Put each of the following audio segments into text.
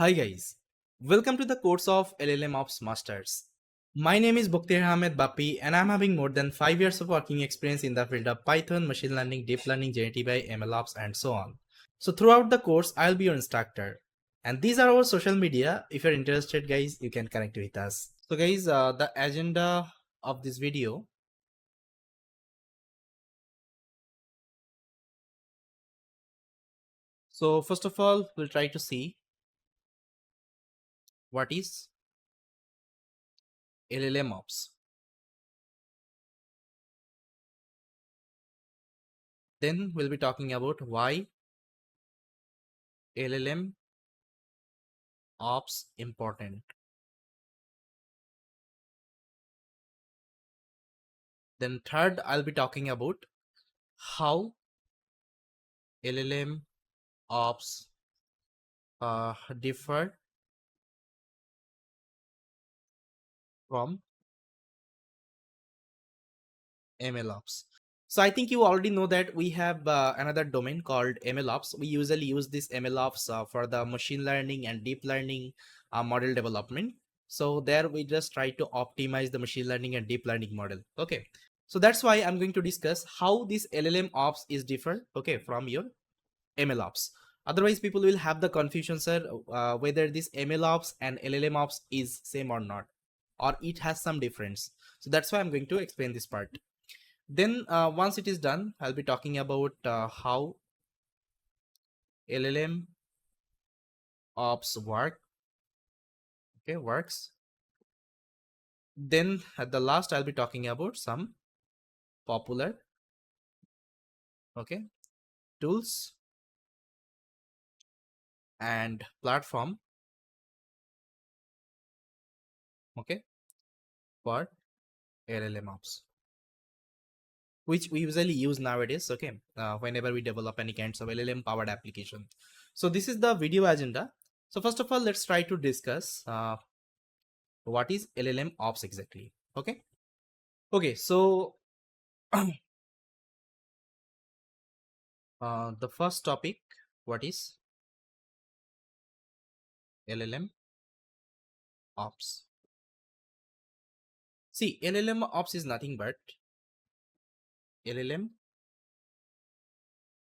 Hi guys, welcome to the course of LLMOps Masters. My name is Buktir Ahmed Bapi and I'm having more than 5 years of working experience in the field of Python, machine learning, deep learning, generative AI, MLOps and so on. So throughout the course, I'll be your instructor. And these are our social media. If you're interested guys, you can connect with us. So guys, the agenda of this video. So first of all, we'll try to see what is LLMOps. Then we'll be talking about why LLM ops important. Then third, I'll be talking about how LLM ops differ from MLOps. So I think you already know that we have another domain called MLOps. We usually use this MLOps for the machine learning and deep learning model development. So there we just try to optimize the machine learning and deep learning model. Okay. So that's why I'm going to discuss how this LLM ops is different, okay, from your MLOps. Otherwise, people will have the confusion, sir, whether this MLOps and LLMOps is same or not, or it has some difference. So that's why I'm going to explain this part. Then once it is done, I'll be talking about how LLM ops works. Then at the last, I'll be talking about some popular, tools and platform, for LLM ops, which we usually use nowadays, whenever we develop any kinds of LLM powered application. So this is the video agenda. So first of all, let's try to discuss what is LLM ops exactly. Okay, so the first topic, what is LLM ops? See, LLM ops is nothing but LLM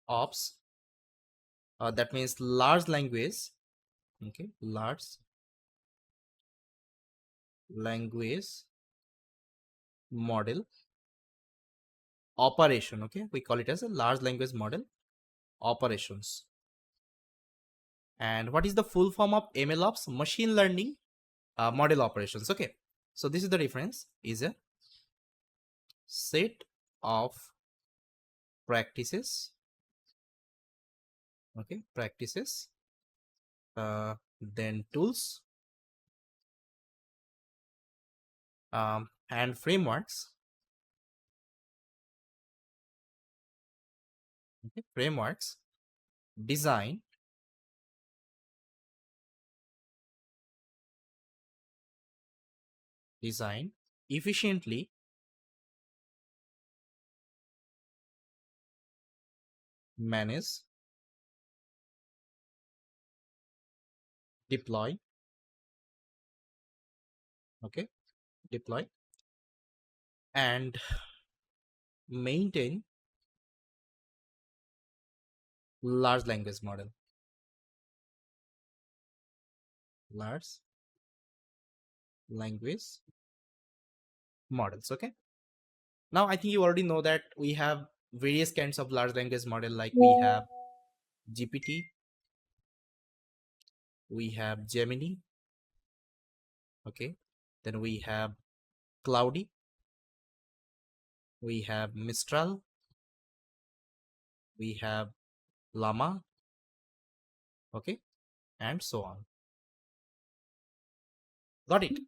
ops, that means large language model operation. We call it as a large language model operations. And what is the full form of MLOps? Machine learning model operations. So this is the difference, is a set of practices, then tools, and frameworks, design, efficiently, manage, deploy, and maintain large language model. Large language models. Now I think you already know that we have various kinds of large language model, like we have GPT, we have Gemini, then we have Cloudy, we have Mistral, we have LLaMA, and so on. Got it?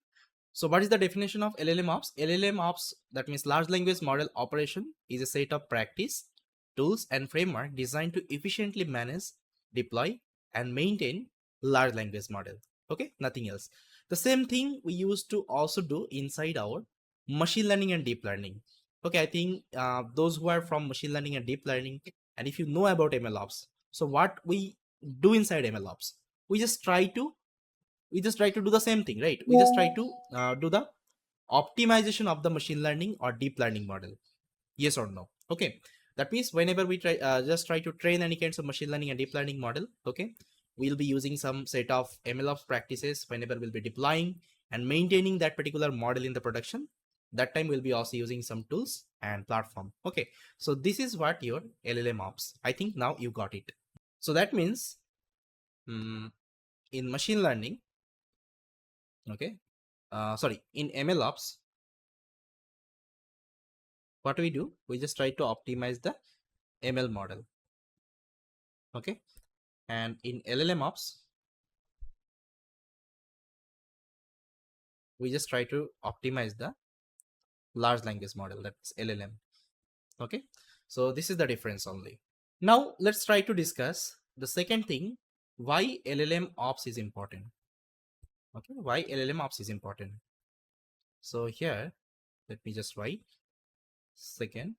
So what is the definition of LLM ops? LLM ops, that means large language model operation, is a set of practice, tools and framework designed to efficiently manage, deploy and maintain large language model. Nothing else. The same thing we used to also do inside our machine learning and deep learning. I think those who are from machine learning and deep learning, and if you know about MLOps, so what we do inside MLOps, we just try to we just try to do the same thing, right? We just try to do the optimization of the machine learning or deep learning model. Yes or no? Okay, that means whenever we try just try to train any kinds of machine learning and deep learning model, okay, we'll be using some set of MLOps practices whenever we'll be deploying and maintaining that particular model in the production. That time we'll be also using some tools and platform. Okay, so this is what your LLMOps. I think now you got it. So that means in machine learning, okay, sorry, in MLOps, what we do, we just try to optimize the ML model. Okay, and in LLMOps, we just try to optimize the large language model, that's LLM. Okay, so this is the difference only. Now let's try to discuss the second thing, why LLM ops is important. Okay, why LLM ops is important. So here, let me just write second,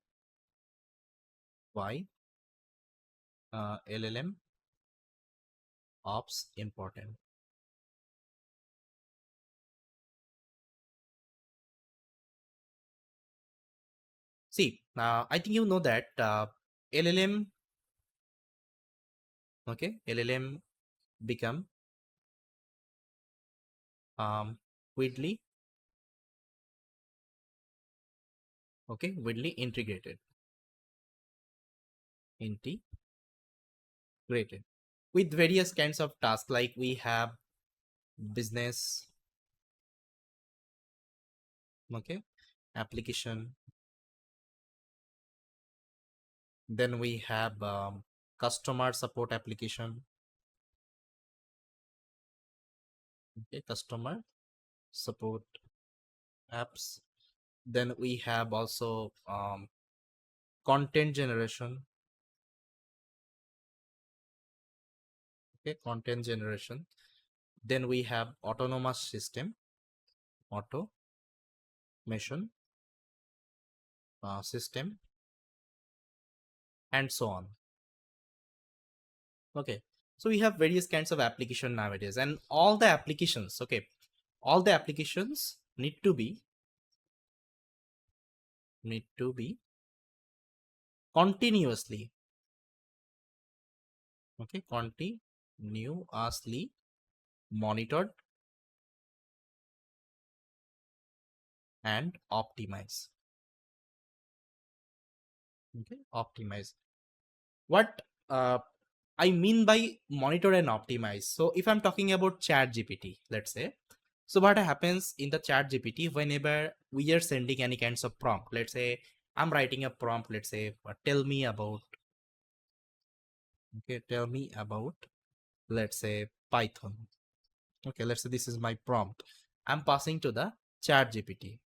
why LLM ops important. See, I think you know that LLM, okay, LLM become widely, okay, widely integrated with various kinds of tasks, like we have business, okay, application, then we have customer support application, okay, customer support apps, then we have also content generation, okay, content generation, then we have autonomous system, automation system, and so on. Okay, so we have various kinds of application nowadays, and all the applications, okay, all the applications need to be continuously, okay, continuously monitored and optimize. Okay, optimize. What I mean by monitor and optimize. So if I'm talking about chat GPT, let's say, so what happens in the chat GPT whenever we are sending any kinds of prompt, let's say I'm writing a prompt, let's say tell me about, okay, tell me about, let's say Python. Okay, let's say this is my prompt. I'm passing to the chat GPT.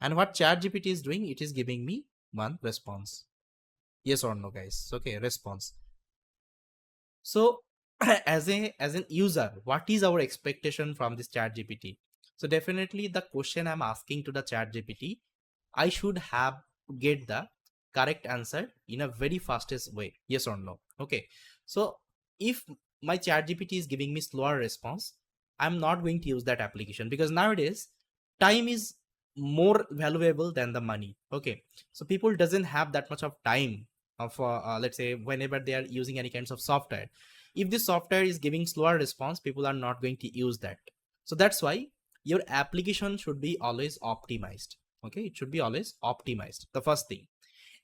And what chat GPT is doing, it is giving me one response. Yes or no, guys? Okay, response. So as an user, what is our expectation from this chat GPT? So definitely the question I'm asking to the chat GPT, I should have get the correct answer in a very fastest way. Yes or no? Okay, so if my chat GPT is giving me slower response, I'm not going to use that application, because nowadays time is more valuable than the money. Okay, so people doesn't have that much of time for let's say whenever they are using any kinds of software. If this software is giving slower response, people are not going to use that. So that's why your application should be always optimized. Okay, it should be always optimized, the first thing.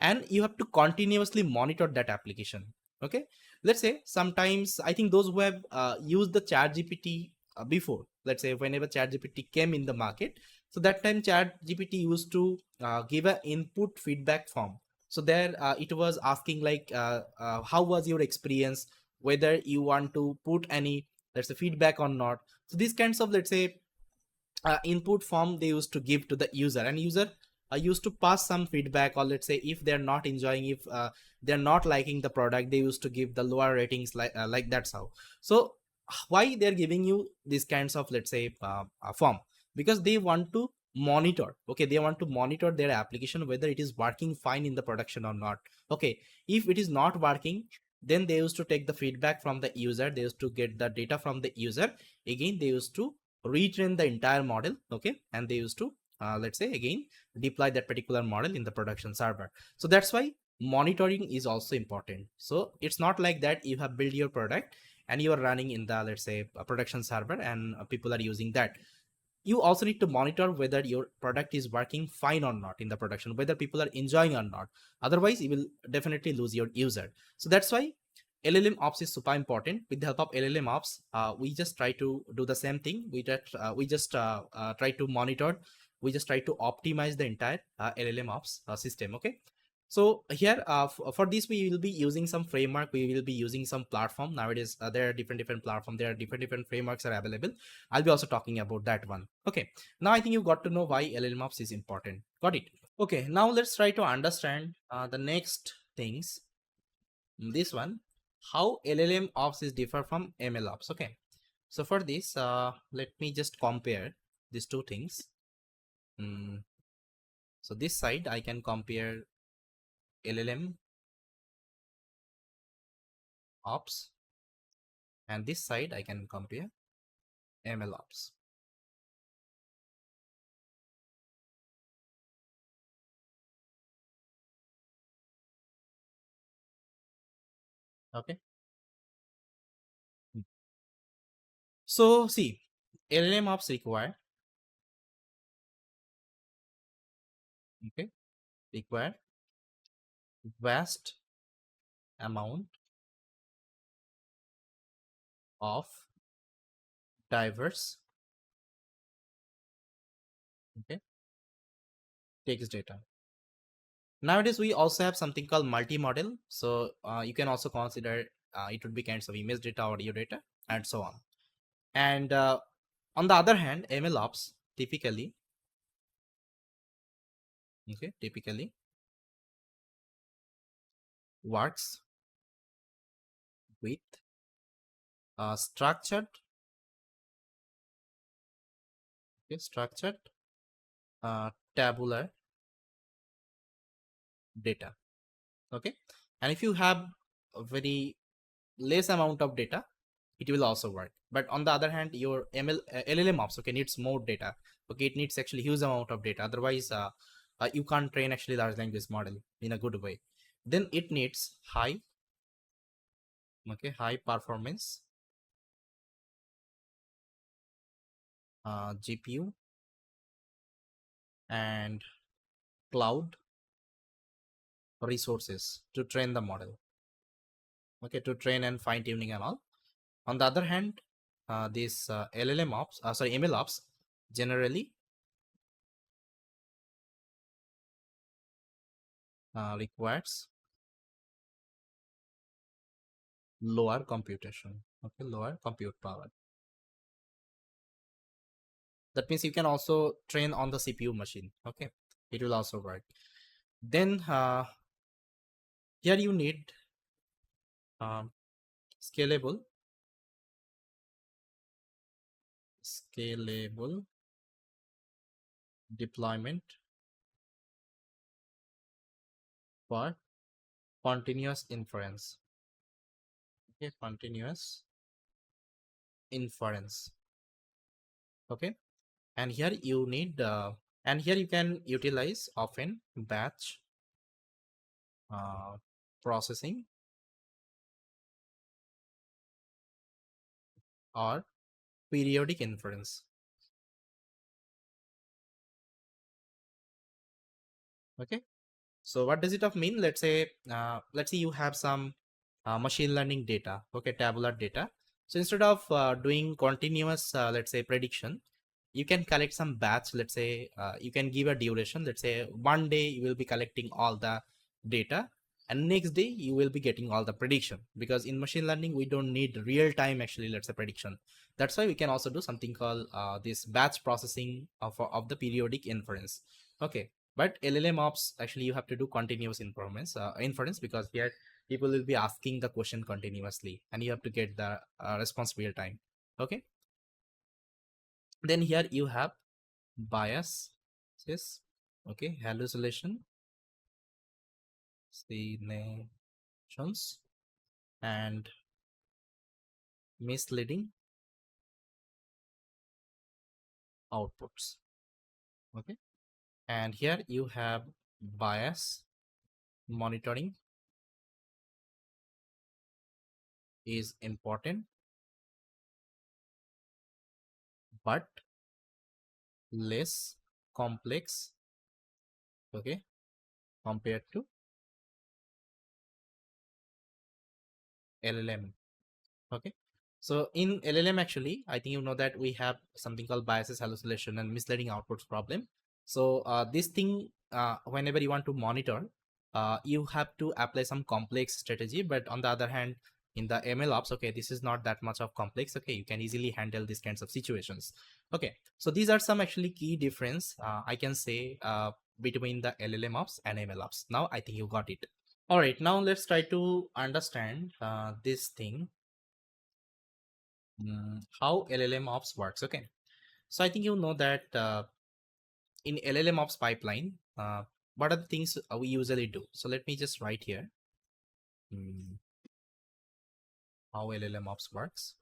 And you have to continuously monitor that application. Okay, let's say sometimes I think those who have used the chat GPT before, let's say whenever chat GPT came in the market, so that time chat GPT used to give an input feedback form. So there it was asking like how was your experience, whether you want to put any, let's say, feedback or not. So these kinds of, let's say, input form they used to give to the user, and user used to pass some feedback, or let's say if they're not enjoying, if they're not liking the product, they used to give the lower ratings, like that's how. So why they're giving you these kinds of, let's say, form? Because they want to monitor, okay, they want to monitor their application whether it is working fine in the production or not. Okay, if it is not working, Then they used to take the feedback from the user, they used to get the data from the user, again they used to retrain the entire model, okay, and they used to let's say again deploy that particular model in the production server. So that's why monitoring is also important. So it's not like that you have built your product and you are running in the, let's say, a production server, and people are using that. You also need to monitor whether your product is working fine or not in the production, whether people are enjoying or not. Otherwise you will definitely lose your user. So that's why LLM ops is super important. With the help of LLM ops, we just try to do the same thing. We just try to monitor, we just try to optimize the entire LLM ops system. Okay. So here for this we will be using some framework, we will be using some platform. Nowadays there are different platforms, there are different frameworks are available. I'll be also talking about that one. Okay, now I think you got to know why LLMOps is important. Got it? Okay, now let's try to understand the next things. This one, how LLM ops is differ from ML ops. Okay, so for this let me just compare these two things. So this side I can compare LLM ops, and this side I can compare ML ops. Okay, so see, LLM ops require, okay, require vast amount of diverse, okay, text data. Nowadays we also have something called multi-model, so you can also consider it would be kinds of image data, audio data, and so on. And on the other hand, MLOps typically, okay, typically works with structured, okay, structured tabular data. Okay, and if you have a very less amount of data, it will also work. But on the other hand, your LLM ops, okay, needs more data. Okay, it needs actually huge amount of data. Otherwise you can't train actually large language model in a good way. Then it needs high, okay, high performance GPU and cloud resources to train the model, okay, to train and fine tuning and all. On the other hand, this LLM ops, sorry, ML ops generally requires lower computation, okay, lower compute power. That means you can also train on the CPU machine, okay, it will also work. Then here you need um, scalable scalable deployment for continuous inference, okay, continuous inference, okay. And here you need and here you can utilize often batch processing or periodic inference, okay. So what does it of mean? Let's say you have some machine learning data, okay, tabular data. So instead of doing continuous let's say prediction, you can collect some batch. Let's say you can give a duration. Let's say one day you will be collecting all the data, and next day you will be getting all the prediction, because in machine learning we don't need real time actually, let's say, prediction. That's why we can also do something called this batch processing of the periodic inference, okay. But LLM ops actually you have to do continuous inference, because here people will be asking the question continuously and you have to get the response real time, okay. Then here you have bias, yes, okay, hallucination, simulations, and misleading outputs. Okay, and here you have bias monitoring is important, but less complex, okay, compared to LLM. Okay, so in LLM, actually, I think you know that we have something called biases, hallucination, and misleading outputs problem. So this thing, whenever you want to monitor, you have to apply some complex strategy. But on the other hand, in the MLOps, okay, this is not that much of complex. Okay, you can easily handle these kinds of situations. Okay, so these are some actually key difference I can say between the LLMOps and MLOps. Now I think you got it. All right, now let's try to understand this thing, how LLMOps works. Okay, so I think you know that in LLMOps pipeline, what are the things we usually do? So let me just write here mm, how LLMOps works.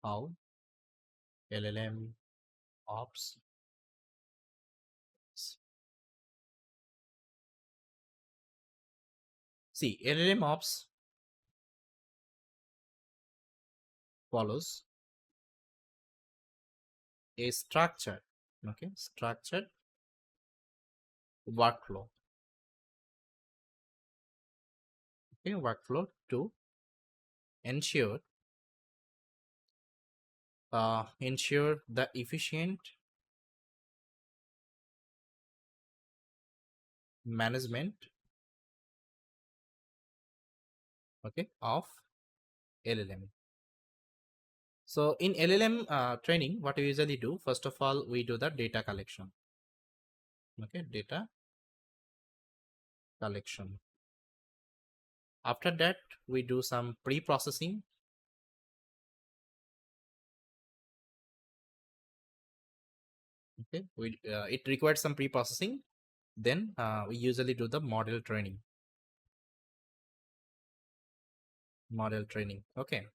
How LLM ops. See, LLM ops follows a structured, okay, structured workflow, okay, workflow to ensure ensure the efficient management, okay, of LLM. So in LLM training, what we usually do, first of all, we do the data collection. Okay, data collection. After that, we do some pre-processing. Okay, it requires some pre-processing. Then we usually do the model training. Model training. Okay,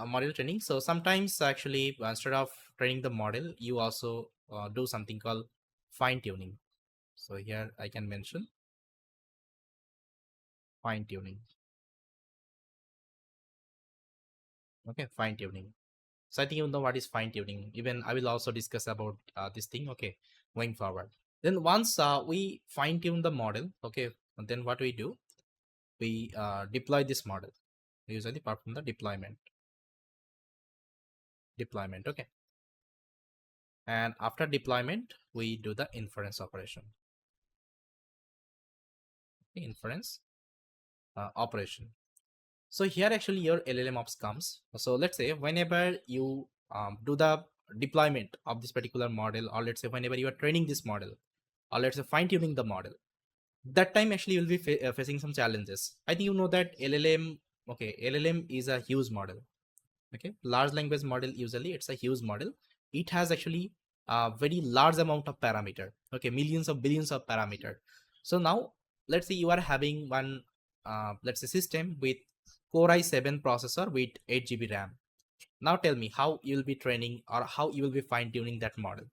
model training. So sometimes actually instead of training the model, you also do something called fine tuning. So here I can mention fine tuning. Okay, fine tuning. So I think you know what is fine tuning. Even I will also discuss about this thing. Okay, going forward. Then once we fine tune the model, okay, and then what we do, we deploy this model. We usually perform the deployment. Okay, and after deployment, we do the inference operation. Okay, inference operation. So here actually your LLMOps comes. So let's say whenever you do the deployment of this particular model, or let's say whenever you are training this model, or let's say fine tuning the model, that time actually you'll be facing some challenges. I think you know that LLM, okay, LLM is a huge model. Okay, large language model, usually it's a huge model. It has actually a very large amount of parameter. Okay, millions of billions of parameter. So now let's say you are having one let's say system with core i7 processor with 8 GB RAM. Now tell me how you will be training or how you will be fine tuning that model.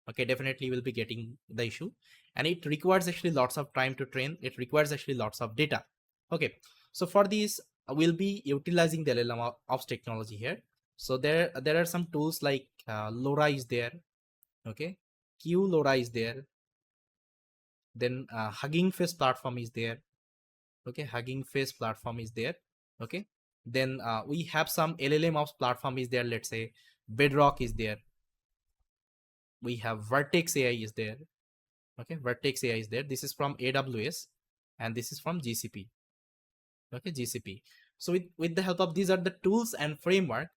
Okay, definitely you will be getting the issue, and it requires actually lots of time to train. It requires actually lots of data. Okay, so for these we'll be utilizing the LLMOps technology here. So there are some tools like LoRa is there. Okay, QLoRa is there. Then Hugging Face platform is there. Okay, Hugging Face platform is there. Okay, then we have some LLMOps platform is there. Let's say Bedrock is there. We have Vertex AI is there. Okay, Vertex AI is there. This is from AWS and this is from GCP. Okay, GCP. So with the help of these are the tools and framework,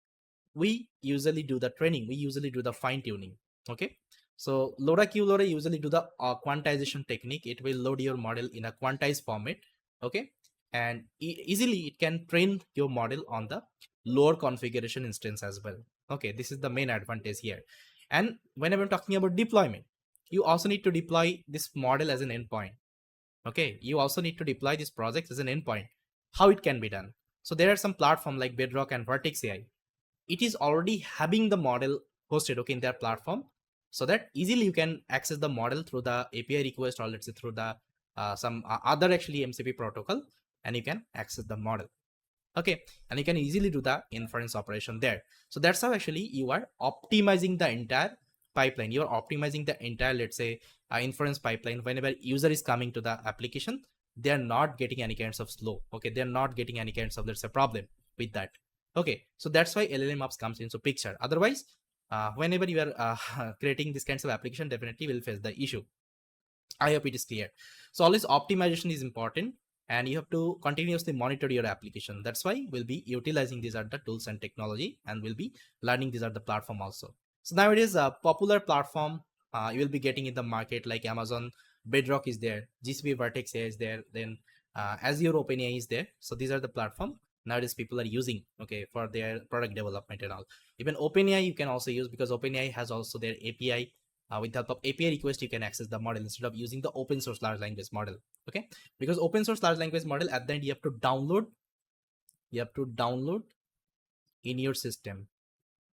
we usually do the training. We usually do the fine tuning. Okay, so LoRa QLoRa usually do the quantization technique. It will load your model in a quantized format. Okay, and easily it can train your model on the lower configuration instance as well. Okay, this is the main advantage here. And whenever I'm talking about deployment, you also need to deploy this model as an endpoint. Okay, you also need to deploy this project as an endpoint. How it can be done? So there are some platform like Bedrock and Vertex AI. It is already having the model hosted, okay, in their platform, so that easily you can access the model through the API request, or let's say through the some other actually MCP protocol, and you can access the model. Okay, and you can easily do the inference operation there. So that's how actually you are optimizing the entire pipeline. You are optimizing the entire, let's say, inference pipeline. Whenever user is coming to the application, they are not getting any kinds of slow. Okay, they're not getting any kinds of, let's say, problem with that. Okay, so that's why LLMOps comes into picture. Otherwise, whenever you are creating these kinds of application, definitely will face the issue. I hope it is clear. So always optimization is important, and you have to continuously monitor your application. That's why we'll be utilizing these are the tools and technology, and we'll be learning these are the platform also. So nowadays, a popular platform you will be getting in the market like Amazon Bedrock is there, GCP Vertex AI is there, then Azure OpenAI is there. So these are the platform nowadays people are using, okay, for their product development and all. Even OpenAI you can also use, because OpenAI has also their API. With the help of API request, you can access the model instead of using the open source large language model. Okay, because open source large language model, at the end you have to download in your system,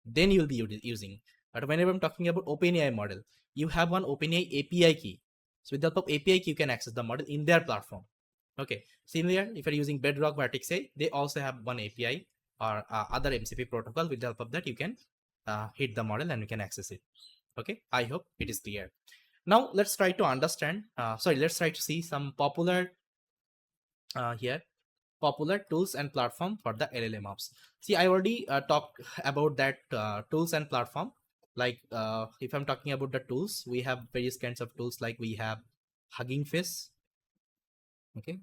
then you will be using. But whenever I'm talking about OpenAI model, you have one OpenAI API key. So with the help of API key, you can access the model in their platform. Okay, similar, if you're using Bedrock, Vertex AI, they also have one API or other MCP protocol. With the help of that, you can hit the model and you can access it. Okay, I hope it is clear. Now let's try to understand, let's try to see some popular here, popular tools and platform for the LLMOps. See, I already talked about that tools and platform. Like if I'm talking about the tools, we have various kinds of tools, like we have Hugging Face. Okay,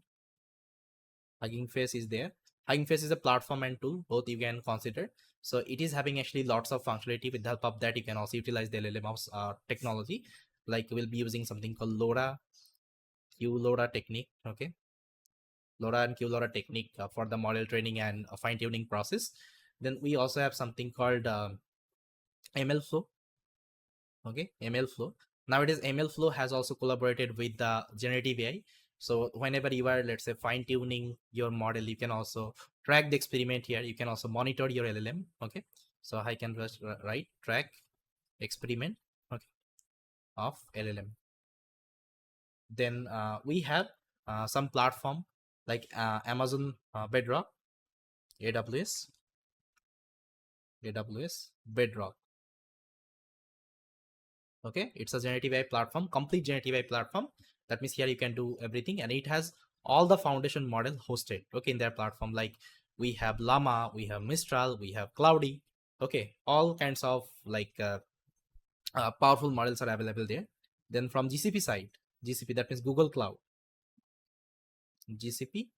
Hugging Face is there. Hugging Face is a platform and tool, both you can consider. So it is having actually lots of functionality. With the help of that, you can also utilize the LLMOps technology. Like we'll be using something called LoRa, QLoRa technique. Okay, LoRa and QLoRa technique for the model training and fine tuning process. Then we also have something called MLflow. Okay, MLflow. Nowadays, MLflow has also collaborated with the generative AI. So whenever you are, let's say, fine tuning your model, you can also track the experiment here. You can also monitor your LLM. Okay, so I can just write track experiment, okay, of LLM. Then we have some platform like Amazon Bedrock, AWS Bedrock. Okay, it's a generative AI platform, complete generative AI platform. That means here you can do everything, and it has all the foundation model hosted, okay, in their platform. Like we have LLaMA, we have Mistral, we have Cloudy. Okay, all kinds of like powerful models are available there. Then from GCP side, GCP, that means Google Cloud, GCP,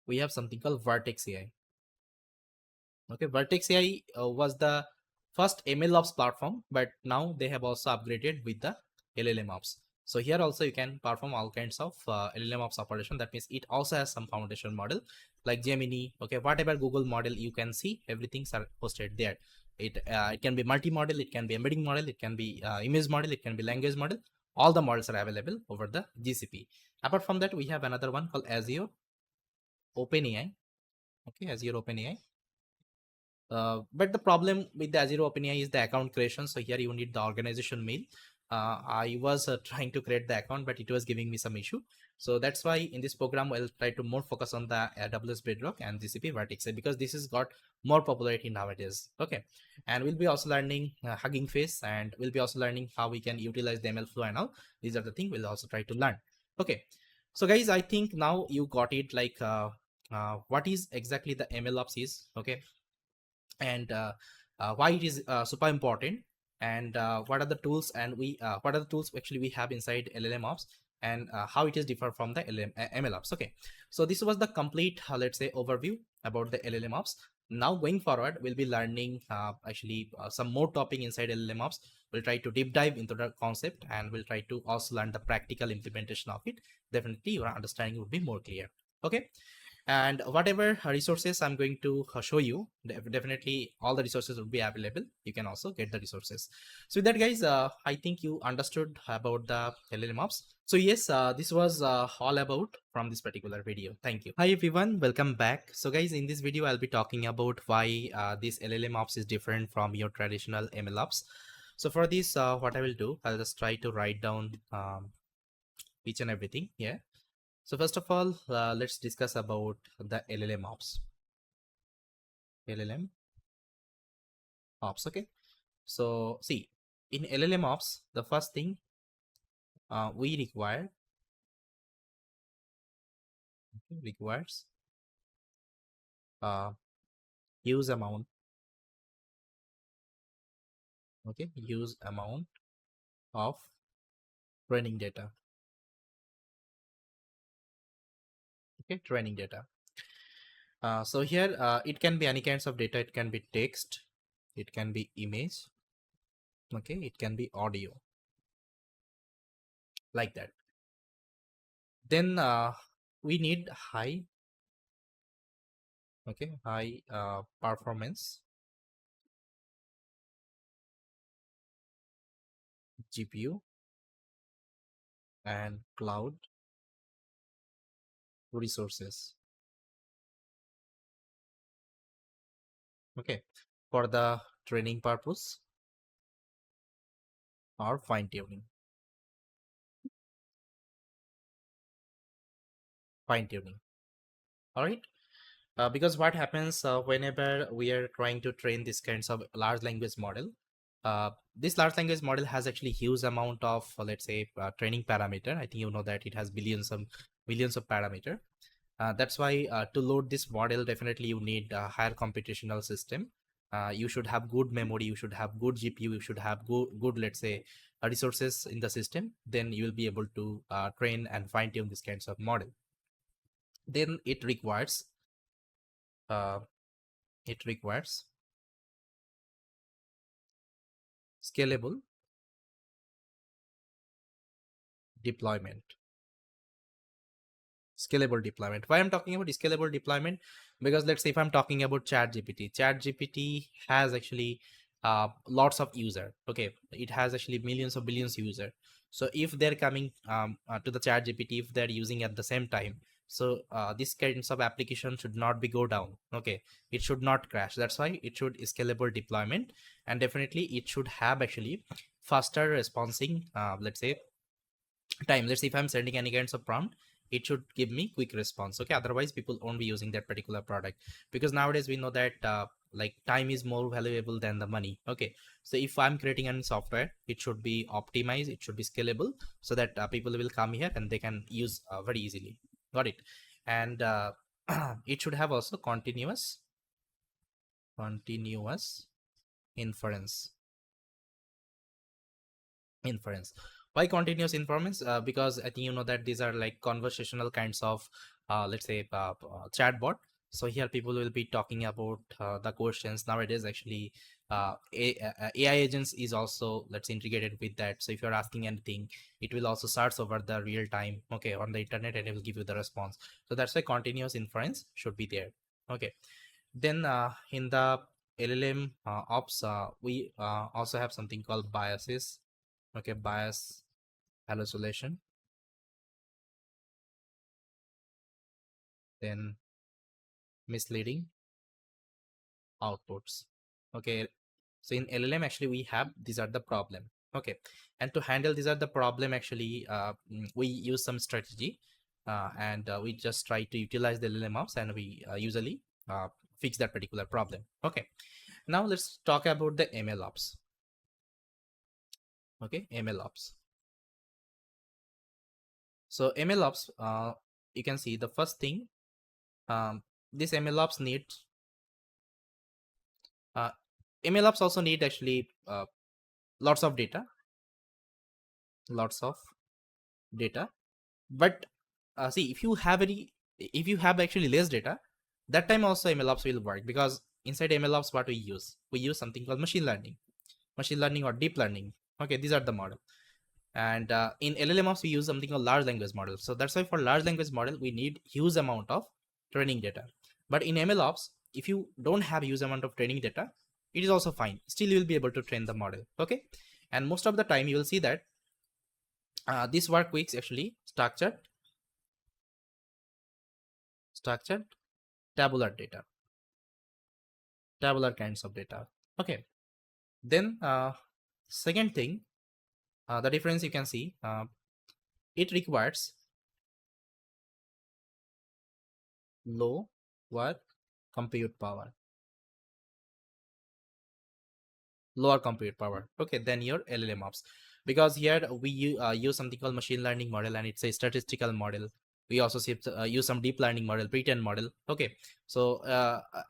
we have something called Vertex AI. Okay, Vertex AI was the first MLOps platform, but now they have also upgraded with the LLMOps. So here also you can perform all kinds of LLMOps operation. That means it also has some foundation model like Gemini. Okay, whatever Google model you can see, everything's are hosted there. It can be multi-model, it can be embedding model, it can be image model, it can be language model. All the models are available over the GCP. Apart from that, we have another one called Azure OpenAI. Okay, Azure OpenAI. But the problem with the Azure OpenAI is the account creation. So here you need the organization mail. I was trying to create the account, but it was giving me some issue. So that's why in this program, I'll try to more focus on the AWS Bedrock and GCP Vertex, because this has got more popularity nowadays. Okay, and we'll be also learning Hugging Face, and we'll be also learning how we can utilize the MLflow and all. These are the things we'll also try to learn. Okay, so guys, I think now you got it. Like what is exactly the MLOps is. Okay, and why it is super important, and what are the tools, and what are the tools actually we have inside LLMOps, and how it is different from the MLOps. Okay, so this was the complete let's say overview about the LLMOps. Now going forward, we'll be learning actually some more topic inside LLMOps. We'll try to deep dive into the concept, and we'll try to also learn the practical implementation of it. Definitely your understanding will be more clear. Okay, And whatever resources I'm going to show you, definitely all the resources will be available. You can also get the resources. So with that, guys, I think you understood about the LLMOps. So yes, this was all about from this particular video. Thank you. Hi everyone, welcome back. So guys, in this video I'll be talking about why this LLMOps is different from your traditional MLOps. So for this, what I will do, I'll just try to write down each and everything. Yeah. So first of all, let's discuss about the LLM ops. LLM ops. Okay. So see, in LLM ops, the first thing we requires uh, use amount. Okay, use amount of training data. Okay, training data. So here it can be any kinds of data. It can be text. It can be image. Okay, it can be audio. Like that. Then we need high. Okay, high performance GPU and cloud resources. Okay, for the training purpose or fine tuning. Fine tuning. All right. Because what happens whenever we are trying to train these kinds of large language model, this large language model has actually huge amount of let's say training parameter. I think you know that it has billions of parameter. That's why to load this model, definitely you need a higher computational system. You should have good memory, you should have good GPU, you should have good let's say resources in the system. Then you will be able to train and fine tune these kinds of model. Then uh, it requires scalable deployment. Scalable deployment. Why I'm talking about scalable deployment? Because let's say if I'm talking about ChatGPT has actually lots of user. Okay, it has actually millions of billions user. So if they're coming to the ChatGPT, if they're using at the same time, so this kinds of application should not be go down. Okay, it should not crash. That's why it should scalable deployment, and definitely it should have actually faster responding. Let's say time. Let's say if I'm sending any kinds of prompt, it should give me quick response. Okay, otherwise people won't be using that particular product, because nowadays we know that like time is more valuable than the money. Okay, so if I'm creating any software, it should be optimized, it should be scalable, so that people will come here and they can use very easily. Got it? And it should have also continuous inference. Why continuous inference? Because I think you know that these are like conversational kinds of let's say chatbot. So here people will be talking about the questions. Nowadays actually AI agents is also let's say integrated with that. So if you're asking anything, it will also search over the real time, okay, on the internet, and it will give you the response. So that's why continuous inference should be there. Okay, then in the LLM ops, we also have something called biases. Okay, bias hallucination, then misleading outputs. Okay, so in LLM actually we have these are the problem. Okay, and to handle these are the problem actually we use some strategy and we just try to utilize the LLMOps, and we usually fix that particular problem. Okay, now let's talk about the MLOps. Okay, MLOps. So MLOps, you can see the first thing, this MLOps needs uh, MLOps also need actually lots of data, lots of data. But see, if you have actually less data, that time also MLOps will work, because inside MLOps what we use something called machine learning or deep learning. Okay, these are the model. And in LLMOps we use something called large language model. So that's why for large language model we need huge amount of training data. But in MLOps, if you don't have huge amount of training data, it is also fine. Still, you will be able to train the model. Okay, and most of the time you will see that this work with actually structured tabular data, tabular kinds of data. Okay, then second thing, the difference you can see, it requires low what compute power, lower compute power, okay, than your LLMOps, because here we use something called machine learning model, and it's a statistical model. We also use some deep learning model, pre-trained model. Okay, so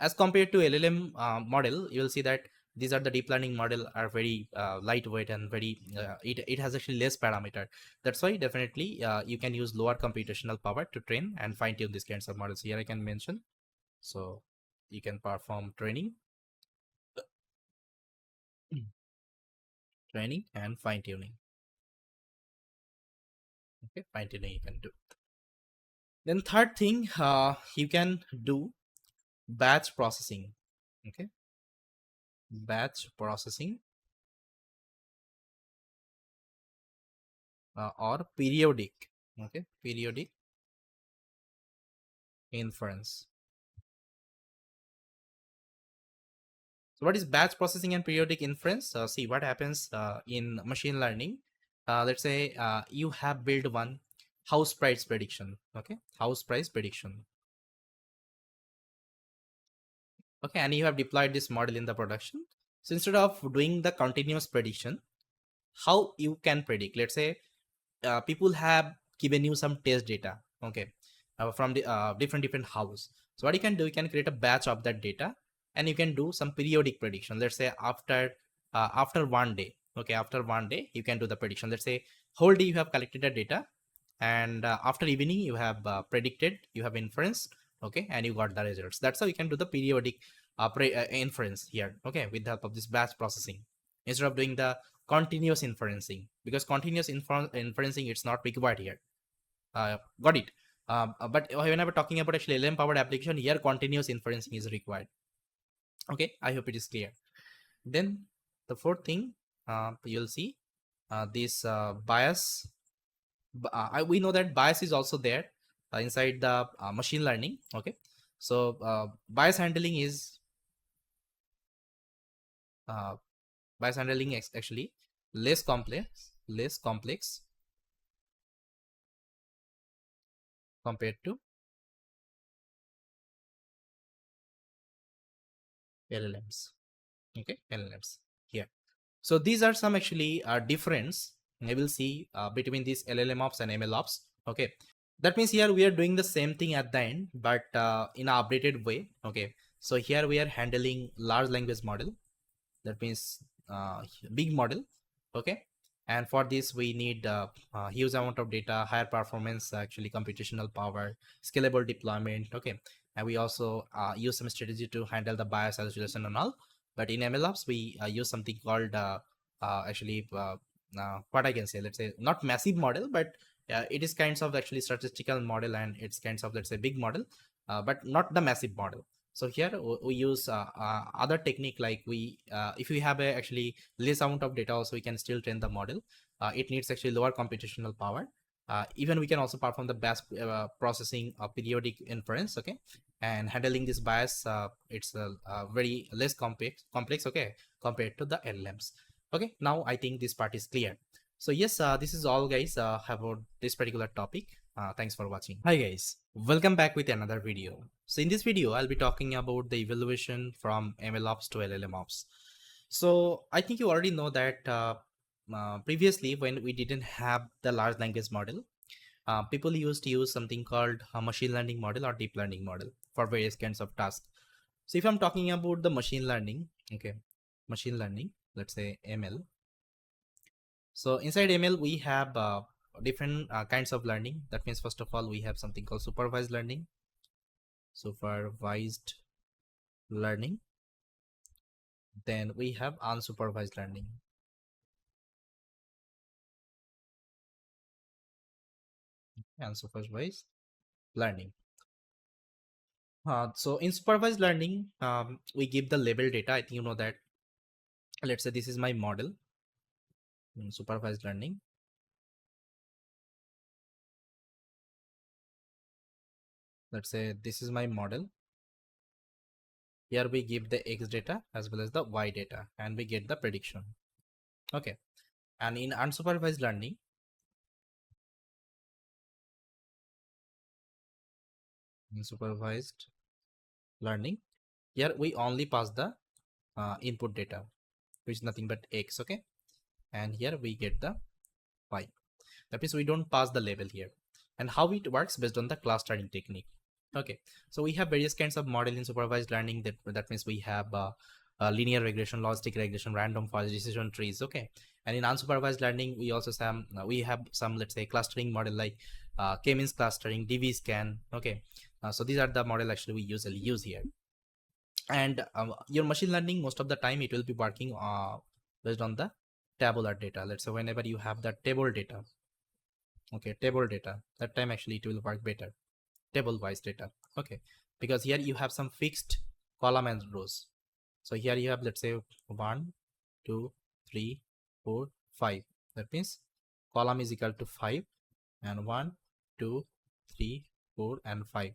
as compared to LLM model, you will see that these are the deep learning model are very lightweight and very it has actually less parameter. That's why definitely you can use lower computational power to train and fine tune these kinds of models. Here I can mention, so you can perform training and fine tuning. Okay, fine tuning you can do. Then third thing, you can do batch processing. Okay, batch processing or periodic. Okay, periodic inference. So what is batch processing and periodic inference? See what happens in machine learning. Let's say you have built one house price prediction. Okay, house price prediction. Okay, and you have deployed this model in the production. So instead of doing the continuous prediction, how you can predict? Let's say people have given you some test data, okay, from the different house. So what you can do, you can create a batch of that data, and you can do some periodic prediction. Let's say after 1 day, okay, after 1 day you can do the prediction. Let's say whole day you have collected the data, and after evening you have predicted, you have inference, okay, and you got the results. That's how you can do the periodic inference here, okay, with the help of this batch processing, instead of doing the continuous inferencing, because continuous inferencing it's not required here. Got it. But whenever talking about actually LM powered application, here continuous inferencing is required. Okay, I hope it is clear. Then the fourth thing, you'll see this bias. We know that bias is also there inside the machine learning. Okay, so bias handling is uh, bias handling is actually less complex compared to LLMs. Okay, LLMs here. So these are some actually difference I will see between these LLMOps and MLOps. Okay, that means here we are doing the same thing at the end, but in an updated way. Okay, so here we are handling large language model, that means big model. Okay, and for this we need huge amount of data, higher performance, actually computational power, scalable deployment. Okay, and we also use some strategy to handle the bias isolation and all. But in MLOps we use something called actually what I can say, let's say not massive model, but it is kinds of actually statistical model, and it's kinds of, let's say, big model, but not the massive model. So here we use other technique, like we if we have a actually less amount of data also, we can still train the model. It needs actually lower computational power. Even we can also perform the batch processing of periodic inference. Okay, and handling this bias, it's very less complex, okay, compared to the LLMs. Okay, now I think this part is clear. So yes, this is all guys about this particular topic. Thanks for watching. Hi guys, welcome back with another video. So in this video, I'll be talking about the evolution from MLOps to LLMOps. So I think you already know that previously when we didn't have the large language model, people used to use something called a machine learning model or deep learning model for various kinds of tasks. So if I'm talking about the machine learning, okay, machine learning, let's say ML. So inside ML, we have different kinds of learning. That means first of all, we have something called supervised learning. Supervised learning. Then we have unsupervised learning. Unsupervised learning. So in supervised learning, we give the label data. I think you know that. Let's say this is my model in supervised learning. Let's say this is my model. Here we give the X data as well as the Y data, and we get the prediction. Okay. And in unsupervised learning, here we only pass the input data, which is nothing but X. Okay. And here we get the Y. That means we don't pass the label here. And how it works based on the clustering technique. Okay, so we have various kinds of model in supervised learning. That means we have linear regression, logistic regression, random forest, decision trees. Okay, and in unsupervised learning, we have some, let's say, clustering model like k-means clustering, DV scan. Okay, so these are the model actually we usually use here. And your machine learning, most of the time it will be working based on the tabular data. Let's say whenever you have the table data, okay, table data, that time actually it will work better, table wise data. Okay, because here you have some fixed column and rows. So here you have, let's say, 1 2 3 4 5. That means column is equal to 5, and 1 2 3 4 and 5,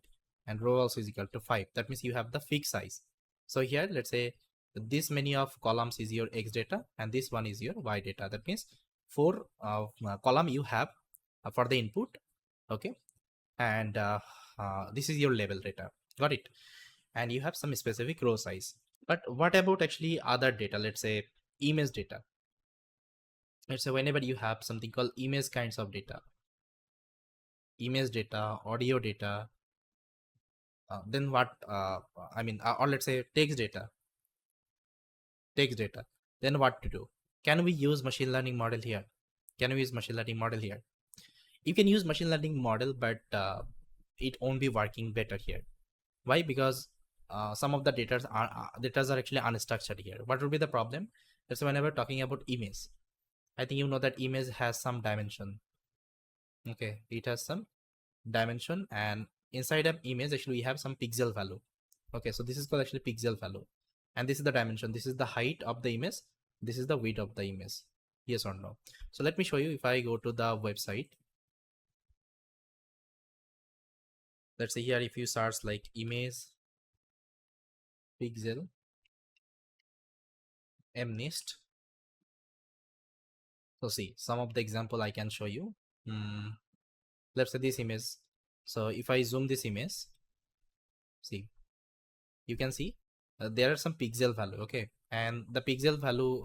and row also is equal to 5. That means you have the fixed size. So here, let's say this many of columns is your X data, and this one is your Y data. That means 4 column you have for the input. Okay, and this is your label data. Got it? And you have some specific row size. But what about actually other data? Let's say image data. Let's say whenever you have something called image kinds of data, image data, audio data, then what? Or let's say text data, then what to do? Can we use machine learning model here? Can we use machine learning model here? You can use machine learning model, but it won't be working better here. Why? Because some of the data are actually unstructured here. What would be the problem? That's whenever talking about image, I think you know that image has some dimension. Okay, it has some dimension, and inside of image actually we have some pixel value. Okay, so this is called actually pixel value, and this is the dimension. This is the height of the image. This is the width of the image. Yes or no? So let me show you. If I go to the website, let's say here, if you search like image pixel mnist, so see some of the example I can show you. Let's say this image. So if I zoom this image, see, you can see there are some pixel value. Okay, and the pixel value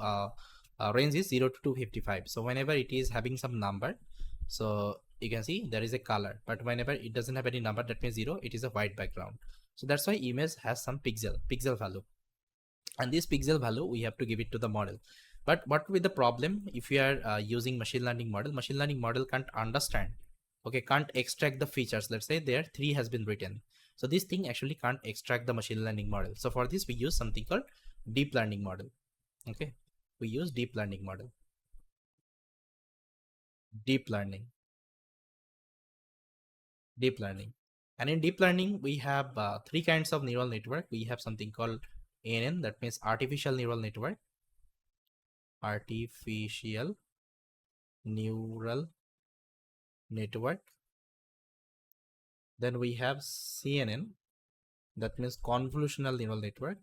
range is 0 to 255. So whenever it is having some number, so you can see there is a color, but whenever it doesn't have any number, that means 0, it is a white background. So that's why image has some pixel value, and this pixel value we have to give it to the model. But what will be the problem if you are using machine learning model? Machine learning model can't understand, okay, can't extract the features. Let's say there 3 has been written, so this thing actually can't extract the machine learning model. So for this we use something called deep learning model. Okay, we use deep learning model. Deep learning. And in deep learning we have 3 kinds of neural network. We have something called ANN, that means artificial neural network. Artificial neural network. Then we have CNN, that means convolutional neural network.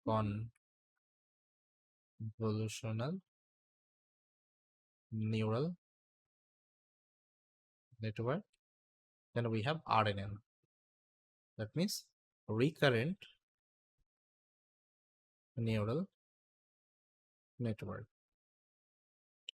Convolutional neural network. Then we have RNN, that means recurrent neural network.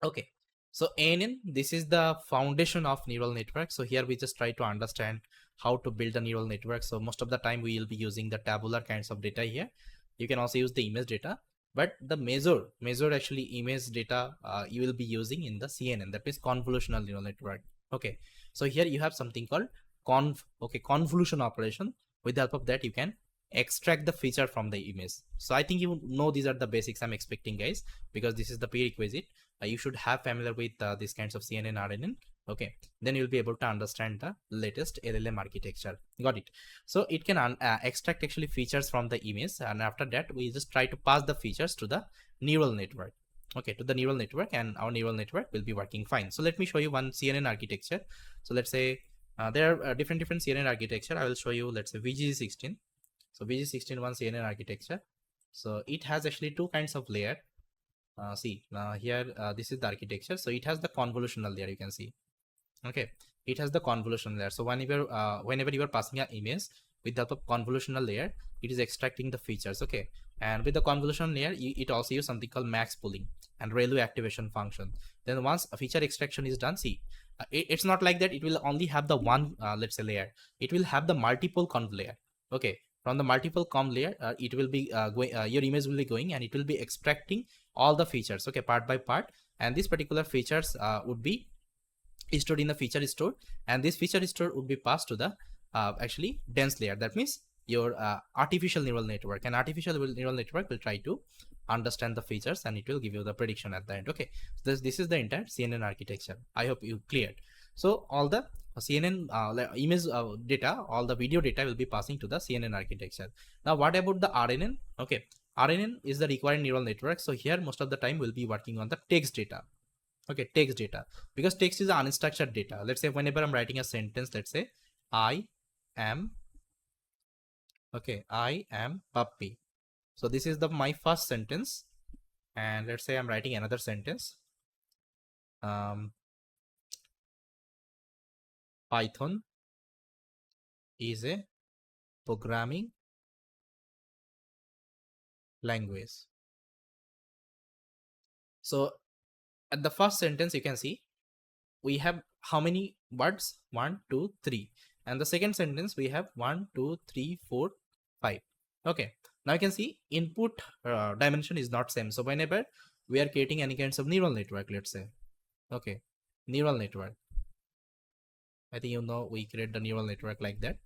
Okay, so ANN, this is the foundation of neural network. So here we just try to understand how to build a neural network. So most of the time we will be using the tabular kinds of data here. You can also use the image data, but the measure actually image data you will be using in the CNN, that means convolutional neural network. Okay, so here you have something called convolution operation. With the help of that you can extract the feature from the image. So I think you know these are the basics I'm expecting, guys, because this is the prerequisite. You should have familiar with these kinds of CNN, RNN. Okay, then you'll be able to understand the latest LLM architecture. Got it? So it can extract actually features from the image, and after that we just try to pass the features to the neural network. Okay, to the neural network, and our neural network will be working fine. So let me show you one CNN architecture. So let's say there are different CNN architecture. I will show you, let's say VG16. So VG16 one CNN architecture. So it has actually two kinds of layer. See here, this is the architecture. So it has the convolutional layer, you can see. Okay, it has the convolutional layer. So whenever you are passing an image with the help of convolutional layer, it is extracting the features. Okay, and with the convolutional layer, it also uses something called max pooling and railway activation function. Then once a feature extraction is done, see, it's not like that it will only have the one let's say layer. It will have the multiple conv layer. Okay, from the multiple conv layer, it will be going, your image will be going, and it will be extracting all the features, okay, part by part, and these particular features would be stored in the feature store, and this feature store would be passed to the actually dense layer. That means your artificial neural network, and artificial neural network will try to understand the features, and it will give you the prediction at the end. Okay, so this is the entire CNN architecture. I hope you cleared. So all the CNN image data, all the video data will be passing to the CNN architecture. Now what about the RNN? Okay, RNN is the required neural network. So here most of the time we'll be working on the text data. Okay, text data, because text is unstructured data. Let's say whenever I'm writing a sentence, let's say I am, okay, I am puppy. So this is the my first sentence, and let's say I'm writing another sentence. Python is a programming language. So at the first sentence, you can see we have how many words? 1, 2, 3. And the second sentence we have 1, 2, 3, 4, 5. Okay, now you can see input dimension is not same. So whenever we are creating any kinds of neural network, let's say, okay, neural network, I think we create the neural network like that.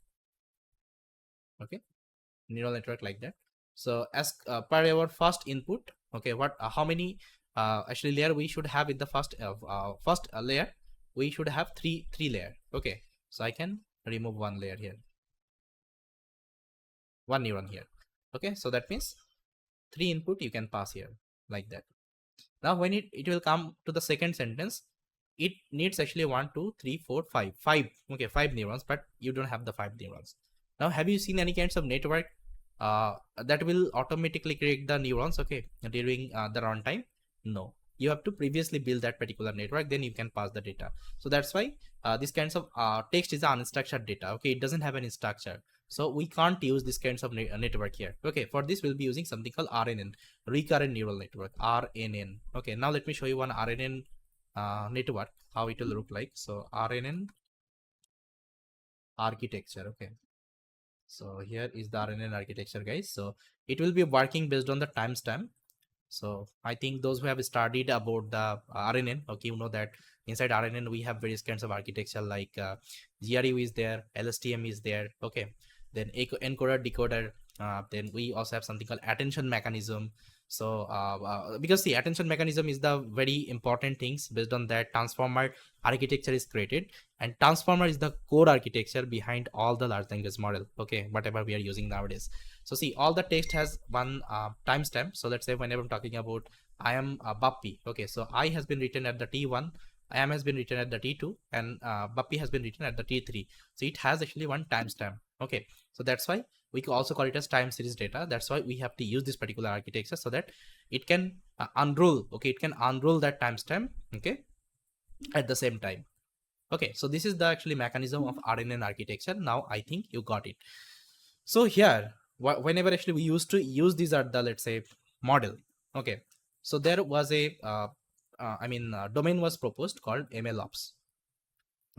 Okay, neural network like that. So as per our first input, okay, what how many actually layer we should have in the first layer? We should have three layer. Okay, so I can remove one layer here, one neuron here. Okay, so that means 3 input you can pass here like that. Now when it will come to the second sentence, it needs actually 1, 2, 3, 4, 5. 5, okay, 5 neurons, but you don't have the 5 neurons. Now have you seen any kinds of network that will automatically create the neurons, okay, during the runtime? No, you have to previously build that particular network, then you can pass the data. So that's why this kinds of text is unstructured data. Okay, it doesn't have any structure, so we can't use this kinds of network here. Okay, for this we'll be using something called RNN, recurrent neural network, RNN. Okay, now let me show you one RNN network, how it will look like. So RNN architecture. Okay, so here is the RNN architecture, guys. So it will be working based on the timestamp. So I think those who have studied about the RNN, okay, you know that inside RNN we have various kinds of architecture, like GRU is there, LSTM is there, okay, then encoder, decoder, then we also have something called attention mechanism. So because the attention mechanism is the very important things, based on that transformer architecture is created, and transformer is the core architecture behind all the large language model, okay, whatever we are using nowadays. So see, all the text has one timestamp. So let's say whenever I'm talking about I am Bappy, okay, so I has been written at the T1, I am has been written at the T2, and Bappy has been written at the T3. So it has actually one timestamp. Okay, so that's why we can also call it as time series data. That's why we have to use this particular architecture, so that it can unroll, okay, it can unroll that timestamp, okay, at the same time. Okay, so this is the actually mechanism of RNN architecture. Now I think you got it. So here, whenever actually we used to use these at the, let's say, model, okay, so there was a domain was proposed called MLOps.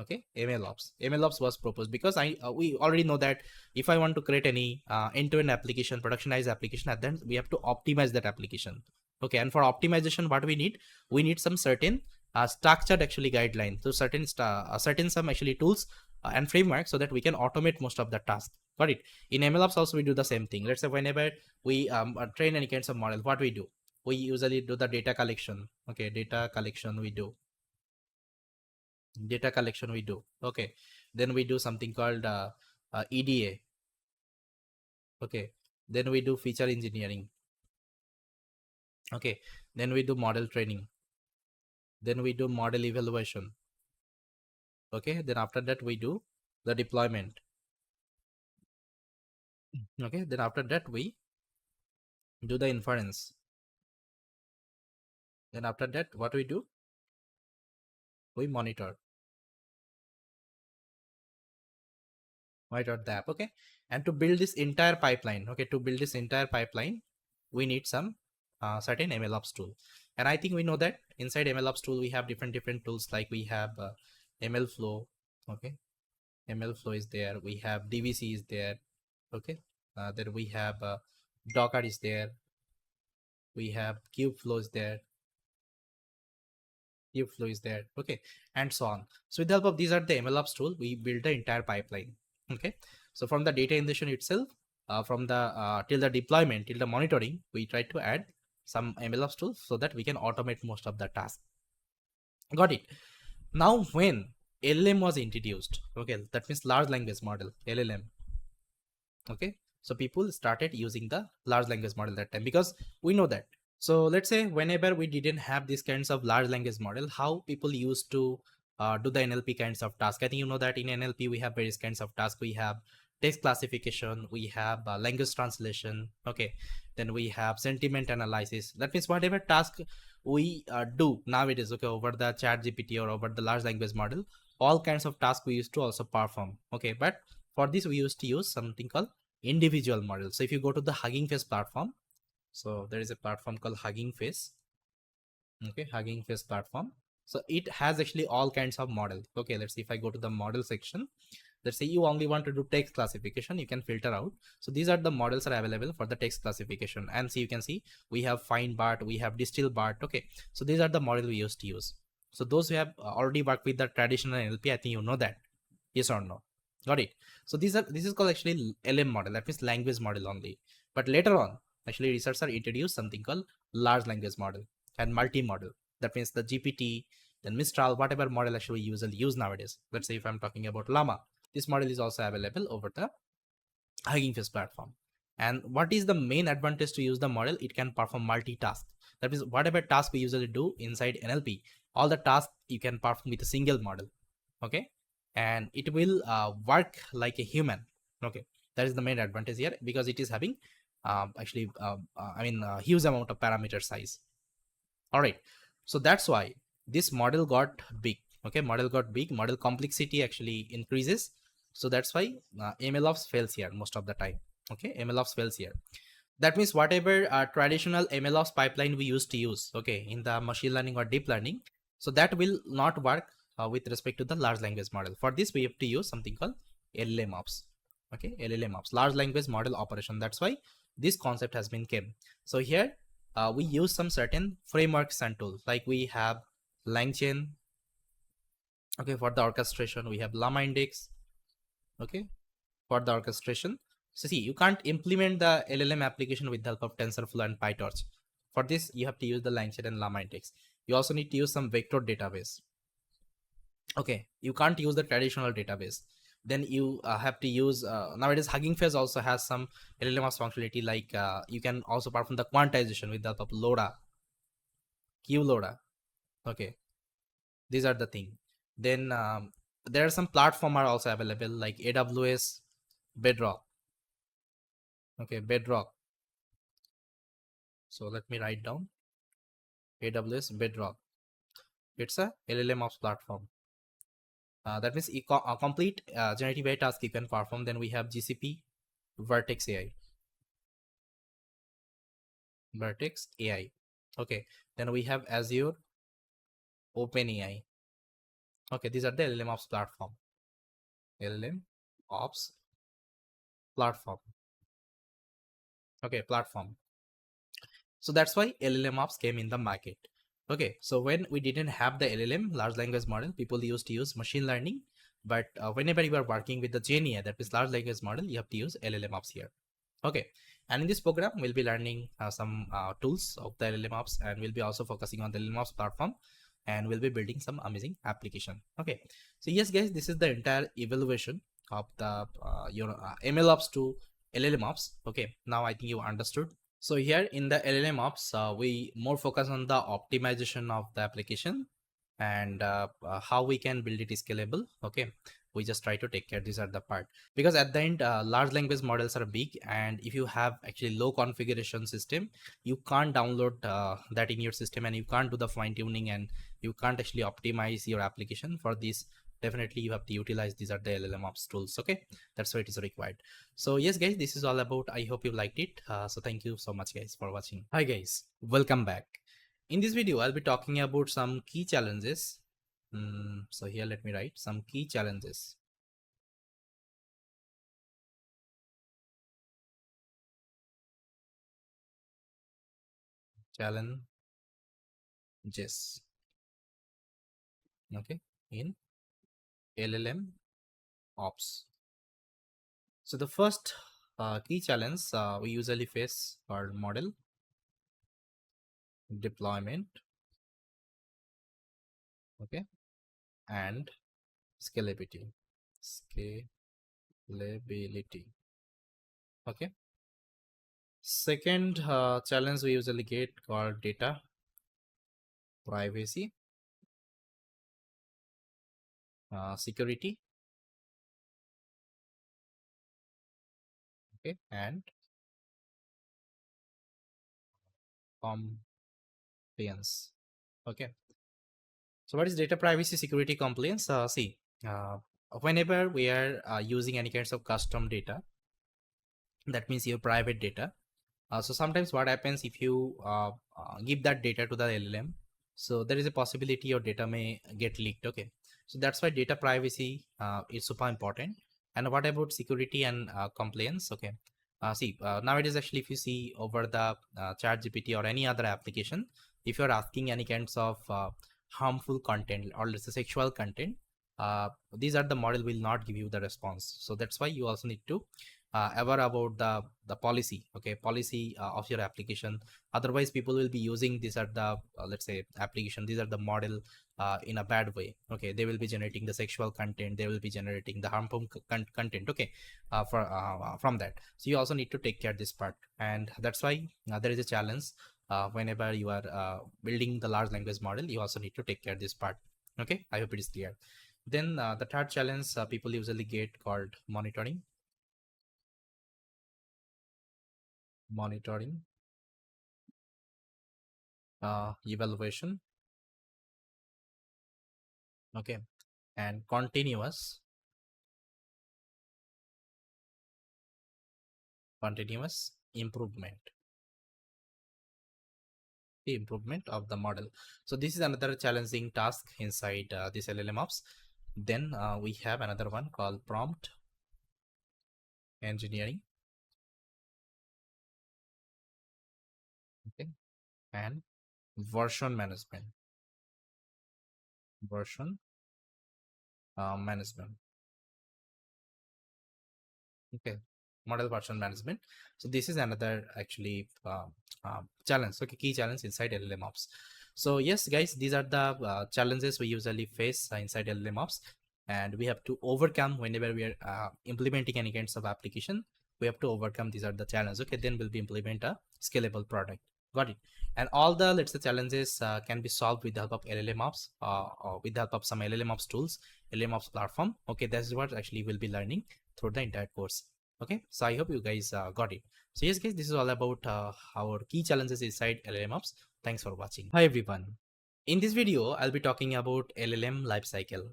Okay, MLOps was proposed because we already know that if I want to create any end-to-end application, productionized application, at then we have to optimize that application. Okay, and for optimization, what we need some certain structured actually guidelines, so certain some actually tools and frameworks, so that we can automate most of the tasks. Got it? In MLOps also we do the same thing. Let's say whenever we train any kinds of model, what we do? We usually do the data collection. Okay, data collection we do. data collection we do. Okay, then we do something called EDA. Okay, then we do feature engineering. Okay, then we do model training, then we do model evaluation. Okay, then after that we do the deployment. Okay, then after that we do the inference. Then after that what we do, we monitor the app. Okay, and to build this entire pipeline, okay, to build this entire pipeline we need some certain MLOps tool. And I think we know that inside MLOps tool we have different tools, like we have MLflow. Okay, MLflow is there, we have DVC is there. Okay, then we have Docker is there, we have Kubeflow is there, okay, and so on. So with the help of these are the MLOps tool, we build the entire pipeline. Okay, so from the data ingestion itself, from the till the deployment, till the monitoring, we try to add some MLOps tools so that we can automate most of the tasks. Got it. Now when LLM was introduced, okay, that means large language model, LLM. Okay, so people started using the large language model that time, because we know that. So let's say whenever we didn't have these kinds of large language model, how people used to do the NLP kinds of task. I think you know that in NLP we have various kinds of tasks. We have text classification, we have language translation. Okay, then we have sentiment analysis. That means whatever task we do nowadays, okay, over the chat GPT or over the large language model, all kinds of tasks we used to also perform. Okay, but for this we used to use something called individual model. So if you go to the Hugging Face platform, so there is a platform called Hugging Face. Okay, Hugging Face platform. So it has actually all kinds of model. Okay, let's see if I go to the model section. Let's say you only want to do text classification, you can filter out. So these are the models are available for the text classification. And so you can see we have Fine BART, we have Distill BART. Okay, so these are the model we used to use. So those who have already worked with the traditional NLP, I think you know that. Yes or no? Got it. So this is called actually LM model, that means language model only. But later on, actually researchers introduced something called large language model and multi-model. That means the GPT, then Mistral, whatever model actually we usually use nowadays. Let's say if I'm talking about LLaMA, this model is also available over the Hugging Face platform. And what is the main advantage to use the model? It can perform multitask. That means whatever task we usually do inside NLP, all the tasks you can perform with a single model. Okay, and it will work like a human. Okay, that is the main advantage here, because it is having huge amount of parameter size. All right, so that's why this model got big. Okay, model complexity actually increases. So that's why MLOps fails here most of the time. Okay, MLOps fails here. That means whatever traditional MLOps pipeline we used to use, okay, in the machine learning or deep learning, so that will not work with respect to the large language model. For this we have to use something called LLMOps. Okay, LLMOps, large language model operation. That's why this concept has been came. So here we use some certain frameworks and tools, like we have Langchain. Okay, for the orchestration we have LLaMA index. Okay, for the orchestration. So see, you can't implement the LLM application with the help of TensorFlow and PyTorch. For this, you have to use the Langchain and LLaMA index. You also need to use some vector database. Okay, you can't use the traditional database. Then you have to use, nowadays Hugging Face also has some LLMOps functionality, like you can also perform the quantization with the help of LoDA, QLoDA. Okay, these are the thing. Then there are some platform are also available, like AWS Bedrock. Okay, Bedrock. So let me write down AWS Bedrock. It's a LLMOps platform. That means a complete generative AI task you can perform. Then we have GCP Vertex AI. Vertex AI. Okay. Then we have Azure OpenAI. Okay, these are the LLMOps platform. LLMOps platform. Okay, platform. So that's why LLMOps came in the market. Okay, so when we didn't have the LLM, large language model, people used to use machine learning. But whenever you are working with the GenAI, that is large language model, you have to use LLMOps here. Okay, and in this program, we'll be learning some tools of the LLMOps, and we'll be also focusing on the LLMOps platform. and we'll be building some amazing application. Okay, so yes guys, this is the entire evaluation of the MLOps to LLMOps. Okay, now I think you understood. So here in the LLMOps, we more focus on the optimization of the application and how we can build it scalable. Okay, we just try to take care, these are the part, because at the end large language models are big, and if you have actually low configuration system, you can't download that in your system, and you can't do the fine tuning, and you can't actually optimize your application. For this, definitely you have to utilize these are the LLMOps tools. Okay, that's why it is required. So yes guys, this is all about, I hope you liked it. So thank you so much guys for watching. Hi guys, welcome back. In this video I'll be talking about some key challenges. So here let me write some key challenges. Challenges, okay, in LLM ops. So the first key challenge we usually face are model deployment, okay, and scalability. Scalability. Okay. Second challenge we usually get called data privacy, security, okay, and compliance. Okay. So what is data privacy, security, compliance? See, uh, whenever we are using any kinds of custom data, that means your private data. So sometimes what happens if you give that data to the LLM, so there is a possibility your data may get leaked. Okay, so that's why data privacy is super important. And what about security and compliance? Okay, see, nowadays actually if you see over the chat GPT or any other application, if you're asking any kinds of harmful content or let's say sexual content, these are the model will not give you the response. So that's why you also need to aware about the policy, okay, policy of your application. Otherwise people will be using these are the let's say application, these are the model in a bad way. Okay, they will be generating the sexual content, they will be generating the harmful content. Okay, from that, so you also need to take care of this part, and that's why there is a challenge whenever you are building the large language model, you also need to take care of this part. Okay, I hope it is clear. Then the third challenge people usually get called monitoring. Monitoring, evaluation, okay, and continuous improvement, the improvement of the model. So this is another challenging task inside this LLMOps. Then we have another one called prompt engineering, okay, and version management, version management, okay, model version management. So this is another actually challenge, okay, key challenge inside LLMOps. So yes guys, these are the challenges we usually face inside LLMOps, and we have to overcome whenever we are implementing any kinds of application. We have to overcome, these are the challenges. Okay, then we'll be implement a scalable product. Got it? And all the, let's say, challenges can be solved with the help of LLMOps, or with the help of some LLMOps tools, LLMOps platform. Okay, that's what actually we'll be learning through the entire course. Okay, so I hope you guys got it. So yes guys, this is all about our key challenges inside LLMOps. Thanks for watching. Hi everyone. In this video, I'll be talking about LLM lifecycle.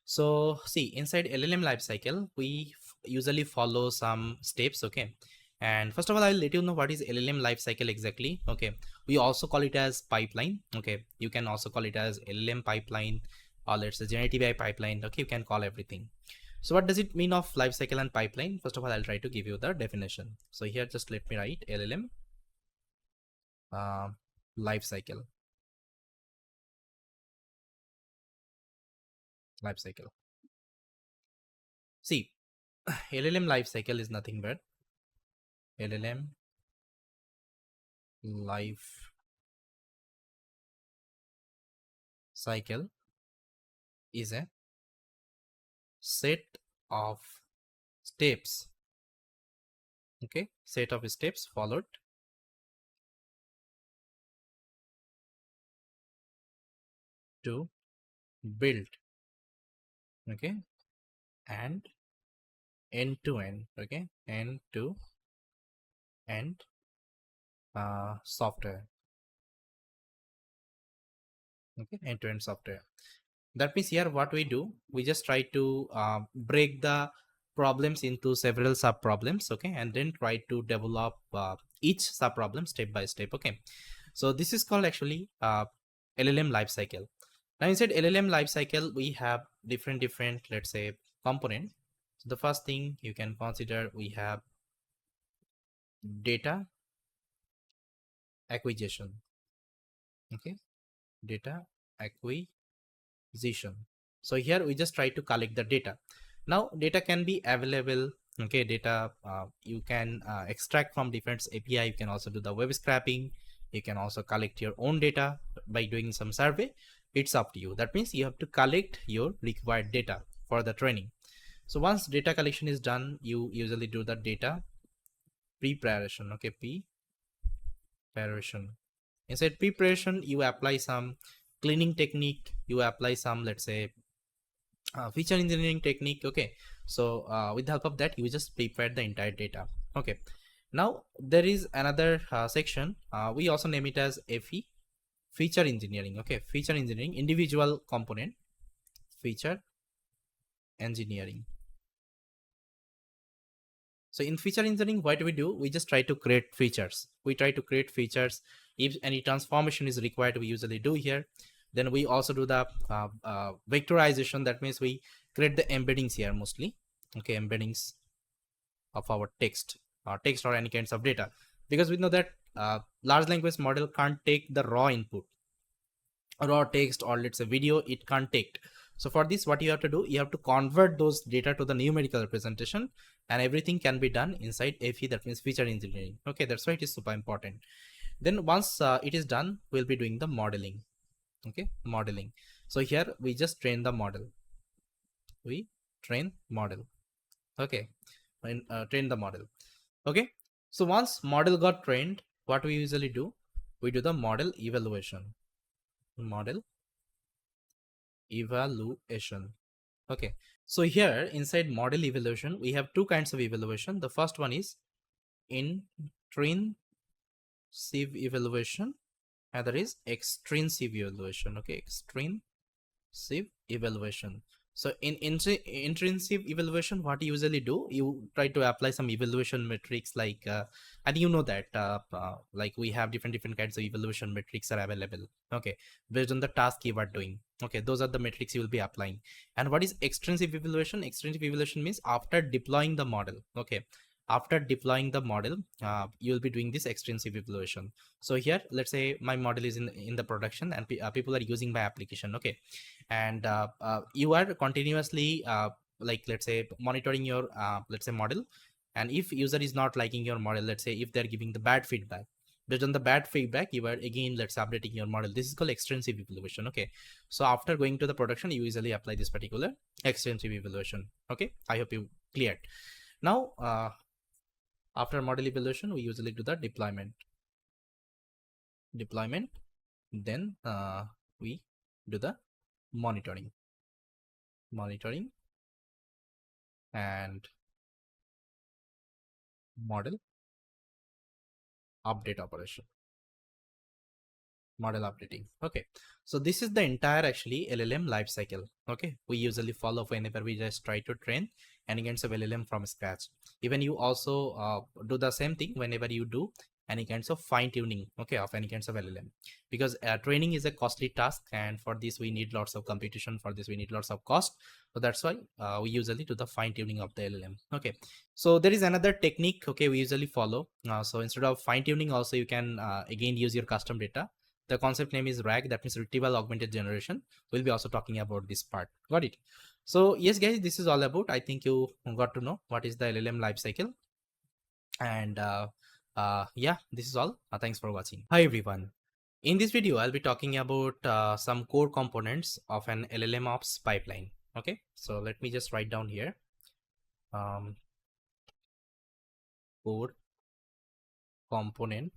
So see, inside LLM lifecycle, we usually follow some steps. Okay, and first of all, I'll let you know what is LLM lifecycle exactly. Okay, we also call it as pipeline. Okay, you can also call it as LLM pipeline, or let's say generative AI pipeline. Okay, you can call everything. So what does it mean of lifecycle and pipeline? First of all, I'll try to give you the definition. So here, just let me write LLM uh, lifecycle. Lifecycle. See, LLM lifecycle is nothing but LLM life cycle is a set of steps, okay, set of steps followed to build, okay, and end to end, okay, end to end software, okay, end to end software. That means here what we do, we just try to break the problems into several sub problems, okay, and then try to develop each sub problem step by step, okay. So this is called actually LLM lifecycle. Now inside LLM lifecycle, we have different, let's say, component. So the first thing you can consider, we have data acquisition, okay, data acquisition. So here we just try to collect the data. Now data can be available, okay, data you can extract from different API. You can also do the web scraping. You can also collect your own data by doing some survey. It's up to you. That means you have to collect your required data for the training. So once data collection is done, you usually do the data preparation, okay, preparation. Inside preparation, you apply some cleaning technique, you apply some, let's say, feature engineering technique, okay. So with the help of that, you just prepare the entire data, okay. Now there is another section, we also name it as FE, feature engineering, okay, feature engineering, individual component feature engineering. So in feature engineering, what do? We just try to create features. We try to create features. If any transformation is required, we usually do here. Then we also do the vectorization. That means we create the embeddings here mostly. Okay, embeddings of our text or any kinds of data. Because we know that large language model can't take the raw input, raw text, or let's say video, it can't take. So for this, what you have to do, you have to convert those data to the numerical representation, and everything can be done inside FE, that means feature engineering, okay. That's why it is super important. Then once it is done, we'll be doing the modeling, okay, modeling. So here we just train the model, we train model, okay, and train the model, okay. So once model got trained, what we usually do, we do the model evaluation, model evaluation, okay. So here inside model evaluation, we have two kinds of evaluation. The first one is intrinsic evaluation, other is extrinsic evaluation, okay, extrinsic evaluation. So in intrinsic evaluation, what you usually do, you try to apply some evaluation metrics like and you know that like we have different kinds of evaluation metrics are available, okay, based on the task you are doing, okay. Those are the metrics you will be applying. And what is extrinsic evaluation? Extrinsic evaluation means after deploying the model, okay, after deploying the model, you will be doing this extrinsic evaluation. So here, let's say my model is in the production, and people are using my application, okay, and you are continuously like, let's say, monitoring your let's say model. And if user is not liking your model, let's say if they're giving the bad feedback, based on the bad feedback, you are again, let's say, updating your model. This is called extensive evaluation, okay. So after going to the production, you usually apply this particular extensive evaluation, okay. I hope you cleared. Now after model evaluation, we usually do the deployment, then we do the monitoring, and model update operation, model updating, okay. So this is the entire actually LLM lifecycle, okay, we usually follow whenever we just try to train any kinds of LLM from scratch. Even you also do the same thing whenever you do any kinds of fine tuning, okay, of any kinds of LLM, because training is a costly task, and for this we need lots of computation, for this we need lots of cost. So that's why we usually do the fine tuning of the LLM, okay. So there is another technique, okay, we usually follow. So instead of fine tuning, also you can again use your custom data. The concept name is RAG, that means retrieval augmented generation. We'll be also talking about this part. Got it? So yes, guys, this is all about. I think you got to know what is the LLM lifecycle. And yeah, this is all. Thanks for watching. Hi everyone. In this video, I'll be talking about some core components of an LLMOps pipeline. Okay, so let me just write down here um, core component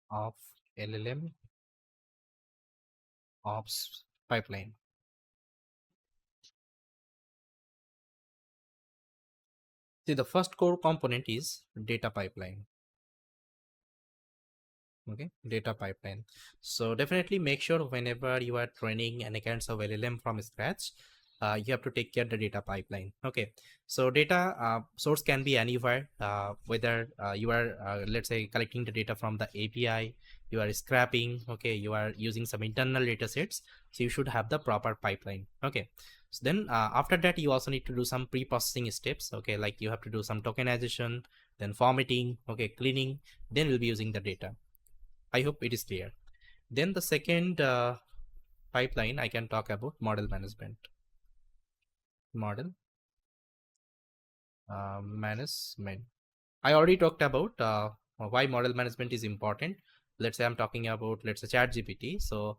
of LLM ops pipeline. See, the first core component is data pipeline. Okay, data pipeline. So definitely make sure whenever you are training any kinds of LLM from scratch, you have to take care of the data pipeline. Okay, so data source can be anywhere, whether you are let's say collecting the data from the API, you are scraping, okay, you are using some internal data sets, so you should have the proper pipeline. Okay, so then after that you also need to do some pre-processing steps. Okay, like you have to do some tokenization, then formatting, okay, cleaning, then we'll be using the data. I hope it is clear. Then the second pipeline I can talk about model management. Model management. I already talked about why model management is important. Let's say I'm talking about, let's say, ChatGPT. So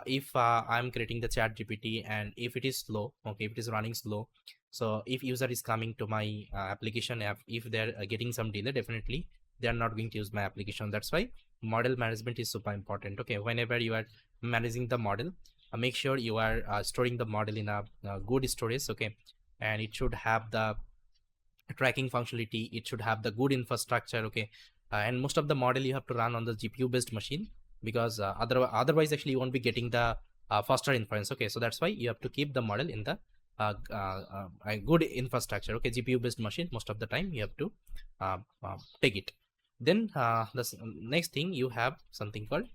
if I'm creating the ChatGPT and if it is slow, okay, if it is running slow, so if user is coming to my application app, if they're getting some delay, definitely they are not going to use my application. That's why model management is super important. Okay, whenever you are managing the model, make sure you are storing the model in a good storage. Okay, and it should have the tracking functionality, it should have the good infrastructure. Okay, and most of the model you have to run on the GPU based machine, because otherwise actually you won't be getting the faster inference. Okay, so that's why you have to keep the model in the a good infrastructure. Okay, GPU based machine, most of the time you have to take it. Then the next thing, you have something called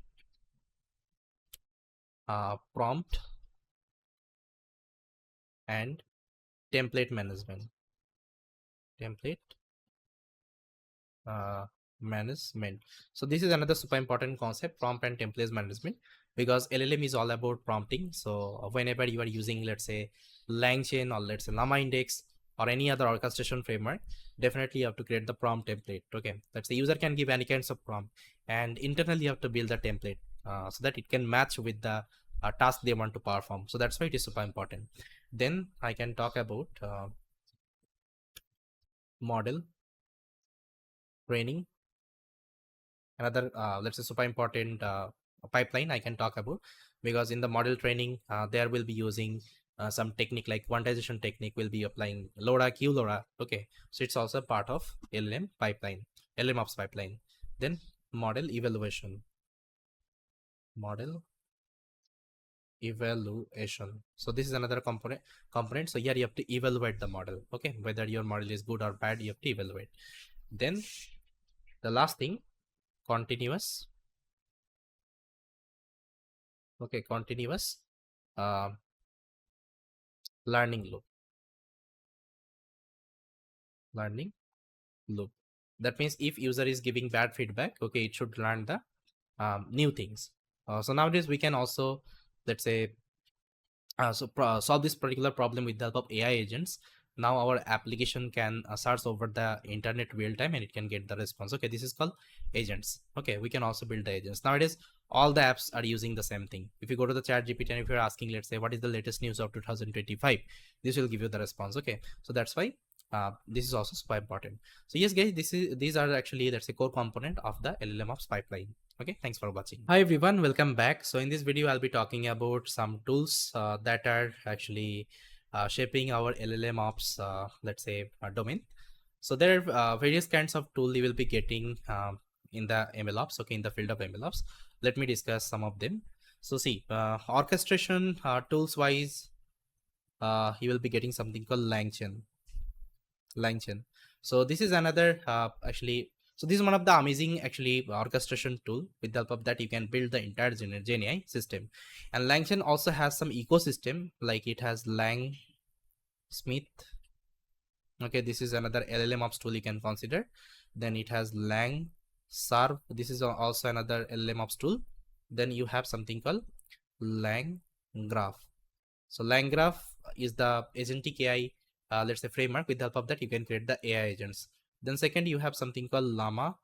prompt and template management. Template management. So this is another super important concept, prompt and templates management, because LLM is all about prompting. So whenever you are using, let's say, Langchain, or let's say LLaMA index, or any other orchestration framework, definitely you have to create the prompt template. Okay, that's the user can give any kinds of prompt, and internally you have to build the template so that it can match with the task they want to perform. So that's why it is super important. Then I can talk about model training. Another let's say super important pipeline I can talk about, because in the model training there will be using some technique like quantization technique, will be applying LoRa, QLoRa. Okay, so it's also part of LLM pipeline, LLMOps pipeline. Then model evaluation. Model evaluation. So this is another component. So here you have to evaluate the model. Okay, whether your model is good or bad, you have to evaluate. Then the last thing, continuous. Okay, continuous uh, learning loop. That means if user is giving bad feedback, okay, it should learn the new things. So nowadays we can also, let's say, solve this particular problem with the help of AI agents. Now our application can search over the internet real time and it can get the response. Okay, this is called agents. Okay, we can also build the agents. Nowadays all the apps are using the same thing. If you go to the chat GPT and if you're asking, let's say, what is the latest news of 2025, this will give you the response. Okay, so that's why this is also super important. So yes guys, these are actually, that's a core component of the LLMOps pipeline. Okay, thanks for watching. Hi everyone, welcome back. So in this video I'll be talking about some tools that are actually shaping our LLMOps let's say domain. So there are various kinds of tool you will be getting in the MLOps. Okay, in the field of MLOps, let me discuss some of them. So see, orchestration tools wise, you will be getting something called Langchain. So this is another actually, so this is one of the amazing actually orchestration tool. With the help of that you can build the entire GenAI system. And Langchain also has some ecosystem, like it has Langsmith. Okay, this is another LLMOps tool you can consider. Then it has LangServe. This is also another LLMOps tool. Then you have something called LangGraph. So LangGraph is the agentic AI let's say framework. With the help of that you can create the AI agents. Then second, you have something called LLaMA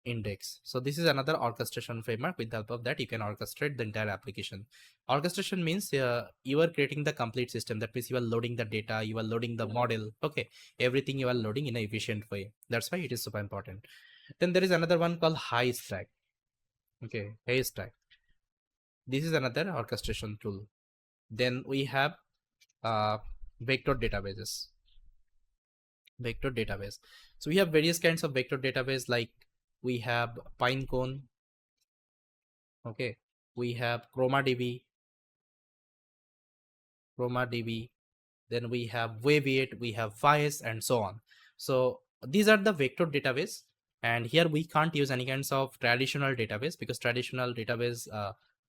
index. So this is another orchestration framework. With the help of that, you can orchestrate the entire application. Orchestration means you are creating the complete system. That means you are loading the data, you are loading the model. Okay, everything you are loading in an efficient way. That's why it is super important. Then there is another one called high stack. Okay, high stack. This is another orchestration tool. Then we have uh, vector databases. Vector database. So we have various kinds of vector database, like we have Pinecone. Okay, we have ChromaDB. Then we have Waviate, we have Fires, and so on. So these are the vector database, and here we can't use any kinds of traditional database, because traditional database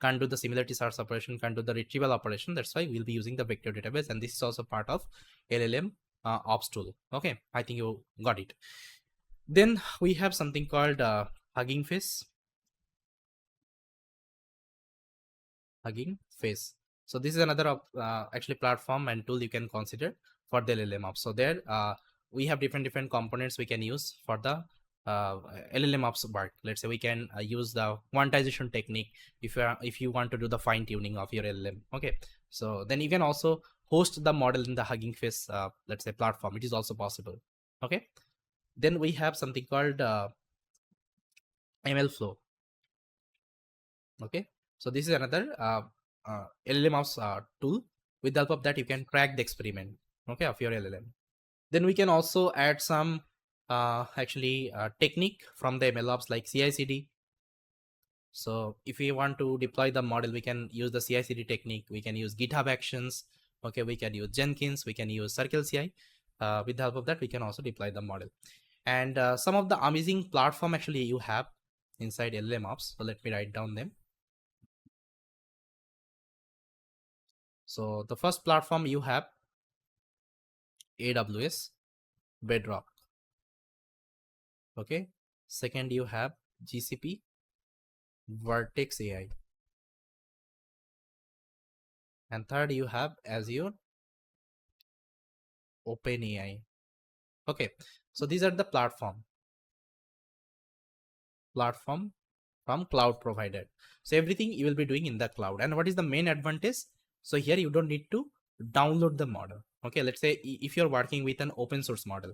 can't do the similarity search operation, can't do the retrieval operation. That's why we'll be using the vector database, and this is also part of LLM ops tool. Okay, I think you got it. Then we have something called Hugging Face. Hugging Face. So this is another actually platform and tool you can consider for the LLMOps. So there we have different components we can use for the LLMOps work. Let's say we can use the quantization technique if you want to do the fine tuning of your LLM. Okay, so then you can also host the model in the Hugging Face let's say platform. It is also possible. Okay, then we have something called MLflow. Okay, so this is another LLMOps tool. With the help of that, you can track the experiment, okay, of your LLM. Then we can also add some technique from the MLOps, like CICD. So if we want to deploy the model, we can use the CICD technique. We can use GitHub Actions. Okay, we can use Jenkins. We can use Circle CI. With the help of that, we can also deploy the model. And some of the amazing platform actually you have inside LLMOps. So let me write down them. So the first platform you have AWS Bedrock. Okay. Second, you have GCP Vertex AI. And third, you have Azure OpenAI. Okay. So these are the platform from cloud provider. So everything you will be doing in the cloud. And what is the main advantage? So here you don't need to download the model. Okay, let's say if you're working with an open source model,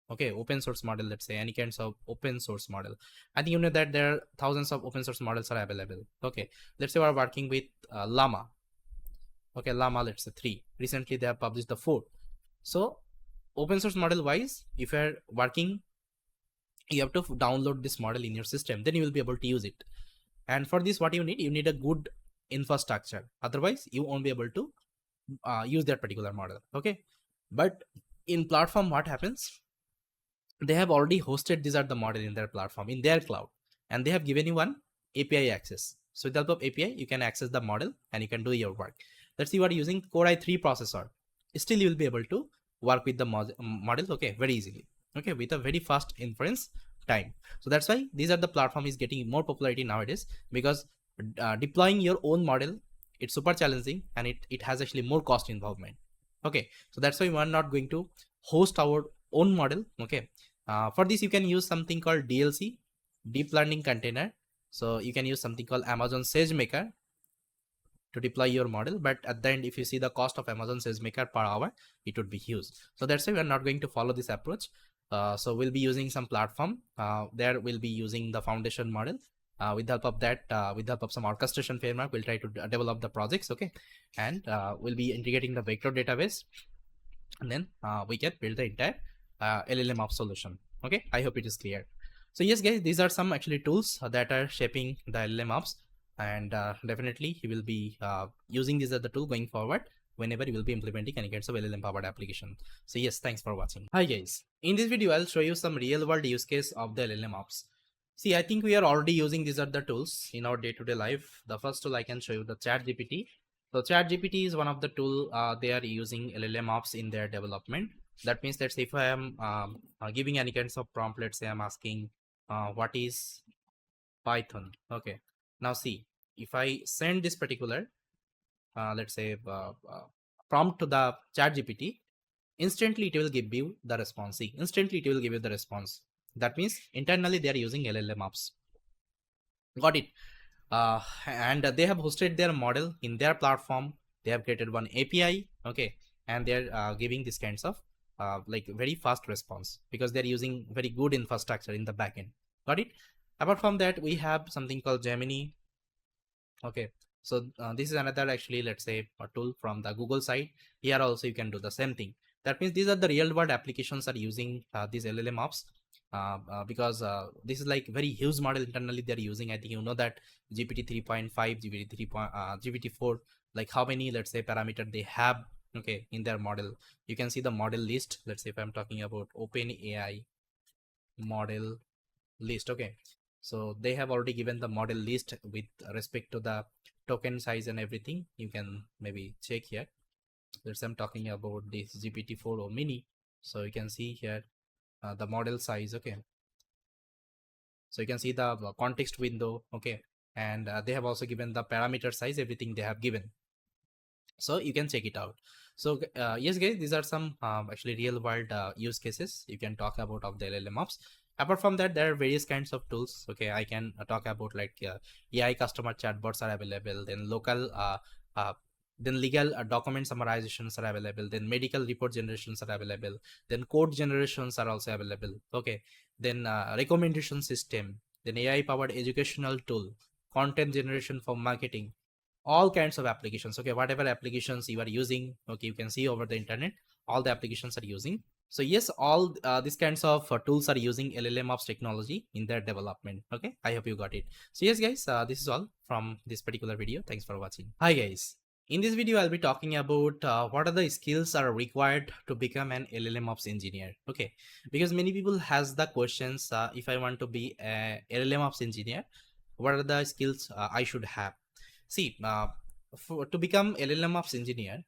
okay, open source model, let's say any kinds of open source model. I think you know that there are thousands of open source models are available. Okay, let's say we're working with LLaMA. Okay, LLaMA, let's say 3. Recently they have published the 4. So open source model wise, if you're working, you have to download this model in your system, then you will be able to use it. And for this, what you need a good infrastructure. Otherwise you won't be able to use that particular model. Okay, but in platform, what happens, they have already hosted these are the model in their platform, in their cloud, and they have given you one API access. So with the help of API, you can access the model and you can do your work. Let's say you are using Core i3 processor, still you will be able to work with the model, okay, very easily, okay, with a very fast inference time. So that's why these are the platform is getting more popularity nowadays, because deploying your own model, it's super challenging, and it has actually more cost involvement. Okay, so that's why we are not going to host our own model. Okay, for this you can use something called DLC, deep learning container. So you can use something called Amazon SageMaker to deploy your model, but at the end, if you see the cost of Amazon SageMaker per hour, it would be huge. So that's why we are not going to follow this approach. So we'll be using some platform. There we'll be using the foundation model. With the help of that, with the help of some orchestration framework, we'll try to develop the projects. Okay, and we'll be integrating the vector database, and then we can build the entire LLMOps solution. Okay, I hope it is clear. So yes, guys, these are some actually tools that are shaping the LLMOps, and definitely you will be using this as the tool going forward whenever you will be implementing any kinds of LLM powered application. So yes, thanks for watching. Hi guys, in this video I'll show you some real world use case of the LLMOps. See, I think we are already using these other tools in our day-to-day life. The first tool I can show you, the ChatGPT. So ChatGPT is one of the tool they are using LLMOps in their development. That means that if I am giving any kinds of prompt, let's say I'm asking what is Python. Okay, now see, if I send this particular let's say prompt to the ChatGPT, instantly it will give you the response. See, instantly it will give you the response. That means internally they are using LLMOps. Got it? And they have hosted their model in their platform. They have created one API, okay, and they're giving these kinds of like very fast response because they're using very good infrastructure in the backend. Got it? Apart from that, we have something called Gemini. Okay, so this is another, actually, let's say a tool from the Google side. Here also you can do the same thing. That means these are the real world applications are using these LLM ops, because this is like very huge model internally they're using. I think you know that GPT 3.5, GPT 3. GPT 4, like how many, let's say, parameter they have, okay, in their model. You can see the model list. Let's say if I'm talking about OpenAI model list, okay, so they have already given the model list with respect to the token size and everything. You can maybe check here. Let's say I'm talking about this GPT-4 or mini, so you can see here the model size, okay, so you can see the context window, okay, and they have also given the parameter size, everything they have given, so you can check it out. So yes guys, these are some actually real world use cases you can talk about of the LLMOps. Apart from that, there are various kinds of tools, okay. I can talk about like AI customer chatbots are available, then local uh, then legal document summarizations are available, then medical report generations are available, then code generations are also available, okay, then recommendation system, then AI powered educational tool, content generation for marketing, all kinds of applications, okay, whatever applications you are using, okay, you can see over the internet, all the applications are using. So yes, all these kinds of tools are using LLMOps technology in their development, okay. I hope you got it. So yes guys, this is all from this particular video. Thanks for watching. Hi guys, in this video I'll be talking about what are the skills are required to become an LLMOps engineer, okay, because many people has the questions, if I want to be a LLMOps engineer, what are the skills I should have. See, to become LLM ops engineer,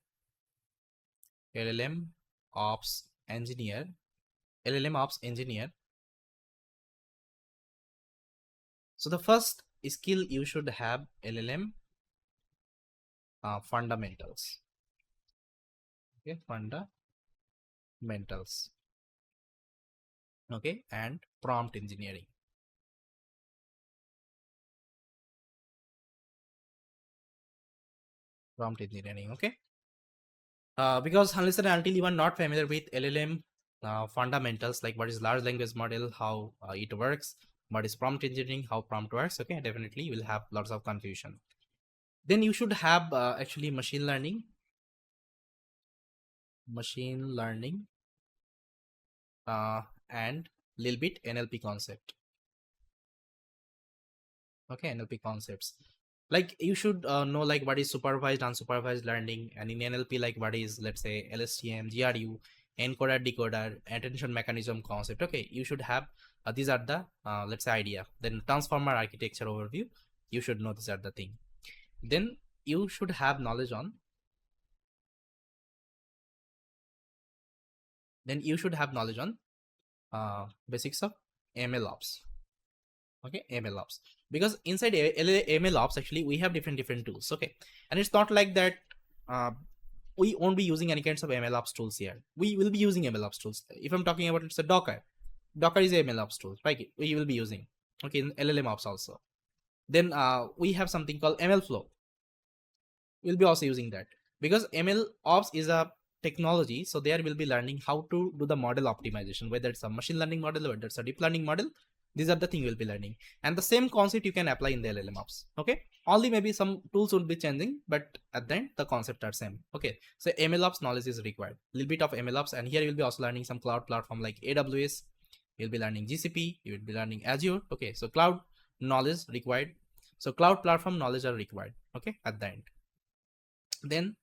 LLM ops engineer, LLM ops engineer. So the first skill you should have LLM fundamentals. Okay, fundamentals. Okay, and prompt engineering. Prompt engineering. Okay. Because unless and until you are not familiar with LLM fundamentals, like what is large language model, how it works, what is prompt engineering, how prompt works, okay, definitely you will have lots of confusion. Then you should have actually machine learning and little bit NLP concept, okay, NLP concepts, like you should know like what is supervised unsupervised learning, and in NLP like what is, let's say, LSTM, GRU, encoder decoder, attention mechanism concept, okay, you should have these are the let's say idea. Then transformer architecture overview, you should know these are the thing. Then you should have knowledge on basics of MLOps, okay, MLOps, because inside MLOps actually we have different tools, okay, and it's not like that uh, we won't be using any kinds of MLOps tools here. We will be using MLOps tools. If I'm talking about, it's a Docker is a MLOps tool, right? We will be using, okay, in LLMOps also. Then we have something called MLflow. We'll be also using that because MLOps is a technology, so there we'll be learning how to do the model optimization, whether it's a machine learning model or whether it's a deep learning model. These are the thing we'll be learning, and the same concept you can apply in the LLMOps, okay. Only maybe some tools will be changing, but at the end the concept are same, okay. So MLOps knowledge is required, a little bit of MLOps, and here you'll be also learning some cloud platform like AWS. You'll be learning GCP, you will be learning Azure, okay. So cloud knowledge required, so cloud platform knowledge are required, okay, at the end. then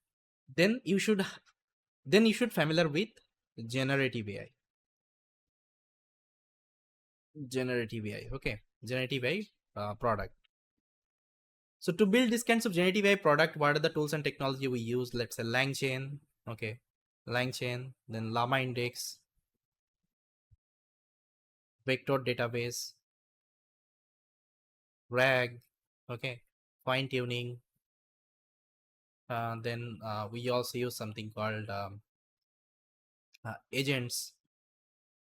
then you should familiar with generative AI. Okay, generative AI product. So to build this kinds of generative AI product, what are the tools and technology we use? Let's say Langchain, okay, Langchain, then LLaMA index, vector database, RAG, okay, fine tuning. Then we also use something called agents.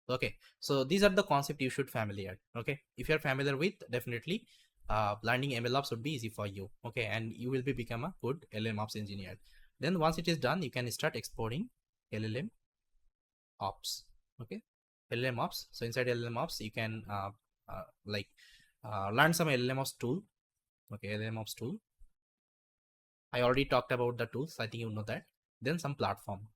Okay, so these are the concept you should familiar. Okay, if you're familiar with, definitely learning MLOps would be easy for you. Okay, and you will be become a good LLMOps engineer. Then once it is done, you can start exploring LLM ops. Okay, LLM ops. So inside LLM ops, you can learn some LLM ops tool. Okay, LLM ops tool. I already talked about the tools. I think you know that. Then some platform.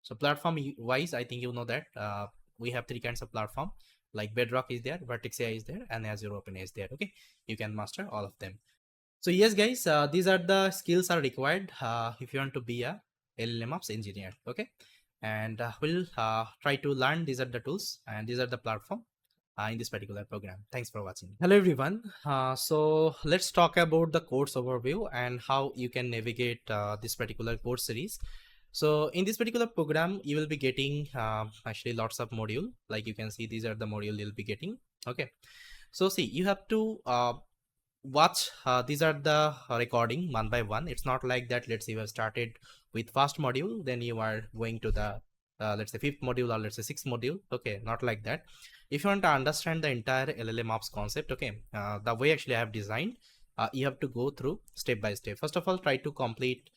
So platform wise, I think you know that we have three kinds of platform. Like Bedrock is there, Vertex AI is there, and Azure OpenAI is there. Okay, you can master all of them. So yes, guys, these are the skills are required if you want to be a LLMOps engineer. Okay, and we'll try to learn. These are the tools and these are the platform in this particular program. Thanks for watching. Hello everyone. So let's talk about the course overview and how you can navigate this particular course series. So in this particular program, you will be getting actually lots of module. Like you can see, these are the module you'll be getting. Okay, so see, you have to watch these are the recording one by one. It's not like that. Let's say you have started with first module, then you are going to the let's say fifth module or let's say sixth module. Okay, not like that. If you want to understand the entire LLMOps concept, okay, the way actually I have designed, you have to go through step by step. First of all, try to complete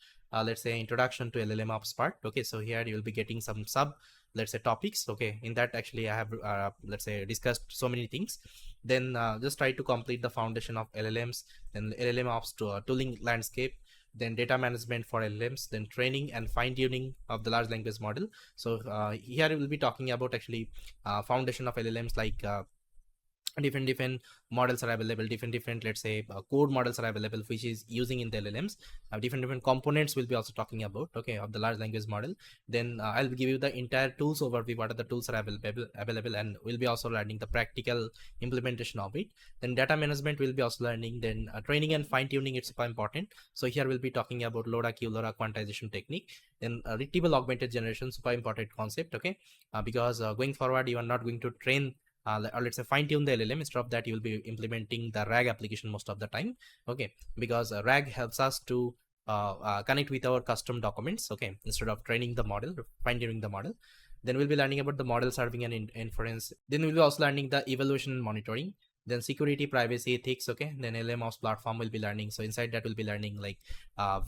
let's say introduction to LLMOps part. Okay, so here you will be getting some sub let's say topics. Okay, in that actually I have let's say discussed so many things. Then just try to complete the foundation of LLMs, then LLMOps to tooling landscape, then data management for LLMs, then training and fine tuning of the large language model. So here we will be talking about actually foundation of LLMs, like different models are available, different let's say code models are available which is using in the LLMs. Different components will be also talking about, okay, of the large language model. Then I'll give you the entire tools overview, what are the tools are available, and we'll be also learning the practical implementation of it. Then data management will be also learning. Then training and fine tuning, it's super important. So here we'll be talking about LoRa QLoRa quantization technique. Then retrieval augmented generation, super important concept. Okay, because going forward you are not going to train or let's say fine tune the LLM. Instead of that, you will be implementing the RAG application most of the time. Okay, because RAG helps us to connect with our custom documents. Okay, instead of training the model, fine tuning the model. Then we'll be learning about the model serving and inference. Then we'll be also learning the evaluation and monitoring. Then security, privacy, ethics. Okay, then LLMOps platform will be learning. So inside that we'll be learning like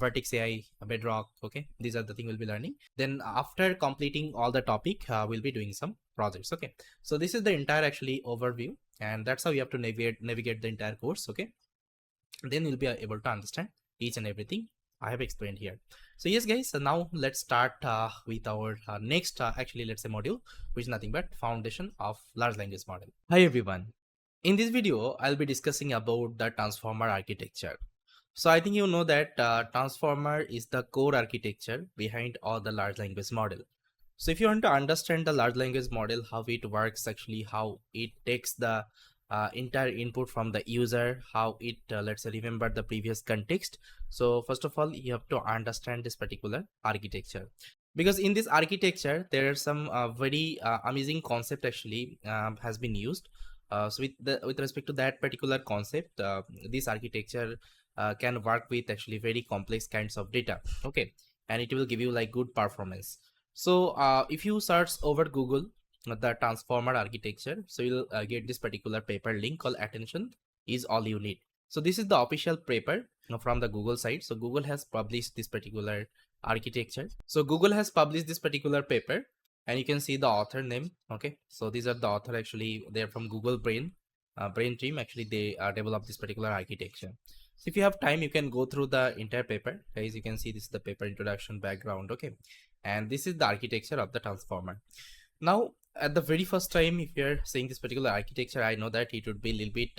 Vertex AI, Bedrock. Okay, these are the thing we'll be learning. Then after completing all the topic, we'll be doing some projects. Okay, so this is the entire actually overview, and that's how you have to navigate the entire course. Okay, then you'll be able to understand each and everything I have explained here. So yes guys, so now let's start with our next actually let's say module, which is nothing but foundation of large language model. Hi everyone, in this video I'll be discussing about the transformer architecture. So I think you know that transformer is the core architecture behind all the large language model. So if you want to understand the large language model, how it works, actually how it takes the entire input from the user, how it let's say remember the previous context. So first of all, you have to understand this particular architecture, because in this architecture there are some very amazing concept actually has been used. So with respect to that particular concept, this architecture can work with actually very complex kinds of data. Okay, and it will give you like good performance. So if you search over Google the transformer architecture, so you'll get this particular paper link called attention is all you need. So this is the official paper from the Google site. So Google has published this particular architecture. So Google has published this particular paper, and you can see the author name. Okay, so these are the author, actually they're from Google brain team. Actually they developed this particular architecture. So if you have time, you can go through the entire paper. Guys, you can see this is the paper introduction, background. Okay, and this is the architecture of the transformer. Now at the very first time, if you're seeing this particular architecture, I know that it would be a little bit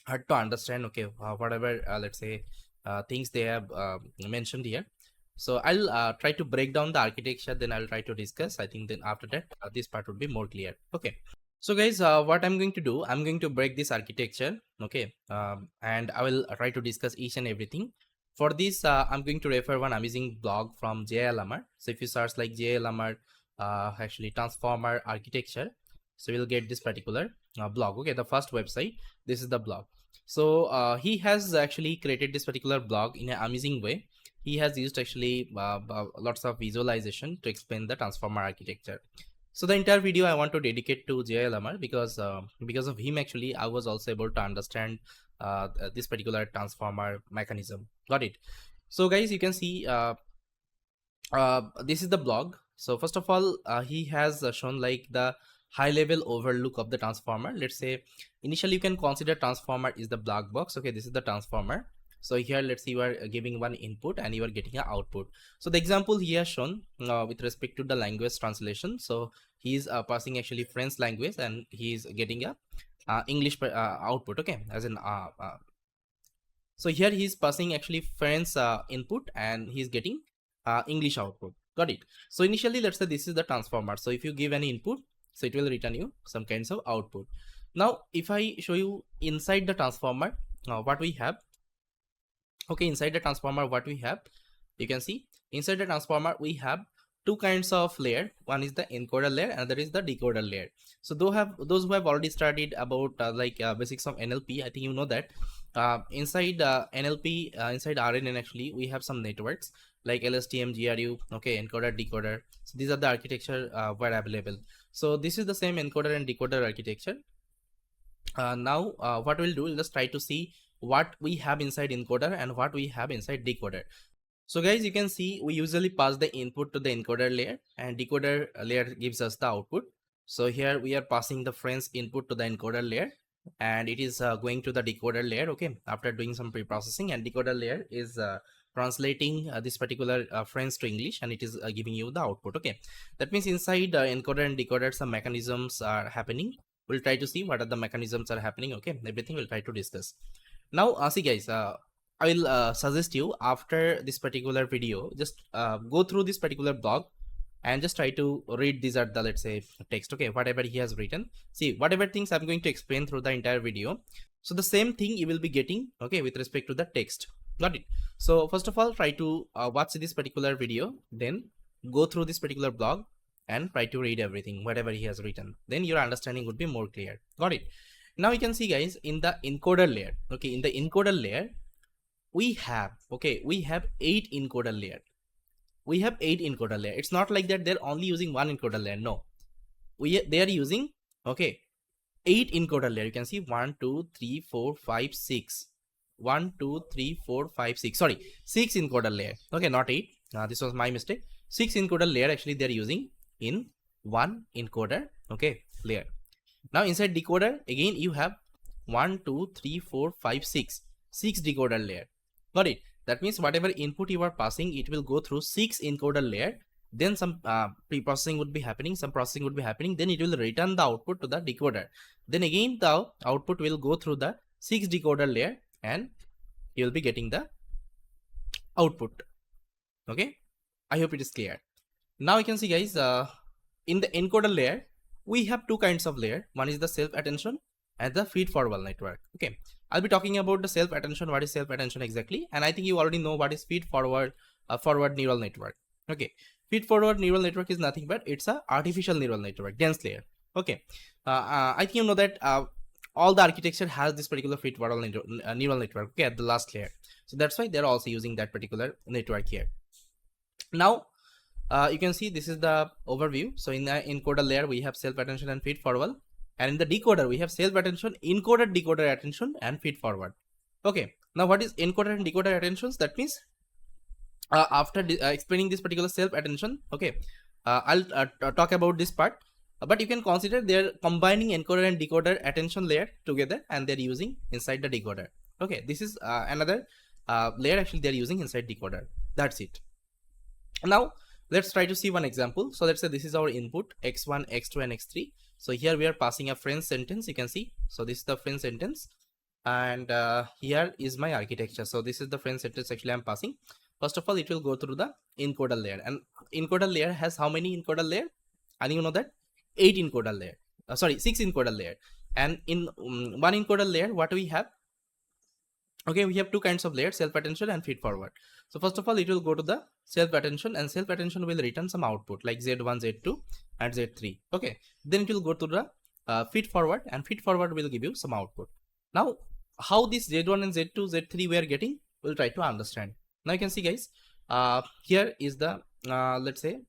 hard to understand. Okay, whatever let's say things they have mentioned here. So I'll try to break down the architecture, then I'll try to discuss. I think then after that this part would be more clear. Okay, so guys, what I'm going to do, I'm going to break this architecture. Okay, and I will try to discuss each and everything. For this I'm going to refer one amazing blog from LLaMA. So if you search like LLaMA actually transformer architecture, so you'll get this particular blog. Okay, the first website, this is the blog. So he has actually created this particular blog in an amazing way. he has used actually lots of visualization to explain the transformer architecture. So the entire video I want to dedicate to LLMR because of him actually I was also able to understand this particular transformer mechanism. Got it? So guys, you can see this is the blog. So first of all, he has shown like the high level overlook of the transformer. Let's say initially you can consider transformer is the black box. Okay, this is the transformer. So here let's see you are giving one input and you are getting an output. So the example he has shown with respect to the language translation. So he is passing actually French language and he is getting a English output. Okay, as in so here he is passing actually French input and he is getting English output. Got it? So initially let's say this is the transformer. So if you give any input, so it will return you some kinds of output. Now if I show you inside the transformer what we have. Okay, inside the transformer what we have, you can see inside the transformer we have two kinds of layer. One is the encoder layer, another is the decoder layer. So those who have already studied about basics of NLP, I think you know that inside NLP, inside RNN actually we have some networks like LSTM, GRU, okay, encoder, decoder. So these are the architecture were available. So this is the same encoder and decoder architecture. Now what we'll do, we'll just try to see what we have inside encoder and what we have inside decoder. So guys, you can see we usually pass the input to the encoder layer and decoder layer gives us the output. So here we are passing the French input to the encoder layer and it is going to the decoder layer, okay, after doing some pre-processing, and decoder layer is translating this particular French to English and it is giving you the output. Okay, that means inside encoder and decoder some mechanisms are happening. We'll try to see what are the mechanisms are happening. Okay, everything we'll try to discuss. Now see guys, I will suggest you after this particular video, just go through this particular blog and just try to read these are the, let's say, text. Okay, whatever he has written, see whatever things I'm going to explain through the entire video. So the same thing you will be getting, okay, with respect to the text. Got it? So first of all, try to watch this particular video, then go through this particular blog and try to read everything, whatever he has written. Then your understanding would be more clear. Got it? Now you can see guys, in the encoder layer, okay, in the encoder layer, we have 8 encoder layer. We have 8 encoder layer. It's not like that they're only using one encoder layer. No, they are using, okay, 8 encoder layer. You can see 1 2 3 4 5 6 1 2 3 4 5 6, sorry, 6 encoder layer. Okay, not 8. This was my mistake. 6 encoder layer actually they're using in one encoder, okay, layer. Now inside decoder again you have 1 2 3 4 5 6 decoder layer. Got it? That means whatever input you are passing, it will go through 6 encoder layer. Then some pre-processing would be happening, some processing would be happening. Then it will return the output to the decoder. Then again the output will go through the 6 decoder layer and you will be getting the output. Okay, I hope it is clear. Now you can see guys, in the encoder layer we have two kinds of layer. One is the self-attention and the feed-forward network. Okay, I'll be talking about the self-attention. What is self-attention exactly? And I think you already know what is feed-forward forward neural network. Okay, feed-forward neural network is nothing but it's a artificial neural network, dense layer. Okay, I think you know that all the architecture has this particular feed-forward neural network. Okay, at the last layer. So that's why they're also using that particular network here. Now you can see this is the overview. So in the encoder layer we have self-attention and feed-forward. And in the decoder, we have self-attention, encoder, decoder attention, and feed-forward. Okay. Now, what is encoder and decoder attentions? That means after explaining this particular self-attention, okay, I'll talk about this part. But you can consider they're combining encoder and decoder attention layer together, and they're using inside the decoder. Okay, this is another layer actually they're using inside decoder. That's it. Now let's try to see one example. So let's say this is our input x1, x2, and x3. So here we are passing a French sentence. You can see. So this is the French sentence, and here is my architecture. So this is the French sentence actually I'm passing. First of all, it will go through the encoder layer, and encoder layer has how many encoder layer? And you know that 8 encoder layer. Sorry, 6 encoder layer. And in one encoder layer, what we have? Okay, we have two kinds of layers, self-attention and feed-forward. So first of all, it will go to the self-attention, and self-attention will return some output like Z1, Z2, and Z3. Okay, then it will go to the feed-forward, and feed-forward will give you some output. Now, how this Z1 and Z2, Z3 we are getting, we'll try to understand. Now you can see guys, here is the let's say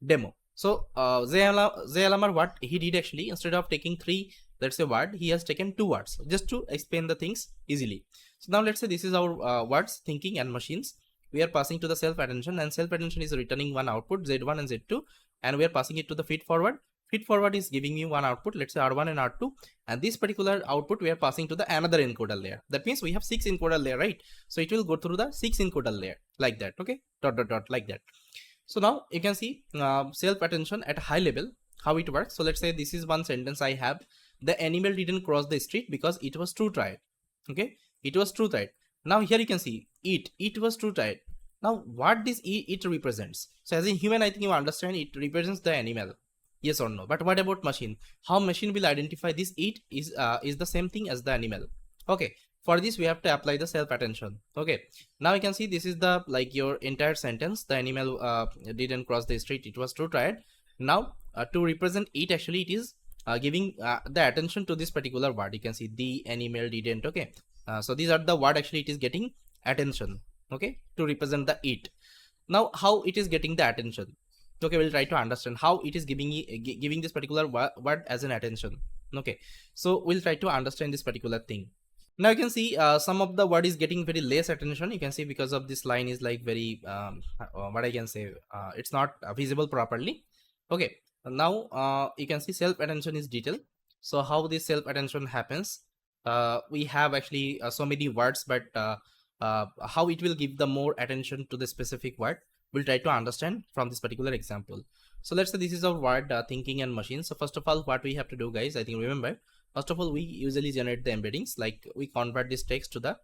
demo. So ZLMR, what he did actually, instead of taking 3, let's say word, he has taken 2 words just to explain the things easily. So now let's say this is our words, thinking and machines. We are passing to the self attention, and self attention is returning one output, Z1 and Z2, and we are passing it to the feed forward. Feed forward is giving me one output, let's say R1 and R2, and this particular output we are passing to the another encoder layer. That means we have 6 encoder layer, right? So it will go through the 6 encoder layer like that, okay, dot dot dot like that. So now you can see self attention at a high level, how it works. So let's say this is one sentence I have: the animal didn't cross the street because it was too tired. Okay, it was too tired. Now here you can see it was too tired. Now what this it represents? So as a human, I think you understand it represents the animal, yes or no. But what about machine? How machine will identify this it is the same thing as the animal? Okay, for this we have to apply the self attention. Okay, now you can see this is the like your entire sentence: the animal didn't cross the street, it was too tired. Now to represent it, actually it is giving the attention to this particular word. You can see the animal didn't. Okay, so these are the word actually it is getting attention, okay, to represent the it. Now how it is getting the attention? Okay, we'll try to understand how it is giving this particular word as an attention. Okay, so we'll try to understand this particular thing. Now you can see some of the word is getting very less attention. You can see because of this line is like very what I can say, it's not visible properly. Okay, now you can see self attention is detail. So how this self attention happens, we have actually so many words, but how it will give the more attention to the specific word, we'll try to understand from this particular example. So let's say this is our word thinking and machine. So first of all, what we have to do, guys, I think remember, first of all, we usually generate the embeddings, like we convert this text to the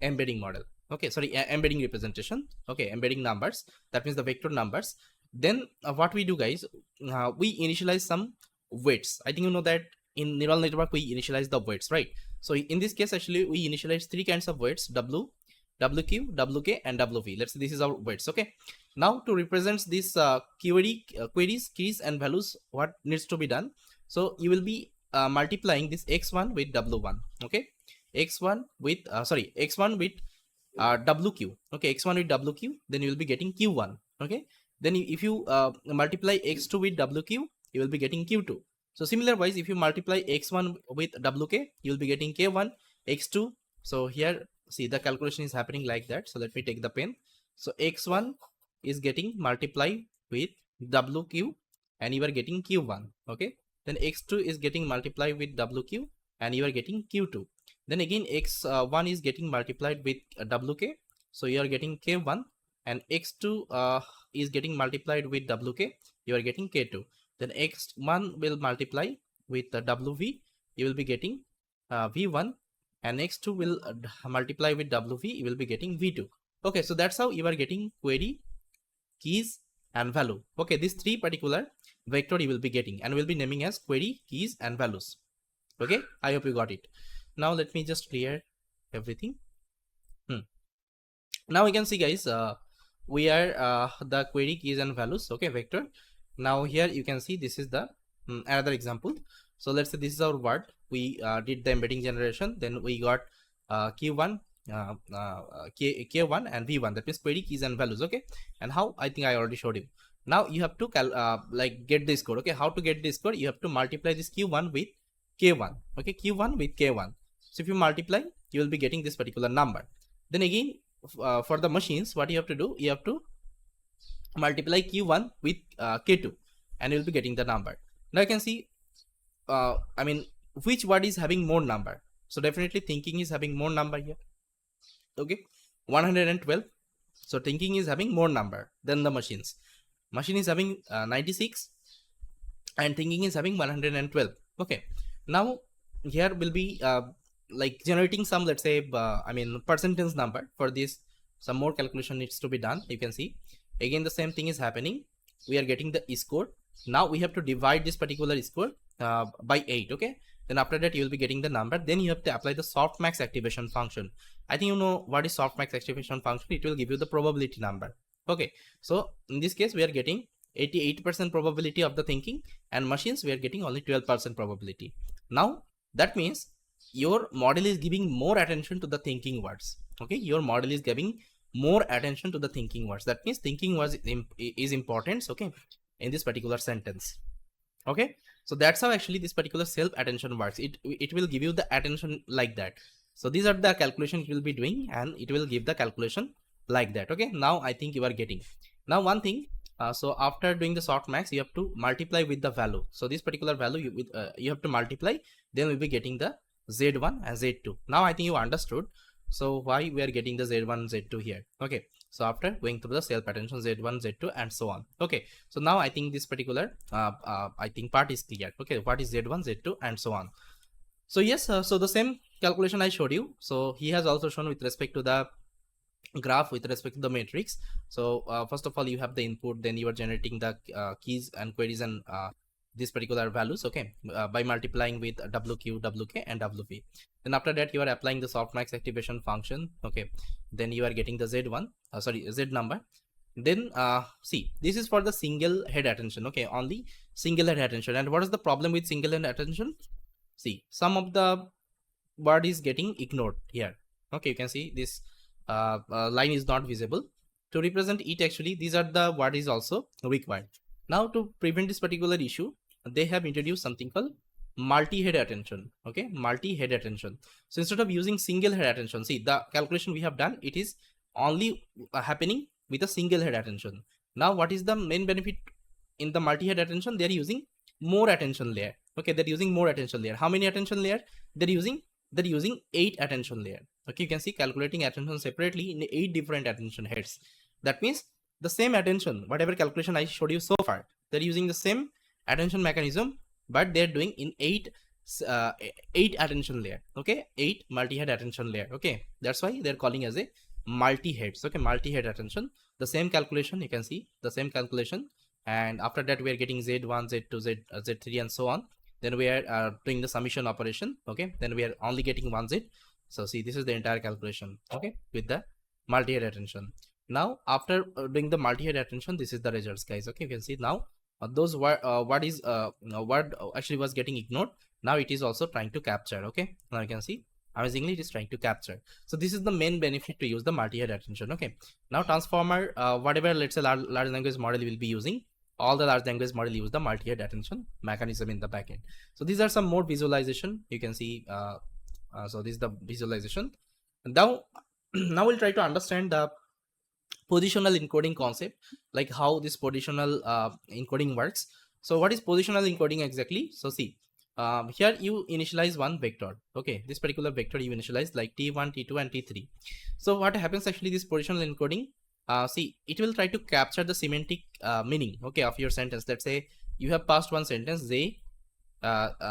embedding model. Okay, sorry, embedding representation. Okay, embedding numbers, that means the vector numbers. Then what we do, guys, we initialize some weights. I think you know that in neural network we initialize the weights, right? So in this case, actually we initialize 3 kinds of weights: W, WQ, WK, and WV. Let's say this is our weights. Okay, now to represent this queries, keys, and values, what needs to be done? So you will be multiplying this x1 with w1. Okay, x1 with x1 with wq. Okay, x1 with wq, then you will be getting q1. Okay, then if you multiply x2 with wq, you will be getting q2. So similar wise, if you multiply x1 with wk, you will be getting k1, x2. So here see the calculation is happening like that. So let me take the pen. So x1 is getting multiplied with wq and you are getting q1. Okay, then x2 is getting multiplied with wq and you are getting q2. Then again x1 is getting multiplied with wk, so you are getting k1, and x2 is getting multiplied with wk, you are getting k2. Then x1 will multiply with wv, you will be getting v1, and x2 will multiply with wv, you will be getting v2. Okay, so that's how you are getting query, keys, and value. Okay, these 3 particular vector you will be getting and will be naming as query, keys, and values. Okay, I hope you got it. Now let me just clear everything. Now we can see, guys, we are the query, keys, and values. Okay, vector. Now here you can see this is the another example. So let's say this is our word. We did the embedding generation, then we got q1, k1 and v1, that means query, keys, and values. Okay, and how, I think I already showed you. Now you have to like get this code. Okay, how to get this code? You have to multiply this q1 with k1. Okay, q1 with k1. So if you multiply, you will be getting this particular number. Then again, for the machines, what you have to do, you have to multiply q1 with k2 and you will be getting the number. Now you can see I mean, which word is having more number? So definitely thinking is having more number here. Okay, 112. So thinking is having more number than the machines. Machine is having 96 and thinking is having 112. Okay, now here will be like generating some, let's say I mean percentage number. For this, some more calculation needs to be done. You can see again the same thing is happening. We are getting the score. Now we have to divide this particular score by 8. Okay, then after that you will be getting the number. Then you have to apply the softmax activation function. I think you know what is softmax activation function. It will give you the probability number. Okay, so in this case we are getting 88% probability of the thinking, and machines we are getting only 12% probability. Now that means your model is giving more attention to the thinking words. Okay, your model is giving more attention to the thinking words. That means thinking words is important, okay, in this particular sentence. Okay, so that's how actually this particular self attention works. It will give you the attention like that. So these are the calculation it will be doing, and it will give the calculation like that. Okay, now I think you are getting. Now one thing, so after doing the softmax, you have to multiply with the value. So this particular value you have to multiply, then we'll be getting the Z1 and Z2. Now I think you understood. So why we are getting the Z1, Z2 here. Okay, so after going through the self attention, Z1, Z2 and so on. Okay, so now I think this particular I think part is clear. Okay, what is Z1, Z2 and so on. So yes, so the same calculation I showed you. So he has also shown with respect to the graph with respect to the matrix. So first of all, you have the input, then you are generating the keys and queries and these particular values, okay, by multiplying with WQ, WK and WP. Then after that, you are applying the softmax activation function, okay, then you are getting the Z1, Z number. Then see, this is for the single head attention, okay, only single head attention. And what is the problem with single head attention? See, some of the word is getting ignored here. Okay, you can see this line is not visible. To represent it, actually these are the word is also required. Now to prevent this particular issue, they have introduced something called multi-head attention. Okay, multi-head attention. So instead of using single head attention, see the calculation we have done, it is only happening with a single head attention. Now what is the main benefit in the multi-head attention? They are using more attention layer. Okay, they're using more attention layer. How many attention layer? They're using 8 attention layer. Okay, you can see calculating attention separately in 8 different attention heads. That means the same attention, whatever calculation I showed you so far, they're using the same attention mechanism, but they're doing in 8 attention layer. Okay, 8 multi-head attention layer. Okay, that's why they're calling as a multi-heads. Okay, multi-head attention. The same calculation, you can see the same calculation, and after that we are getting Z1, Z2, Z3 and so on. Then we are doing the summation operation. Okay, then we are only getting 1Z. So see, this is the entire calculation, okay, with the multi-head attention. Now after doing the multi-head attention, this is the results, guys. Okay, you can see now those word actually was getting ignored, now it is also trying to capture. Okay, now you can see amazingly it is trying to capture. So this is the main benefit to use the multi-head attention. Okay, now transformer, whatever let's say large language model will be using, all the large language model use the multi-head attention mechanism in the backend. So these are some more visualization you can see. So this is the visualization. Now now we'll try to understand the positional encoding concept, like how this positional encoding works. So what is positional encoding exactly? So see, here you initialize one vector. Okay, this particular vector you initialize like t1, t2 and t3. So what happens actually, this positional encoding, see, it will try to capture the semantic meaning, okay, of your sentence. Let's say you have passed one sentence, they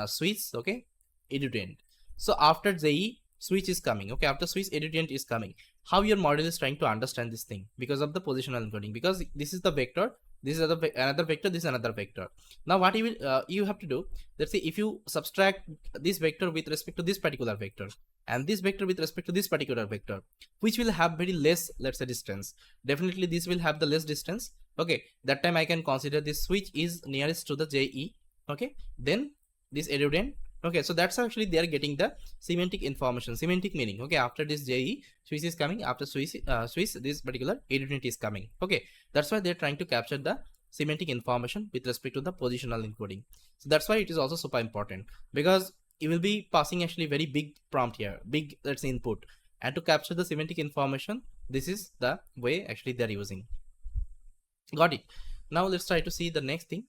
switch, okay, edutient. So after they switch is coming, okay, after switch edutient is coming. How your model is trying to understand this thing? Because of the positional encoding, because this is the vector, this is another vector, this is another vector. Now what you will you have to do, let's say if you subtract this vector with respect to this particular vector and this vector with respect to this particular vector, which will have very less, let's say, distance, definitely this will have the less distance. Okay, that time I can consider this switch is nearest to the JE. Okay, then this edutient. Okay, so that's how actually they are getting the semantic information, semantic meaning. Okay, after this JE, switch is coming, after switch this particular edutient is coming. Okay, that's why they're trying to capture the semantic information with respect to the positional encoding. So that's why it is also super important, because you will be passing actually very big prompt here, big, let's say, input, and to capture the semantic information, this is the way actually they're using. Got it? Now let's try to see the next thing.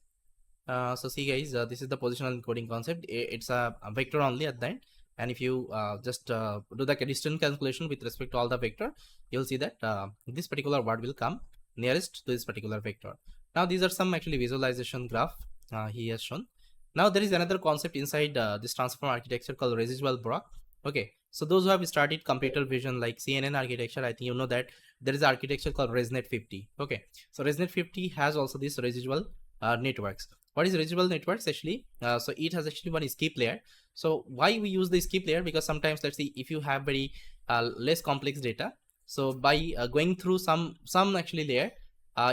So see guys, this is the positional encoding concept. It's a vector only at the end, and if you just do the distance calculation with respect to all the vector, you'll see that this particular word will come nearest to this particular vector. Now these are some actually visualization graph he has shown. Now there is another concept inside this transform architecture called residual block. Okay, so those who have started computer vision like CNN architecture, I think you know that there is an architecture called ResNet 50. Okay, so ResNet 50 has also this residual networks. What is residual networks actually? So it has actually one skip layer. So why we use the skip layer? Because sometimes, let's see, if you have very less complex data, so by going through some actually layer,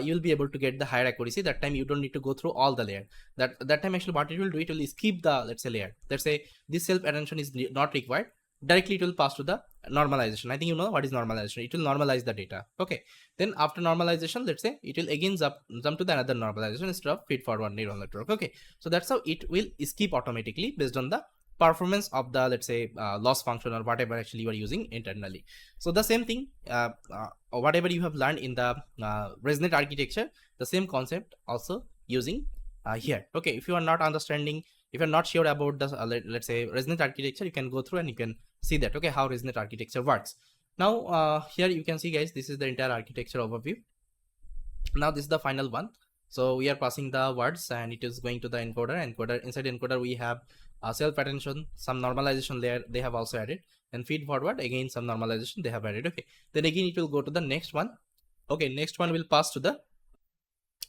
you'll be able to get the higher accuracy. That time you don't need to go through all the layer. That time actually what it will do, it will skip the, let's say, layer. Let's say this self attention is not required. directly it will pass to the normalization. I think you know what is normalization. It will normalize the data. Okay, then after normalization, let's say it will again jump to the another normalization instead of feed forward neural network. Okay, so that's how it will skip automatically based on the performance of the, let's say, loss function or whatever actually you are using internally. So the same thing, whatever you have learned in the ResNet architecture, the same concept also using here. Okay, if you are not understanding, if you're not sure about the let's say ResNet architecture, you can go through and you can see that, okay, how ResNet architecture works. Now here you can see, guys, this is the entire architecture overview. Now this is the final one. So we are passing the words and it is going to the encoder. Inside encoder we have self attention, some normalization layer they have also added, and feed forward again some normalization they have added. Okay, then again it will go to the next one. Okay, next one will pass to the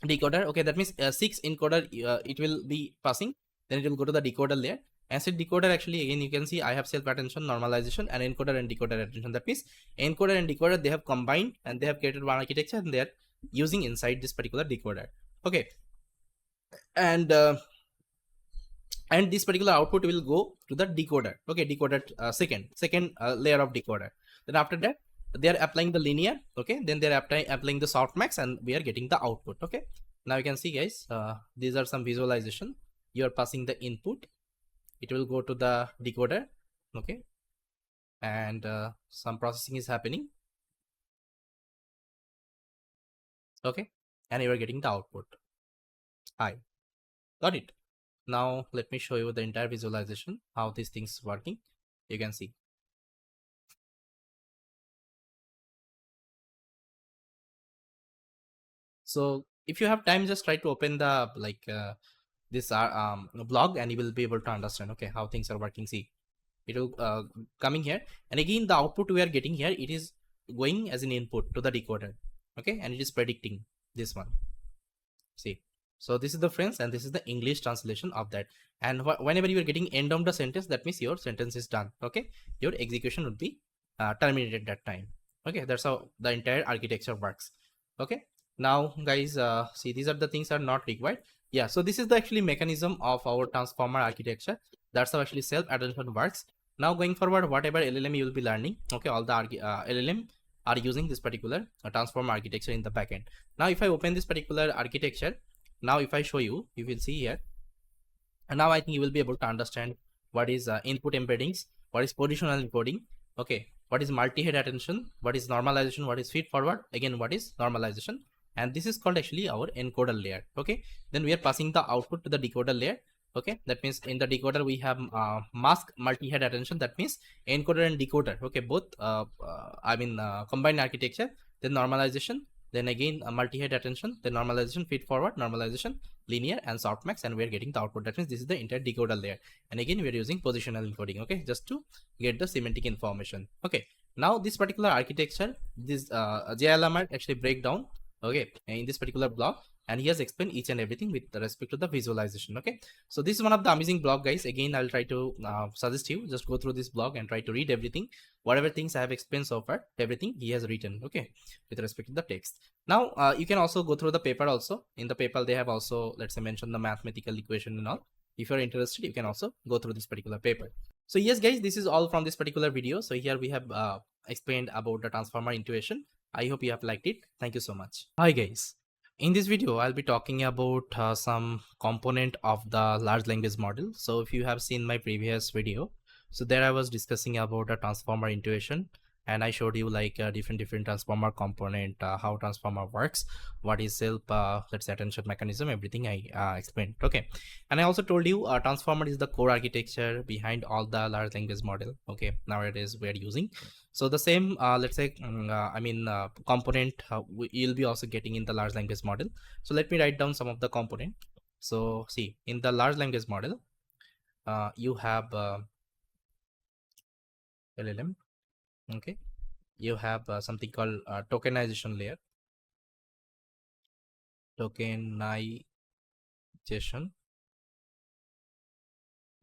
decoder. Okay, that means 6 encoder it will be passing, then it will go to the decoder layer. And said decoder, actually again you can see I have self attention, normalization, and encoder and decoder attention. That means encoder and decoder they have combined and they have created one architecture and they are using inside this particular decoder. Okay, and this particular output will go to the decoder. Okay, decoder second layer of decoder. Then after that they are applying the linear. Okay, then they are applying the softmax and we are getting the output. Okay, now you can see, guys, these are some visualization. You are passing the input, it will go to the decoder. Okay, and some processing is happening. Okay, and you are getting the output. Hi, got it. Now let me show you the entire visualization, how these things working. You can see. So if you have time, just try to open the this blog and you will be able to understand, okay, how things are working. See, it will coming here, and again the output we are getting here, it is going as an input to the decoder. Okay, and it is predicting this one. See, so this is the French and this is the English translation of that. And whenever you are getting end of the sentence, that means your sentence is done. Okay, your execution would be terminated that time. Okay, that's how the entire architecture works. Okay, now guys, see, these are the things are not required. Yeah, so this is the actually mechanism of our transformer architecture. That's how actually self attention works. Now going forward, whatever LLM you will be learning, okay, all the LLM are using this particular transformer architecture in the backend. Now if I open this particular architecture, now if I show you, you will see here, and now I think you will be able to understand what is input embeddings, what is positional encoding, okay, what is multi-head attention, what is normalization, what is feed forward, again what is normalization, and this is called actually our encoder layer. Okay, then we are passing the output to the decoder layer. Okay, that means in the decoder we have mask multi-head attention, that means encoder and decoder, okay, both combined architecture, then normalization, then again multi-head attention, then normalization, feed forward, normalization, linear, and softmax, and we are getting the output. That means this is the entire decoder layer, and again we are using positional encoding, okay, just to get the semantic information. Okay, now this particular architecture, this LLaMA actually break down, okay, in this particular block, and he has explained each and everything with respect to the visualization. Okay, so this is one of the amazing blog, guys. Again, I'll try to suggest you just go through this blog and try to read everything, whatever things I have explained so far, everything he has written, okay, with respect to the text. Now you can also go through the paper. Also in the paper they have also, let's say, mentioned the mathematical equation and all. If you're interested, you can also go through this particular paper. So yes, guys, this is all from this particular video. So here we have explained about the transformer intuition. I hope you have liked it. Thank you so much. Hi guys, in this video I'll be talking about some component of the large language model. So if you have seen my previous video, so there I was discussing about a transformer intuition, and I showed you like different transformer component, how transformer works, what is self let's say attention mechanism, everything I explained. Okay, and I also told you transformer is the core architecture behind all the large language model, okay, nowadays we are using. So the same let's say component you'll be also getting in the large language model. So let me write down some of the component. So see, in the large language model you have LLM. Okay, you have something called tokenization layer, tokenization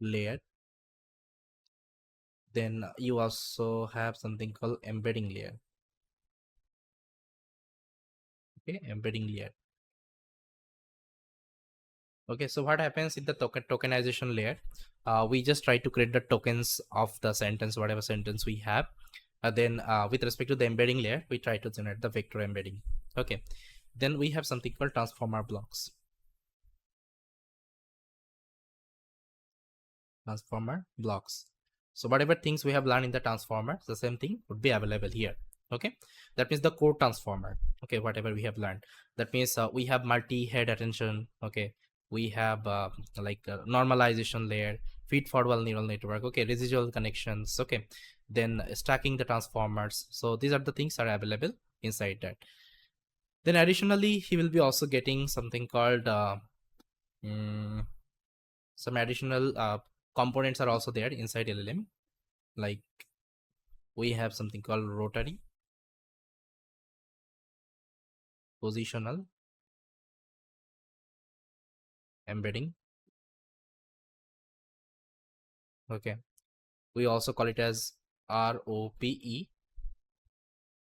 layer. Then you also have something called embedding layer. Okay, embedding layer. Okay, so what happens in the tokenization layer? We just try to create the tokens of the sentence, whatever sentence we have. Then with respect to the embedding layer, we try to generate the vector embedding. Okay, then we have something called transformer blocks. Transformer blocks. So whatever things we have learned in the transformer, the same thing would be available here. Okay, that means the core transformer. Okay, whatever we have learned, that means we have multi-head attention. Okay, we have like normalization layer, feed forward neural network. Okay, residual connections. Okay, then stacking the transformers. So these are the things are available inside that. Then additionally, he will be also getting something called mm, some additional components are also there inside LLM. Like we have something called rotary, positional, embedding. Okay, we also call it as ROPE.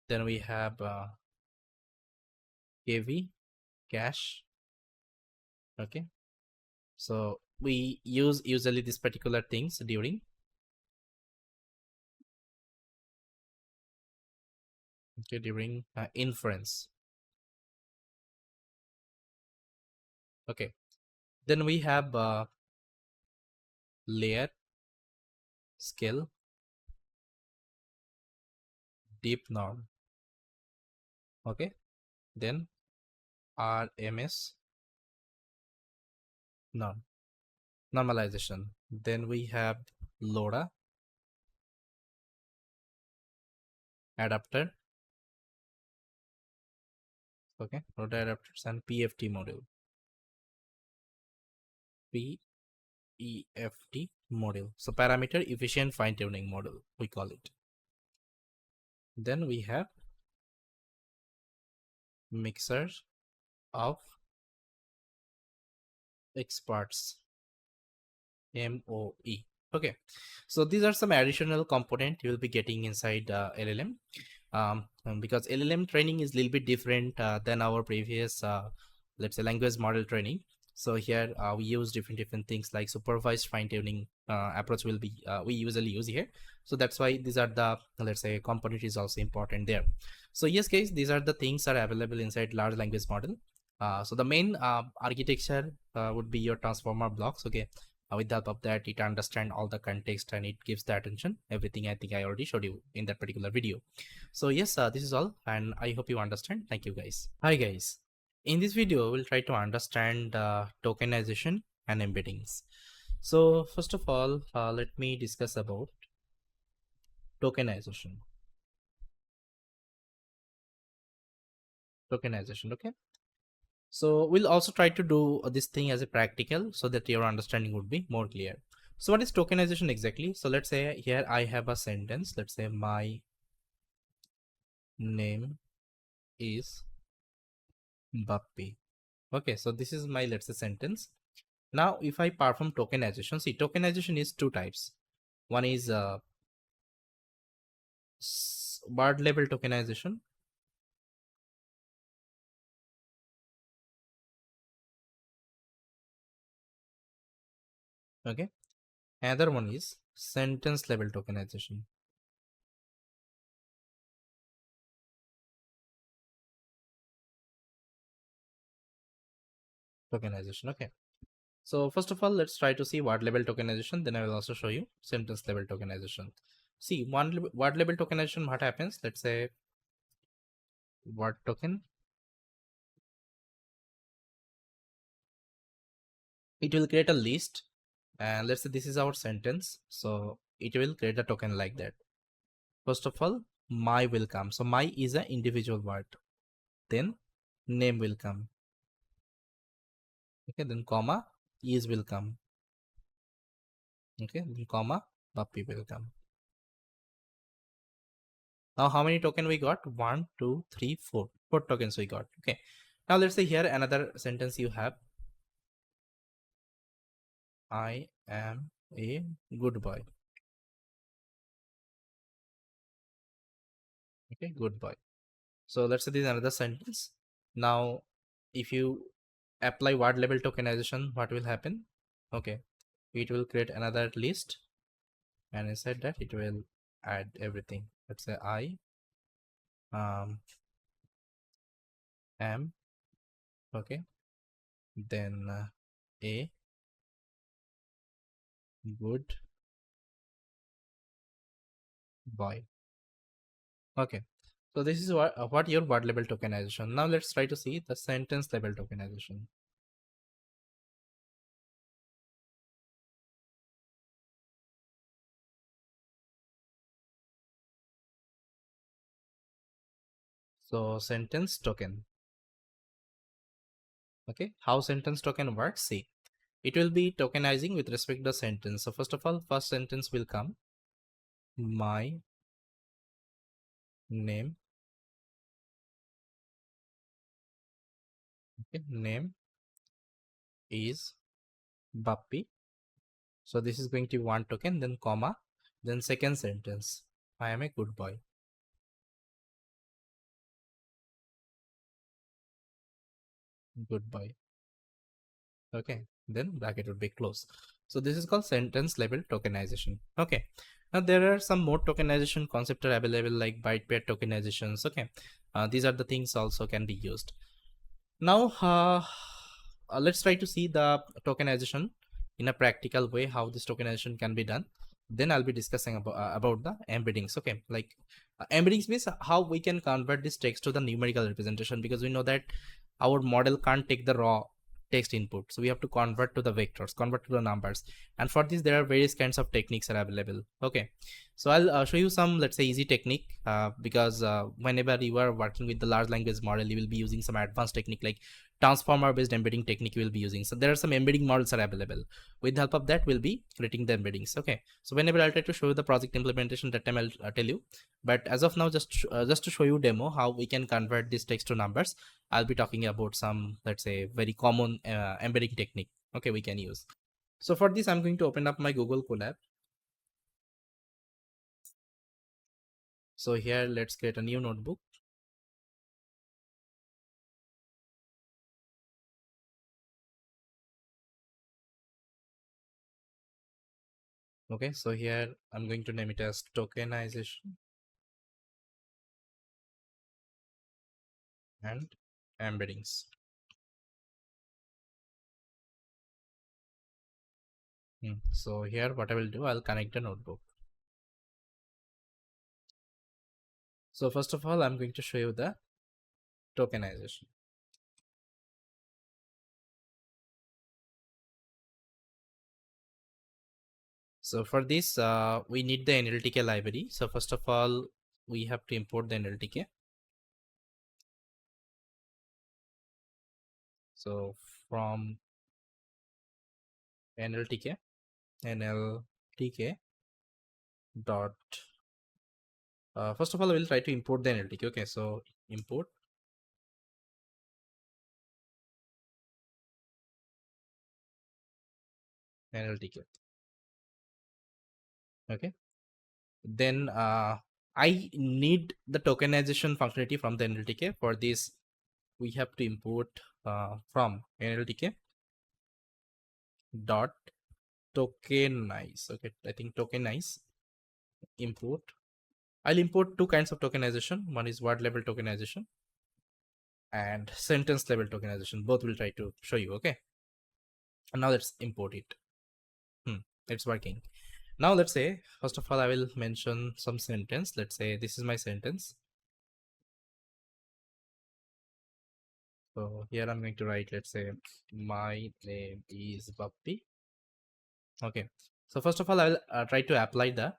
Then we have KV, cache. Okay, so we use usually these particular things during inference. Okay, then we have layer, scale, deep norm. Okay, then RMS norm, normalization. Then we have LoRa, adapter. Okay, LoRa adapters and PFT module. PEFT module. So parameter efficient fine tuning module, we call it. Then we have mixer of experts, MOE. Okay, so these are some additional component you will be getting inside LLM. Because LLM training is a little bit different than our previous, let's say, language model training. So here we use different things like supervised fine tuning approach will be we usually use here. So that's why these are the, let's say, component is also important there. So yes guys, these are the things are available inside large language model. So the main architecture would be your transformer blocks. Okay, with the help of that it understand all the context and it gives the attention everything. I think I already showed you in that particular video. So yes, this is all and I hope you understand. Thank you guys. Hi guys, in this video we'll try to understand tokenization and embeddings. So first of all, let me discuss about tokenization. Okay, so we'll also try to do this thing as a practical so that your understanding would be more clear. So what is tokenization exactly? So let's say here I have a sentence. Let's say my name is Bappi. Okay, so this is my, let's say, sentence. Now if I perform tokenization, see, tokenization is two types. One is word level tokenization. Okay, another one is sentence level tokenization. Okay, so first of all, let's try to see word level tokenization. Then I will also show you sentence level tokenization. See, word level tokenization, what happens? Let's say word token. It will create a list, and let's say this is our sentence. So it will create a token like that. First of all, my will come. So my is an individual word. Then name will come. Okay, then comma is will come. Okay, then comma puppy will come. Now how many token we got? 1, 2, 3, 4. 4 tokens we got. Okay. Now let's say here another sentence you have. I am a good boy. Okay, good boy. So let's say this is another sentence. Now if you apply word level tokenization, what will happen? Okay, it will create another list, and inside that it will add everything. Let's say I am, okay, then a good boy. Okay, so this is what your word level tokenization. Now let's try to see the sentence level tokenization. So sentence token. Okay, how sentence token works? See, it will be tokenizing with respect to the sentence. So first of all, first sentence will come, my name. Okay, name is Bappi. So this is going to be one token, then comma, then second sentence, I am a good boy. Good boy. Okay, then bracket would be closed. So this is called sentence level tokenization. Okay, now there are some more tokenization concepts are available, like byte pair tokenizations. Okay, these are the things also can be used. Now let's try to see the tokenization in a practical way, how this tokenization can be done. Then I'll be discussing about the embeddings. Okay, like embeddings means how we can convert this text to the numerical representation, because we know that our model can't take the raw text input, so we have to convert to the vectors, convert to the numbers, and for this there are various kinds of techniques are available. Okay, so I'll show you some, let's say, easy technique, because whenever you are working with the large language model, you will be using some advanced technique like transformer based embedding technique you will be using. So there are some embedding models are available. With the help of that, we'll be creating the embeddings. Okay, so whenever I'll try to show you the project implementation, that time I'll tell you, but as of now, just to show you demo how we can convert this text to numbers, I'll be talking about some, let's say, very common embedding technique. Okay, we can use. So for this, I'm going to open up my Google Colab. So here, let's create a new notebook. Okay, so here I'm going to name it as tokenization and embeddings. So here what I will do, I'll connect a notebook. So first of all, I'm going to show you the tokenization. So for this, we need the NLTK library. So first of all, we have to import the NLTK. So from NLTK dot, first of all, I will try to import the NLTK. Okay, so import NLTK. Okay, then I need the tokenization functionality from the NLTK. For this, we have to import from NLTK dot tokenize. Okay, I think tokenize import. I'll import two kinds of tokenization. One is word level tokenization and sentence level tokenization. Both will try to show you. Okay, and now let's import it. It's working. Now let's say, first of all, I will mention some sentence. Let's say this is my sentence. So here I'm going to write, let's say, my name is Bappi. Okay, so first of all, I will try to apply the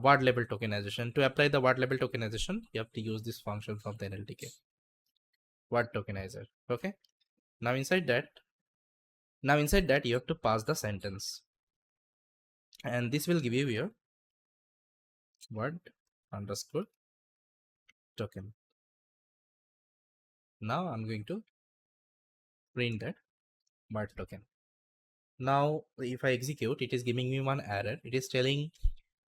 word level tokenization. To apply the word level tokenization, you have to use this function from the NLTK, word tokenizer. Okay, now inside that, you have to pass the sentence, and this will give you your word underscore token. Now I'm going to print that word token. Now if I execute, it is giving me one error. It is telling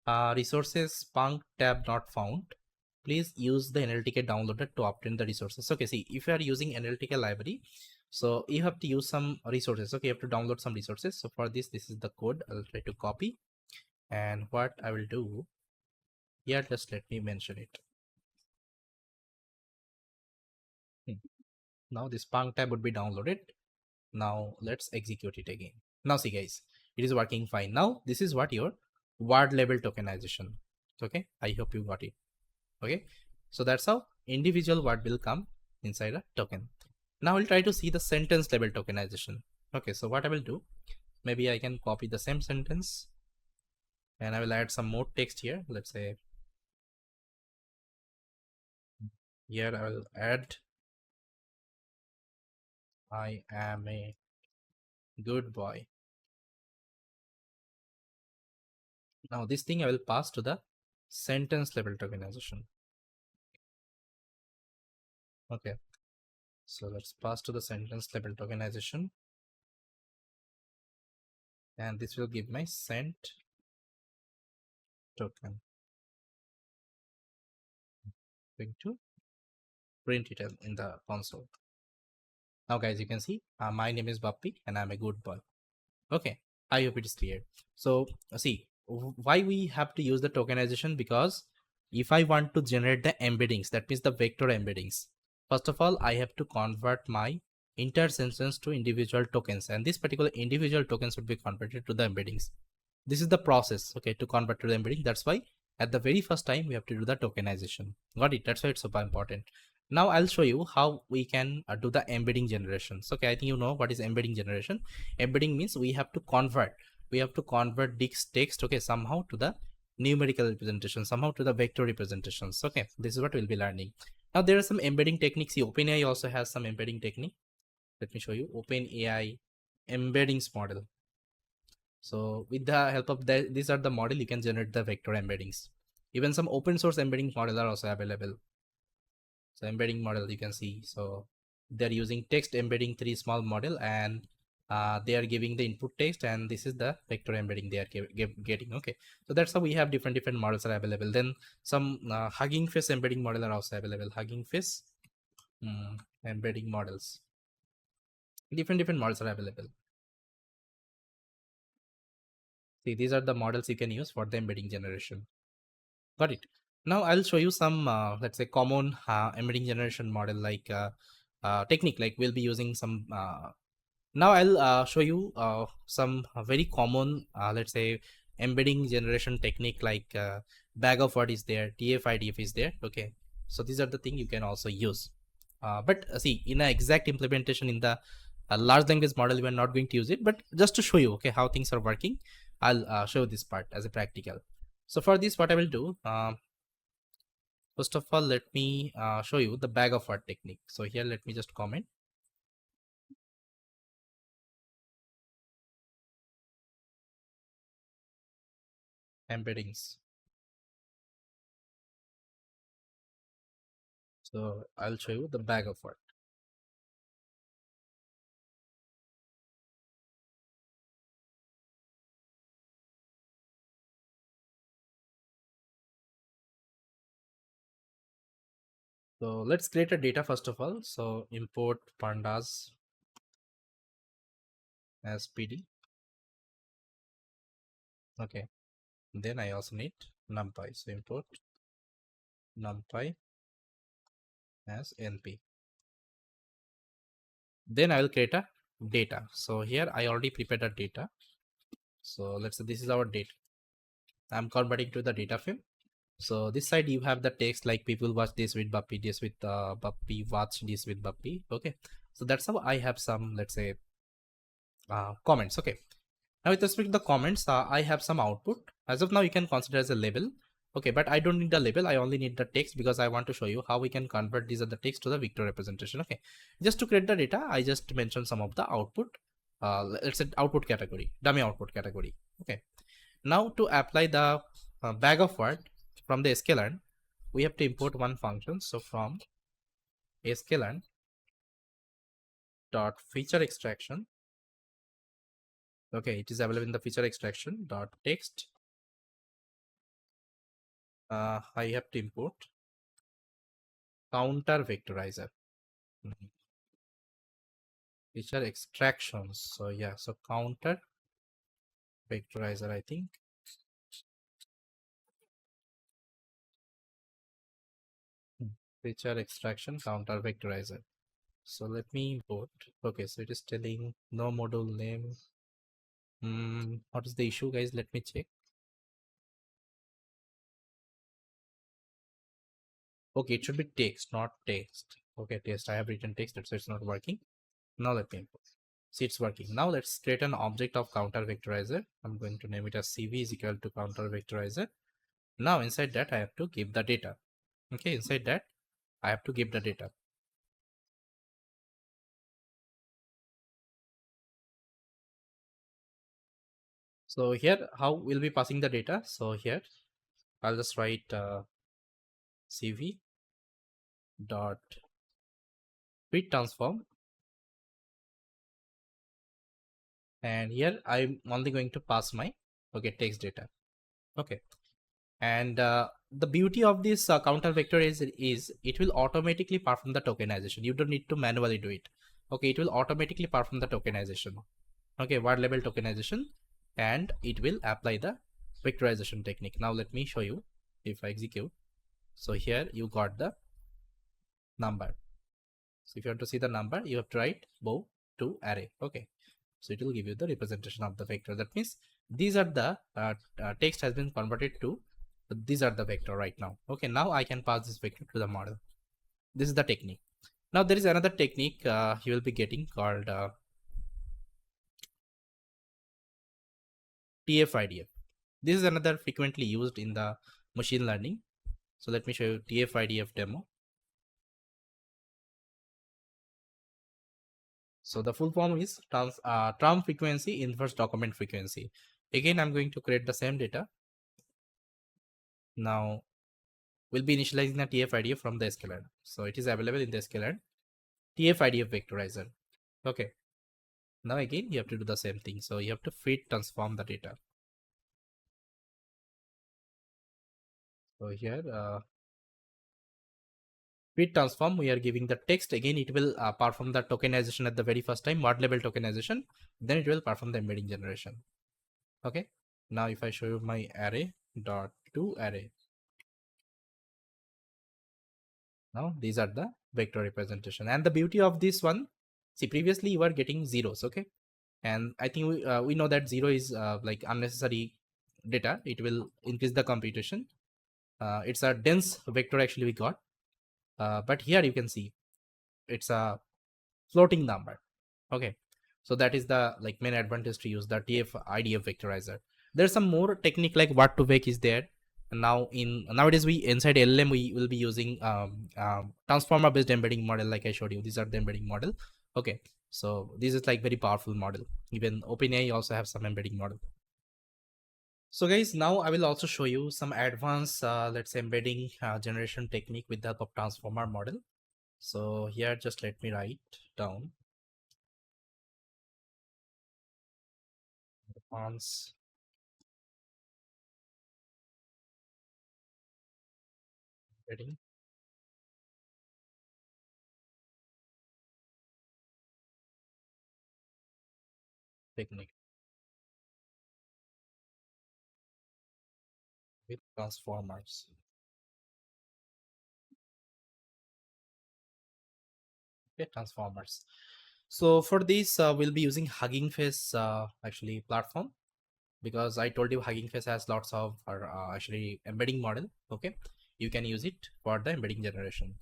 resources punct tab not found. Please use the NLTK downloaded to obtain the resources. Okay, see, if you are using NLTK library, So you have to use some resources. Okay, you have to download some resources. So for this is the code. I'll try to copy, and what I will do here, just let me mention it. Now this punk tab would be downloaded. Now let's execute it again. Now see guys, it is working fine. Now this is what your word level tokenization. Okay, I hope you got it. Okay, so that's how individual word will come inside a token. Now we'll try to see the sentence level tokenization. Okay, so what I will do, maybe I can copy the same sentence and I will add some more text here. Let's say here I will add I am a good boy. Now this thing I will pass to the sentence level tokenization. Okay, so let's pass to the sentence level tokenization, and this will give my sent token. Going to print it in the console. Now guys, you can see my name is Bappi and I'm a good boy. Okay, I hope it is clear. So see why we have to use the tokenization, because if I want to generate the embeddings, that means the vector embeddings, first of all I have to convert my entire sentence to individual tokens, and this particular individual tokens would be converted to the embeddings. This is the process, okay, to convert to the embedding. That's why at the very first time we have to do the tokenization. Got it? That's why it's super important. Now I'll show you how we can do the embedding generations. Okay, I think you know what is embedding generation. Embedding means we have to convert this text, okay, somehow to the numerical representation, somehow to the vector representations. Okay, this is what we'll be learning. Now there are some embedding techniques. See, OpenAI also has some embedding technique. Let me show you. OpenAI embeddings model. So with the help of these are the model, you can generate the vector embeddings. Even some open source embedding models are also available. So embedding model you can see. So they're using text embedding 3 small model, and they are giving the input text, and this is the vector embedding they are getting. Okay, so that's how we have different models are available. Then some Hugging Face embedding model are also available. Hugging Face embedding models. Different models are available. See, these are the models you can use for the embedding generation. Got it. Now I'll show you some, let's say, common embedding generation model, like technique, like we'll be using some. Now I'll show you some very common, let's say, embedding generation technique, like bag of word is there, TF-IDF is there. Okay, so these are the thing you can also use. But see, in an exact implementation in the large language model, we are not going to use it. But just to show you, okay, how things are working, I'll show this part as a practical. So for this, what I will do, first of all, let me show you the bag of word technique. So here, let me just comment embeddings. So I'll show you the bag of word. So let's create a data first of all. So import pandas as PD. Okay. Then I also need numpy. So import numpy as NP. Then I will create a data. So here I already prepared a data. So let's say this is our data. I'm converting to the data frame. So this side you have the text like people watch this with Bappi, this with Bappi, watch this with Bappi. Okay. So that's how I have some, let's say, comments. Okay. Now with respect to the comments, I have some output. As of now, you can consider as a label. Okay, but I don't need the label. I only need the text because I want to show you how we can convert these other text to the vector representation. Okay, just to create the data, I just mentioned some of the output. Let's say output category, dummy output category. Okay, now to apply the bag of word from the sklearn, we have to import one function. So from sklearn dot feature extraction. Okay, it is available in the feature extraction dot text. I have to import counter vectorizer. feature extractions. So yeah, so counter vectorizer, I think. Feature extraction counter vectorizer. So let me import. Okay, so it is telling no module name. What is the issue, guys? Let me check. Okay, it should be text, not text. Okay, text. I have written text, that's why it's not working. Now let me import. See, it's working. Now let's create an object of counter vectorizer. I'm going to name it as CV is equal to counter vectorizer. Now inside that I have to give the data. Okay, inside that I have to give the data. So here, how we'll be passing the data? So here, I'll just write CV dot fit transform, and here I'm only going to pass my text data. Okay, and the beauty of this counter vector is it will automatically perform the tokenization. You don't need to manually do it. Okay, it will automatically perform the tokenization. Okay, word level tokenization, and it will apply the vectorization technique. Now let me show you. If I execute, so here you got the number. So if you want to see the number, you have to write bow to array. Okay, so it will give you the representation of the vector. That means these are the text has been converted to these are the vector right now. Okay, now I can pass this vector to the model. This is the technique. Now there is another technique you will be getting called TF-IDF. This is another frequently used in the machine learning. So let me show you TF-IDF demo. So the full form is term frequency inverse document frequency. Again, I'm going to create the same data. Now we'll be initializing the TF-IDF from the sklearn. So it is available in the sklearn TF-IDF vectorizer. Okay. Now again, you have to do the same thing. So you have to fit transform the data. So here, fit transform, we are giving the text. Again, it will perform the tokenization at the very first time, word level tokenization. Then it will perform the embedding generation. Okay. Now if I show you my array dot to array. Now these are the vector representation, and the beauty of this one, see, previously you were getting zeros. Okay, and I think we know that zero is like unnecessary data. It will increase the computation. It's a dense vector actually we got, but here you can see it's a floating number. Okay, so that is the like main advantage to use the TF IDF vectorizer. There's some more technique like what to vec is there. And now nowadays we inside LLM we will be using transformer based embedding model, like I showed you. These are the embedding model. Okay, so this is like very powerful model. Even OpenAI also have some embedding model. So guys, now I will also show you some advanced let's say embedding generation technique with the help of transformer model. So here just let me write down advanced embedding technique with transformers. Okay, transformers. So for this, we'll be using Hugging Face actually platform, because I told you Hugging Face has lots of actually embedding model. Okay, you can use it for the embedding generation.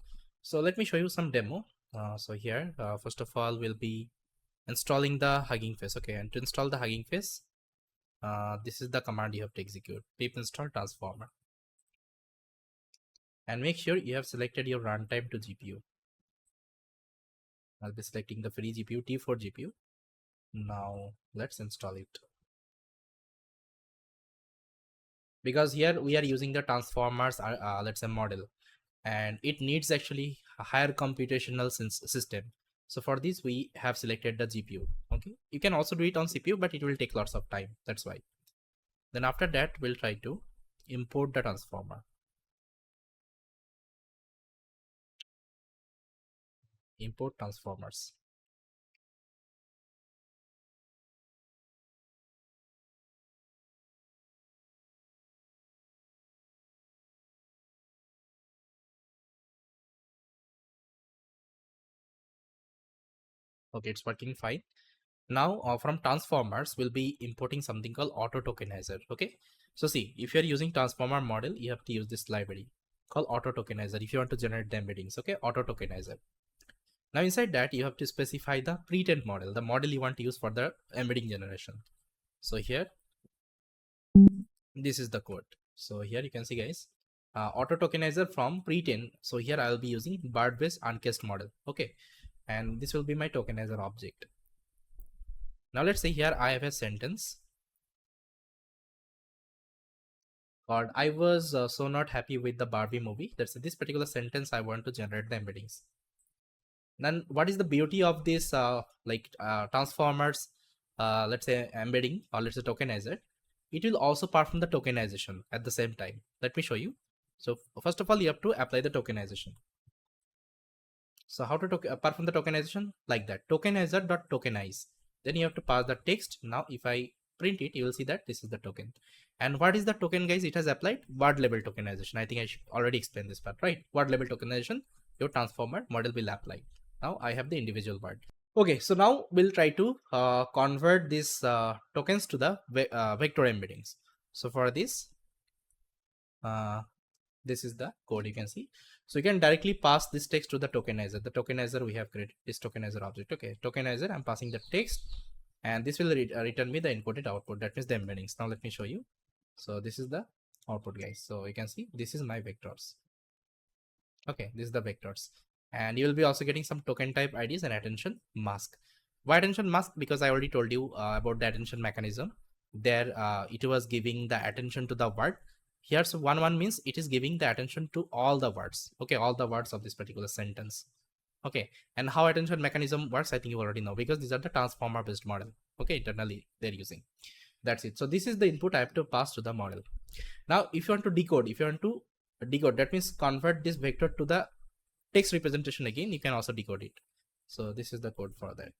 So let me show you some demo. So here, first of all, we'll be installing the Hugging Face. Okay, and to install the Hugging Face, this is the command you have to execute: pip install transformer, and make sure you have selected your runtime to GPU. I'll be selecting the free GPU, T4 GPU. Now let's install it, because here we are using the transformers let's say model, and it needs actually a higher computational system. So for this we have selected the GPU. Okay, you can also do it on CPU, but it will take lots of time, that's why. Then after that we'll try to import the transformer. Import transformers. Okay, it's working fine. Now from transformers, we'll be importing something called auto tokenizer. Okay, so see, if you're using transformer model, you have to use this library called auto tokenizer if you want to generate the embeddings. Okay, auto tokenizer. Now inside that, you have to specify the pre-trained model, the model you want to use for the embedding generation. So here, this is the code. So here you can see, guys, auto tokenizer from pre-trained. So here I will be using BART based uncased model. Okay, and this will be my tokenizer object. Now let's say here I have a sentence called I was so not happy with the Barbie movie. That's this particular sentence I want to generate the embeddings. Then what is the beauty of this transformers, let's say embedding, or let's say tokenizer? It will also perform the tokenization at the same time. Let me show you. So first of all, you have to apply the tokenization. So how to perform the tokenization? Like that, tokenizer.tokenize. Then you have to pass the text. Now if I print it, you will see that this is the token. And what is the token, guys? It has applied word level tokenization. I think I should already explain this part, right? Word level tokenization, your transformer model will apply. Now I have the individual word. Okay, so now we'll try to convert these tokens to the vector embeddings. So for this, this is the code you can see. So you can directly pass this text to the tokenizer. The tokenizer we have created is tokenizer object. Okay, tokenizer, I'm passing the text, and this will return me the encoded output. That means the embeddings. Now let me show you. So this is the output, guys. So you can see this is my vectors. Okay, this is the vectors, and you will be also getting some token type IDs and attention mask. Why attention mask? Because I already told you about the attention mechanism. There, it was giving the attention to the word. Here's one means it is giving the attention to all the words. Okay, all the words of this particular sentence. Okay, and how attention mechanism works, I think you already know, because these are the transformer based model. Okay, internally they're using. That's it. So this is the input I have to pass to the model. Now if you want to decode, that means convert this vector to the text representation again, you can also decode it. So this is the code for that.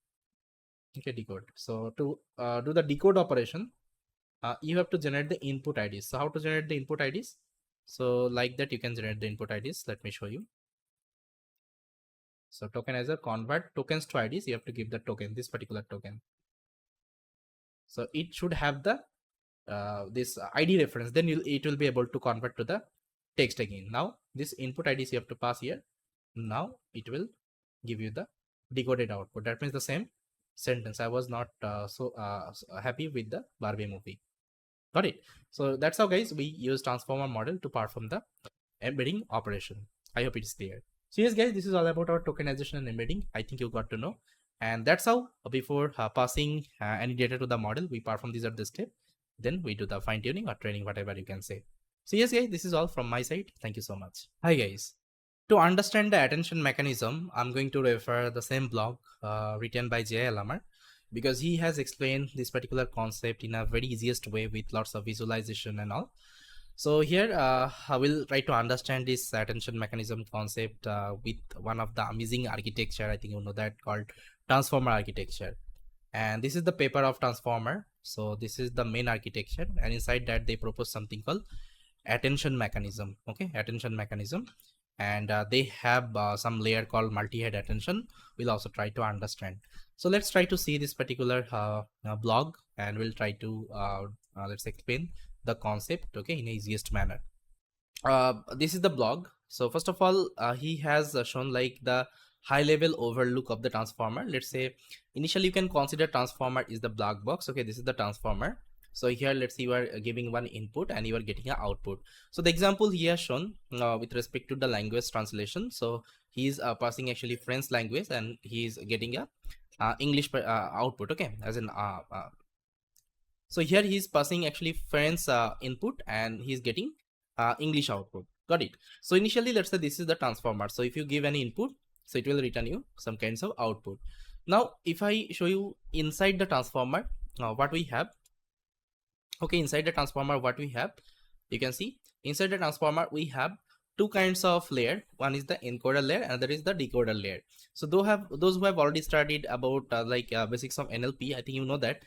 Okay, decode. So to do the decode operation, you have to generate the input IDs. So how to generate the input IDs? So like that, you can generate the input IDs. Let me show you. So tokenizer, convert tokens to IDs. You have to give the token, this particular token. So it should have the this ID reference. Then it will be able to convert to the text again. Now this input IDs you have to pass here. Now it will give you the decoded output. That means the same sentence. I was not so happy with the Barbie movie. Got it? So that's how, guys, we use transformer model to perform the embedding operation. I hope it is clear. So yes, guys, this is all about our tokenization and embedding. I think you got to know. And that's how before passing any data to the model, we perform these at this step. Then we do the fine tuning or training, whatever you can say. So yes, guys, this is all from my side. Thank you so much. Hi, guys. To understand the attention mechanism, I'm going to refer the same blog written by LLaMA, because he has explained this particular concept in a very easiest way with lots of visualization and all. So here I will try to understand this attention mechanism concept with one of the amazing architecture, I think you know that, called transformer architecture. And this is the paper of transformer. So this is the main architecture, and inside that they propose something called attention mechanism. Okay, attention mechanism. And they have some layer called multi-head attention. We'll also try to understand. So let's try to see this particular blog, and we'll try to let's explain the concept, okay, in the easiest manner. This is the blog. So first of all, he has shown like the high level overlook of the transformer. Let's say initially you can consider transformer is the black box. Okay, this is the transformer. So here, let's see, you are giving one input and you are getting an output. So the example he has shown with respect to the language translation. So he is passing actually French language, and he is getting a English output. Okay, as in so here he is passing actually French input, and he is getting English output. Got it? So initially, let's say this is the transformer. So if you give any input, so it will return you some kinds of output. Now if I show you inside the transformer what we have. Okay, inside the transformer what we have, you can see inside the transformer we have two kinds of layer. One is the encoder layer, another is the decoder layer. So those who have already studied about basics of NLP, I think you know that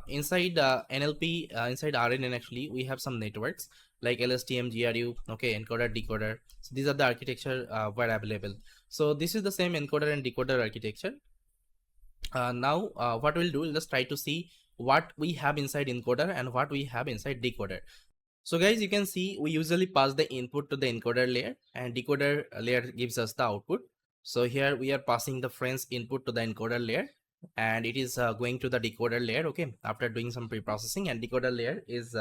inside NLP, inside RNN actually we have some networks like LSTM, GRU, okay, encoder, decoder. So these are the architecture were available. So this is the same encoder and decoder architecture. Now what we'll do, we'll just try to see what we have inside encoder and what we have inside decoder. So guys, you can see we usually pass the input to the encoder layer and decoder layer gives us the output. So here we are passing the friends input to the encoder layer and it is going to the decoder layer, okay, after doing some pre-processing, and decoder layer is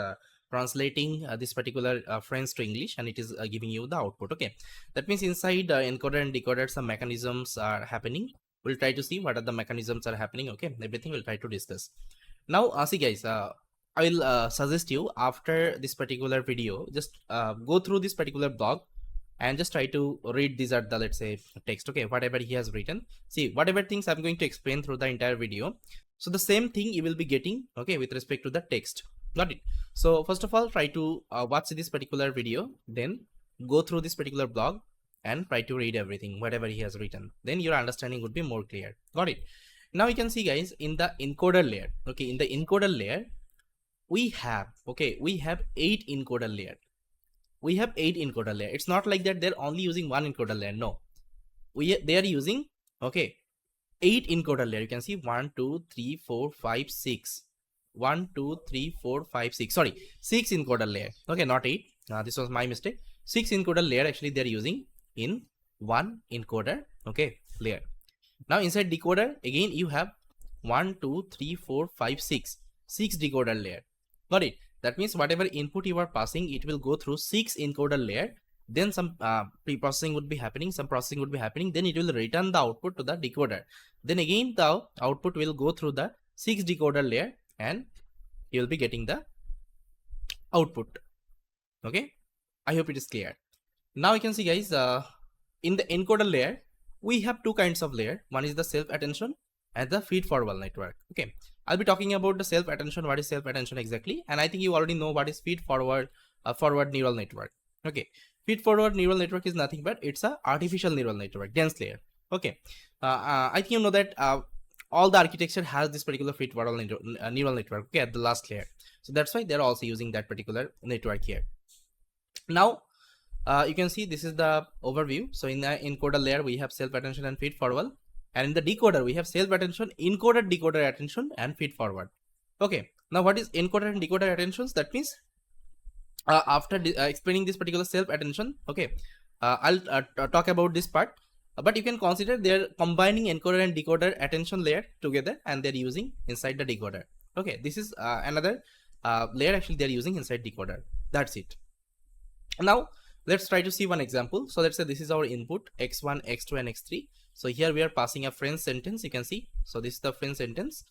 translating this particular friends to English and it is giving you the output, okay. That means inside encoder and decoder some mechanisms are happening. We'll try to see what are the mechanisms are happening, okay, everything we'll try to discuss. Now see guys, I will suggest you after this particular video, just go through this particular blog and just try to read these are the, let's say, text, okay, whatever he has written. See, whatever things I'm going to explain through the entire video, so the same thing you will be getting, okay, with respect to the text. Got it? So first of all, try to watch this particular video, then go through this particular blog and try to read everything whatever he has written, then your understanding would be more clear. Got it? Now you can see guys, in the encoder layer, okay, in the encoder layer we have, okay, we have 8 encoder layer. We have 8 encoder layer. It's not like that they're only using one encoder layer. No, they are using, okay, 8 encoder layer. You can see 1 2 3 4 5 6 1 2 3 4 5 6, sorry, 6 encoder layer, okay, not 8. This was my mistake. 6 encoder layer actually they're using in one encoder, okay, layer. Now inside decoder again you have 1 2 3 4 5 6 decoder layer. Got it? That means whatever input you are passing, it will go through 6 encoder layer. Then some pre-processing would be happening, some processing would be happening. Then it will return the output to the decoder. Then again the output will go through the 6 decoder layer and you will be getting the output. Okay, I hope it is clear. Now you can see guys, in the encoder layer we have two kinds of layer. One is the self-attention and the feed-forward network. Okay, I'll be talking about the self-attention. What is self-attention exactly? And I think you already know what is feed-forward forward neural network. Okay, feed-forward neural network is nothing but it's a artificial neural network, dense layer. Okay, I think you know that all the architecture has this particular feed-forward neural network, okay, at the last layer. So that's why they're also using that particular network here. Now you can see this is the overview. So in the encoder layer we have self-attention and feed-forward. And in the decoder, we have self-attention, encoder, decoder attention, and feed-forward. Okay. Now, what is encoder and decoder attentions? That means after explaining this particular self-attention, okay, I'll talk about this part. But you can consider they're combining encoder and decoder attention layer together, and they're using inside the decoder. Okay, this is another layer actually they're using inside decoder. That's it. Now let's try to see one example. So let's say this is our input x1, x2, and x3. So here we are passing a friend sentence, you can see. So this is the friend sentence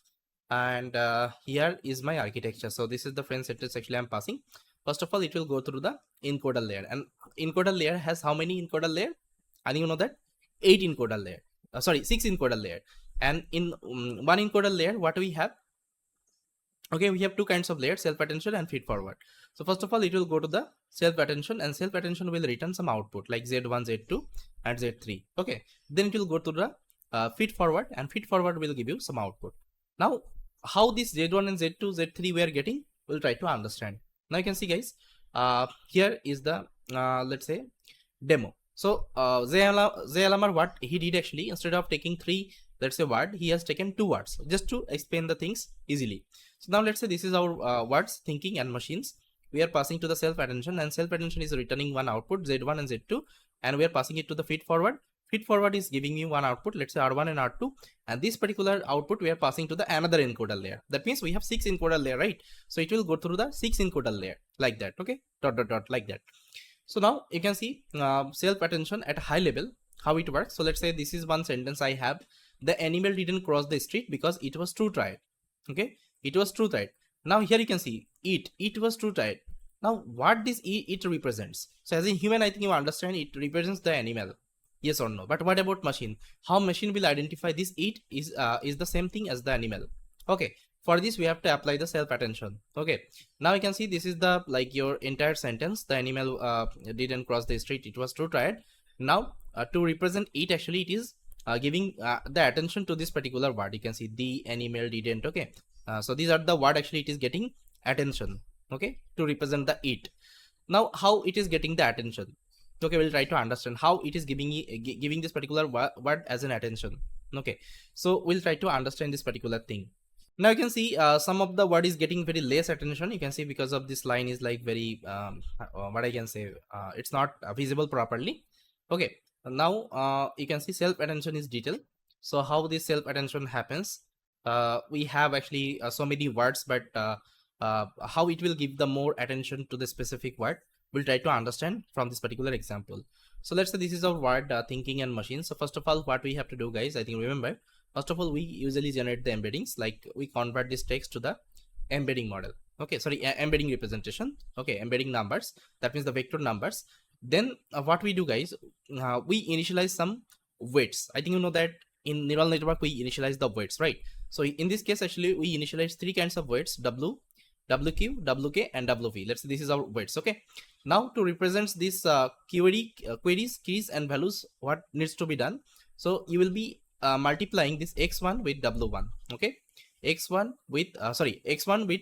and here is my architecture. So this is the friend sentence actually I'm passing. First of all, it will go through the encoder layer, and encoder layer has how many encoder layer? And you know that 8 encoder layer, 6 encoder layer. And in one encoder layer, what we have? Okay, we have two kinds of layers, self-attention and feed-forward. So first of all, it will go to the self-attention and self-attention will return some output like Z1, Z2 and Z3. Okay, then it will go to the feed-forward and feed-forward will give you some output. Now, how this Z1 and Z2, Z3 we are getting, we'll try to understand. Now you can see guys, here is the, let's say, demo. So LLMR, what he did actually, instead of taking 3, let's say, word, he has taken 2 words just to explain the things easily. So now let's say this is our words, thinking and machines. We are passing to the self-attention and self-attention is returning one output Z1 and Z2 and we are passing it to the feed-forward. Feed-forward is giving me one output, let's say R1 and R2, and this particular output we are passing to the another encoder layer. That means we have 6 encoder layer, right? So it will go through the 6 encoder layer like that, okay, dot dot dot like that. So now you can see self-attention at a high level, how it works. So let's say this is one sentence I have. The animal didn't cross the street because it was too tired. Okay, it was too tired. Now here you can see it was too tired. Now what this it represents? So as a human, I think you understand it represents the animal. Yes or no? But what about machine? How machine will identify this it is the same thing as the animal? Okay, for this we have to apply the self-attention. Okay, now you can see this is the like your entire sentence. The animal didn't cross the street, it was too tired. Now to represent it, actually it is giving the attention to this particular word. You can see the animal didn't. Okay, so these are the word actually it is getting attention, okay, to represent the it. Now how it is getting the attention? Okay, we'll try to understand how it is giving this particular word as an attention. Okay, so we'll try to understand this particular thing. Now you can see some of the word is getting very less attention. You can see because of this line is like very what I can say, it's not visible properly. Okay, now you can see self attention is detail. So how this self attention happens, we have actually so many words, but how it will give the more attention to the specific word, we'll try to understand from this particular example. So let's say this is our word thinking and machine. So first of all, what we have to do, guys, I think remember, first of all, we usually generate the embeddings, like we convert this text to the embedding model. Okay, sorry, embedding representation. Okay, embedding numbers, that means the vector numbers. Then what we do, guys, we initialize some weights. I think you know that in neural network we initialize the weights, right? So in this case, actually we initialize three kinds of weights: W, WQ, WK, and WV. Let's say this is our weights. Okay, now to represent this queries, keys, and values, what needs to be done? So you will be multiplying this x1 with w1. Okay, x1 with x1 with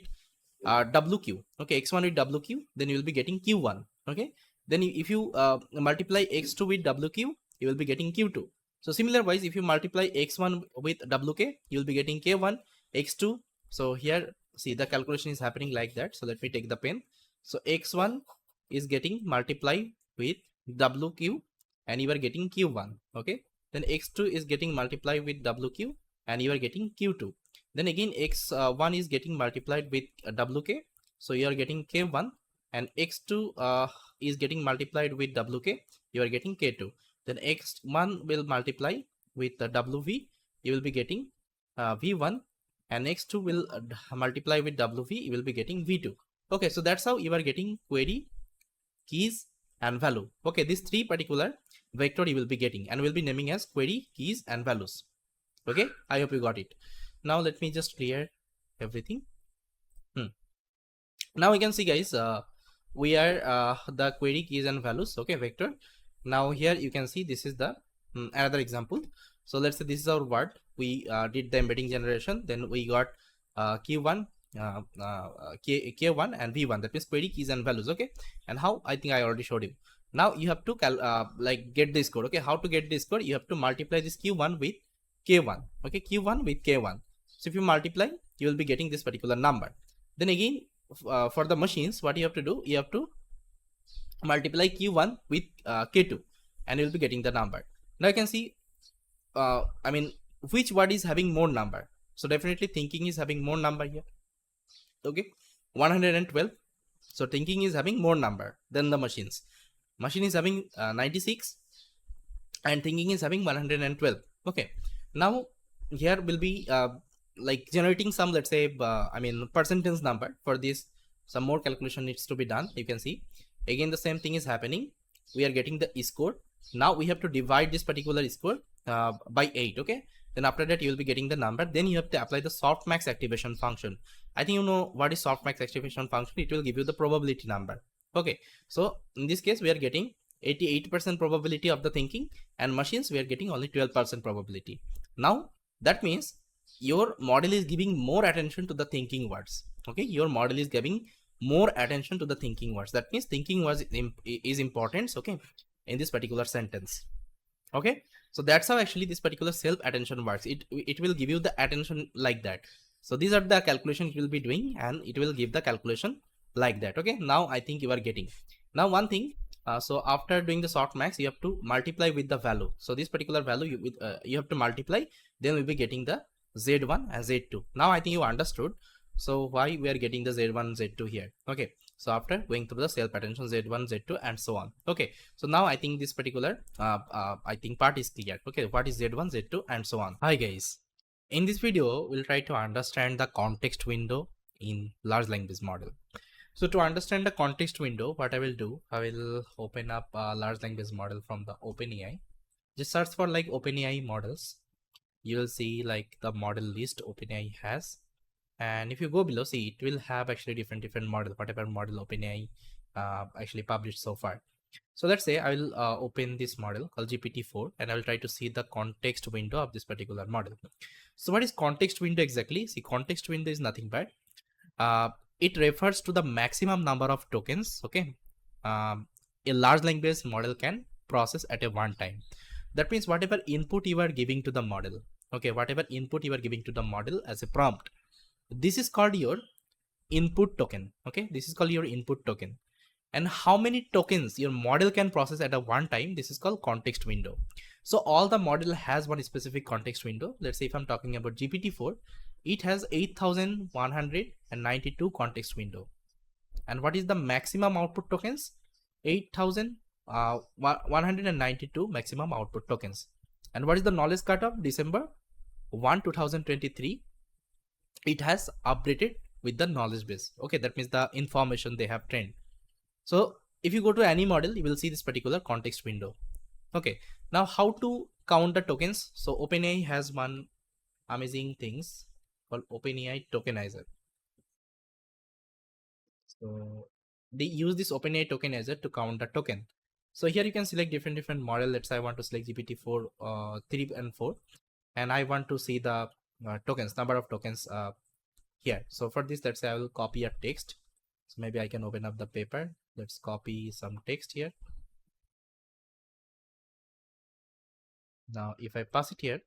wq. Okay, x1 with wq, then you will be getting q1. Okay, then if you multiply x2 with wq, you will be getting q2. So similar wise, if you multiply x1 with wk, you will be getting k1, x2. So here, see, the calculation is happening like that. So let me take the pen. So x1 is getting multiplied with wq, and you are getting q1. Okay, then x2 is getting multiplied with wq, and you are getting q2. Then again x1 is getting multiplied with wk, so you are getting k1, and x2 is getting multiplied with wk, you are getting k2. Then x1 will multiply with wv, you will be getting v1, and x2 will multiply with wv, you will be getting v2. Okay, so that's how you are getting query, keys, and value. Okay, these three particular vector you will be getting, and will be naming as query, keys, and values. Okay, I hope you got it. Now let me just clear everything. Now we can see, guys, we are the query, keys, and values. Okay, vector. Now here you can see this is the another example. So let's say this is our word. We did the embedding generation, then we got q1, k1, and v1, that means query, keys, and values. Okay, and how, I think I already showed you. Now you have to like get this code. Okay, how to get this code? You have to multiply this q1 with k1. Okay, q1 with k1. So if you multiply, you will be getting this particular number. Then again, for the machines, what you have to do, you have to multiply q1 with k2, and you'll be getting the number. Now you can see, I mean, which word is having more number? So definitely thinking is having more number here. Okay, 112. So thinking is having more number than the machines. Machine is having 96, and thinking is having 112. Okay, now here will be like generating some, let's say, I mean, percentage number. For this, some more calculation needs to be done. You can see again the same thing is happening. We are getting the score. Now we have to divide this particular score by 8. Okay, then after that you will be getting the number. Then you have to apply the softmax activation function. I think you know what is softmax activation function. It will give you the probability number. Okay, so in this case we are getting 88% probability of the thinking, and machines we are getting only 12% probability. Now that means your model is giving more attention to the thinking words. Okay, your model is giving more attention to the thinking words. That means thinking words is important. Okay, in this particular sentence. Okay, so that's how actually this particular self attention works. It will give you the attention like that. So these are the calculations you will be doing, and it will give the calculation like that. Okay, now I think you are getting. Now one thing, so after doing the softmax, you have to multiply with the value. So this particular value you have to multiply, then we'll be getting the z1 and z2. Now I think you understood. So why we are getting the z1, z2 here. Okay, so after going through the self attention, z1, z2, and so on. Okay, so now I think this particular I think part is clear. Okay, what is z1, z2, and so on. Hi guys, in this video we'll try to understand the context window in large language model. So to understand the context window, what I will do, I will open up a large language model from the OpenAI. Just search for like OpenAI models. You will see like the model list OpenAI has, and if you go below, see, it will have actually different model, whatever model OpenAI actually published so far. So let's say I will open this model called GPT-4, and I will try to see the context window of this particular model. So what is context window exactly? See, context window is nothing but it refers to the maximum number of tokens, okay, a large language model can process at a one time. That means whatever input you are giving to the model, okay, whatever input you are giving to the model as a prompt, this is called your input token. Okay, this is called your input token. And how many tokens your model can process at a one time, this is called context window. So all the model has one specific context window. Let's say if I'm talking about GPT-4, it has 8192 context window. And what is the maximum output tokens? 8192 maximum output tokens. And what is the knowledge cutoff? December 1, 2023. It has updated with the knowledge base. Okay, that means the information they have trained. So if you go to any model, you will see this particular context window. Okay, now how to count the tokens? So OpenAI has one amazing things called OpenAI tokenizer. So they use this OpenAI tokenizer to count the token. So here you can select different model. Let's say I want to select GPT-4 3 and 4, and I want to see the tokens, number of tokens here. So for this, let's say I will copy a text. So maybe I can open up the paper. Let's copy some text here. Now if I pass it here,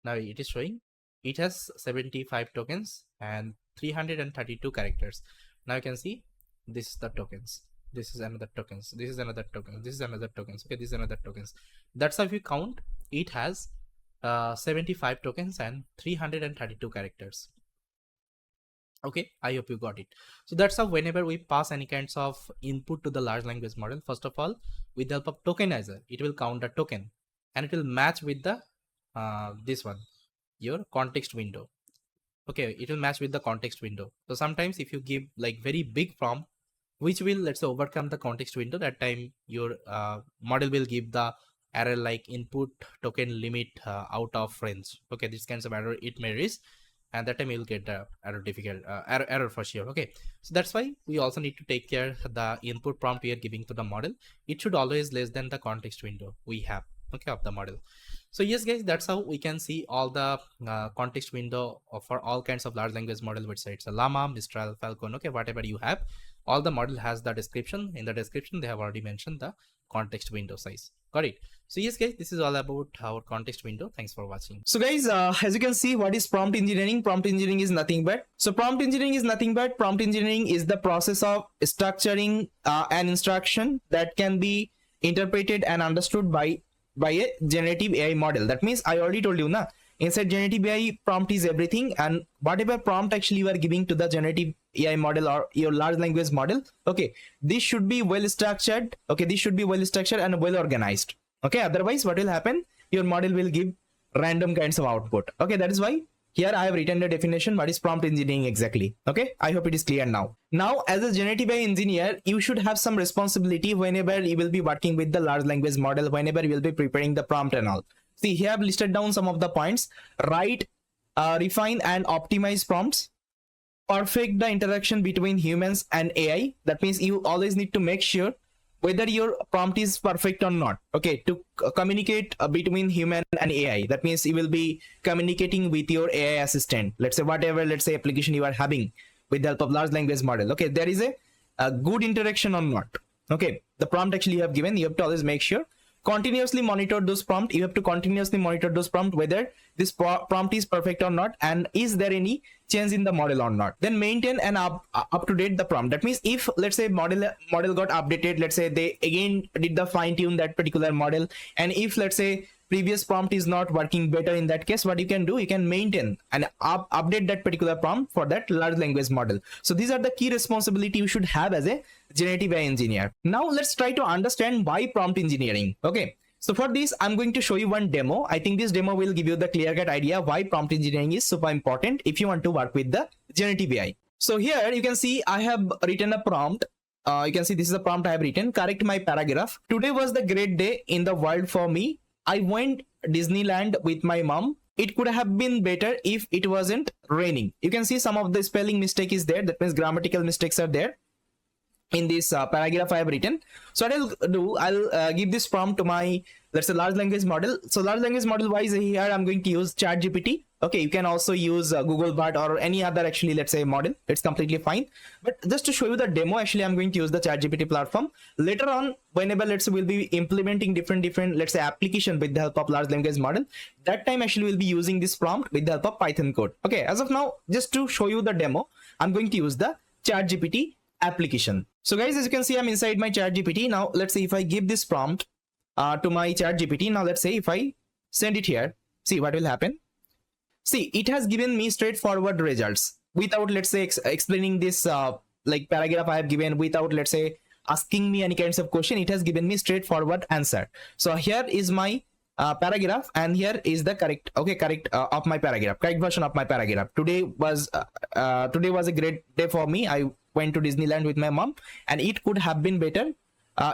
now it is showing it has 75 tokens and 332 characters. Now you can see this is the tokens, this is another tokens, this is another token, this is another tokens. Okay, this is another tokens. That's how if you count, it has 75 tokens and 332 characters. Okay, I hope you got it. So that's how whenever we pass any kinds of input to the large language model, first of all, with the help of tokenizer, it will count the token and it will match with the this one, your context window. Okay, it will match with the context window. So sometimes if you give like very big prompt, which will, let's say, overcome the context window, that time your model will give the error like input token limit out of range. Okay, this kinds of error it may raise, and that time you will get the error for sure. Okay, so that's why we also need to take care the input prompt we are giving to the model. It should always less than the context window we have, okay, of the model. So yes guys, that's how we can see all the context window for all kinds of large language model websites, LLaMA, Mistral, Falcon, okay, whatever you have, all the model has the description. In the description they have already mentioned the context window size. Got it? So yes guys, this is all about our context window. Thanks for watching. So guys, as you can see, what is prompt engineering? Prompt engineering is nothing but, prompt engineering is the process of structuring an instruction that can be interpreted and understood by a generative AI model. That means I already told you na, inside generative AI, prompt is everything, and whatever prompt actually you are giving to the generative AI model or your large language model, okay, this should be well structured. Okay, this should be well structured and well organized. Okay, otherwise what will happen? Your model will give random kinds of output. Okay, that is why here I have written the definition what is prompt engineering exactly. Okay, I hope it is clear now. Now as a generative AI engineer, you should have some responsibility whenever you will be working with the large language model, whenever you will be preparing the prompt and all. See, here I have listed down some of the points. Write, refine and optimize prompts. Perfect the interaction between humans and AI. That means you always need to make sure whether your prompt is perfect or not. Okay, to communicate between human and AI. That means you will be communicating with your AI assistant. Let's say whatever, let's say application you are having with the help of large language model. Okay, there is a good interaction or not. Okay, the prompt actually you have given, you have to always make sure. Continuously monitor those prompts. You have to continuously monitor those prompts whether this prompt is perfect or not, and is there any change in the model or not. Then maintain and up to date the prompt. That means if let's say model got updated, let's say they again did the fine tune that particular model, and if let's say previous prompt is not working better, in that case what you can do, you can maintain and update that particular prompt for that large language model. So these are the key responsibility you should have as a generative AI engineer. Now let's try to understand why prompt engineering. Okay, so for this I'm going to show you one demo. I think this demo will give you the clear-cut idea why prompt engineering is super important if you want to work with the generative AI. So here you can see I have written a prompt. You can see this is the prompt I have written. Correct my paragraph. Today was the great day in the world for me. I went Disneyland with my mom. It could have been better if it wasn't raining. You can see some of the spelling mistake is there. That means grammatical mistakes are there in this paragraph I have written. So what I'll do, I'll give this prompt to my, let's say, large language model. So large language model wise here I'm going to use ChatGPT. Okay, you can also use Google Bard or any other actually, let's say, model. It's completely fine. But just to show you the demo, actually, I'm going to use the ChatGPT platform. Later on, whenever, let's say, we'll be implementing different, let's say, application with the help of large language model, that time actually we'll be using this prompt with the help of Python code. Okay, as of now, just to show you the demo, I'm going to use the ChatGPT application. So guys, as you can see, I'm inside my ChatGPT. Now, let's say if I give this prompt to my ChatGPT, now let's say if I send it here, see what will happen. See, it has given me straightforward results without, let's say, explaining this like paragraph I have given, without, let's say, asking me any kinds of question. It has given me straightforward answer. So here is my paragraph, and here is the correct of my paragraph, correct version of my paragraph. Today was a great day for me. I went to Disneyland with my mom, and it could have been better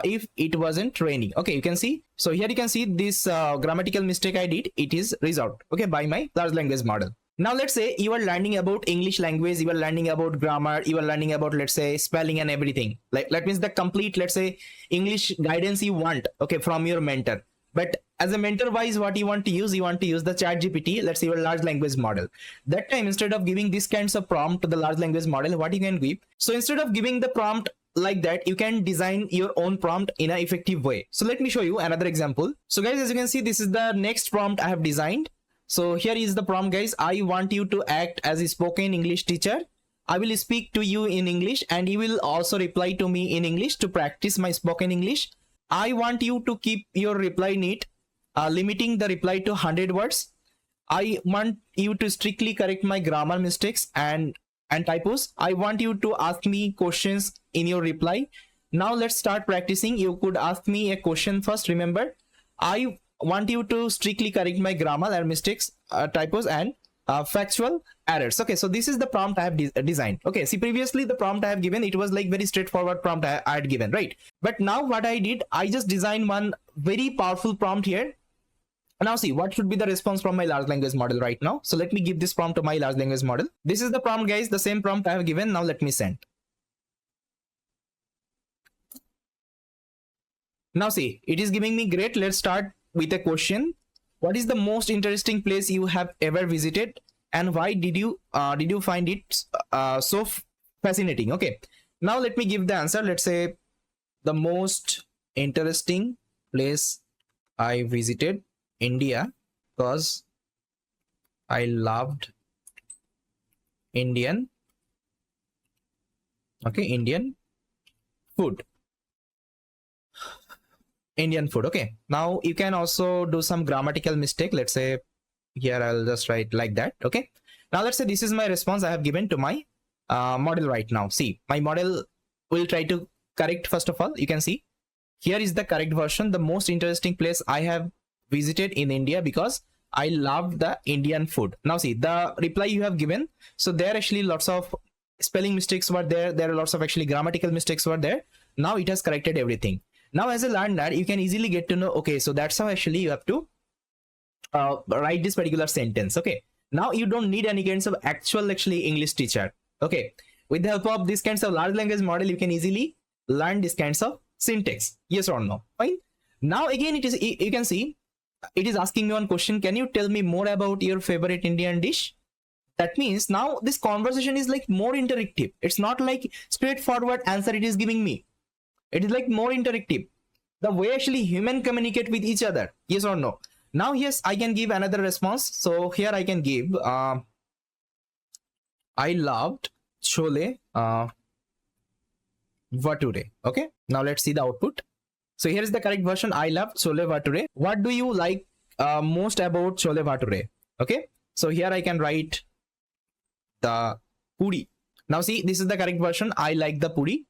if it wasn't raining. Okay, you can see. So here you can see this grammatical mistake I did. It is resolved, okay, by my large language model. Now let's say you are learning about English language, you are learning about grammar, you are learning about, let's say, spelling and everything. Like that means the complete, let's say, English guidance you want, okay, from your mentor. But as a mentor wise, what you want to use the ChatGPT, let's say your large language model. That time, instead of giving this kinds of prompt to the large language model, what you can give? So instead of giving the prompt like that, you can design your own prompt in an effective way. So let me show you another example. So guys, as you can see, this is the next prompt I have designed. So here is the prompt, guys. I want you to act as a spoken English teacher. I will speak to you in English, and you will also reply to me in English to practice my spoken English. I want you to keep your reply neat, limiting the reply to 100 words. I want you to strictly correct my grammar mistakes and typos. I want you to ask me questions in your reply. Now let's start practicing. You could ask me a question first. Remember, I want you to strictly correct my grammar and mistakes, typos, and factual errors. Okay, so this is the prompt I have designed. Okay, see, previously the prompt I have given, it was like very straightforward prompt I had given, right? But now what I did, I just designed one very powerful prompt here. Now see, what should be the response from my large language model right now? So let me give this prompt to my large language model. This is the prompt, guys, the same prompt I have given. Now let me send. Now see, it is giving me great. Let's start with a question. What is the most interesting place you have ever visited, and why did you find it so fascinating? Okay, now let me give the answer. Let's say the most interesting place I visited, India, because I loved Indian food. Okay, now you can also do some grammatical mistake. Let's say here I'll just write like that. Okay, now let's say this is my response I have given to my model right now. See, my model will try to correct. First of all, you can see here is the correct version. The most interesting place I have visited in India because I loved the Indian food. Now see the reply you have given. So there actually lots of spelling mistakes were there. There are lots of actually grammatical mistakes were there. Now it has corrected everything. Now as a learner, you can easily get to know, okay, so that's how actually you have to write this particular sentence. Okay, now you don't need any kinds of actual actually English teacher. Okay, with the help of these kinds of large language model, you can easily learn these kinds of syntax. Yes or no? Fine. Now again, it is, you can see it is asking me one question. Can you tell me more about your favorite Indian dish? That means now this conversation is like more interactive. It's not like straightforward answer it is giving me. It is like more interactive. The way actually human communicate with each other. Yes or no? Now, yes, I can give another response. So here I can give, I loved chole bhature. Okay. Now let's see the output. So here is the correct version. I loved chole bhature. What do you like most about chole bhature? Okay. So here I can write the puri. Now see, this is the correct version. I like the puri.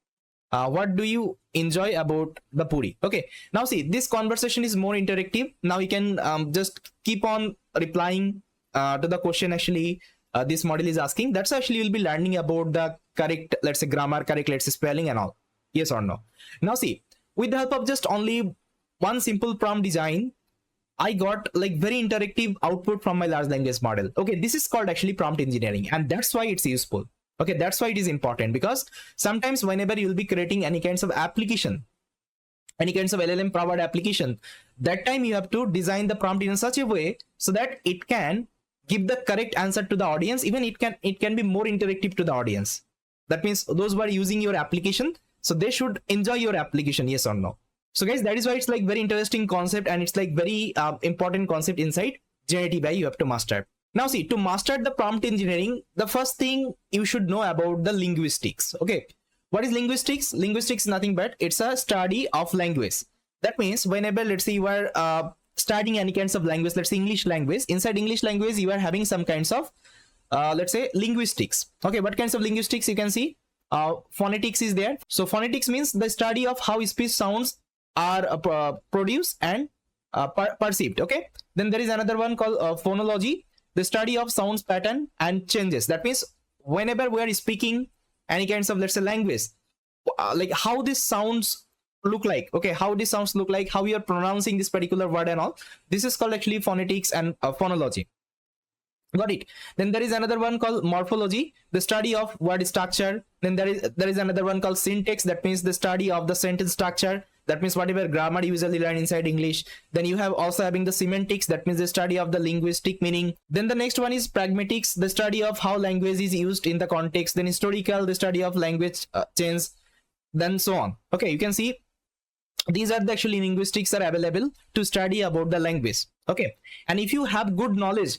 What do you enjoy about the puri? Okay, now see, this conversation is more interactive. Now you can just keep on replying to the question actually this model is asking. That's actually you'll be learning about the correct, let's say, grammar, correct, let's say, spelling and all. Yes or no? Now see, with the help of just only one simple prompt design, I got like very interactive output from my large language model. Okay, this is called actually prompt engineering, and that's why it's useful. Okay, that's why it is important, because sometimes whenever you'll be creating any kinds of application, any kinds of LLM powered application, that time you have to design the prompt in such a way so that it can give the correct answer to the audience. Even it can be more interactive to the audience. That means those who are using your application, so they should enjoy your application, yes or no. So guys, that is why it's like very interesting concept, and it's like very important concept inside generative AI you have to master. Now see, to master the prompt engineering, the first thing you should know about the linguistics. Okay, what is linguistics? Linguistics is nothing but it's a study of language. That means whenever, let's say, you are studying any kinds of language, let's say English language, inside English language you are having some kinds of let's say linguistics. Okay, what kinds of linguistics? You can see phonetics is there. So phonetics means the study of how speech sounds are produced and perceived. Okay, then there is another one called phonology, the study of sounds pattern and changes. That means whenever we are speaking any kinds of, let's say, language, like how this sounds look like, okay, how this sounds look like, how you are pronouncing this particular word and all, this is called actually phonetics and phonology. Got it? Then there is another one called morphology, the study of word structure. Then there is another one called syntax, that means the study of the sentence structure. That means whatever grammar you usually learn inside English. Then you have also having the semantics, that means the study of the linguistic meaning. Then the next one is pragmatics, the study of how language is used in the context. Then historical, the study of language change, then so on. Okay, you can see these are the actually linguistics are available to study about the language. Okay, and if you have good knowledge,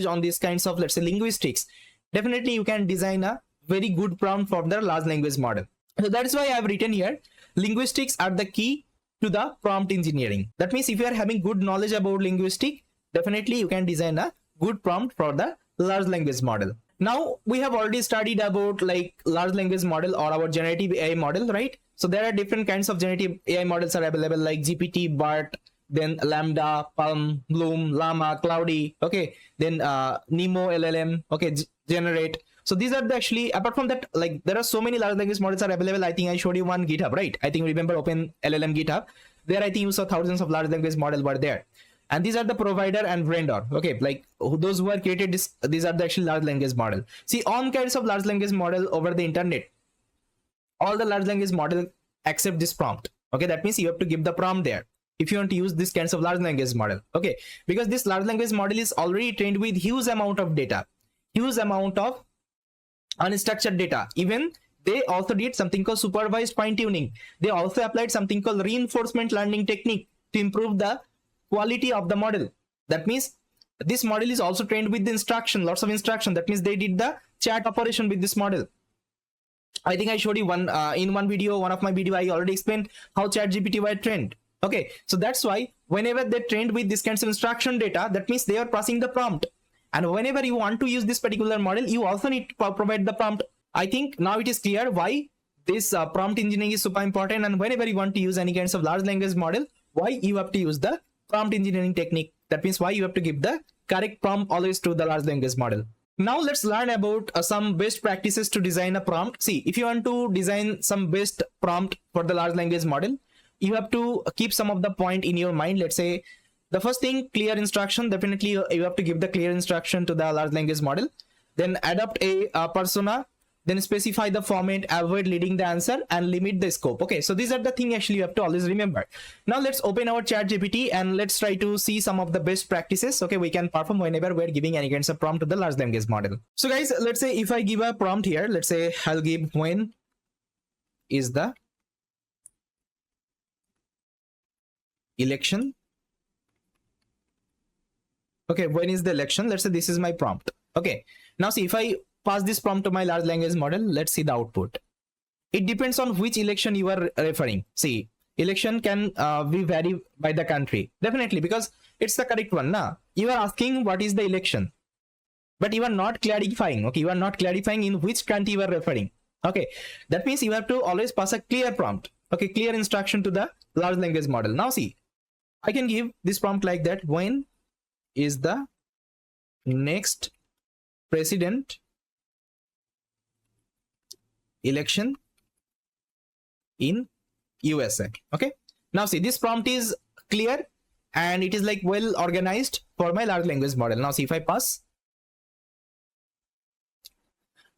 on these kinds of, let's say, linguistics, definitely you can design a very good prompt for the large language model. So that is why I have written here, linguistics are the key to the prompt engineering. That means if you are having good knowledge about linguistic, definitely you can design a good prompt for the large language model. Now we have already studied about like large language model or our generative AI model, right? So there are different kinds of generative AI models are available, like GPT, BART, then Lambda, Palm, Bloom, LLaMA, Cloudy, okay, then Nemo, LLM, okay, Generate. So these are the actually, apart from that, like there are so many large language models are available. I think I showed you one GitHub, right? I think remember open LLM GitHub. There I think you saw thousands of large language models were there. And these are the provider and vendor, okay, like those who are created this, these are the actually large language model. See, all kinds of large language model over the internet, all the large language model accept this prompt. Okay, that means you have to give the prompt there if you want to use this kinds of large language model. Okay, because this large language model is already trained with huge amount of data, huge amount of unstructured data. Even they also did something called supervised fine tuning. They also applied something called reinforcement learning technique to improve the quality of the model. That means this model is also trained with the instruction, lots of instruction. That means they did the chat operation with this model. I think I showed you one in one video, one of my video, I already explained how ChatGPT were trained. Okay, so that's why whenever they trained with this kinds of instruction data, that means they are passing the prompt. And whenever you want to use this particular model, you also need to provide the prompt. I think now it is clear why this prompt engineering is super important. And whenever you want to use any kinds of large language model, why you have to use the prompt engineering technique. That means why you have to give the correct prompt always to the large language model. Now let's learn about some best practices to design a prompt. See, if you want to design some best prompt for the large language model, you have to keep some of the point in your mind. Let's say the first thing, clear instruction. Definitely you have to give the clear instruction to the large language model. Then adopt a persona. Then specify the format, avoid leading the answer, and limit the scope. Okay, so these are the things actually you have to always remember. Now let's open our ChatGPT and let's try to see some of the best practices. Okay, we can perform whenever we're giving any kinds of prompt to the large language model. So guys, let's say if I give a prompt here, let's say I'll give when is the election. Okay, when is the election? Let's say this is my prompt. Okay, now see, if I pass this prompt to my large language model, let's see the output. It depends on which election you are referring. See, election can be vary by the country, definitely, because it's the correct one. Now you are asking what is the election, but you are not clarifying. Okay, you are not clarifying in which country you are referring. Okay, that means you have to always pass a clear prompt. Okay, clear instruction to the large language model. Now see, I can give this prompt like that: when is the next president election in USA. Okay, now see, this prompt is clear and it is like well organized for my large language model. Now see, if I pass,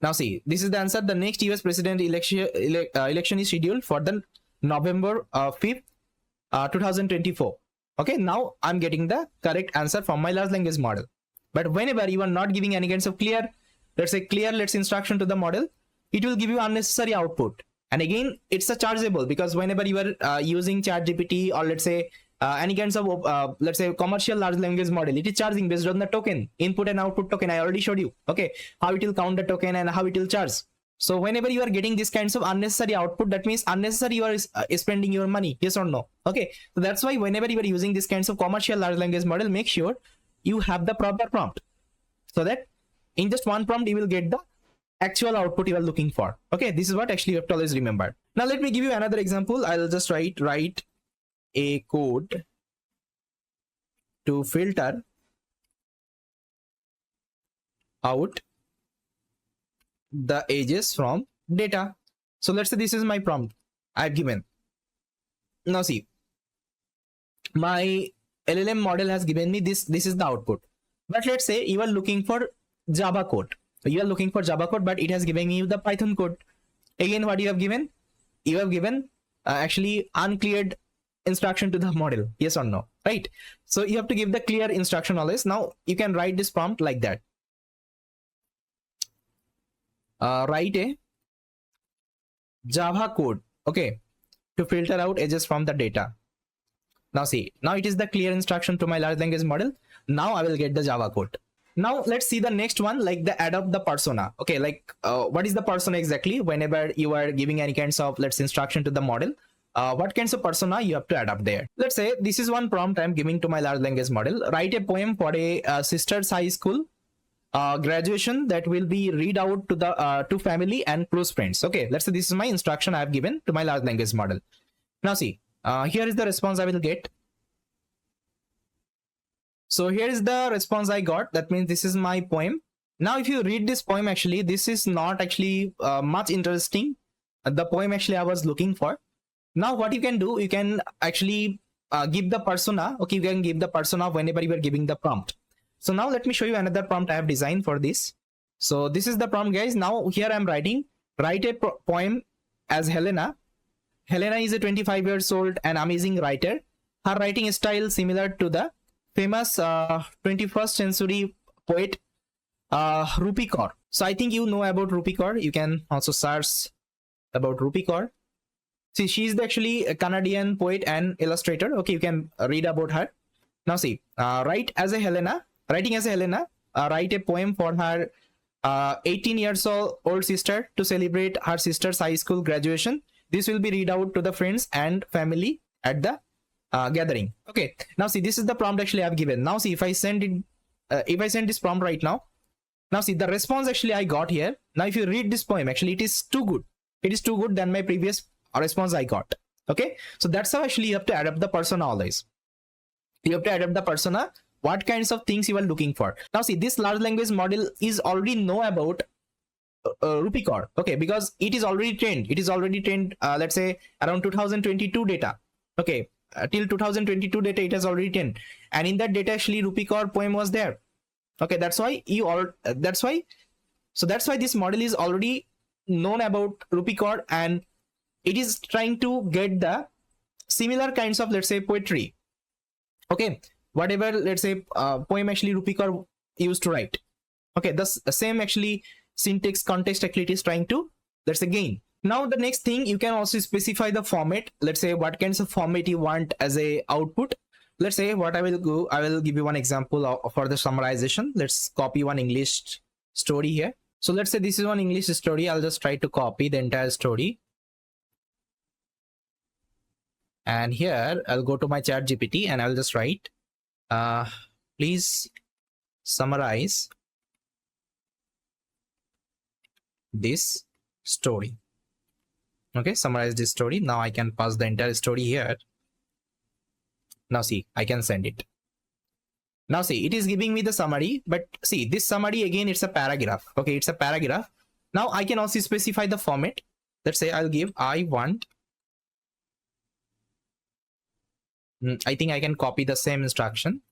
now see, this is the answer. The next US president election is scheduled for the November 5th 2024. Okay, now I'm getting the correct answer from my large language model. But whenever you are not giving any kinds of clear, let's say clear let's instruction to the model, it will give you unnecessary output. And again, it's a chargeable, because whenever you are using ChatGPT or let's say any kinds of let's say commercial large language model, it is charging based on the token, input and output token. I already showed you, okay, how it will count the token and how it will charge. So whenever you are getting these kinds of unnecessary output, that means unnecessary you are spending your money, yes or no? Okay, so that's why whenever you are using these kinds of commercial large language model, make sure you have the proper prompt, so that in just one prompt you will get the actual output you are looking for. Okay, this is what actually you have to always remember. Now let me give you another example. I'll just write a code to filter out the edges from data. So let's say this is my prompt I've given. Now see, my LLM model has given me this is the output. But let's say you are looking for Java code. You are looking for Java code, but it has given you the Python code. Again, what you have given? You have given actually uncleared instruction to the model, yes or no, right? So you have to give the clear instruction always. Now you can write this prompt like that. Write a Java code, okay, to filter out edges from the data. Now see, now it is the clear instruction to my large language model. Now I will get the Java code. Now let's see the next one, like the adopt the persona. Okay, like what is the persona exactly? Whenever you are giving any kinds of let's instruction to the model, what kinds of persona you have to adapt there. Let's say this is one prompt I'm giving to my large language model. Write a poem for a sister's high school graduation that will be read out to the to family and close friends. Okay, let's say this is my instruction I have given to my large language model. Now see, here is the response I will get. So here is the response I got. That means this is my poem. Now if you read this poem, actually this is not actually much interesting, the poem actually I was looking for. Now what you can do, you can actually give the persona. Okay, you can give the persona whenever you are giving the prompt. So now let me show you another prompt I have designed for this. So this is the prompt, guys. Now here I'm writing, write a poem as Helena. Helena is a 25 years old and amazing writer. Her writing style similar to the famous 21st century poet Rupi Kaur. So I think you know about Rupi Kaur. You can also search about Rupi Kaur. See, she is actually a Canadian poet and illustrator. Okay, you can read about her. Now see, writing as a Helena, write a poem for her 18 years old sister to celebrate her sister's high school graduation. This will be read out to the friends and family at the gathering. Okay, now see, this is the prompt actually I've given. Now see, if I send it, if I send this prompt right now, now see the response actually I got here. Now if you read this poem, actually it is too good. It is too good than my previous response I got. Okay, so that's how actually you have to adapt the persona always. You have to adapt the persona, what kinds of things you are looking for. Now see, this large language model is already know about Rupi Kaur. Okay, because it is already trained. It is already trained, let's say around 2022 data. Okay, till 2022 data it has already trained, and in that data actually Rupi Kaur poem was there. Okay, that's why you all that's why this model is already known about Rupi Kaur, and it is trying to get the similar kinds of, let's say, poetry. Okay, whatever, let's say poem actually Rupi Kaur used to write. Okay, the same actually syntax context actually it is trying to, let's say, gain. Now the next thing, you can also specify the format. Let's say what kinds of format you want as a output. Let's say what I will do, I will give you one example for the summarization. Let's copy one English story here. So let's say this is one English story. I'll just try to copy the entire story. And here I'll go to my ChatGPT and I'll just write, please summarize this story. Okay, summarize this story. Now I can pass the entire story here. Now see, I can send it. Now see, it is giving me the summary, but see, this summary again, it's a paragraph. Okay, it's a paragraph. Now I can also specify the format. Let's say I'll give, I want, I think I can copy the same instruction.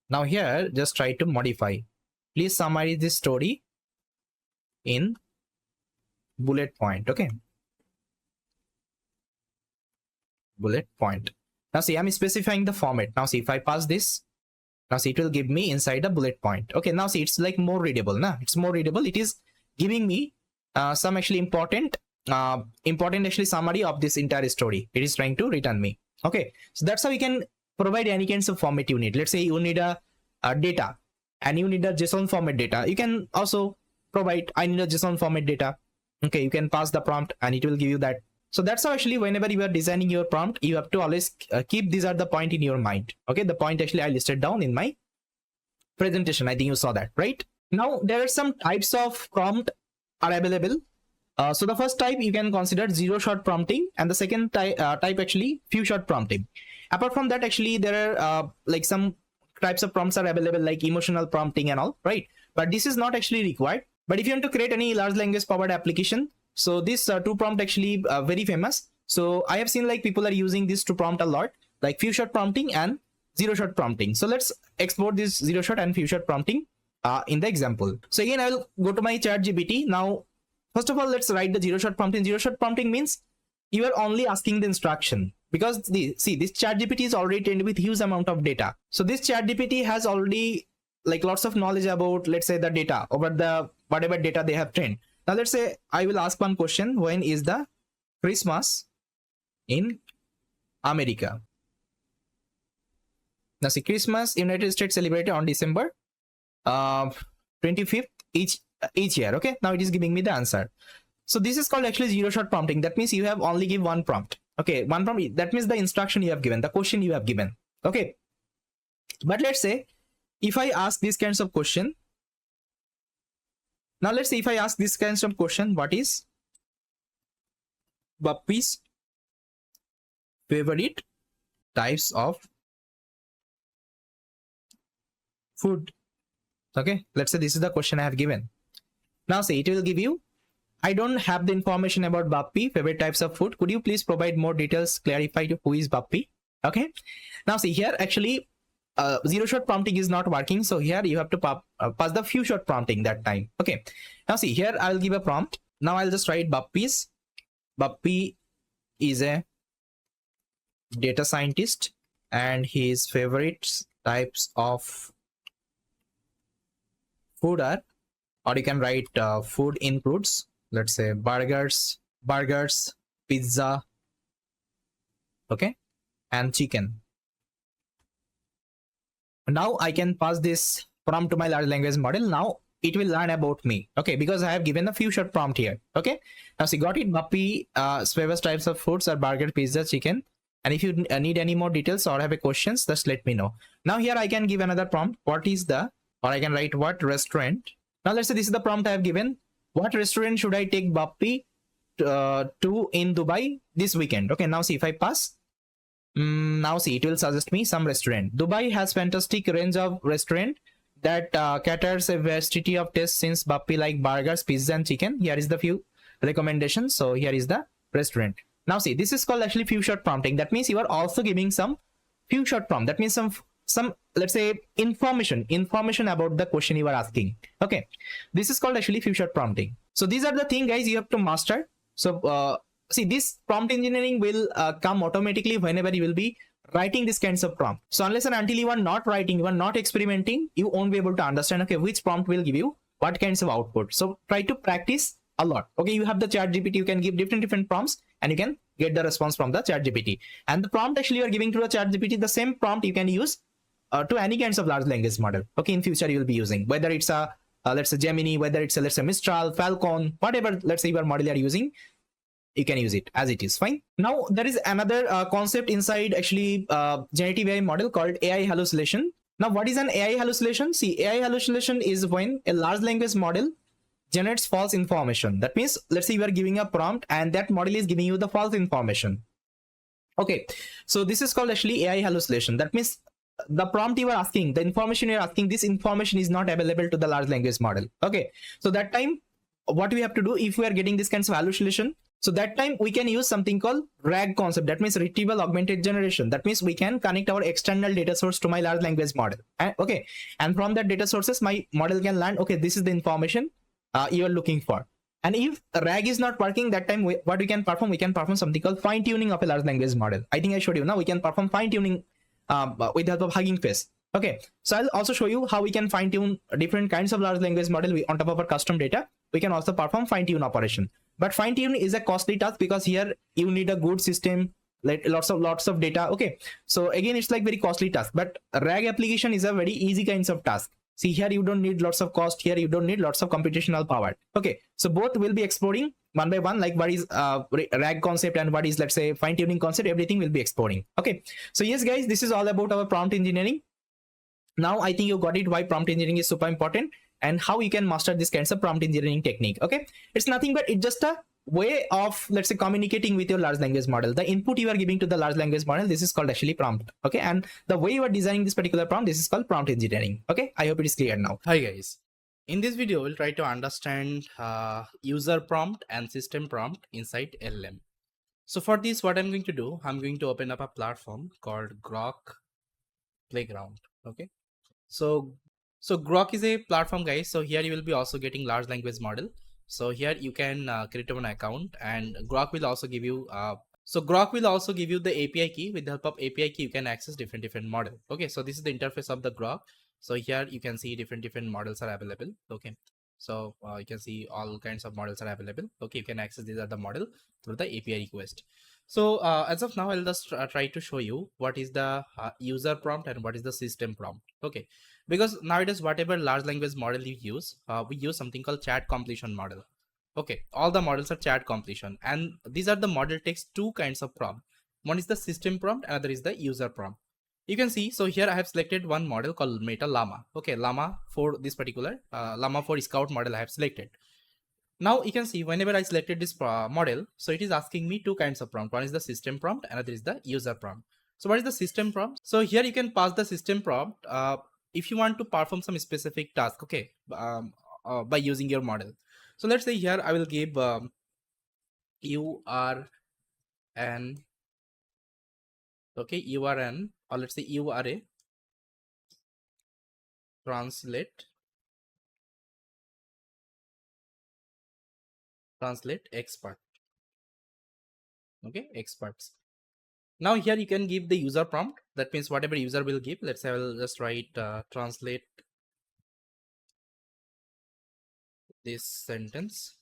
Now here, just try to modify. Please summarize this story in bullet point. Okay. bullet point. Now see, I'm specifying the format. Now see, if I pass this, now see, it will give me inside a bullet point. Okay, now see, it's like more readable. Nah, it's more readable. It is giving me some actually important actually summary of this entire story. It is trying to return me. Okay, so that's how you can provide any kinds of format you need. Let's say you need a data and you need a JSON format data. You can also provide, I need a JSON format data. Okay, you can pass the prompt and it will give you that. So that's how actually whenever you are designing your prompt, you have to always keep these are the point in your mind. Okay, the point actually I listed down in my presentation. I think you saw that, right? Now there are some types of prompt are available. So the first type you can consider zero shot prompting, and the second type actually few shot prompting. Apart from that, actually there are like some types of prompts are available like emotional prompting and all, right? But this is not actually required. But if you want to create any large language powered application, so this two prompt actually very famous. So I have seen like people are using this to prompt a lot, like few shot prompting and zero shot prompting. So let's explore this zero shot and few shot prompting in the example. So again, I'll go to my ChatGPT. Now, first of all, let's write the zero shot prompting. Zero shot prompting means you are only asking the instruction, because see, this ChatGPT is already trained with huge amount of data. So this ChatGPT has already like lots of knowledge about, let's say, the data over the whatever data they have trained. Now let's say I will ask one question: when is the Christmas in America? Now see, Christmas in United States celebrated on December 25th each year. Okay, now it is giving me the answer. So this is called actually zero shot prompting. That means you have only give one prompt. Okay, one prompt, that means the instruction you have given, the question you have given. Okay, but let's say if I ask these kinds of question, now let's say if I ask this kinds of question, what is Bappy's favorite types of food? Okay, let's say this is the question I have given. Now say it will give you, I don't have the information about Bappy favorite types of food. Could you please provide more details, clarify who is Bappy? Okay, now see here actually zero shot prompting is not working. So here you have to pass the few shot prompting that time. Okay, now see here I'll give a prompt. Now I'll just write Bappy is a data scientist and his favorite types of food are, or you can write food includes, let's say burgers, pizza, okay, and chicken. Now I can pass this prompt to my large language model. Now it will learn about me, okay, because I have given a few short prompt here. Okay, now see, got it. Bappy favorite types of foods are burger, pizza, chicken. And if you need any more details or have a questions, just let me know. Now here I can give another prompt. What is the, or I can write what restaurant. Now let's say this is the prompt I have given. What restaurant should I take Bappy to in Dubai this weekend? Okay, now see if I pass. Now see, it will suggest me some restaurant. Dubai has fantastic range of restaurant that caters a variety of tastes, since Bappy like burgers, pizza and chicken. Here is the few recommendations. So here is the restaurant. Now see, this is called actually few shot prompting. That means you are also giving some few shot prompt. That means some let's say information about the question you are asking. Okay, this is called actually few shot prompting. So these are the things, guys, you have to master. So see, this prompt engineering will come automatically whenever you will be writing these kinds of prompt. So unless and until you are not writing, you are not experimenting, you won't be able to understand, okay, which prompt will give you what kinds of output. So try to practice a lot. Okay, you have the ChatGPT, you can give different prompts and you can get the response from the ChatGPT. And the prompt actually you are giving to the ChatGPT, the same prompt you can use to any kinds of large language model. Okay, in future you will be using, whether it's a let's say Gemini, whether it's a let's say Mistral, Falcon, whatever let's say your model you are using, you can use it as it is. Fine. Now there is another concept inside actually generative AI model called AI hallucination. Now what is an AI hallucination? See, AI hallucination is when a large language model generates false information. That means let's say you are giving a prompt and that model is giving you the false information. Okay, so this is called actually AI hallucination. That means the prompt you are asking, the information you are asking, this information is not available to the large language model. Okay, so that time what we have to do if we are getting this kinds of hallucination, so that time we can use something called RAG concept. That means retrieval augmented generation. That means we can connect our external data source to my large language model. Okay, and from that data sources my model can learn, okay, this is the information you are looking for. And if RAG is not working, that time what we can perform, we can perform something called fine tuning of a large language model. I think I showed you. Now we can perform fine tuning with the help of Hugging Face. Okay, so I'll also show you how we can fine tune different kinds of large language model on top of our custom data. We can also perform fine tune operation, but fine tune is a costly task because here you need a good system, like lots of data. Okay, so again it's like very costly task, but RAG application is a very easy kinds of task. See, here you don't need lots of cost, here you don't need lots of computational power. Okay, so both will be exploring one by one, like what is RAG concept and what is, let's say, fine tuning concept. Everything will be exploring. Okay, so yes guys, this is all about our prompt engineering. Now I think you got it why prompt engineering is super important and how you can master this kinds of prompt engineering technique. Okay, it's nothing but it's just a way of, let's say, communicating with your large language model. The input you are giving to the large language model, this is called actually prompt. Okay, and the way you are designing this particular prompt, this is called prompt engineering. Okay, I hope it is clear now. Hi guys, in this video we'll try to understand user prompt and system prompt inside LLM. So for this, what I'm going to do, I'm going to open up a platform called Grok Playground. Okay, so Grok is a platform, guys. So here you will be also getting large language model. So here you can create an account, and Grok will also give you the API key. With the help of API key, you can access different model. Okay, so this is the interface of the Grok. So here you can see different models are available. Okay, so you can see all kinds of models are available. Okay, you can access these are the model through the API request. So as of now, I'll just try to show you what is the user prompt and what is the system prompt. Okay, because nowadays whatever large language model you use, we use something called chat completion model. Okay, all the models are chat completion, and these are the model takes two kinds of prompt. One is the system prompt, another is the user prompt. You can see, so here I have selected one model called LLaMA. Okay, LLaMA for this particular LLaMA for Scout model I have selected. Now you can see whenever I selected this model, so it is asking me two kinds of prompt. One is the system prompt, another is the user prompt. So what is the system prompt? So here you can pass the system prompt if you want to perform some specific task. Okay, by using your model. So let's say here I will give URN. Okay, URN, or let's say URA translate expert. Okay, experts. Now here you can give the user prompt. That means whatever user will give. Let's say I will just write translate this sentence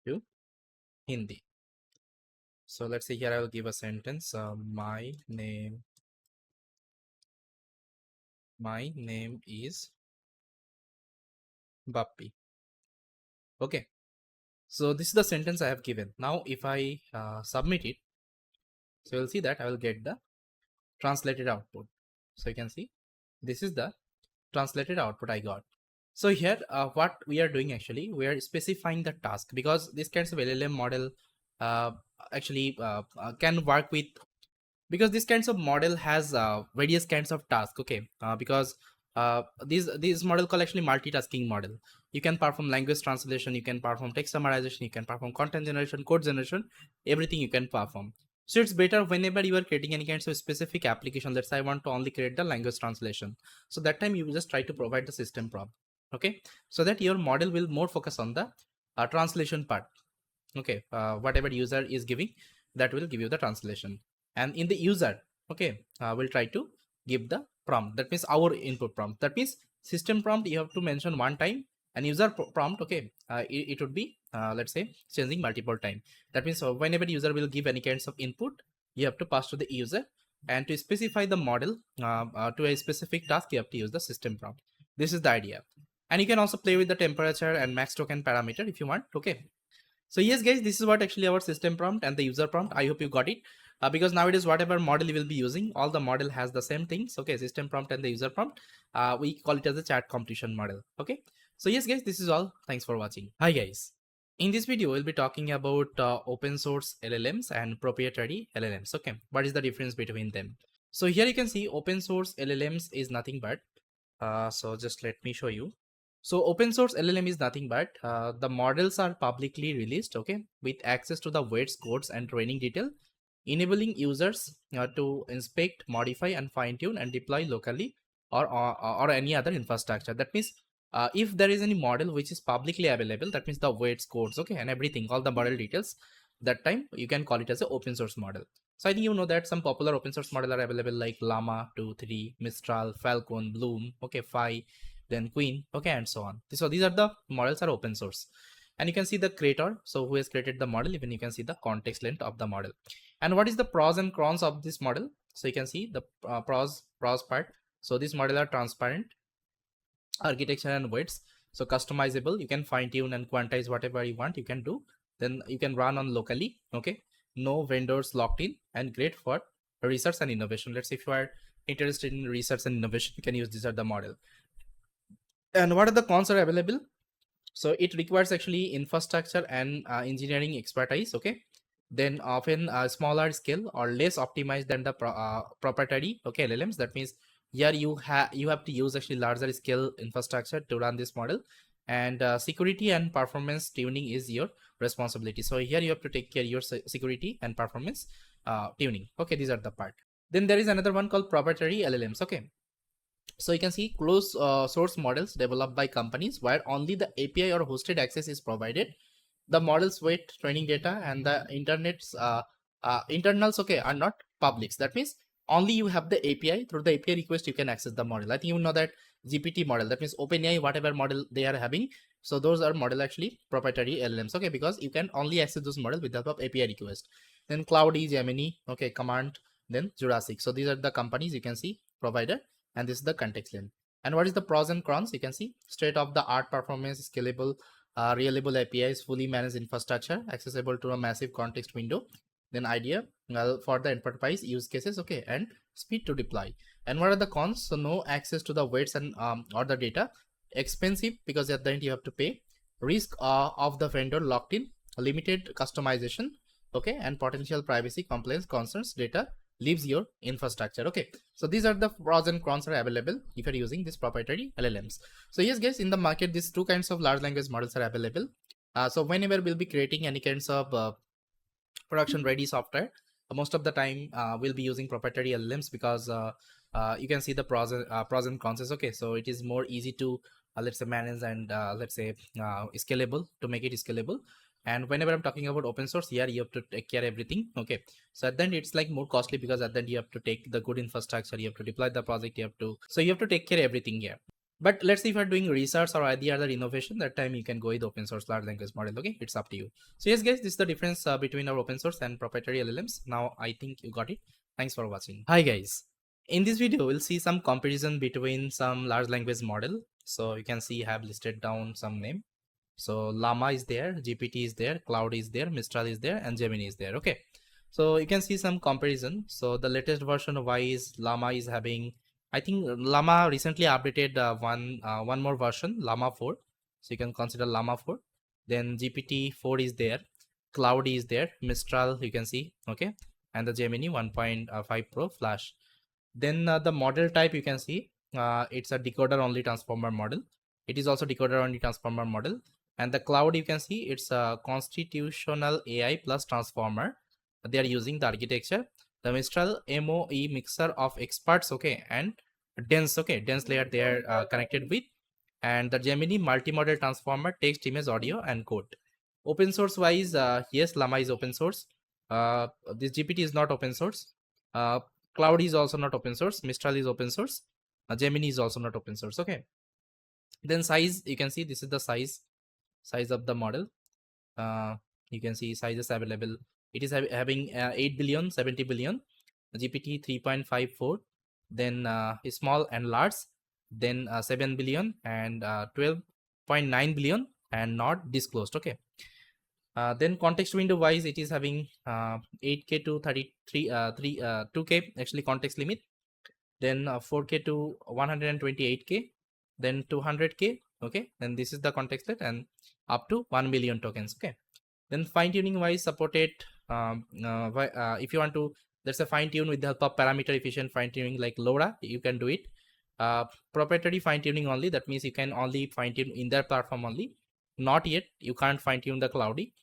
to Hindi. So let's say here I will give a sentence. My name is Bappi. Okay. So this is the sentence I have given. Now if I submit it, so you'll see that I will get the translated output. So you can see this is the translated output I got. So here what we are doing, actually we are specifying the task, because this kinds of LLM model can work with, because this kinds of model has various kinds of tasks. Okay, because these model call actually multitasking model. You can perform language translation, you can perform text summarization, you can perform content generation, code generation, everything you can perform. So it's better whenever you are creating any kinds of specific application. Let's say I want to only create the language translation. So that time you will just try to provide the system prompt. Okay, so that your model will more focus on the translation part. Okay, whatever user is giving, that will give you the translation. And in the user, okay, we'll try to give the prompt. That means our input prompt. That means system prompt you have to mention one time, and user prompt, okay, it would be let's say changing multiple time. That means whenever user will give any kinds of input, you have to pass to the user, and to specify the model to a specific task, you have to use the system prompt. This is the idea. And you can also play with the temperature and max token parameter if you want. Okay, so yes guys, this is what actually our system prompt and the user prompt. I hope you got it. Because nowadays whatever model you will be using, all the model has the same things. Okay, system prompt and the user prompt, we call it as a chat completion model. Okay, so yes guys, this is all. Thanks for watching. Hi guys, in this video we'll be talking about open source LLMs and proprietary LLMs. Okay, what is the difference between them? So here you can see open source LLMs is nothing but so just let me show you. So open source LLM is nothing but the models are publicly released, okay, with access to the weights, codes and training detail, enabling users to inspect, modify and fine tune and deploy locally or any other infrastructure. That means if there is any model which is publicly available, that means the weights, codes, okay, and everything, all the model details, that time you can call it as an open source model. So I think you know that some popular open source model are available like LLaMA 2, 3, Mistral, Falcon, Bloom, okay, Phi, then Queen, okay, and so on. So these are the models are open source. And you can see the creator, so who has created the model, even you can see the context length of the model. And what is the pros and cons of this model? So you can see the pros part. So this model are transparent, architecture and weights, so customizable, you can fine tune and quantize whatever you want, you can do. Then you can run on locally, okay, no vendors locked in, and great for research and innovation. Let's say if you are interested in research and innovation, you can use this as the model. And what are the cons are available? So it requires actually infrastructure and engineering expertise, okay, then often smaller scale or less optimized than the proprietary, okay, LLMs. That means here you have to use actually larger scale infrastructure to run this model, and security and performance tuning is your responsibility. So here you have to take care of your security and performance tuning, okay, these are the part. Then there is another one called proprietary LLMs, okay. So you can see closed source models developed by companies where only the API or hosted access is provided. The models weight, training data, and the internet's internals, okay, are not publics. That means only you have the API. Through the API request you can access the model. I think you know that GPT model, that means OpenAI, whatever model they are having, so those are model actually proprietary LLMs, okay, because you can only access those models with the help of API request. Then Cloud, Gemini, okay, Command, then Jurassic. So these are the companies you can see provider, and this is the context length. And what is the pros and cons? You can see state of the art performance, scalable, reliable APIs, fully managed infrastructure, accessible to a massive context window. Then idea, well, for the enterprise use cases, okay, and speed to deploy. And what are the cons? So no access to the weights and or the data, expensive because at the end you have to pay, risk of the vendor locked in, limited customization, okay, and potential privacy compliance concerns, data leaves your infrastructure, okay. So these are the pros and cons are available if you're using this proprietary LLMs. So yes guys, in the market these two kinds of large language models are available. So whenever we'll be creating any kinds of production ready software, most of the time we'll be using proprietary LLMs because you can see the pros and cons, okay. So it is more easy to let's say manage and let's say scalable, to make it scalable. And whenever I'm talking about open source, here you have to take care of everything, okay. So at the end it's like more costly because at the end you have to take the good infrastructure, you have to deploy the project, you have to take care of everything here. But let's say if you're doing research or any other innovation, that time you can go with open source large language model, okay, it's up to you. So yes guys, this is the difference between our open source and proprietary LLMs. Now I think you got it. Thanks for watching. Hi guys, in this video we'll see some comparison between some large language model. So you can see I have listed down some name. So LLaMA is there, GPT is there, Cloud is there, Mistral is there, and Gemini is there, okay. So you can see some comparison. So the latest version wise, LLaMA is having, I think LLaMA recently updated one more version, LLaMA 4. So you can consider LLaMA 4. Then GPT 4 is there, Cloud is there, Mistral you can see, okay, and the Gemini 1.5 Pro Flash. Then the model type you can see it's a decoder only transformer model. It is also decoder only transformer model. And the Cloud you can see it's a constitutional AI plus transformer. They are using the architecture. The Mistral MOE mixer of experts, okay, and dense, okay, dense layer they are connected with. And the Gemini multimodal transformer, text, image, audio, and code. Open source wise, yes, LLaMA is open source. This GPT is not open source. Cloud is also not open source. Mistral is open source. Gemini is also not open source, okay. Then size, you can see this is the size of the model. You can see sizes available. It is having 8 billion, 70 billion, GPT 3.54, then small and large, then 7 billion and 12.9 billion and not disclosed, okay. Then context window wise, it is having 8K to 2K actually context limit, then 4K to 128K, then 200K, okay. Then this is the context set, and up to 1 million tokens, okay. Then fine tuning wise supported, if you want to, there's a fine tune with the help of parameter efficient fine tuning like LoRa, you can do it. Proprietary fine tuning only, that means you can only fine tune in their platform only, not yet you can't fine tune the Cloudy.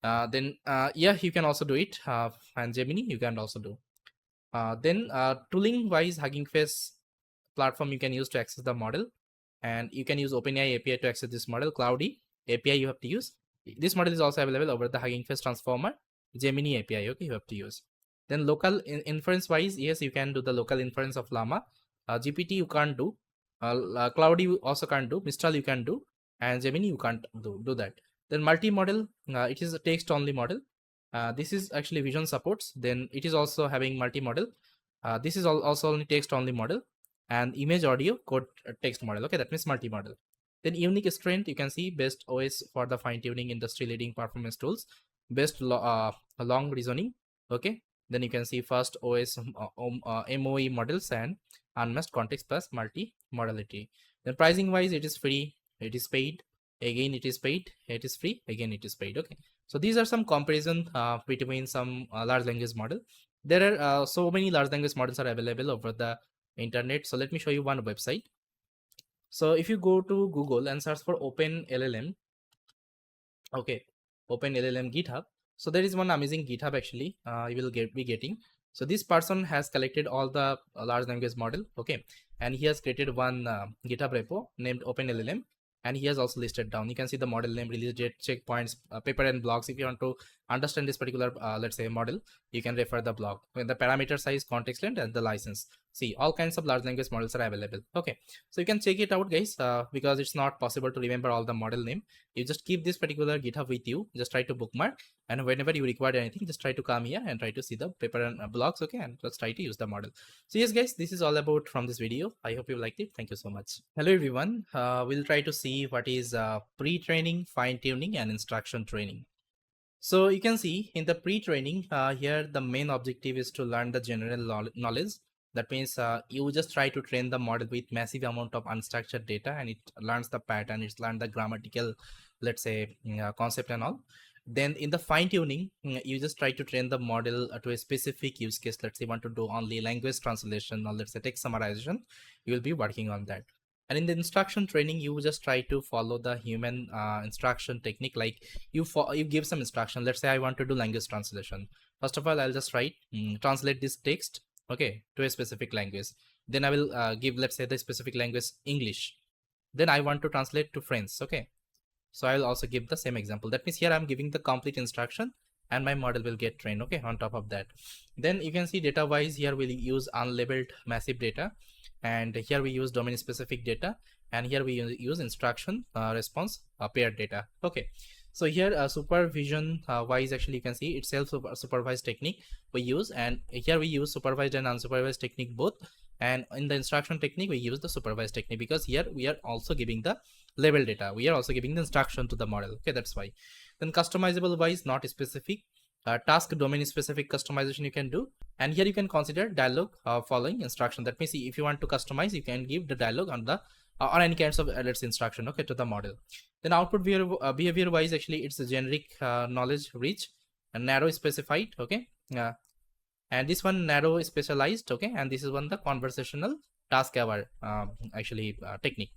Then yeah, you can also do it, and Gemini you can also do. Then tooling wise, Hugging Face platform you can use to access the model. and you can use OpenAI API to access this model. Cloudy API you have to use. This model is also available over the Hugging Face Transformer Gemini API. Okay, you have to use. Then local inference wise, yes, you can do the local inference of LLaMA. GPT you can't do. Cloudy you also can't do. Mistral you can do, and Gemini you can't do that. Then multi-model, it is a text only model. This is actually vision supports. Then it is also having multi-model. This is also only text only model, and image audio code text model. Okay, that means multi-model. Then unique strength, you can see best OS for the fine-tuning industry leading performance tools, best long reasoning. Okay, then you can see first OS MOE models and unmasked context plus multi-modality. Then pricing wise, it is free, it is paid, again it is paid, it is free, again it is paid. Okay, so these are some comparison between some large language model. There are so many large language models are available over the internet. So let me show you one website. So if you go to Google and search for Open LLM, okay, Open LLM GitHub. So there is one amazing GitHub actually you will be getting. So this person has collected all the large language model, okay, and he has created one GitHub repo named Open LLM, and he has also listed down. You can see the model name, release date, checkpoints, paper and blogs. If you want to understand this particular let's say model, you can refer the blog. When the parameter size, context length, and the license. See, all kinds of large language models are available. Okay, so you can check it out, guys, because it's not possible to remember all the model name. You just keep this particular GitHub with you. Just try to bookmark, and whenever you require anything, just try to come here and try to see the paper and blogs. Okay, and let's try to use the model. So yes, guys, this is all about from this video. I hope you liked it. Thank you so much. Hello everyone. We'll try to see what is pre-training, fine-tuning, and instruction training. So you can see in the pre-training here, the main objective is to learn the general knowledge. That means you just try to train the model with massive amount of unstructured data, and it learns the pattern, it's learned the grammatical, let's say, concept and all. Then in the fine tuning, you just try to train the model to a specific use case. Let's say you want to do only language translation, or let's say text summarization, you will be working on that. And in the instruction training, you just try to follow the human instruction technique. Like you give some instruction. Let's say I want to do language translation. First of all, I'll just write translate this text, okay, to a specific language. Then I will give, let's say, the specific language English. Then I want to translate to French. Okay, so I will also give the same example. That means here I'm giving the complete instruction, and my model will get trained. Okay, on top of that, then you can see data wise, here we'll use unlabeled massive data, and here we use domain specific data, and here we use instruction response paired data. Okay, so here supervision wise, actually you can see it's self-supervised technique we use, and here we use supervised and unsupervised technique both. And in the instruction technique, we use the supervised technique, because here we are also giving the label data, we are also giving the instruction to the model. Okay, that's why. Then customizable wise, not specific, task domain specific customization you can do, and here you can consider dialogue following instruction. That means if you want to customize, you can give the dialogue on the or any kinds of let's instruction, okay, to the model. Then output behavior wise, actually it's a generic knowledge rich and narrow specified. Okay, and this one narrow specialized. Okay, and this is one the conversational task aware actually technique,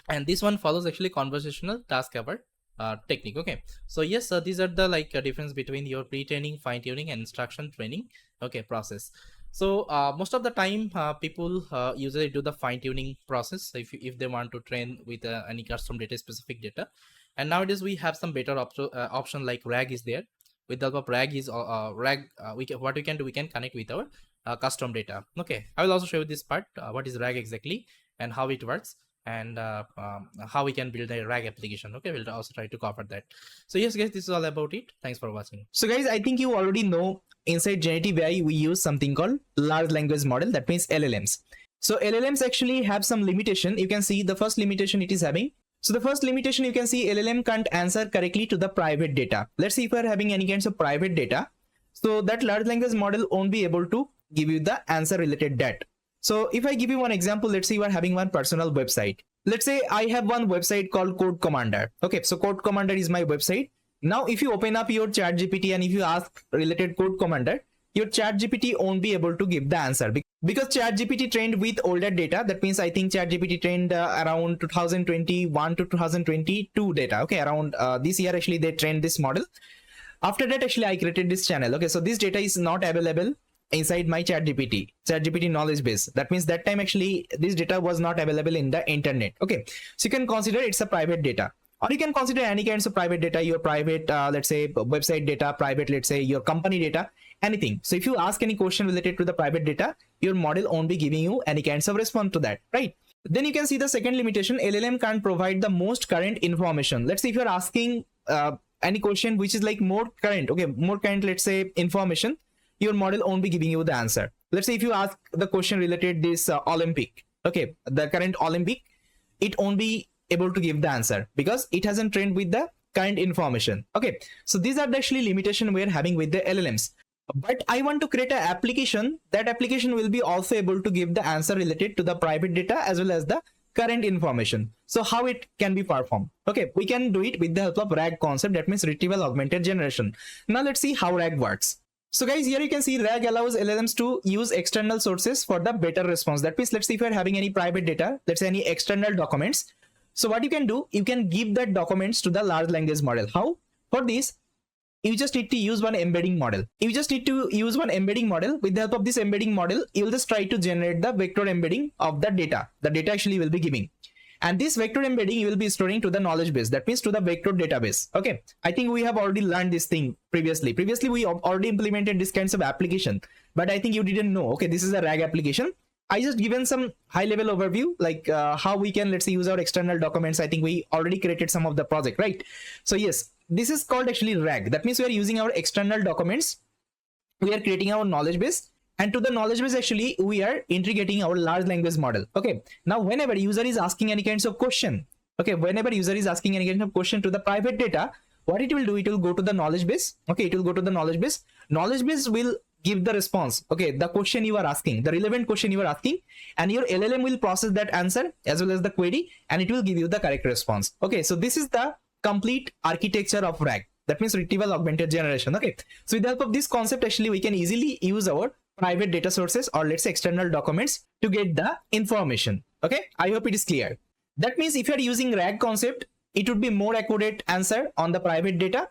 and this one follows actually conversational task aware technique. Okay, so yes, these are the difference between your pre-training, fine-tuning, and instruction training, okay, process. So most of the time people usually do the fine-tuning process if they want to train with any custom data, specific data. And nowadays we have some better option like RAG is there. With the help of RAG is what we can do, we can connect with our custom data. Okay, I will also show you this part, what is RAG exactly and how it works, and how we can build a RAG application. Okay, we'll also try to cover that. So yes, guys, this is all about it. Thanks for watching. So guys, I think you already know inside generative AI we use something called large language model, that means LLMs. So LLMs actually have some limitation. You can see the first limitation it is having. So the first limitation, you can see LLM can't answer correctly to the private data. Let's see if we're having any kinds of private data, so that large language model won't be able to give you the answer related that. So if I give you one example, let's say you are having one personal website. Let's say I have one website called Code Commander. Okay, so Code Commander is my website. Now if you open up your ChatGPT and if you ask related Code Commander, your ChatGPT won't be able to give the answer because ChatGPT trained with older data. That means I think ChatGPT trained around 2021 to 2022 data. Okay, around this year actually they trained this model. After that actually I created this channel. Okay, so this data is not available inside my ChatGPT knowledge base. That means that time actually this data was not available in the internet. Okay, so you can consider it's a private data, or you can consider any kinds of private data, your private let's say website data, private, let's say your company data, anything. So if you ask any question related to the private data, your model won't be giving you any kinds of response to that, right? Then you can see the second limitation, LLM can't provide the most current information. Let's say if you're asking any question which is like more current, okay, more current, let's say information, your model won't be giving you the answer. Let's say if you ask the question related this Olympic, okay, the current Olympic, it won't be able to give the answer because it hasn't trained with the current information. Okay, so these are the actually limitation we're having with the LLMs. But I want to create an application. That application will be also able to give the answer related to the private data as well as the current information. So how it can be performed? Okay, we can do it with the help of RAG concept, that means retrieval augmented generation. Now let's see how RAG works. So guys, here you can see RAG allows LLMs to use external sources for the better response. That means let's see if you're having any private data, let's say any external documents. So what you can do, you can give that documents to the large language model. How? For this, you just need to use one embedding model. You just need to use one embedding model. With the help of this embedding model, you'll just try to generate the vector embedding of the data. The data actually will be giving. And this vector embedding you will be storing to the knowledge base. That means to the vector database. Okay. I think we have already learned this thing previously. Previously, we already implemented this kinds of application. But I think you didn't know. Okay, this is a RAG application. I just given some high level overview, like how we can, let's say, use our external documents. I think we already created some of the project, right? So yes, this is called actually RAG. That means we are using our external documents. We are creating our knowledge base, and to the knowledge base actually we are integrating our large language model. Okay. Now whenever user is asking any kinds of question, okay, whenever user is asking any kind of question to the private data, what it will do, it will go to the knowledge base. Okay, it will go to the knowledge base. Knowledge base will give the response. Okay, the question you are asking, the relevant question you are asking, and your LLM will process that answer as well as the query, and it will give you the correct response. Okay, so this is the complete architecture of RAG. That means retrieval augmented generation. Okay, so with the help of this concept, actually we can easily use our private data sources, or let's say external documents, to get the information. Okay, I hope it is clear. That means if you are using RAG concept, it would be more accurate answer on the private data.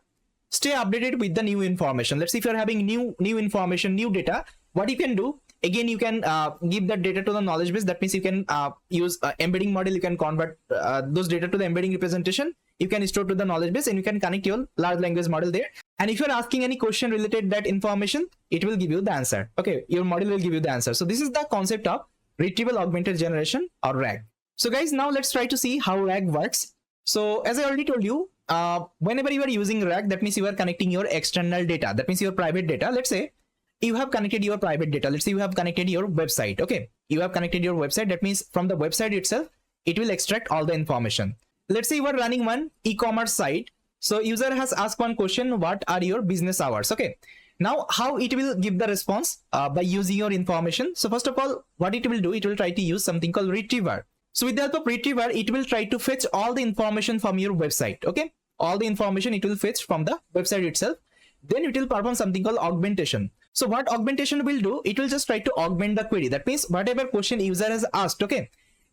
Stay updated with the new information. Let's say if you're having new information, new data, what you can do, again, you can give that data to the knowledge base. That means you can use embedding model. You can convert those data to the embedding representation. You can store to the knowledge base, and you can connect your large language model there. And if you're asking any question related that information, it will give you the answer. Okay, your model will give you the answer. So this is the concept of retrieval augmented generation, or RAG. So guys, now let's try to see how RAG works. So as I already told you, whenever you are using RAG, that means you are connecting your external data. That means your private data. Let's say you have connected your private data. Let's say you have connected your website. Okay, you have connected your website. That means from the website itself, it will extract all the information. Let's say you are running one e-commerce site. So user has asked one question, what are your business hours? Okay, now how it will give the response by using your information. So first of all, what it will do, it will try to use something called retriever. So with the help of retriever, it will try to fetch all the information from your website. Okay, all the information it will fetch from the website itself. Then it will perform something called augmentation. So what augmentation will do, it will just try to augment the query. That means whatever question user has asked, okay,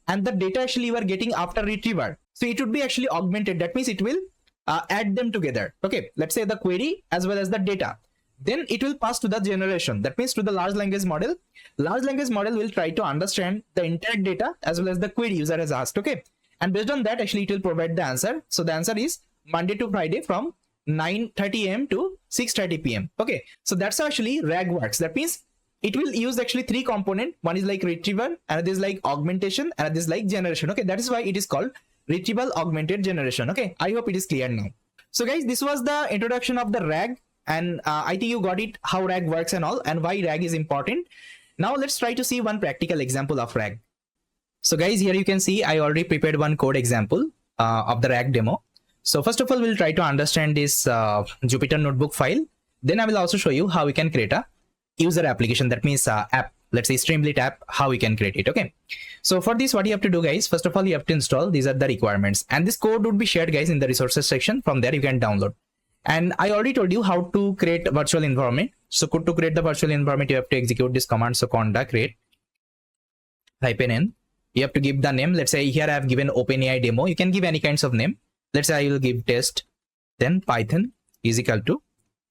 and the data actually you are getting after retriever, so it would be actually augmented. That means it will add them together. Okay, let's say the query as well as the data. Then it will pass to the generation. That means to the large language model. Large language model will try to understand the entire data as well as the query user has asked. Okay, and based on that, actually it will provide the answer. So the answer is Monday to Friday from 9:30 a.m. to 6:30 p.m. Okay, so that's how actually RAG works. That means it will use actually three components. One is like retrieval, another is like augmentation, and another is like generation. Okay, that is why it is called retrieval augmented generation. Okay, I hope it is clear now. So guys, this was the introduction of the RAG, and I think you got it, how RAG works and all, and why RAG is important. Now let's try to see one practical example of RAG. So guys, here you can see I already prepared one code example of the RAG demo. So first of all, we'll try to understand this Jupyter notebook file. Then I will also show you how we can create a user application. That means app, let's say Streamlit app, how we can create it. Okay, so for this, what you have to do, guys, first of all, you have to install. These are the requirements, and this code would be shared, guys, in the resources section. From there you can download. And I already told you how to create a virtual environment. So to create the virtual environment, you have to execute this command. So conda create -n. You have to give the name. Let's say here I have given OpenAI demo. You can give any kinds of name. Let's say I will give test, then Python is equal to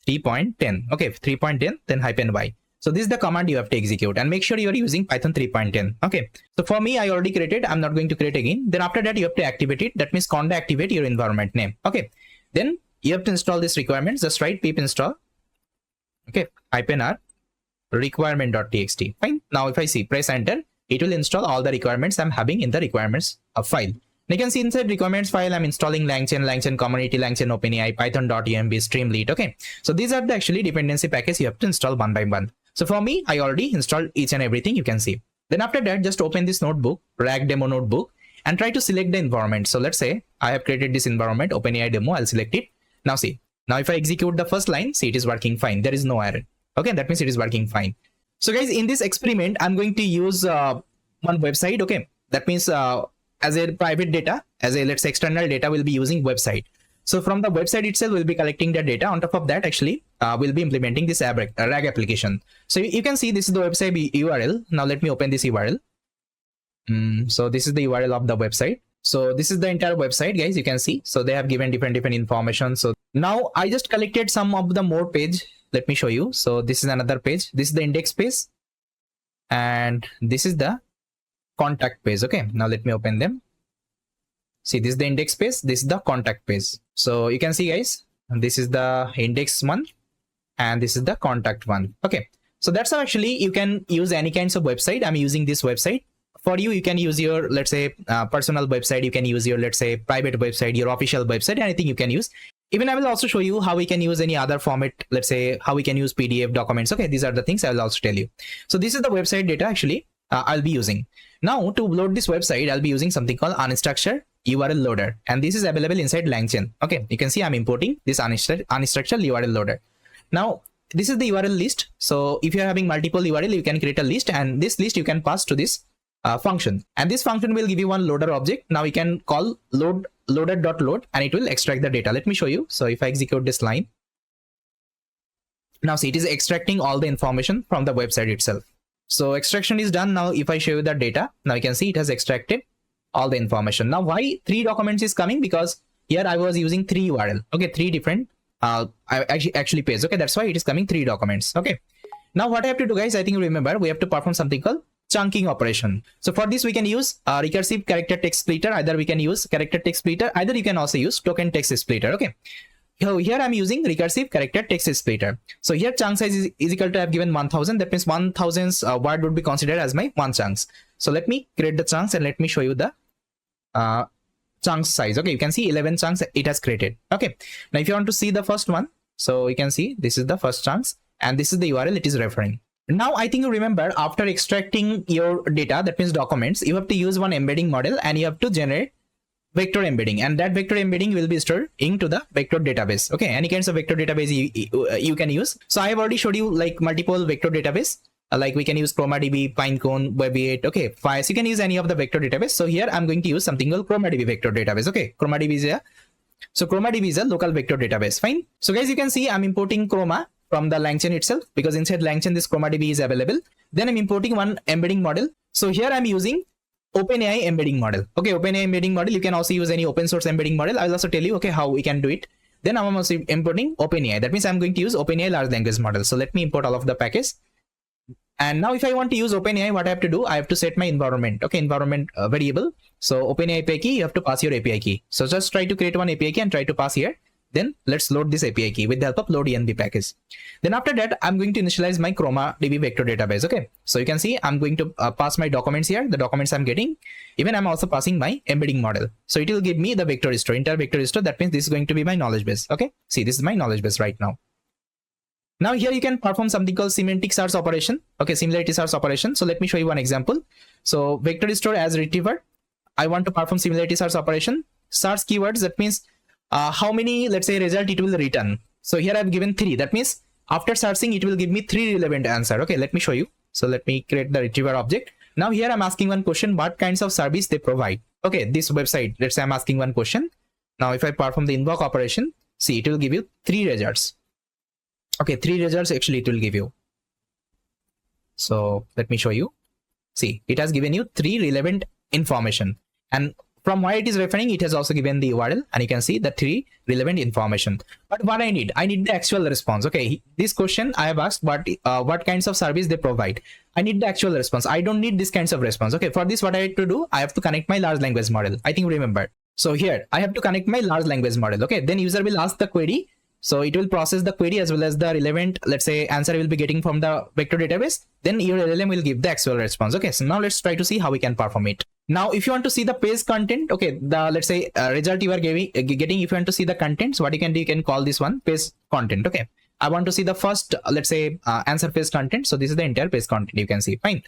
3.10. Okay, 3.10, then -y. So this is the command you have to execute, and make sure you are using Python 3.10. Okay. So for me, I already created. I'm not going to create again. Then after that, you have to activate it. That means conda activate your environment name. Okay. Then you have to install this requirements. Just write pip install. Okay. -r requirement.txt. Fine. Now if I see press enter, it will install all the requirements I'm having in the requirements file. You can see inside requirements file, I'm installing Langchain, Langchain community, Langchain OpenAI, Python.emb, Streamlit. Okay. So these are the actually dependency packets you have to install one by one. So for me, I already installed each and everything you can see. Then after that, just open this notebook, rag demo notebook, and try to select the environment. So let's say I have created this environment, OpenAI demo, I'll select it. Now see, now if I execute the first line, see it is working fine. There is no error. Okay, that means it is working fine. So guys, in this experiment, I'm going to use one website. Okay, that means as a private data, as a let's say external data, we'll be using website. So from the website itself, we'll be collecting the data. On top of that, actually, we'll be implementing this rag application. So you can see this is the website URL. Now let me open this URL. So this is the URL of the website. So this is the entire website, guys. You can see. So they have given different information. So now I just collected some of the more page. Let me show you. So this is another page. This is the index page, and this is the contact page. Okay, now let me open them. See, this is the index page, this is the contact page. So you can see, guys, this is the index one and this is the contact one. Okay, so that's how actually you can use any kinds of website. I'm using this website. For you can use your, let's say, personal website. You can use your, let's say, private website, your official website, anything you can use. Even I will also show you how we can use any other format. Let's say how we can use PDF documents. Okay, these are the things I will also tell you. So this is the website data actually I'll be using. Now to load this website, I'll be using something called unstructured URL loader, and this is available inside Langchain. Okay, you can see I'm importing this unstructured URL loader. Now this is the URL list. So if you're having multiple URL, you can create a list, and this list you can pass to this function, and this function will give you one loader object. Now we can call loader.load, and it will extract the data. Let me show you. So if I execute this line, now see it is extracting all the information from the website itself. So extraction is done. Now if I show you the data, now you can see it has extracted all the information. Now why 3 documents is coming? Because here I was using 3 URL. Okay, 3 different actually pages. Okay, that's why it is coming 3 documents. Okay, now what I have to do, guys, I think you remember we have to perform something called chunking operation. So for this we can use recursive character text splitter. Either we can use character text splitter, either you can also use token text splitter. Okay, so here I'm using recursive character text splitter. So here chunk size is equal to, I have given 1000. That means 1000 word would be considered as my 1 chunks. So let me create the chunks and let me show you the chunk size. Okay, you can see 11 chunks it has created. Okay, now if you want to see the first one, so you can see this is the first chunks and this is the URL it is referring. Now I think you remember, after extracting your data, that means documents, you have to use one embedding model and you have to generate vector embedding, and that vector embedding will be stored into the vector database. Okay, any kinds of vector database you can use. So I have already showed you like multiple vector database, like we can use ChromaDB, Pinecone, Web8. Okay, Files, you can use any of the vector database. So here I'm going to use something called ChromaDB vector database. Okay, ChromaDB is a local vector database. Fine. So guys, you can see I'm importing Chroma from the Langchain itself, because inside Langchain this ChromaDB is available. Then I'm importing one embedding model. So here I'm using OpenAI embedding model. Okay, OpenAI embedding model. You can also use any open source embedding model. I'll also tell you okay how we can do it. Then I'm also importing OpenAI. That means I'm going to use OpenAI large language model. So let me import all of the package. And now if I want to use OpenAI, what I have to do, I have to set my environment. Okay, environment variable. So OpenAI API key, you have to pass your API key. So just try to create one API key and try to pass here. Then let's load this API key with the help of load env package. Then after that, I'm going to initialize my ChromaDB vector database. Okay, so you can see I'm going to pass my documents here, the documents I'm getting. Even I'm also passing my embedding model. So it will give me the vector store, entire vector store. That means this is going to be my knowledge base. Okay, see, this is my knowledge base right now. Now here you can perform something called semantic search operation. Okay, similarity search operation. So let me show you one example. So vector store as retriever, I want to perform similarity search operation. Search keywords, that means how many, let's say, result it will return. So here I've given 3. That means after searching, it will give me 3 relevant answer. Okay, let me show you. So let me create the retriever object. Now here I'm asking one question, what kinds of service they provide. Okay, this website, let's say I'm asking one question. Now if I perform the invoke operation, see, it will give you 3 results. Okay, 3 results actually it will give you. So let me show you. See, it has given you 3 relevant information. And from where it is referring, it has also given the URL, and you can see the 3 relevant information. But what I need the actual response. Okay, this question I have asked, what kinds of service they provide. I need the actual response. I don't need this kinds of response. Okay, for this, what I have to do, I have to connect my large language model. I think you remember. So here I have to connect my large language model. Okay, then user will ask the query. So it will process the query as well as the relevant, let's say, answer you will be getting from the vector database. Then your LLM will give the actual response. Okay, so now let's try to see how we can perform it. Now, if you want to see the page content, okay, the let's say result you are getting, if you want to see the contents, what you can do, you can call this one page content. Okay, I want to see the first, let's say, answer page content. So this is the entire page content. You can see. Fine.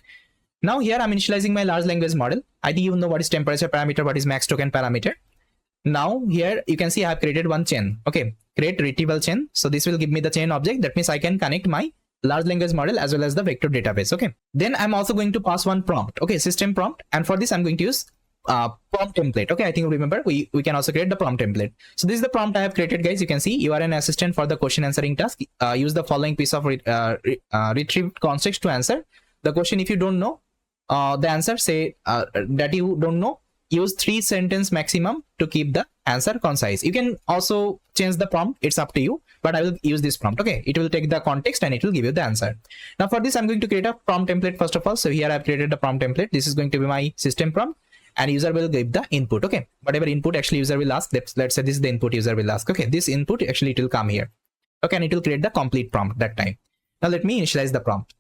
Now here I'm initializing my large language model. I think you know what is temperature parameter, what is max token parameter. Now here you can see I have created one chain. Okay, create retrieval chain. So this will give me the chain object. That means I can connect my large language model as well as the vector database. Okay, then I'm also going to pass one prompt. Okay, system prompt, and for this I'm going to use prompt template. Okay, I think you remember we can also create the prompt template. So this is the prompt I have created, guys. You can see you are an assistant for the question answering task. Use the following piece of retrieved context to answer the question. If you don't know the answer, say that you don't know, use 3 sentence maximum to keep the answer concise. You can also change the prompt, it's up to you, but I will use this prompt. Okay, it will take the context and it will give you the answer. Now for this I'm going to create a prompt template first of all. So here I've created the prompt template. This is going to be my system prompt, and user will give the input. Okay, whatever input actually user will ask, let's say this is the input user will ask. Okay, this input actually it will come here. Okay, and it will create the complete prompt that time. Now let me initialize the prompt.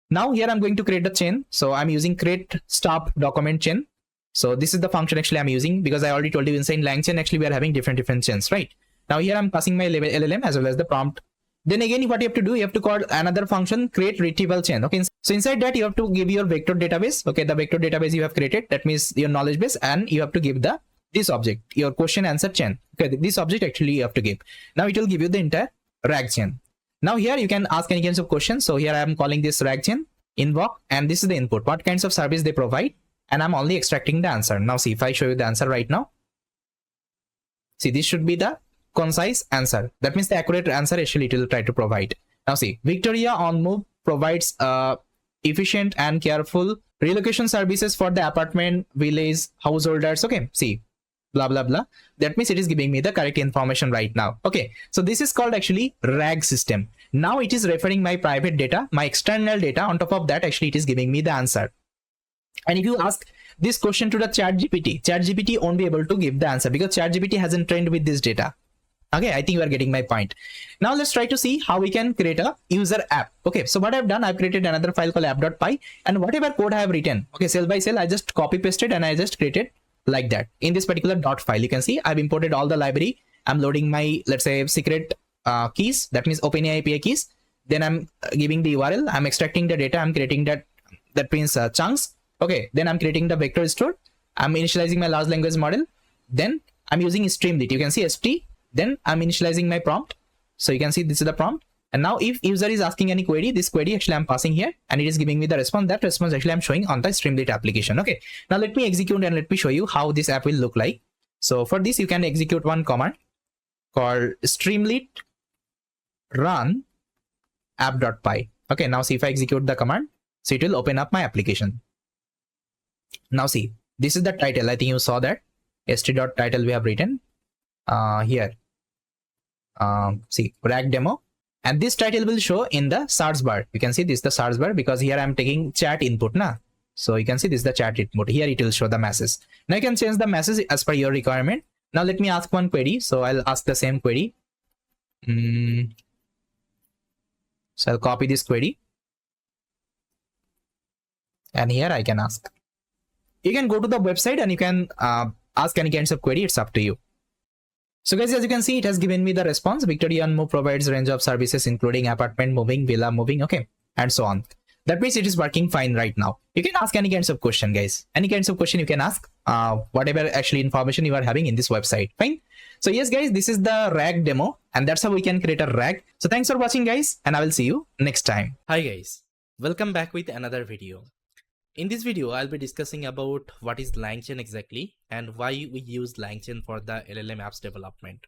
Now here I'm going to create a chain. So I'm using create stop document chain. So this is the function actually I'm using, because I already told you inside Langchain actually we are having different chains, right? Now here I'm passing my LLM as well as the prompt. Then again, what you have to do, you have to call another function create retrieval chain. Okay, so inside that you have to give your vector database. Okay, the vector database you have created, that means your knowledge base, and you have to give this object, your question answer chain. Okay, this object actually you have to give. Now it will give you the entire RAG chain. Now here you can ask any kinds of questions. So here I am calling this RAG chain invoke, and this is the input, what kinds of service they provide, and I'm only extracting the answer. Now see, if I show you the answer right now, see, this should be the concise answer. That means the accurate answer actually it will try to provide. Now see, Victoria on Move provides efficient and careful relocation services for the apartment, village, householders. Okay, see, blah blah blah. That means it is giving me the correct information right now. Okay, so this is called actually RAG system. Now it is referring my private data, my external data. On top of that, actually it is giving me the answer. And if you ask this question to the ChatGPT won't be able to give the answer, because ChatGPT hasn't trained with this data. Okay, I think you are getting my point. Now let's try to see how we can create a user app. Okay, so what I've done, I've created another file called app.py, and whatever code I have written, okay, cell by cell, I just copy pasted and I just created like that. In this particular dot file, you can see I've imported all the library. I'm loading my, let's say, secret keys, that means OpenAI API keys. Then I'm giving the URL, I'm extracting the data, I'm creating that means chunks. Okay, then I'm creating the vector store. I'm initializing my large language model. Then I'm using Streamlit. You can see ST. Then I'm initializing my prompt. So you can see this is the prompt. And now if user is asking any query, this query actually I'm passing here, and it is giving me the response. That response actually I'm showing on the Streamlit application. Okay, now let me execute and let me show you how this app will look like. So for this, you can execute one command called Streamlit run app.py. Okay, now see, if I execute the command, so it will open up my application. Now see, this is the title. I think you saw that st.title we have written here. See, RAG demo, and this title will show in the search bar. You can see this is the search bar, because here I'm taking chat input na. So you can see this is the chat input. Here it will show the message. Now you can change the message as per your requirement. Now let me ask one query. So I'll ask the same query. So I'll copy this query, and here I can ask. You can go to the website and you can ask any kinds of query. It's up to you. So guys, as you can see, it has given me the response. Victoria on Move provides a range of services including apartment moving, villa moving, okay, and so on. That means it is working fine right now. You can ask any kinds of question, guys. Any kinds of question you can ask, whatever actually information you are having in this website. Fine. So yes, guys, this is the RAG demo, and that's how we can create a RAG. So thanks for watching, guys, and I will see you next time. Hi guys, welcome back with another video. In this video, I'll be discussing about what is Langchain exactly and why we use Langchain for the LLMOps development.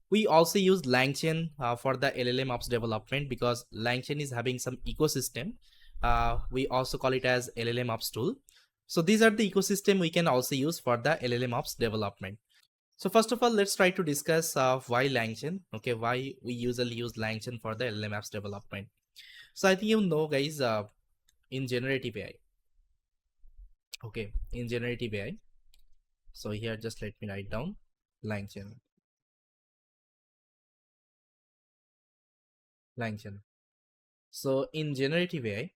We also use Langchain for the LLMOps development because Langchain is having some ecosystem. We also call it as LLMOps tool. So these are the ecosystem we can also use for the LLMOps development. So first of all, let's try to discuss why Langchain. Okay, why we usually use Langchain for the LLMOps development. So I think you know, guys, in generative AI. Okay, in generative AI. So here, just let me write down Langchain. Langchain. So in generative AI,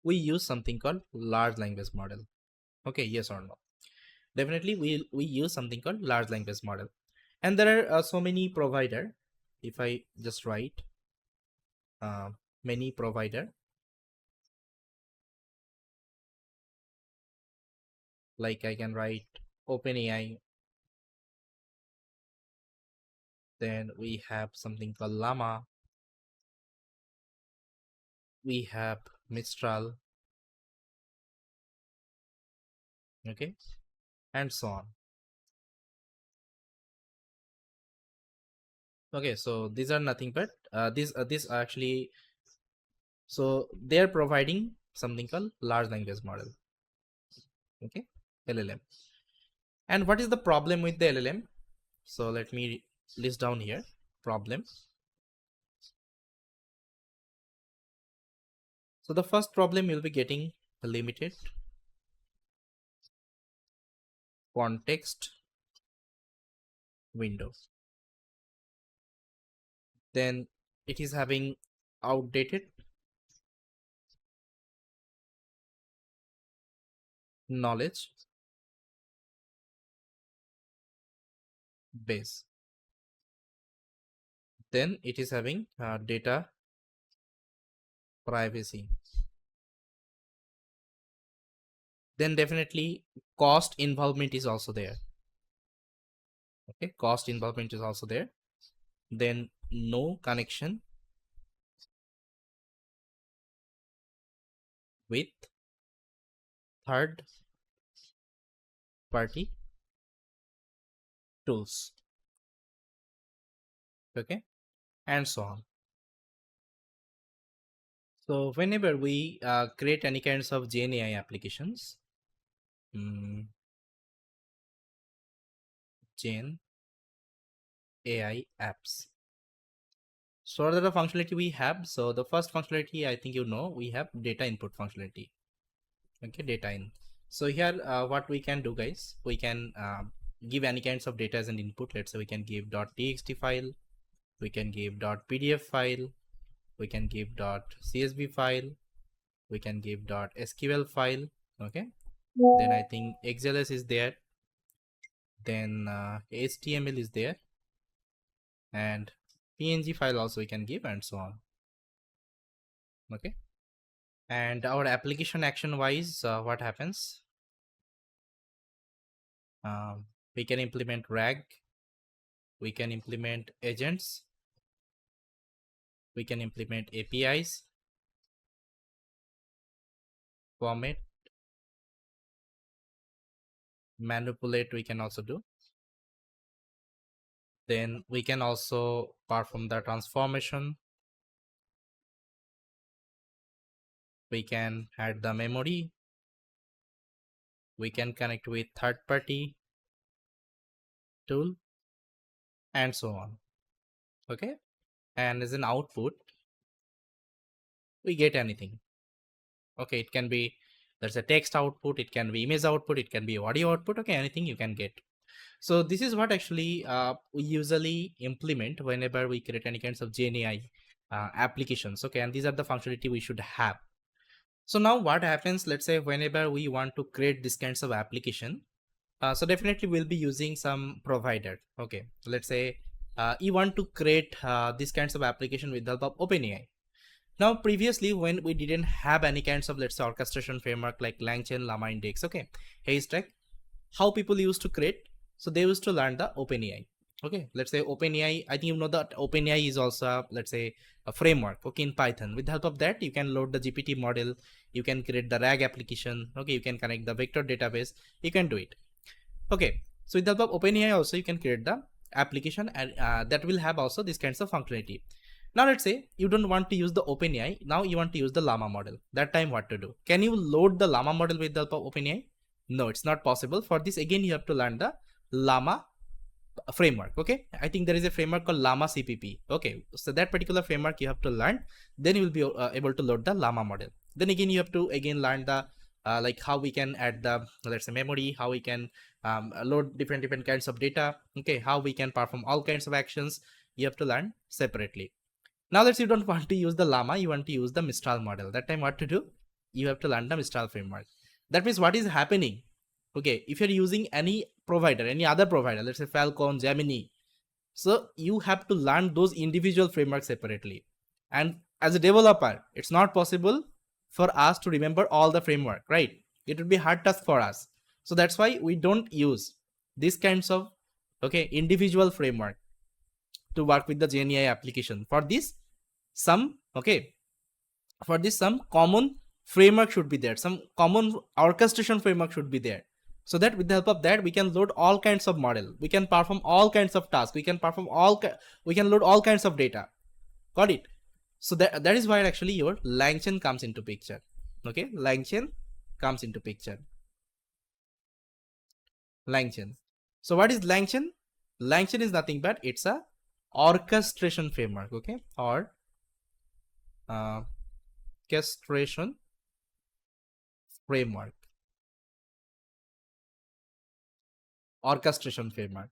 we use something called large language model. Okay, yes or no? Definitely, we use something called large language model, and there are so many provider. If I just write many provider, like I can write OpenAI, then we have something called LLaMA, we have Mistral, okay, and so on. Okay, so these are nothing but these are actually, so they are providing something called large language model. Okay, LLM. And what is the problem with the LLM? So let me list down here problem. So the first problem, you'll be getting limited context window. Then it is having outdated knowledge base. Then it is having data privacy. Then definitely cost involvement is also there. Okay, cost involvement is also there. Then no connection with third party tools. Okay, and so on. So whenever we create any kinds of GenAI applications, Gen AI apps. So what are the functionality we have? So the first functionality, I think you know, we have data input functionality. Okay, data in. So here what we can do, guys, we can give any kinds of data as an input. Let's say we can give .txt file, we can give .pdf file, we can give .csv file, we can give .sql file. Okay, then I think XLS is there, then HTML is there, and PNG file also we can give, and so on. Okay, and our application action wise, what happens? We can implement RAG, we can implement agents, we can implement APIs, format, manipulate we can also do. Then we can also perform the transformation, we can add the memory, we can connect with third-party tool, and so on. Okay, and as an output, we get anything. Okay, it can be, there's a text output, it can be image output, it can be audio output. Okay, anything you can get. So this is what actually we usually implement whenever we create any kinds of GenAI applications. Okay, and these are the functionality we should have. So now what happens, let's say whenever we want to create this kinds of application, so definitely we'll be using some provider. Okay, let's say you want to create these kinds of application with the help of OpenAI. Now previously when we didn't have any kinds of, let's say, orchestration framework like Langchain, LLaMA index, okay, Haystack, how people used to create, so they used to learn the OpenAI. Okay, let's say OpenAI, I think you know that OpenAI is also, let's say, a framework, okay, in Python. With the help of that, you can load the GPT model, you can create the RAG application, okay, you can connect the vector database, you can do it. Okay, so with the help of OpenAI also you can create the application, and that will have also these kinds of functionality. Now let's say you don't want to use the OpenAI. Now you want to use the LLaMA model. That time what to do? Can you load the LLaMA model with the help of OpenAI? No, it's not possible. For this, again, you have to learn the LLaMA framework. Okay, I think there is a framework called LLaMA CPP. Okay, so that particular framework you have to learn. Then you will be able to load the LLaMA model. Then again, you have to learn the like how we can add the, let's say, memory, how we can load different kinds of data. Okay, how we can perform all kinds of actions. You have to learn separately. Now let's say you don't want to use the LLaMA, you want to use the Mistral model. That time what to do? You have to learn the Mistral framework. That means what is happening? Okay, if you're using any provider, any other provider, let's say Falcon, Gemini, so you have to learn those individual frameworks separately. And as a developer, it's not possible for us to remember all the framework, right? It would be hard task for us. So that's why we don't use these kinds of individual framework to work with the GenAI application. For this, some common framework should be there, some common orchestration framework should be there, so that with the help of that we can load all kinds of model, we can perform all kinds of tasks, we can load all kinds of data. Got it? So that is why actually your Langchain comes into picture. Okay, Langchain comes into picture. Langchain. So what is Langchain? Langchain is nothing but it's a orchestration framework. Okay, or orchestration framework. Orchestration framework.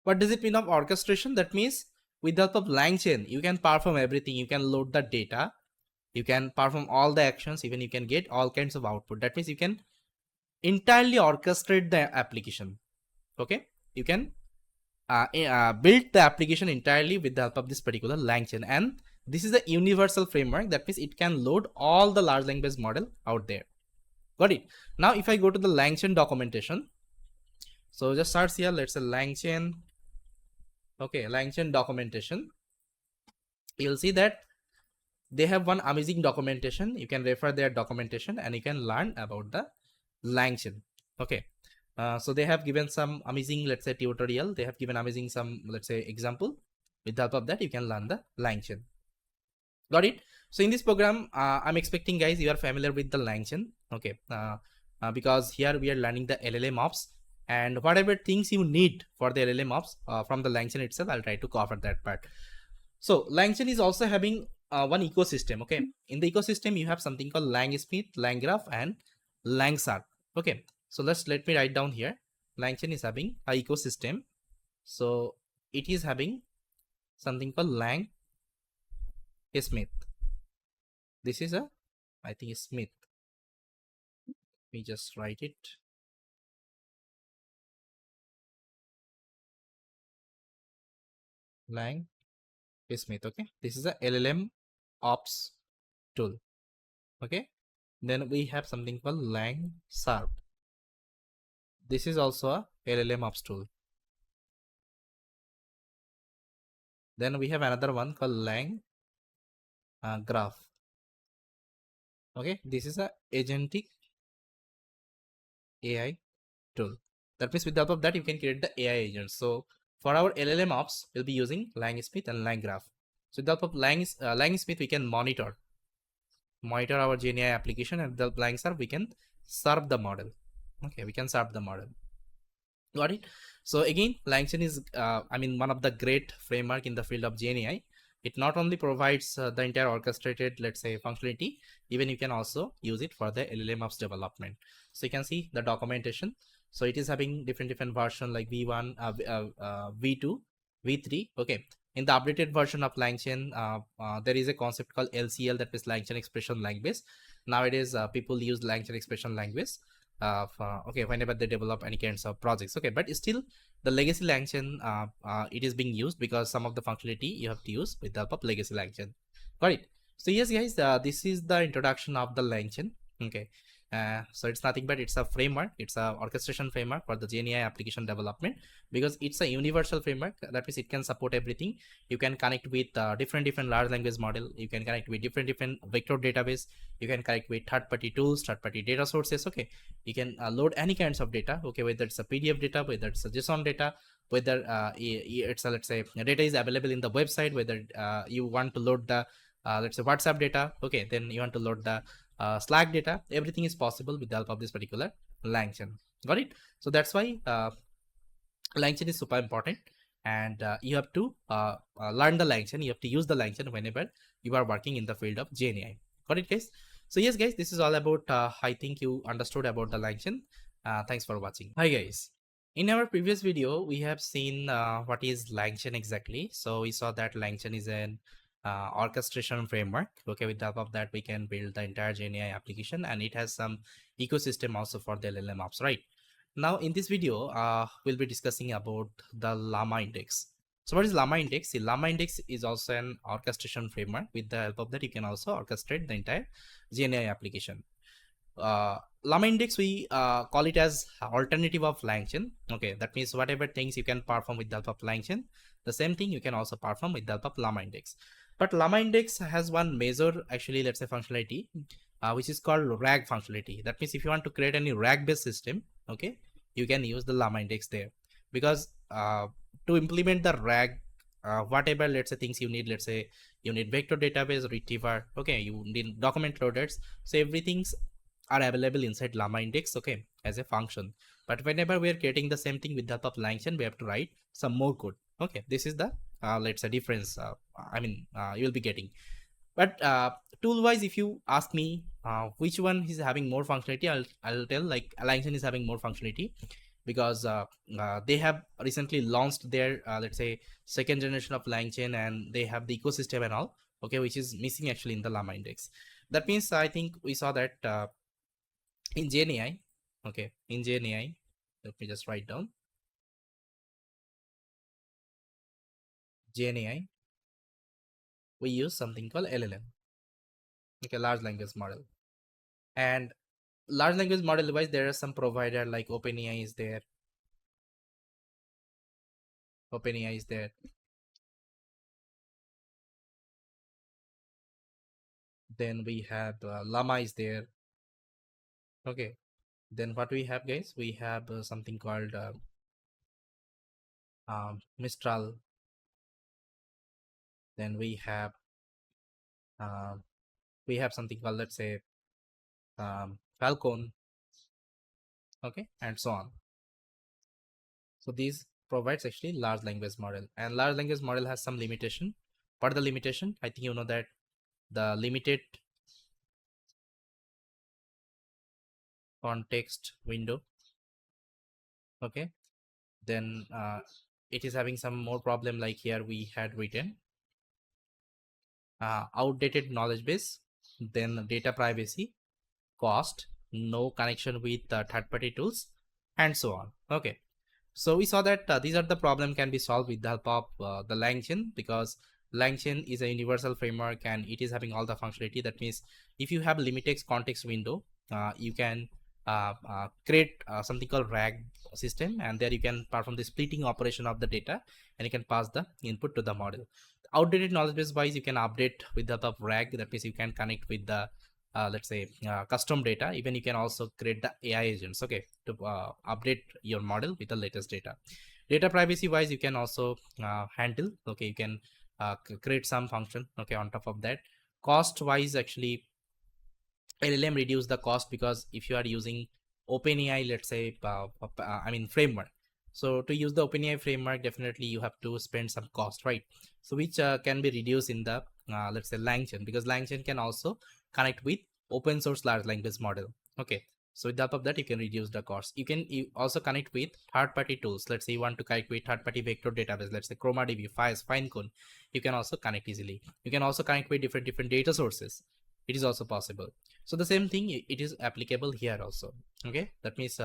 What does it mean of orchestration? That means with the help of Langchain, you can perform everything. You can load the data, you can perform all the actions, even you can get all kinds of output. That means you can entirely orchestrate the application. Okay, you can build the application entirely with the help of this particular Langchain, and this is a universal framework. That means it can load all the large language model out there. Got it? Now if I go to the Langchain documentation, so just search here, let's say Langchain. Okay, Langchain documentation. You'll see that they have one amazing documentation. You can refer their documentation and you can learn about the Langchain. Okay, so they have given some amazing, let's say, tutorial. They have given amazing some, let's say, example. With the help of that, you can learn the Langchain. Got it? So in this program, I'm expecting, guys, you are familiar with the Langchain. Okay, because here we are learning the LLMOps, and whatever things you need for the LLMOps from the Langchain itself, I'll try to cover that part. So Langchain is also having one ecosystem. Okay, in the ecosystem you have something called Langsmith, LangGraph, and LangServe. Okay, so let me write down here. Langchain is having a ecosystem. So it is having something called Langsmith. This is a, I think, Smith. We just write it. Langsmith. Okay, this is a LLMOps tool. Okay, then we have something called LangServe. This is also a LLMOps tool. Then we have another one called LangGraph. Okay, this is a agentic AI tool. That means with the help of that you can create the AI agents. So for our LLMOps, we'll be using Langsmith and LangGraph. So with the help of Langsmith, we can monitor our GenAI application, and with the LangServe, we can serve the model. Okay, we can serve the model. Got it? So again, Langchain is, one of the great framework in the field of GenAI. It not only provides the entire orchestrated, let's say, functionality, even you can also use it for the LLMOps development. So you can see the documentation. So it is having different version like V1, V2, V3. Okay, in the updated version of Langchain, there is a concept called LCL, that is Langchain Expression Language. Nowadays, people use Langchain Expression Language. Okay, whenever they develop any kinds of projects. Okay, but still the legacy Langchain, it is being used because some of the functionality you have to use with the help of legacy Langchain. Got it? So yes, guys, this is the introduction of the Langchain. Okay, so it's nothing but it's a framework. It's a orchestration framework for the GenAI application development, because it's a universal framework. That means it can support everything. You can connect with different large language model. You can connect with different vector database. You can connect with third-party tools, third-party data sources. Okay, you can load any kinds of data. Okay, whether it's a PDF data, whether it's a JSON data, whether it's let's say data is available in the website, whether you want to load the let's say WhatsApp data, okay, then you want to load the Slack data, everything is possible with the help of this particular Langchain. Got it? So that's why Langchain is super important, and you have to learn the Langchain. You have to use the Langchain whenever you are working in the field of GenAI. Got it, guys? So yes, guys, this is all about. I think you understood about the Langchain. Thanks for watching. Hi, guys. In our previous video, we have seen what is Langchain exactly. So we saw that Langchain is an orchestration framework. Okay, with the help of that, we can build the entire GenAI application, and it has some ecosystem also for the LLMOps, right? Now in this video, we'll be discussing about the LLaMA index. So what is LLaMA index? The LLaMA index is also an orchestration framework. With the help of that, you can also orchestrate the entire GenAI application. LLaMA index, we call it as alternative of Langchain. Okay, that means whatever things you can perform with the help of Langchain, the same thing you can also perform with the help of LLaMA index. But LLaMA index has one major, actually, let's say functionality, which is called RAG functionality. That means if you want to create any RAG based system, okay, you can use the LLaMA index there, because to implement the RAG, whatever, let's say, things you need, let's say you need vector database retriever, okay, you need document loaders, so everything's are available inside LLaMA index, okay, as a function. But whenever we are creating the same thing with the help of Langchain, we have to write some more code. Okay, this is the let's say difference. You will be getting. But tool wise, if you ask me which one is having more functionality, I'll tell like Langchain is having more functionality, because they have recently launched their let's say second generation of Langchain, and they have the ecosystem and all, okay, which is missing actually in the LLaMA index. That means I think we saw that in GenAI, okay, in GenAI, let me just write down GenAI, we use something called LLM, okay, large language model. And large language model device, there are some provider like OpenAI is there. OpenAI is there. Then we have LLaMA is there. Okay. Then what we have, guys? We have something called Mistral. Then we have something called, let's say, Falcon. Okay, and so on. So these provides actually large language model, and large language model has some limitation. What are the limitation? I think you know that the limited context window. Okay, then it is having some more problem, like here we had written outdated knowledge base, then data privacy, cost, no connection with third-party tools, and so on. Okay, so we saw that these are the problem can be solved with the help of the Langchain, because Langchain is a universal framework and it is having all the functionality. That means if you have limited context window, you can create something called RAG system, and there you can perform the splitting operation of the data, and you can pass the input to the model. Outdated knowledge base wise, you can update with the help of RAG. That means you can connect with the let's say custom data. Even you can also create the AI agents, okay, to update your model with the latest data. Data privacy wise, you can also handle, okay, you can create some function, okay, on top of that. Cost wise, actually LLM reduce the cost, because if you are using OpenAI, let's say framework, so to use the OpenAI framework, definitely you have to spend some cost, right? So which can be reduced in the let's say Langchain, because Langchain can also connect with open source large language model. Okay, so with the help of that, you can reduce the cost. You can also connect with third-party tools. Let's say you want to connect with third-party vector database, let's say ChromaDB, Finecone. You can also connect easily. You can also connect with different data sources. It is also possible. So the same thing, it is applicable here also. Okay, that means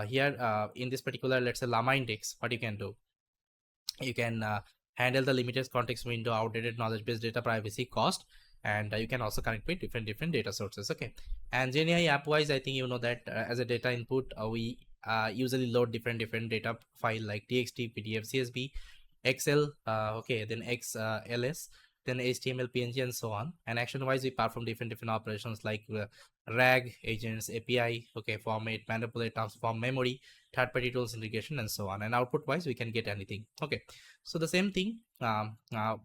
here in this particular, let's say LLaMA index, what you can do, you can handle the limited context window, outdated knowledge base, data privacy, cost, and you can also connect with different data sources. Okay, and GenAI app wise, I think you know that as a data input, we usually load different data file like txt, pdf, csv, excel, okay, then xls, then HTML, PNG, and so on. And action wise, we perform different operations like RAG, agents, API, okay, format, manipulate, transform, memory, third party tools integration, and so on. And output wise, we can get anything. Okay, so the same thing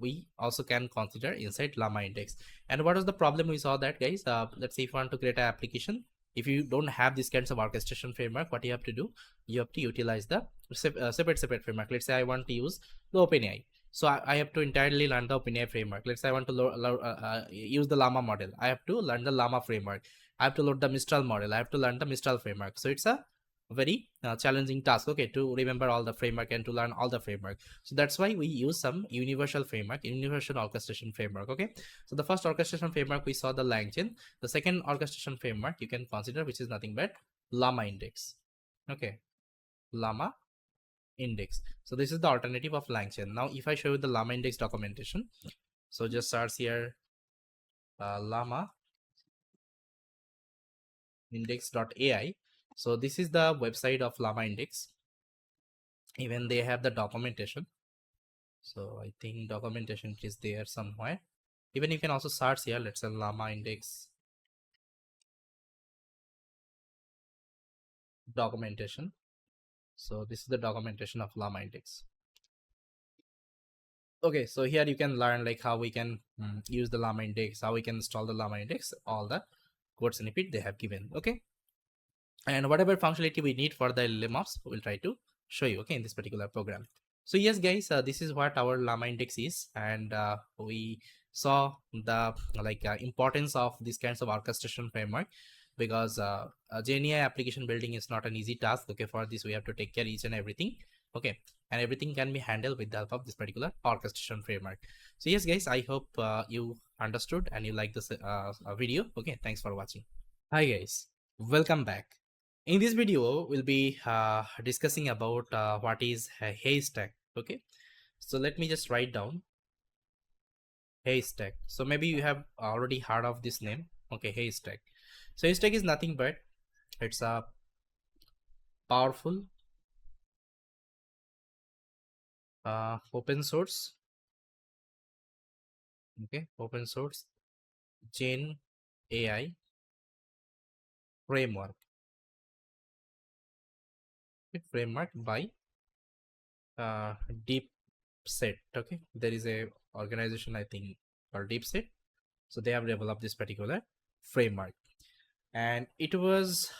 we also can consider inside LLaMA index. And what was the problem we saw that, guys? Let's say if you want to create an application, if you don't have these kinds of orchestration framework, what you have to do, you have to utilize the separate framework. Let's say I want to use the OpenAI, so I have to entirely learn the OpenAI framework. Let's say I want to use the LLaMA model, I have to learn the LLaMA framework. I have to load the Mistral model, I have to learn the Mistral framework. So it's a very challenging task, okay, to remember all the framework and to learn all the framework. So that's why we use some universal framework, universal orchestration framework. Okay, so the first orchestration framework we saw the Langchain. The second orchestration framework you can consider, which is nothing but LLaMA index. Okay, LLaMA index. So this is the alternative of Langchain. Now if I show you the LLaMA index documentation, so just search here LLaMA index.ai. so this is the website of LLaMA index. Even they have the documentation, so I think documentation is there somewhere. Even you can also search here, let's say LLaMA index documentation. So this is the documentation of LLaMA index. Okay, so here you can learn like how we can use the LLaMA index, how we can install the LLaMA index, all the code snippet they have given. Okay, and whatever functionality we need for the LLMOps, we'll try to show you, okay, in this particular program. So yes, guys, this is what our LLaMA index is, and we saw the importance of these kinds of orchestration framework, because GenAI application building is not an easy task. Okay, for this we have to take care each and everything. Okay, and everything can be handled with the help of this particular orchestration framework. So yes, guys, I hope you understood and you like this video. Okay, thanks for watching. Hi guys, welcome back. In this video, we'll be discussing about what is a haystack. Okay, so let me just write down haystack. So maybe you have already heard of this name. Okay, haystack. So haystack is nothing but it's a powerful open source. Okay, open source Gen AI framework. Okay, framework by Deep Set. Okay, there is a organization I think called Deep Set. So they have developed this particular framework, and it was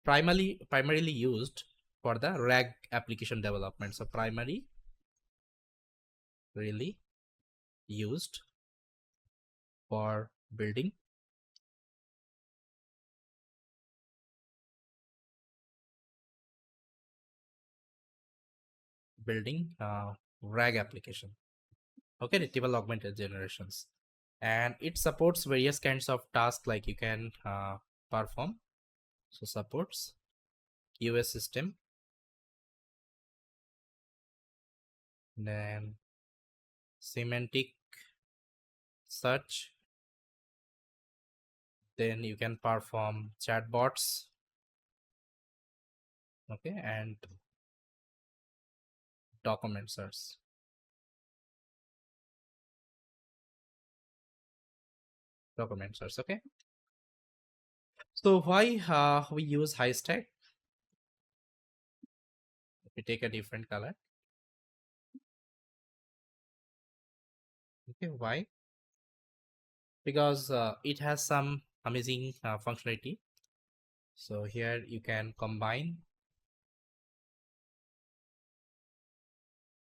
primarily used for the RAG application development. So primarily really used for building RAG application. Okay, retrieval augmented generations, and it supports various kinds of tasks like you can perform. So supports US system, then semantic search, then you can perform chatbots. Okay, and document search. Okay, so why we use haystack? If we take a different color, okay, why? Because it has some amazing functionality. So here you can combine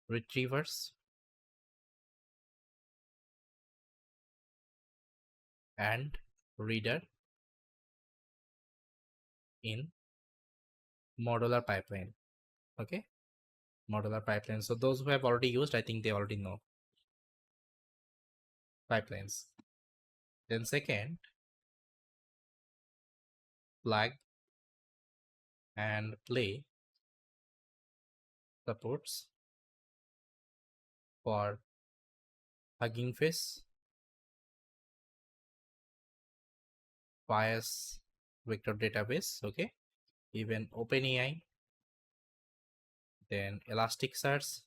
retrievers and reader in modular pipeline. Okay, modular pipeline. So those who have already used, I think they already know pipelines. Then second, plug and play supports for Hugging Face, bias vector database. Okay, even OpenAI, then Elasticsearch,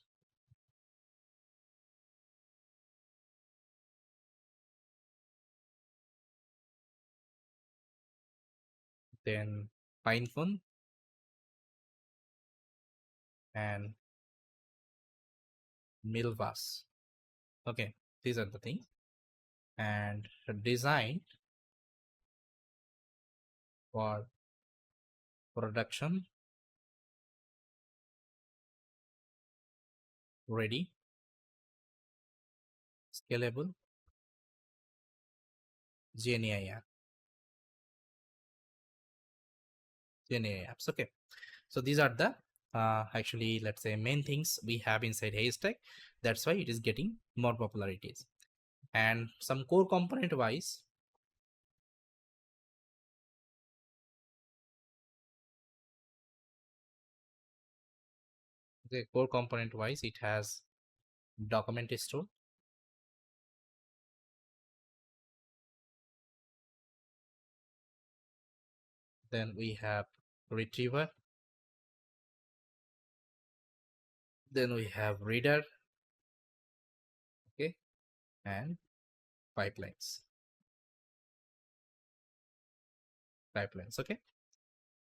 then PinePhone, and Milvas. Okay, these are the things. And designed for production ready, scalable GNAI app. GNAI apps. Okay, so these are the actually, let's say, main things we have inside Haystack. That's why it is getting more popularities. And some core component wise, the core component wise, it has document store, then we have retriever, then we have reader, okay, and pipelines. Okay.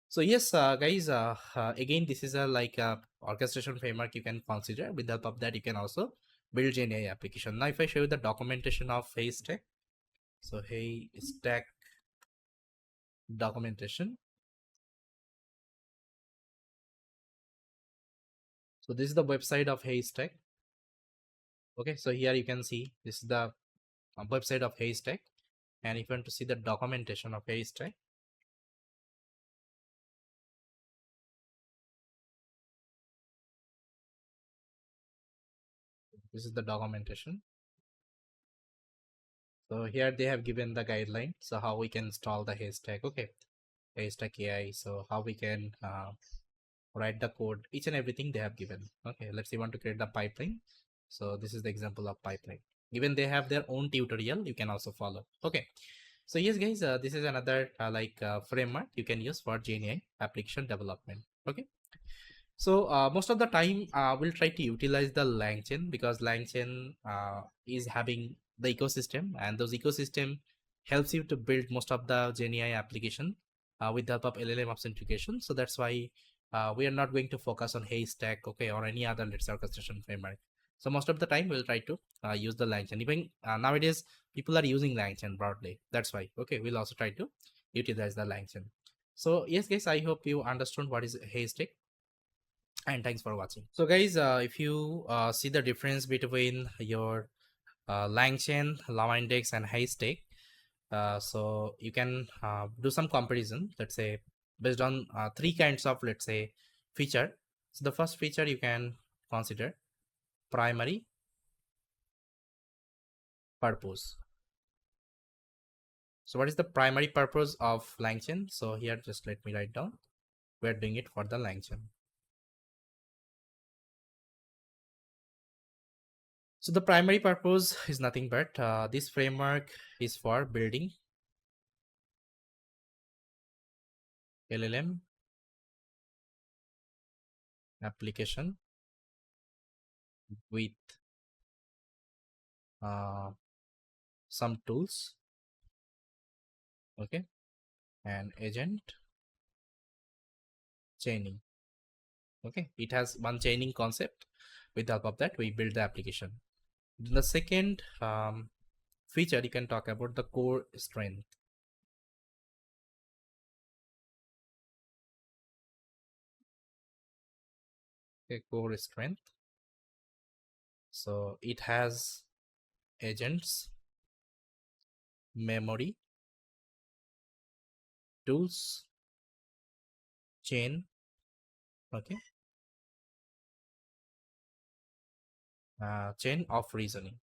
So yes, guys, again, this is a like a orchestration framework you can consider. With the help of that, you can also build GenAI application. Now, if I show you the documentation of Haystack, so Haystack documentation. So this is the website of Haystack. Okay, so here you can see this is the website of Haystack, and if you want to see the documentation of Haystack, this is the documentation. So here they have given the guideline, so how we can install the Haystack. Okay, Haystack AI. So how we can write the code, each and everything they have given. Okay, let's say you want to create the pipeline. So this is the example of pipeline. Even they have their own tutorial, you can also follow. Okay, so yes, guys, this is another framework you can use for GenAI application development. Okay. So most of the time we'll try to utilize the Langchain, because Langchain is having the ecosystem, and those ecosystem helps you to build most of the GenAI application with the help of LLMOps integration. So that's why we are not going to focus on Haystack, okay, or any other, let's say, orchestration framework. So most of the time we'll try to use the Langchain. Even nowadays people are using Langchain broadly. That's why, okay, we'll also try to utilize the Langchain. So yes, guys, I hope you understood what is Haystack, and thanks for watching. So guys, if you see the difference between your Langchain, LLaMA index, and Haystack, so you can do some comparison, let's say, based on three kinds of, let's say, feature. So the first feature you can consider primary purpose. So what is the primary purpose of Langchain? So here, just let me write down, we're doing it for the Langchain. So the primary purpose is nothing but this framework is for building LLM application with uh, some tools, okay, and agent chaining. Okay, it has one chaining concept. With the help of that, we build the application. The second feature, you can talk about the core strength. Okay, core strength. So it has agents, memory, tools, chain, okay, chain of reasoning.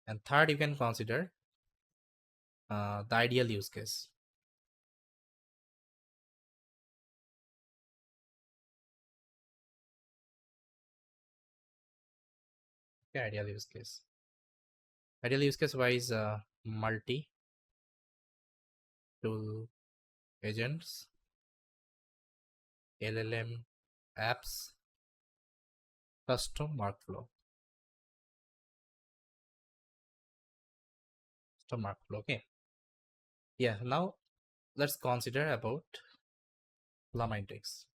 And third, you can consider the ideal use case. Okay, ideal use case. Ideal use case wise, multi tool agents, LLM apps, custom workflow. So MLflow. Okay. Yeah. Now let's consider about LLaMA index.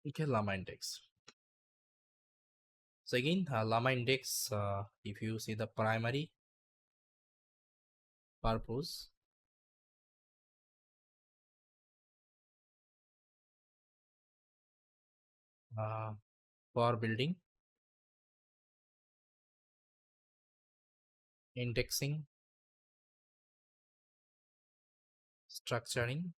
Okay, LLaMA index. So again, LLaMA index, if you see the primary purpose, for building, indexing, structuring,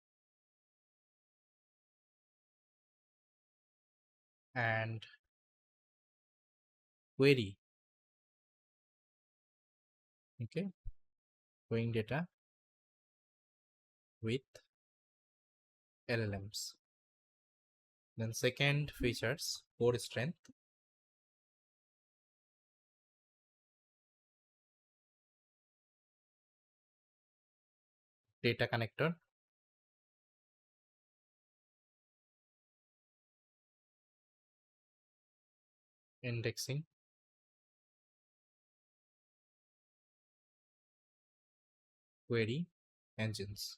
and query. Okay, querying data with LLMs. Then second features, core strength, data connector, indexing, query engines.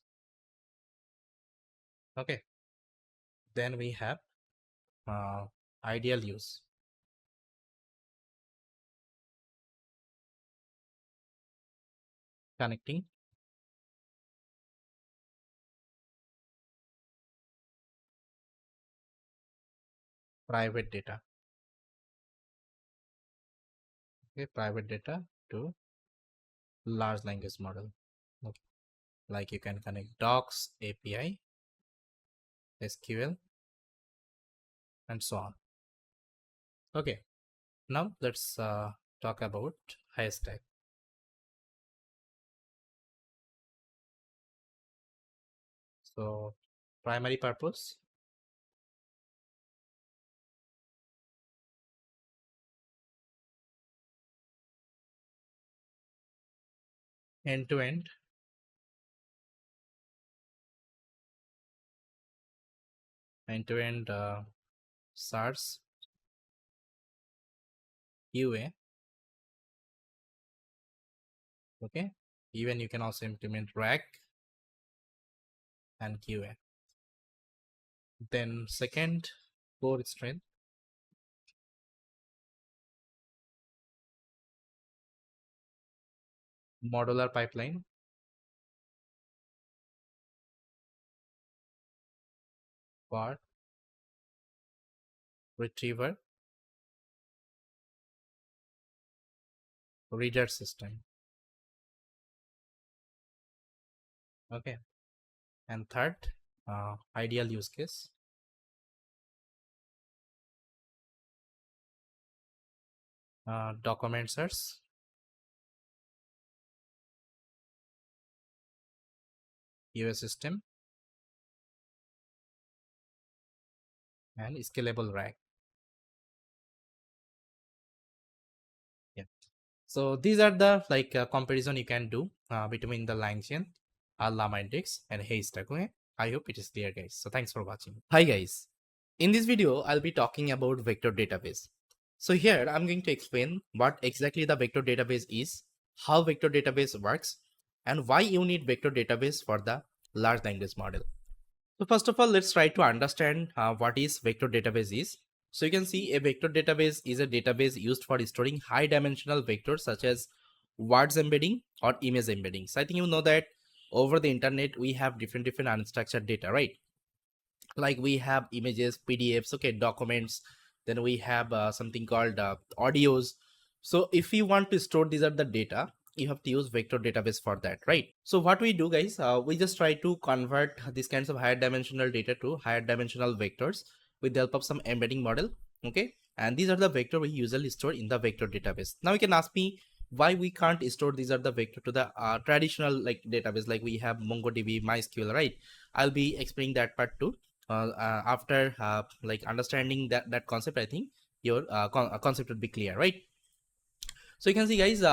Okay, then we have uh, ideal use, connecting private data. Okay, private data to large language model. Okay, like you can connect docs, API, SQL, and so on. Okay, now let's talk about stack. So primary purpose, end to end, SARS, UA. Okay, even you can also implement RAG and QA. Then second core strength, modular pipeline, for retriever, reader system. Okay, and third ideal use case, document search, UA system, and scalable RAG. Yeah. So these are the like comparison you can do between the Langchain, LLaMA index, and Haystack. Okay, I hope it is clear, guys. So thanks for watching. Hi guys. In this video, I'll be talking about vector database. So here I'm going to explain what exactly the vector database is, how vector database works, and why you need vector database for the large language model. So first of all, let's try to understand what is vector database is. So you can see a vector database is a database used for storing high dimensional vectors such as words embedding or image embedding. So I think you know that over the internet we have different unstructured data, right? Like we have images, PDFs, okay, documents, then we have something called audios. So if you want to store these are the data, you have to use vector database for that, right? So what we do, guys, we just try to convert these kinds of higher dimensional data to higher dimensional vectors with the help of some embedding model. Okay, and these are the vector we usually store in the vector database. Now you can ask me why we can't store these are the vector to the traditional like database like we have MongoDB, MySQL, right? I'll be explaining that part too. After like understanding that concept, I think your concept would be clear, right? So you can see, guys,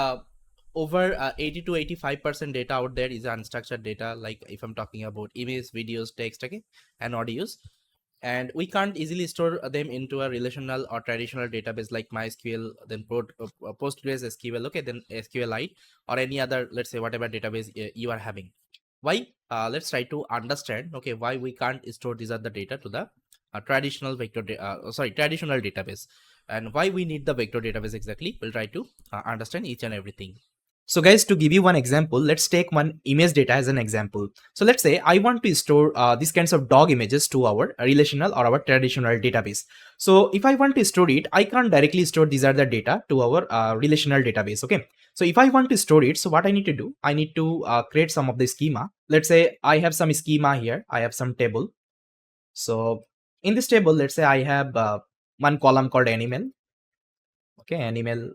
over 80 to 85% data out there is unstructured data. Like if I'm talking about images, videos, text, okay, and audios. and we can't easily store them into a relational or traditional database like MySQL, then Postgres SQL, okay, then SQLite, or any other, let's say, whatever database you are having. Why? Let's try to understand, okay, why we can't store these other data to the traditional traditional database, and why we need the vector database exactly. We'll try to understand each and everything. So guys, to give you one example, let's take one image data as an example. So let's say I want to store these kinds of dog images to our relational or our traditional database. So if I want to store it, I can't directly store these are the data to our relational database. Okay. So if I want to store it, so what I need to do, I need to create some of the schema. Let's say I have some schema here. I have some table. So in this table, let's say I have one column called animal. Okay, animal.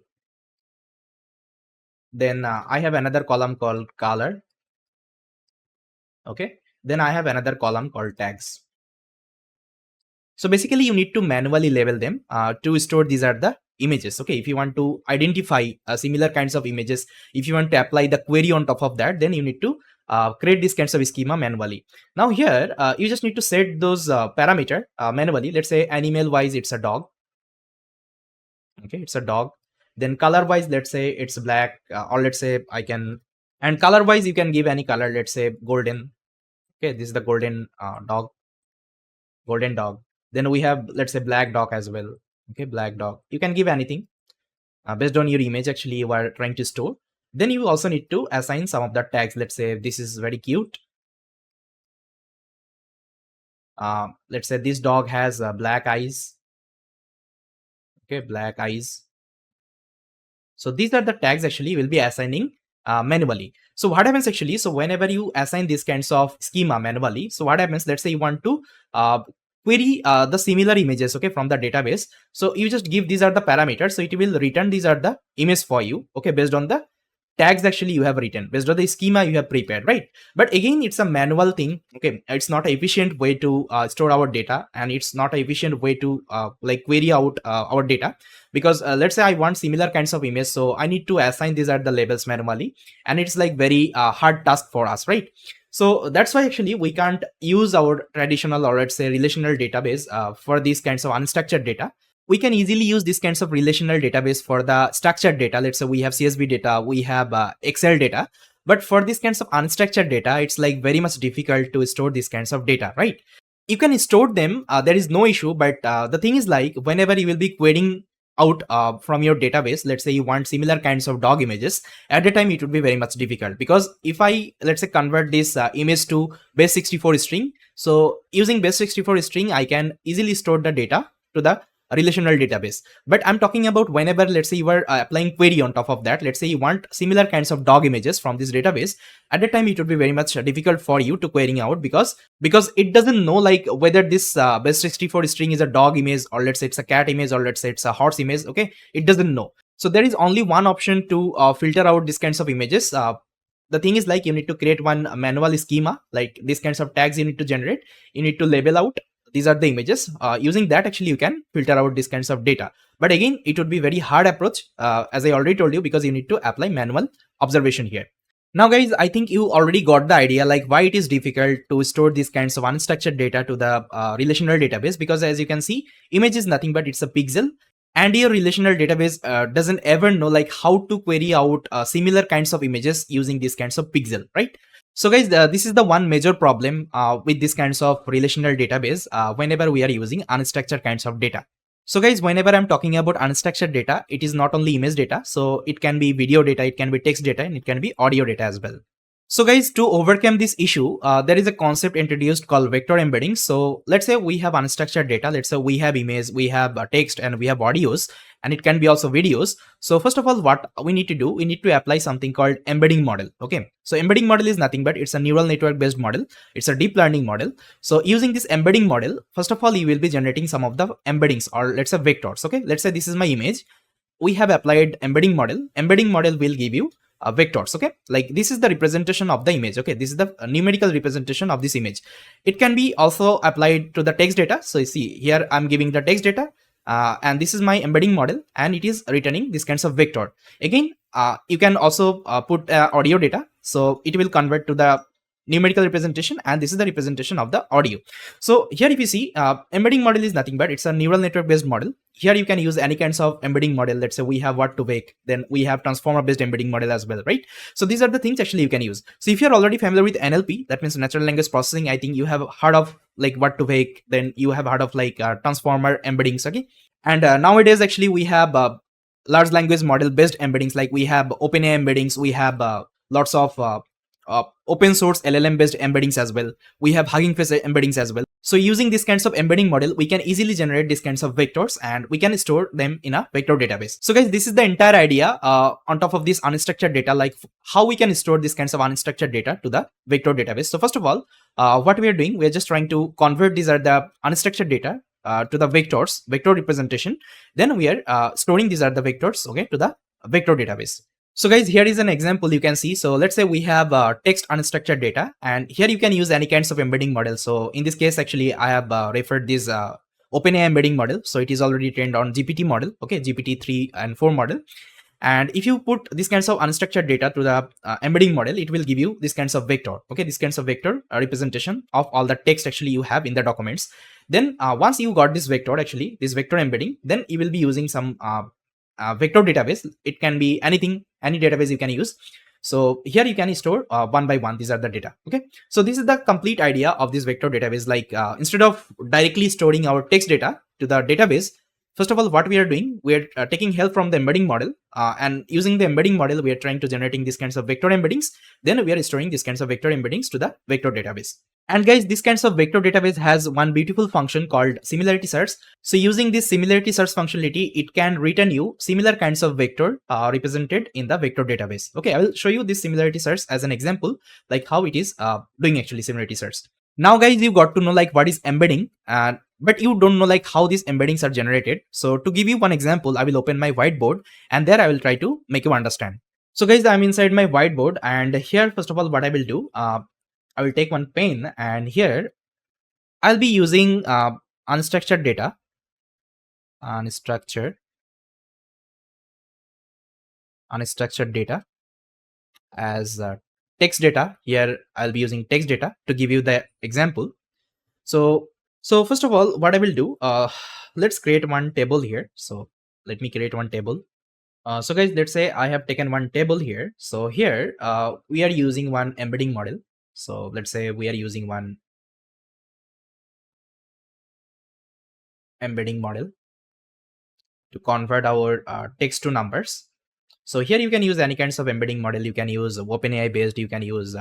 Then I have another column called color. Okay, then I have another column called tags. So basically you need to manually label them to store these are the images. Okay, if you want to identify similar kinds of images, if you want to apply the query on top of that, then you need to create these kinds of schema manually. Now here you just need to set those parameter manually. Let's say animal wise it's a dog. Okay, it's a dog. Then color wise, let's say it's black, or let's say I can, and color wise you can give any color, let's say golden. Okay, this is the golden dog, golden dog. Then we have, let's say, black dog as well. Okay, black dog, you can give anything based on your image actually you are trying to store. Then you also need to assign some of the tags. Let's say this is very cute. Let's say this dog has black eyes. Okay, black eyes. So these are the tags actually you will be assigning manually. So what happens actually, so whenever you assign these kinds of schema manually, so what happens, let's say you want to query the similar images, okay, from the database. So you just give these are the parameters, so it will return these are the image for you, okay, based on the tags actually you have written, based on the schema you have prepared, right? But again, it's a manual thing. Okay, it's not an efficient way to store our data, and it's not an efficient way to like query out our data, because let's say I want similar kinds of image, so I need to assign these are the labels manually, and it's like very hard task for us, right? So that's why actually we can't use our traditional, or let's say relational database for these kinds of unstructured data. We can easily use these kinds of relational database for the structured data. Let's say we have CSV data, we have Excel data, but for these kinds of unstructured data, it's like very much difficult to store these kinds of data, right? You can store them, there is no issue, but the thing is, like, whenever you will be querying out from your database, let's say you want similar kinds of dog images, at the time it would be very much difficult, because if I, let's say, convert this image to base64 string, so using base64 string I can easily store the data to the relational database. But I'm talking about whenever, let's say, you are applying query on top of that, let's say you want similar kinds of dog images from this database, at that time it would be very much difficult for you to querying out, because it doesn't know like whether this base64 string is a dog image, or let's say it's a cat image, or let's say it's a horse image. Okay, it doesn't know. So there is only one option to filter out these kinds of images. The thing is, like, you need to create one manual schema, like these kinds of tags you need to generate, you need to label out these are the images. Using that actually you can filter out these kinds of data, but again it would be very hard approach, as I already told you, because you need to apply manual observation here. Now guys, I think you already got the idea like why it is difficult to store these kinds of unstructured data to the relational database, because as you can see, image is nothing but it's a pixel, and your relational database doesn't ever know like how to query out similar kinds of images using these kinds of pixel, right? So guys, this is the one major problem with these kinds of relational database whenever we are using unstructured kinds of data. So guys, whenever I'm talking about unstructured data, it is not only image data. So it can be video data, it can be text data, and it can be audio data as well. So guys, to overcome this issue, there is a concept introduced called vector embedding. So let's say we have unstructured data. Let's say we have image, we have text, and we have audios, and it can be also videos. So first of all, what we need to do, we need to apply something called embedding model. Okay, so embedding model is nothing but it's a neural network based model. It's a deep learning model. So using this embedding model, first of all, you will be generating some of the embeddings, or let's say vectors. Okay, let's say this is my image. We have applied embedding model. Embedding model will give you vectors. Okay, like this is the representation of the image. Okay, this is the numerical representation of this image. It can be also applied to the text data. So you see here I'm giving the text data, and this is my embedding model, and it is returning this kinds of vector. Again, you can also put audio data, so it will convert to the numerical representation, and this is the representation of the audio. So here if you see, embedding model is nothing but it's a neural network based model. Here you can use any kinds of embedding model. Let's say we have what to wake, then we have transformer based embedding model as well, right? So these are the things actually you can use. So if you're already familiar with NLP, that means natural language processing, I think you have heard of like what to wake, then you have heard of like transformer embeddings, okay? And nowadays actually we have large language model based embeddings, like we have OpenAI embeddings, we have lots of open source LLM based embeddings as well. We have Hugging Face embeddings as well. So using these kinds of embedding model, we can easily generate these kinds of vectors and we can store them in a vector database. So guys, this is the entire idea on top of this unstructured data, like how we can store these kinds of unstructured data to the vector database. So first of all, what we are doing, we are just trying to convert these are the unstructured data to the vectors, vector representation. Then we are storing these are the vectors, okay, to the vector database. So guys, here is an example you can see. So let's say we have text unstructured data, and here you can use any kinds of embedding model. So in this case, actually, I have referred this OpenAI embedding model. So it is already trained on GPT model, okay, GPT 3 and 4 model. And if you put these kinds of unstructured data to the embedding model, it will give you this kinds of vector, okay, this kinds of vector representation of all the text actually you have in the documents. Then once you got this vector, actually this vector embedding, then you will be using some vector database. It can be anything, any database you can use. So here you can store one by one, these are the data, okay? So this is the complete idea of this vector database. Like instead of directly storing our text data to the database, first of all, what we are doing, we are taking help from the embedding model, and using the embedding model, we are trying to generating these kinds of vector embeddings. Then we are storing these kinds of vector embeddings to the vector database. And guys, this kinds of vector database has one beautiful function called similarity search. So using this similarity search functionality, it can return you similar kinds of vector represented in the vector database. Okay, I will show you this similarity search as an example, like how it is doing actually similarity search. Now guys, you got to know like what is embedding, but you don't know like how these embeddings are generated. So to give you one example, I will open my whiteboard and there I will try to make you understand. So guys, I'm inside my whiteboard, and here first of all what I will do, I will take one pen, and here I'll be using unstructured data, unstructured data as text data. Here I'll be using text data to give you the example. So first of all, what I will do, let's create one table here. So let me create one table. So guys, let's say I have taken one table here. So here we are using one embedding model. So let's say we are using one embedding model to convert our text to numbers. So here you can use any kinds of embedding model. You can use OpenAI based, you can use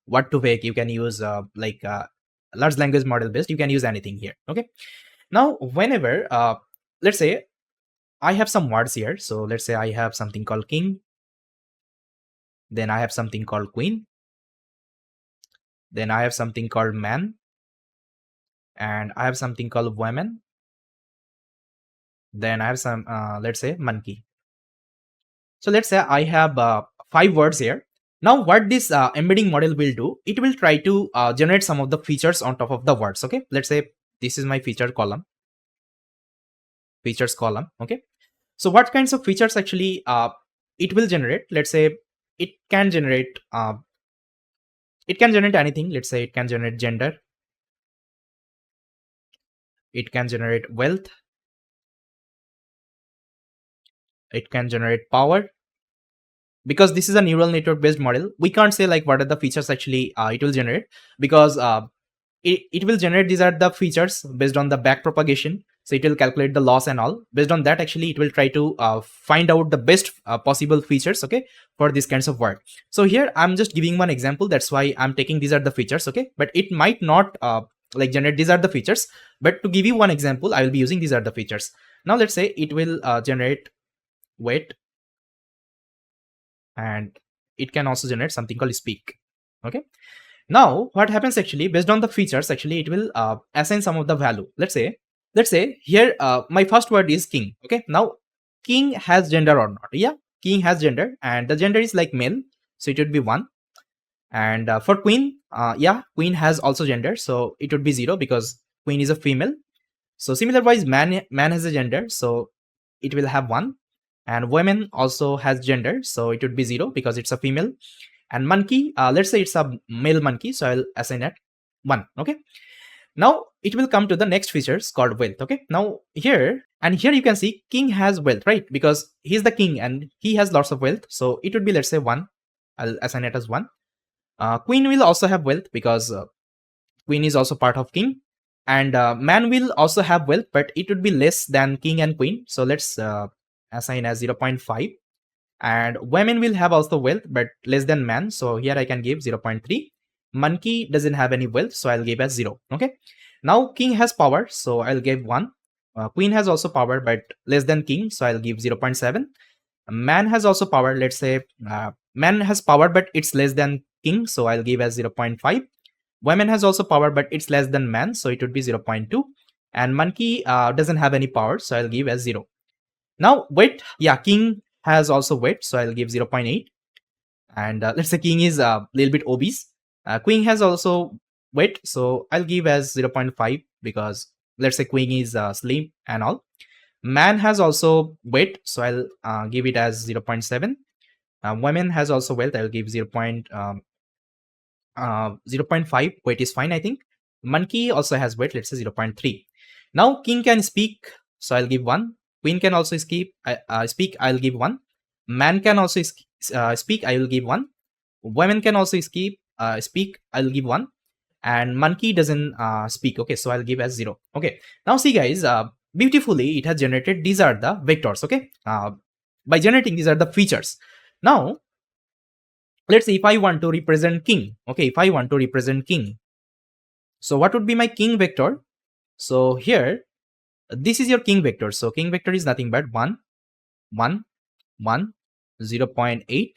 what to wake, you can use large language model based, you can use anything here, okay? Now whenever let's say I have some words here. So let's say I have something called king, then I have something called queen, then I have something called man, and I have something called woman, then I have some let's say monkey. So let's say I have 5 words here. Now what this embedding model will do, it will try to generate some of the features on top of the words, okay? Let's say this is my feature column, features column, okay? So what kinds of features actually it will generate? Let's say it can generate anything. Let's say it can generate gender, it can generate wealth, it can generate power. Because this is a neural network based model, we can't say like what are the features actually it will generate, because it will generate these are the features based on the back propagation. So it will calculate the loss and all. Based on that, actually it will try to find out the best possible features, okay, for these kinds of work. So here I'm just giving one example, that's why I'm taking these are the features, okay? But it might not like generate these are the features, but to give you one example, I will be using these are the features. Now let's say it will generate weight, and it can also generate something called speak, okay? Now what happens actually, based on the features, actually it will assign some of the value. Let's say here my first word is king, okay? Now king has gender or not? Yeah, king has gender, and the gender is like male, so it would be 1. And for queen, yeah, queen has also gender, so it would be 0 because queen is a female. So similar wise, man has a gender, so it will have 1. And women also has gender, so it would be 0 because it's a female. And monkey, let's say it's a male monkey, so I'll assign it 1. Okay, now it will come to the next features called wealth. Okay, now here you can see king has wealth, right? Because he's the king and he has lots of wealth, so it would be, let's say 1. I'll assign it as 1. Queen will also have wealth because queen is also part of king, and man will also have wealth, but it would be less than king and queen, so let's assign as 0.5. And women will have also wealth but less than man, so here I can give 0.3. Monkey doesn't have any wealth, so I'll give as 0. Okay, now king has power, so I'll give 1. Queen has also power but less than king, so I'll give 0.7. Man has also power, let's say man has power but it's less than king, so I'll give as 0.5. Woman has also power but it's less than man, so it would be 0.2. And monkey doesn't have any power, so I'll give as 0. Now weight, yeah, king has also weight, so I'll give 0.8. And let's say king is a little bit obese. Queen has also weight, so I'll give as 0.5 because let's say queen is slim and all. Man has also weight, so I'll give it as 0.7. Women has also wealth, I'll give 0.5. Weight is fine, I think. Monkey also has weight, let's say 0.3. Now king can speak, so I'll give 1. Queen can also speak, I'll give 1. Man can also speak, I will give 1. Women can also speak, I'll give 1. And monkey doesn't speak. Okay, so I'll give as 0. Okay, now see guys, beautifully it has generated, these are the vectors. Okay, by generating these are the features. Now let's see if I want to represent king. Okay, if I want to represent king, so what would be my king vector? So here this is your king vector, so king vector is nothing but 1 1 1 0.8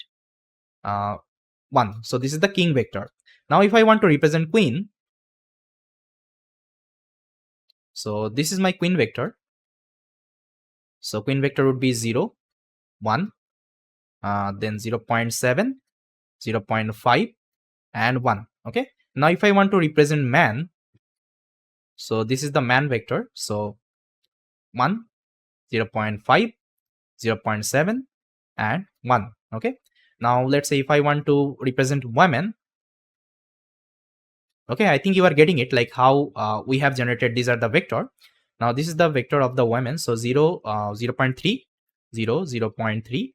1. So this is the king vector. Now if I want to represent queen, so this is my queen vector. So queen vector would be 0 1, then 0.7 0.5 and 1. Okay, now if I want to represent man, so this is the man vector, so 1 0.5 0.7 and 1. Okay, now let's say if I want to represent women, okay, I think you are getting it, like how we have generated, these are the vector. Now this is the vector of the women, so 0 0.3 0 0.3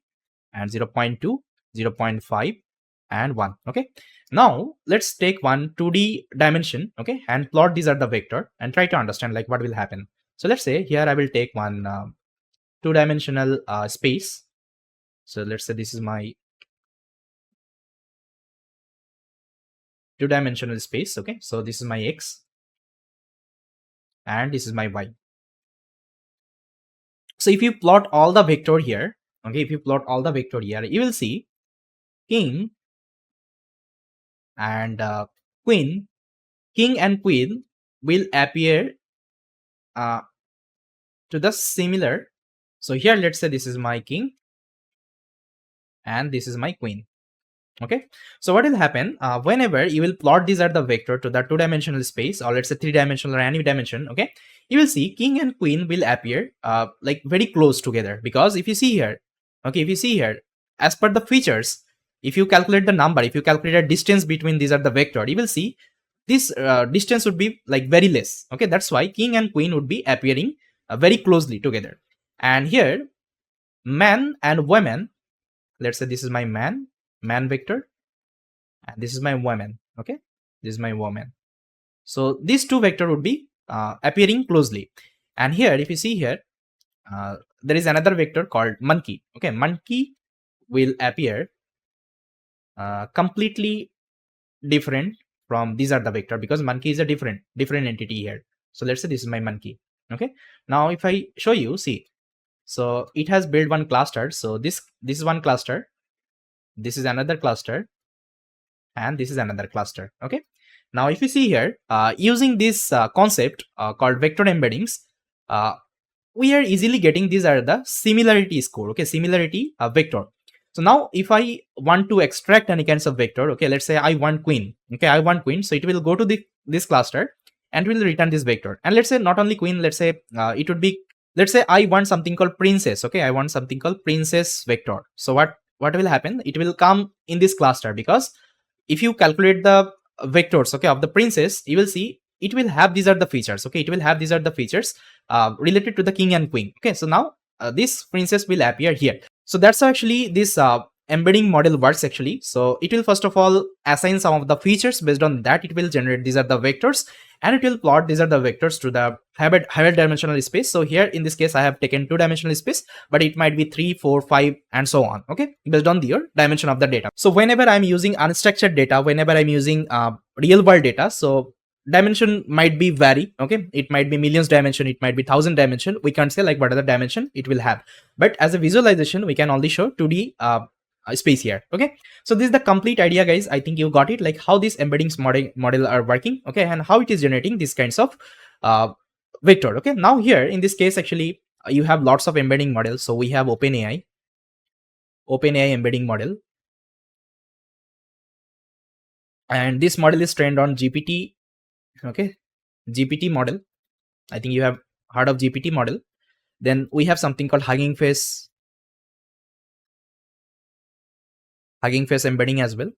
and 0.2 0.5 and 1. Okay, now let's take one 2D dimension, okay, and plot these are the vector and try to understand like what will happen. So let's say here I will take one 2-dimensional space. So let's say this is my 2-dimensional space. Okay, so this is my x and this is my y. So if you plot all the vector here, okay, if you plot all the vector here, you will see king and queen, king and queen will appear to the similar. So here let's say this is my king and this is my queen. Okay, so what will happen whenever you will plot these are the vector to the 2-dimensional space, or let's say 3-dimensional or any dimension, okay, you will see king and queen will appear like very close together. Because if you see here, okay, if you see here, as per the features, if you calculate the number, if you calculate a distance between these are the vector, you will see this distance would be like very less. Okay, that's why king and queen would be appearing very closely together. And here man and woman, let's say this is my man vector and this is my woman. Okay, this is my woman. So these two vector would be appearing closely. And here if you see here, there is another vector called monkey. Okay, monkey will appear completely different from these are the vector, because monkey is a different entity here. So let's say this is my monkey. Okay, now if I show you, see, so it has built one cluster. So this is one cluster, this is another cluster, and this is another cluster. Okay, now if you see here, using this concept called vector embeddings, we are easily getting these are the similarity score. Okay, similarity vector. So now if I want to extract any kinds of vector, okay, let's say I want queen. Okay, I want queen, so it will go to this cluster and will return this vector. And let's say not only queen, let's say it would be, let's say I want something called princess. Okay, I want something called princess vector. So what what will happen, it will come in this cluster, because if you calculate the vectors, okay, of the princess, you will see it will have these are the features, okay, it will have these are the features related to the king and queen. Okay, so now this princess will appear here. So that's how actually this embedding model works actually. So it will first of all assign some of the features, based on that it will generate these are the vectors, and it will plot these are the vectors to the higher dimensional space. So here in this case I have taken 2-dimensional space, but it might be 3, 4, 5 and so on, okay, based on your dimension of the data. So whenever I'm using unstructured data, whenever I'm using real world data, so dimension might be vary, okay, it might be millions dimension, it might be 1,000 dimension, we can't say like what are the dimension it will have, but as a visualization we can only show 2D space here. Okay, so this is the complete idea guys. I think you got it, like how these embeddings model are working, okay, and how it is generating these kinds of vector. Okay, now here in this case actually you have lots of embedding models. So we have OpenAI embedding model, and this model is trained on GPT. Okay, GPT model, I think you have heard of GPT model. Then we have something called Hugging Face embedding as well.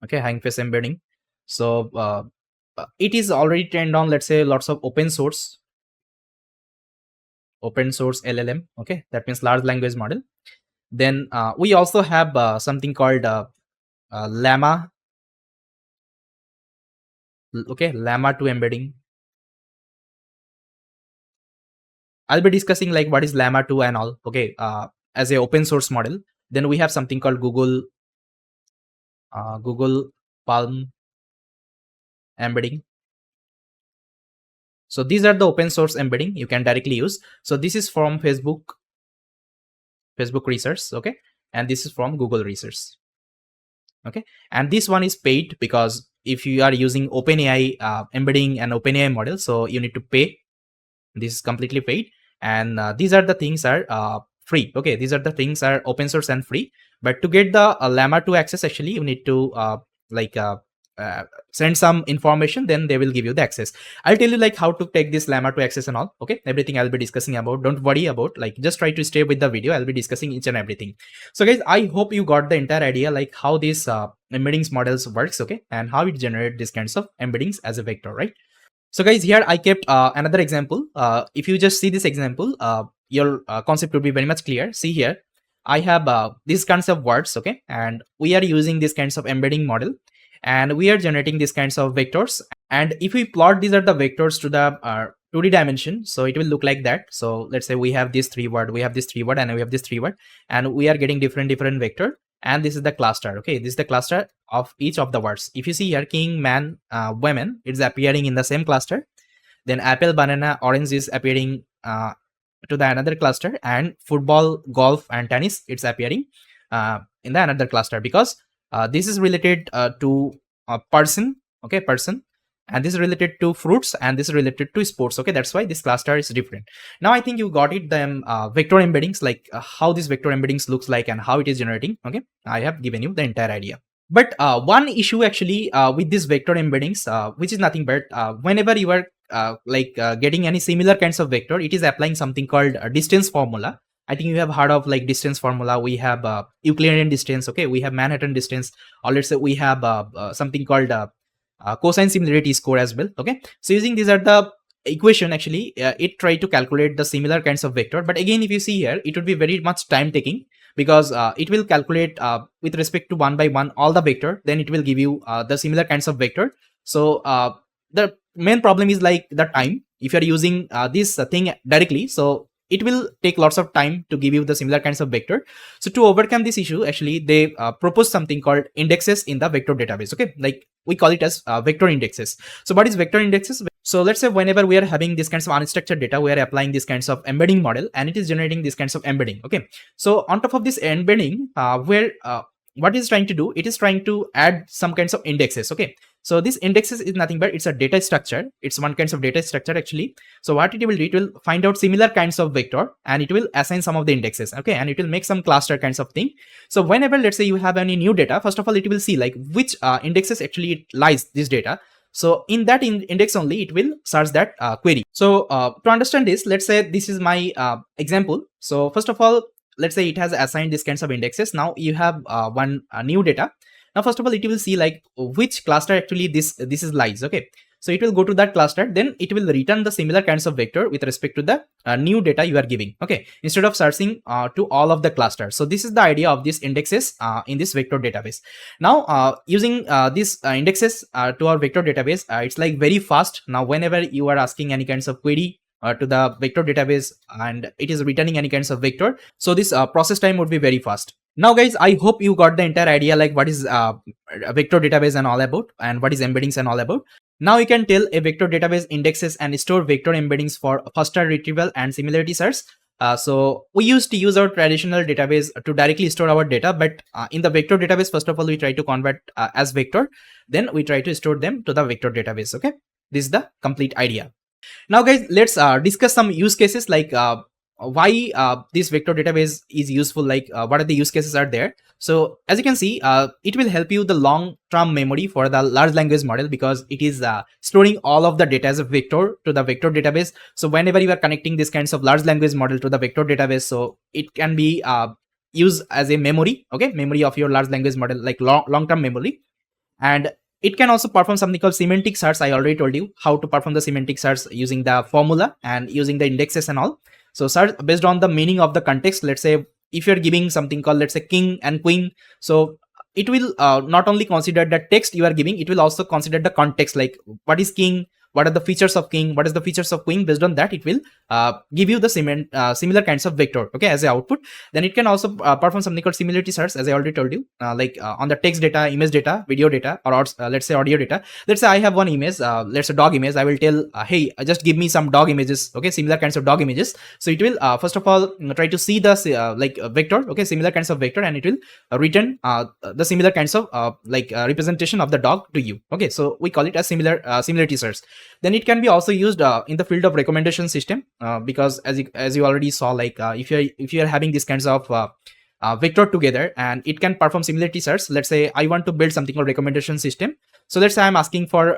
Okay, Hugging Face embedding. So it is already trained on, let's say, lots of open source LLM. Okay, that means large language model. Then we also have something called LLaMA. Okay, LLaMA 2 embedding. I'll be discussing like what is LLaMA 2 and all. Okay, as a open source model. Then we have something called Google Palm embedding. So these are the open source embedding you can directly use. So this is from Facebook research, okay, and this is from Google research. Okay, and this one is paid, because if you are using OpenAI embedding and OpenAI model, so you need to pay. This is completely paid, and these are the things are free. Okay, these are the things are open source and free, but to get the LLaMA 2 access, actually you need to send some information, then they will give you the access. I'll tell you like how to take this LLaMA 2 access and all. Okay, everything I'll be discussing about. Don't worry about, like, just try to stay with the video. I'll be discussing each and everything. So guys, I hope you got the entire idea, like how these embeddings models works, okay, and how it generate these kinds of embeddings as a vector, right? So guys, here I kept another example. If you just see this example, your concept will be very much clear. See here, I have these kinds of words, okay, and we are using these kinds of embedding model, and we are generating these kinds of vectors. And if we plot these are the vectors to the 2D dimension, so it will look like that. So let's say we have this 3 word, we have this 3 word, and we have this 3 word, and we are getting different vector. And this is the cluster. Okay, this is the cluster of each of the words. If you see here, king, man, women, it's appearing in the same cluster. Then apple, banana, orange is appearing to the another cluster, and football, golf, and tennis, it's appearing in the another cluster, because this is related to a person. Okay, person, and this is related to fruits, and this is related to sports. Okay, that's why this cluster is different. Now I think you got it, them vector embeddings, like how this vector embeddings looks like and how it is generating. Okay, I have given you the entire idea. But one issue actually with this vector embeddings, which is nothing but whenever you are getting any similar kinds of vector, it is applying something called a distance formula. I think you have heard of like distance formula. We have Euclidean distance. Okay, we have Manhattan distance, or let's say we have something called cosine similarity score as well. Okay, so using these are the equation, actually it try to calculate the similar kinds of vector. But again, if you see here, it would be very much time taking, because it will calculate with respect to one by one all the vector, then it will give you the similar kinds of vector. So the main problem is like the time. If you are using this thing directly, so it will take lots of time to give you the similar kinds of vector. So to overcome this issue, actually they propose something called indexes in the vector database. Okay, like we call it as vector indexes. So what is vector indexes? So let's say whenever we are having these kinds of unstructured data, we are applying these kinds of embedding model, and it is generating these kinds of embedding. Okay, so on top of this embedding, what is trying to do, it is trying to add some kinds of indexes. Okay, so this indexes is nothing but it's a data structure. It's one kinds of data structure actually. So what it will do, it will find out similar kinds of vector, and it will assign some of the indexes. Okay, and it will make some cluster kinds of thing. So whenever let's say you have any new data, first of all it will see like which indexes actually it lies this data. So in that index only, it will search that query. So to understand this, let's say this is my example. So first of all, let's say it has assigned these kinds of indexes. Now you have one new data. Now first of all, it will see like which cluster actually this is lies. Okay, so it will go to that cluster, then it will return the similar kinds of vector with respect to the new data you are giving. Okay, instead of searching to all of the clusters. So this is the idea of these indexes in this vector database. Now using these indexes to our vector database, it's like very fast. Now whenever you are asking any kinds of query to the vector database and it is returning any kinds of vector, so this process time would be very fast. Now guys, I hope you got the entire idea like what is a vector database and all about, and what is embeddings and all about. Now you can tell a vector database indexes and store vector embeddings for faster retrieval and similarity search. So we used to use our traditional database to directly store our data, but in the vector database, first of all, we try to convert as vector, then we try to store them to the vector database. Okay, this is the complete idea. Now guys, let's discuss some use cases like why this vector database is useful, like what are the use cases are there. So as you can see, it will help you the long term memory for the large language model, because it is storing all of the data as a vector to the vector database. So whenever you are connecting these kinds of large language model to the vector database, so it can be used as a memory. Okay, memory of your large language model, like long term memory. And it can also perform something called semantic search. I already told you how to perform the semantic search using the formula and using the indexes and all. So search based on the meaning of the context. Let's say if you're giving something called, let's say, king and queen, so it will not only consider the text you are giving, it will also consider the context, like what is king, what are the features of king, what is the features of queen. Based on that, it will give you the similar kinds of vector, okay, as a output. Then it can also perform something called similarity search, as I already told you, like on the text data, image data, video data, or let's say audio data. Let's say I have one image, let's say dog image. I will tell hey, just give me some dog images, okay, similar kinds of dog images. So it will first of all try to see the vector, okay, similar kinds of vector, and it will return the similar kinds of representation of the dog to you. Okay, so we call it as similarity search. Then it can be also used in the field of recommendation system, because as you already saw, like if you are having these kinds of vector together, and it can perform similarity search. Let's say I want to build something called recommendation system. So let's say I'm asking for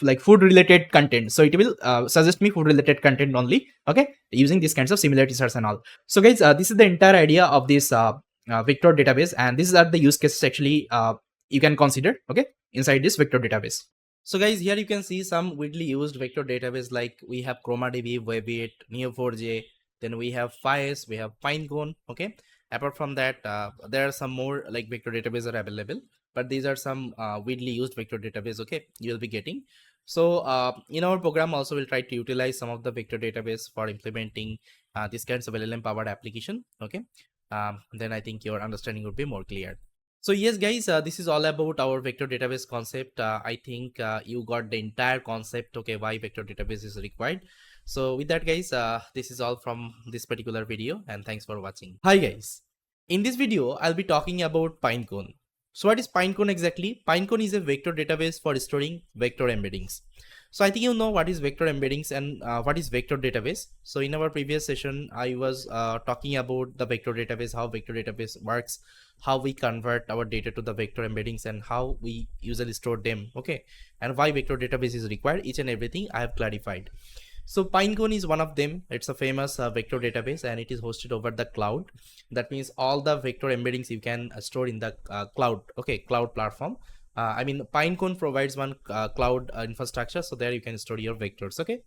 like food related content, so it will suggest me food related content only, okay, using these kinds of similarity search and all. So guys, this is the entire idea of this vector database, and these are the use cases actually you can consider, okay, inside this vector database. So guys, here you can see some widely used vector database, like we have ChromaDB, Webbit, Neo4j, then we have Fires, we have Pinecone. Okay, apart from that, there are some more like vector databases are available, but these are some widely used vector database, okay, you will be getting. So in our program also, we'll try to utilize some of the vector database for implementing these kinds of LLM powered application. Okay, then I think your understanding would be more clear. So yes guys, this is all about our vector database concept. I think you got the entire concept, okay, why vector database is required. So with that guys, this is all from this particular video, and thanks for watching. Hi guys, in this video I'll be talking about Pinecone. So what is Pinecone exactly? Pinecone is a vector database for storing vector embeddings. So I think you know what is vector embeddings and what is vector database. So in our previous session, I was talking about the vector database, how vector database works, how we convert our data to the vector embeddings, and how we usually store them, okay, and why vector database is required. Each and everything I have clarified. So Pinecone is one of them. It's a famous vector database, and it is hosted over the cloud. That means all the vector embeddings you can store in the cloud, okay, cloud platform. I mean, Pinecone provides one cloud infrastructure, so there you can store your vectors, okay.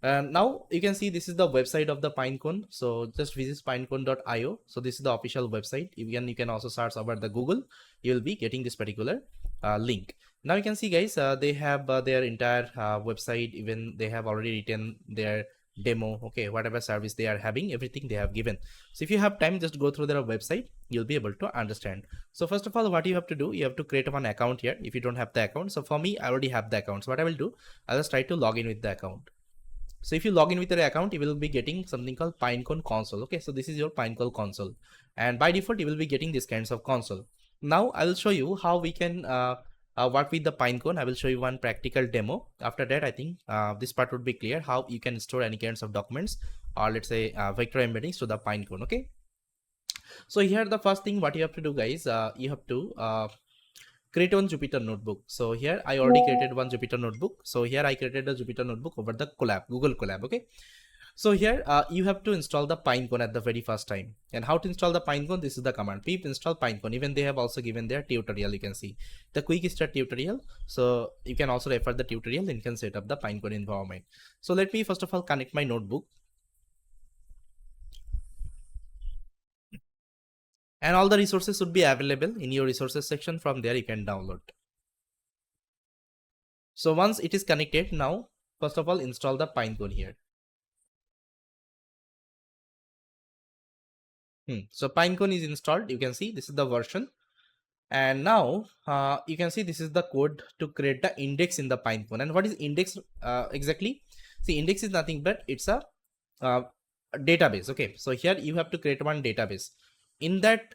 Now you can see this is the website of the Pinecone. So just visit pinecone.io. So this is the official website. You can also search over the Google. You will be getting this particular link. Now you can see guys, they have their entire website. Even they have already written their demo, okay, whatever service they are having, everything they have given. So if you have time, just go through their website, you'll be able to understand. So first of all, what you have to do, you have to create one account here if you don't have the account. So for me, I already have the account. So what I will do, I'll just try to log in with the account. So if you log in with your account, you will be getting something called Pinecone console. Okay, so this is your Pinecone console, and by default you will be getting these kinds of console. Now I will show you how we can work with the Pinecone. I will show you one practical demo. After that, I think this part would be clear, how you can store any kinds of documents, or let's say vector embeddings to the Pinecone. Okay, so here the first thing what you have to do guys, you have to create one Jupyter notebook. So here I already created one Jupyter notebook. So here I created a Jupyter notebook over the Colab, Google Colab. Okay. So here you have to install the Pinecone at the very first time. And how to install the Pinecone? This is the command pip install Pinecone. Even they have also given their tutorial. You can see the quick start tutorial. So you can also refer the tutorial and you can set up the Pinecone environment. So let me first of all connect my notebook. And all the resources should be available in your resources section. From there you can download. So once it is connected, now first of all install the Pinecone here. So Pinecone is installed. You can see this is the version. And now you can see this is the code to create the index in the Pinecone. And what is index exactly? See, index is nothing but it's a database. Okay, so here you have to create one database. In that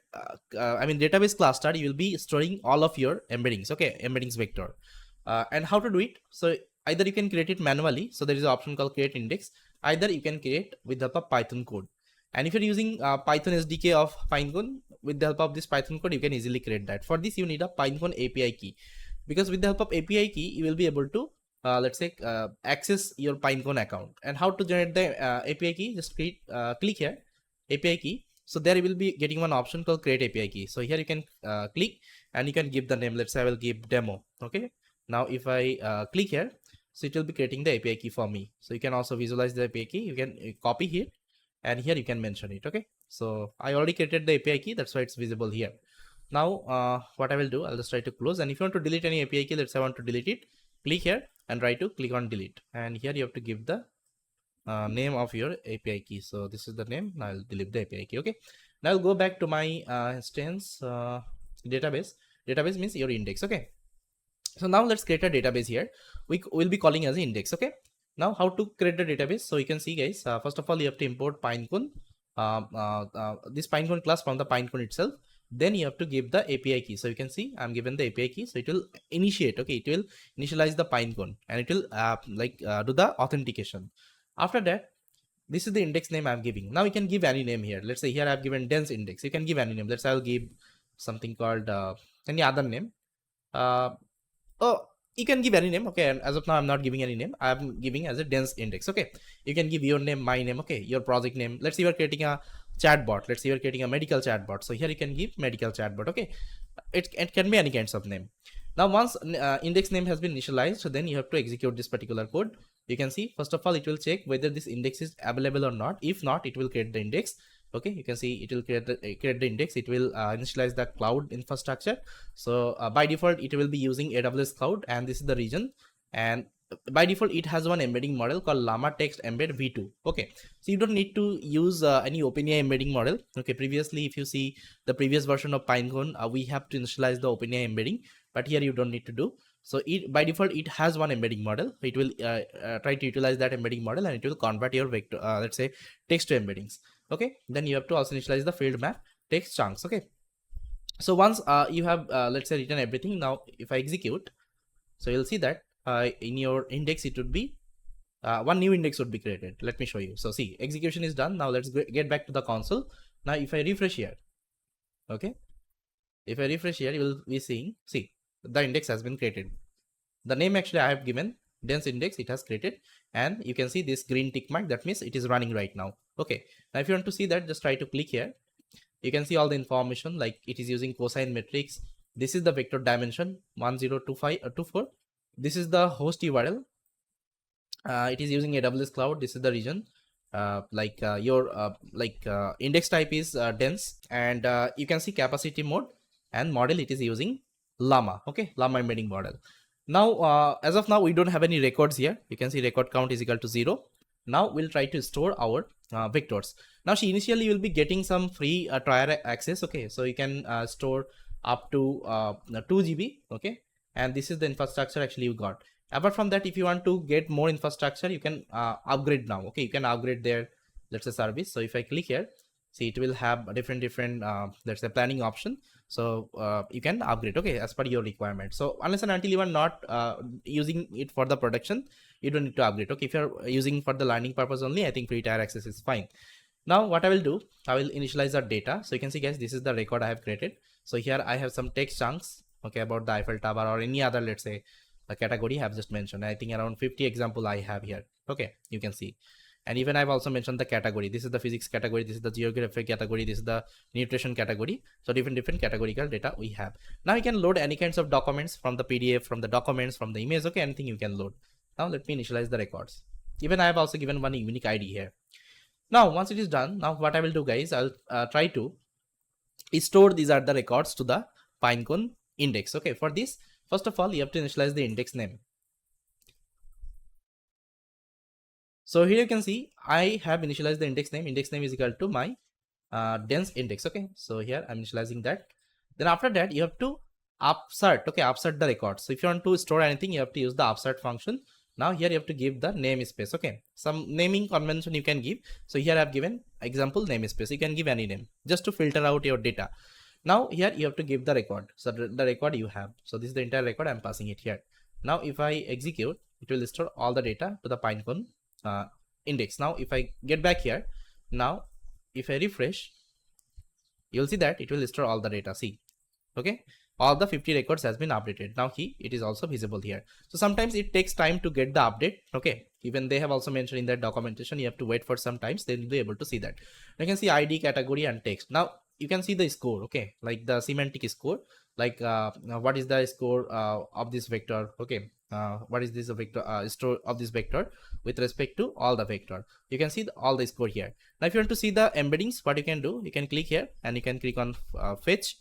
database cluster, you will be storing all of your embeddings. Okay, embeddings vector. And how to do it? So either you can create it manually. So there is an option called create index. Either you can create with the help of Python code. And if you're using Python SDK of Pinecone, with the help of this Python code, you can easily create that. For this, you need a Pinecone API key, because with the help of API key, you will be able to let's say access your Pinecone account. And how to generate the API key? Just click here, API key. So there you will be getting one option called create API key. So here you can click and you can give the name. Let's say I will give demo. Okay. Now if I click here, so it will be creating the API key for me. So you can also visualize the API key. You can copy here. And here you can mention it. Okay, so I already created the API key, that's why it's visible here. Now what I will do, I'll just try to close. And if you want to delete any API key, let's say I want to delete it, click here and try to click on delete. And here you have to give the name of your API key. So this is the name. Now I'll delete the API key. Okay, now I'll go back to my instance database. Database means your index. Okay, so now let's create a database here. We will be calling as index. Okay, now how to create the database? So you can see, guys, first of all you have to import Pinecone, this Pinecone class from the Pinecone itself. Then you have to give the API key. So you can see I'm given the API key, so it will initiate. Okay, it will initialize the Pinecone and it will do the authentication. After that, this is the index name I'm giving. Now you can give any name here. Let's say here I've given dense index. You can give any name. Let's say I'll give something called any other name. You can give any name. Okay, and as of now I'm not giving any name. I'm giving as a dense index. Okay, you can give your name, my name. Okay, your project name. Let's say you're creating a chatbot. Let's say you're creating a medical chatbot. So here you can give medical chatbot. Okay, it can be any kinds of name. Now once index name has been initialized, so then you have to execute this particular code. You can see, first of all it will check whether this index is available or not. If not, it will create the index. Okay, you can see it will create the index. It will initialize the cloud infrastructure. So by default it will be using AWS cloud, and this is the region. And by default it has one embedding model called LLaMA text embed v2. Okay, so you don't need to use any OpenAI embedding model. Okay, previously if you see the previous version of Pinecone, we have to initialize the OpenAI embedding, but here you don't need to do. So it by default it has one embedding model. It will try to utilize that embedding model, and it will convert your vector let's say text to embeddings. Okay, then you have to also initialize the field map text chunks. Okay, so once you have let's say written everything, now if I execute, so you'll see that in your index it would be one new index would be created. Let me show you. So see, execution is done. Now let's get back to the console. Now if I refresh here, okay, if I refresh here, you will be seeing, see, the index has been created. The name actually I have given dense index, it has created, and you can see this green tick mark. That means it is running right now. Okay, now if you want to see that, just try to click here. You can see all the information, like it is using cosine matrix. This is the vector dimension 102524. This is the host URL. It is using AWS cloud. This is the region. Your index type is dense, and you can see capacity mode and model. It is using LLaMA. Okay, LLaMA embedding model. Now as of now we don't have any records here. You can see record count is equal to 0. Now we'll try to store our vectors. Now she initially will be getting some free trial access. Okay, so you can store up to 2 GB. Okay, and this is the infrastructure actually you got. Apart from that, if you want to get more infrastructure, you can upgrade now. Okay, you can upgrade their, let's say, service. So if I click here, see, it will have a different let's say planning option. So you can upgrade, okay, as per your requirement. So unless and until you are not using it for the production, you don't need to upgrade. Okay, if you're using for the learning purpose only, I think free tier access is fine. Now what I will do, I will initialize our data. So you can see, guys, this is the record I have created. So here I have some text chunks. okay, about the Eiffel Tower or any other, let's say, a category I have just mentioned. I think around 50 example I have here. Okay, you can see. And even I've also mentioned the category. This is the physics category, this is the geography category, this is the nutrition category. So different categorical data we have. Now you can load any kinds of documents from the PDF, from the documents, from the image, okay, anything you can load. Now let me initialize the records. Even I have also given one unique ID here. Now once it is done, now what I will do, guys, I'll try to store these are the records to the Pinecone index. Okay, for this, first of all, you have to initialize the index name. So here you can see I have initialized the index name. Index name is equal to my dense index. Okay, so here I'm initializing that. Then after that, you have to upsert. Okay, upsert the record. So if you want to store anything, you have to use the upsert function. Now here you have to give the namespace. Okay, some naming convention you can give. So here I have given example namespace. You can give any name just to filter out your data. Now here you have to give the record. So the record you have. So this is the entire record. I'm passing it here. Now if I execute, it will store all the data to the Pinecone index. Now if I get back here, now if I refresh, you'll see that it will store all the data. See, okay, all the 50 records has been updated. Now it is also visible here. So sometimes it takes time to get the update. Okay, even they have also mentioned in their documentation, you have to wait for some times, then you'll be able to see that. You can see ID, category and text. Now you can see the score, okay, like the semantic score, like what is the score of this vector, okay, what is this vector store of this vector with respect to all the vector. You can see all the score here. Now if you want to see the embeddings, what you can do, you can click here and you can click on fetch.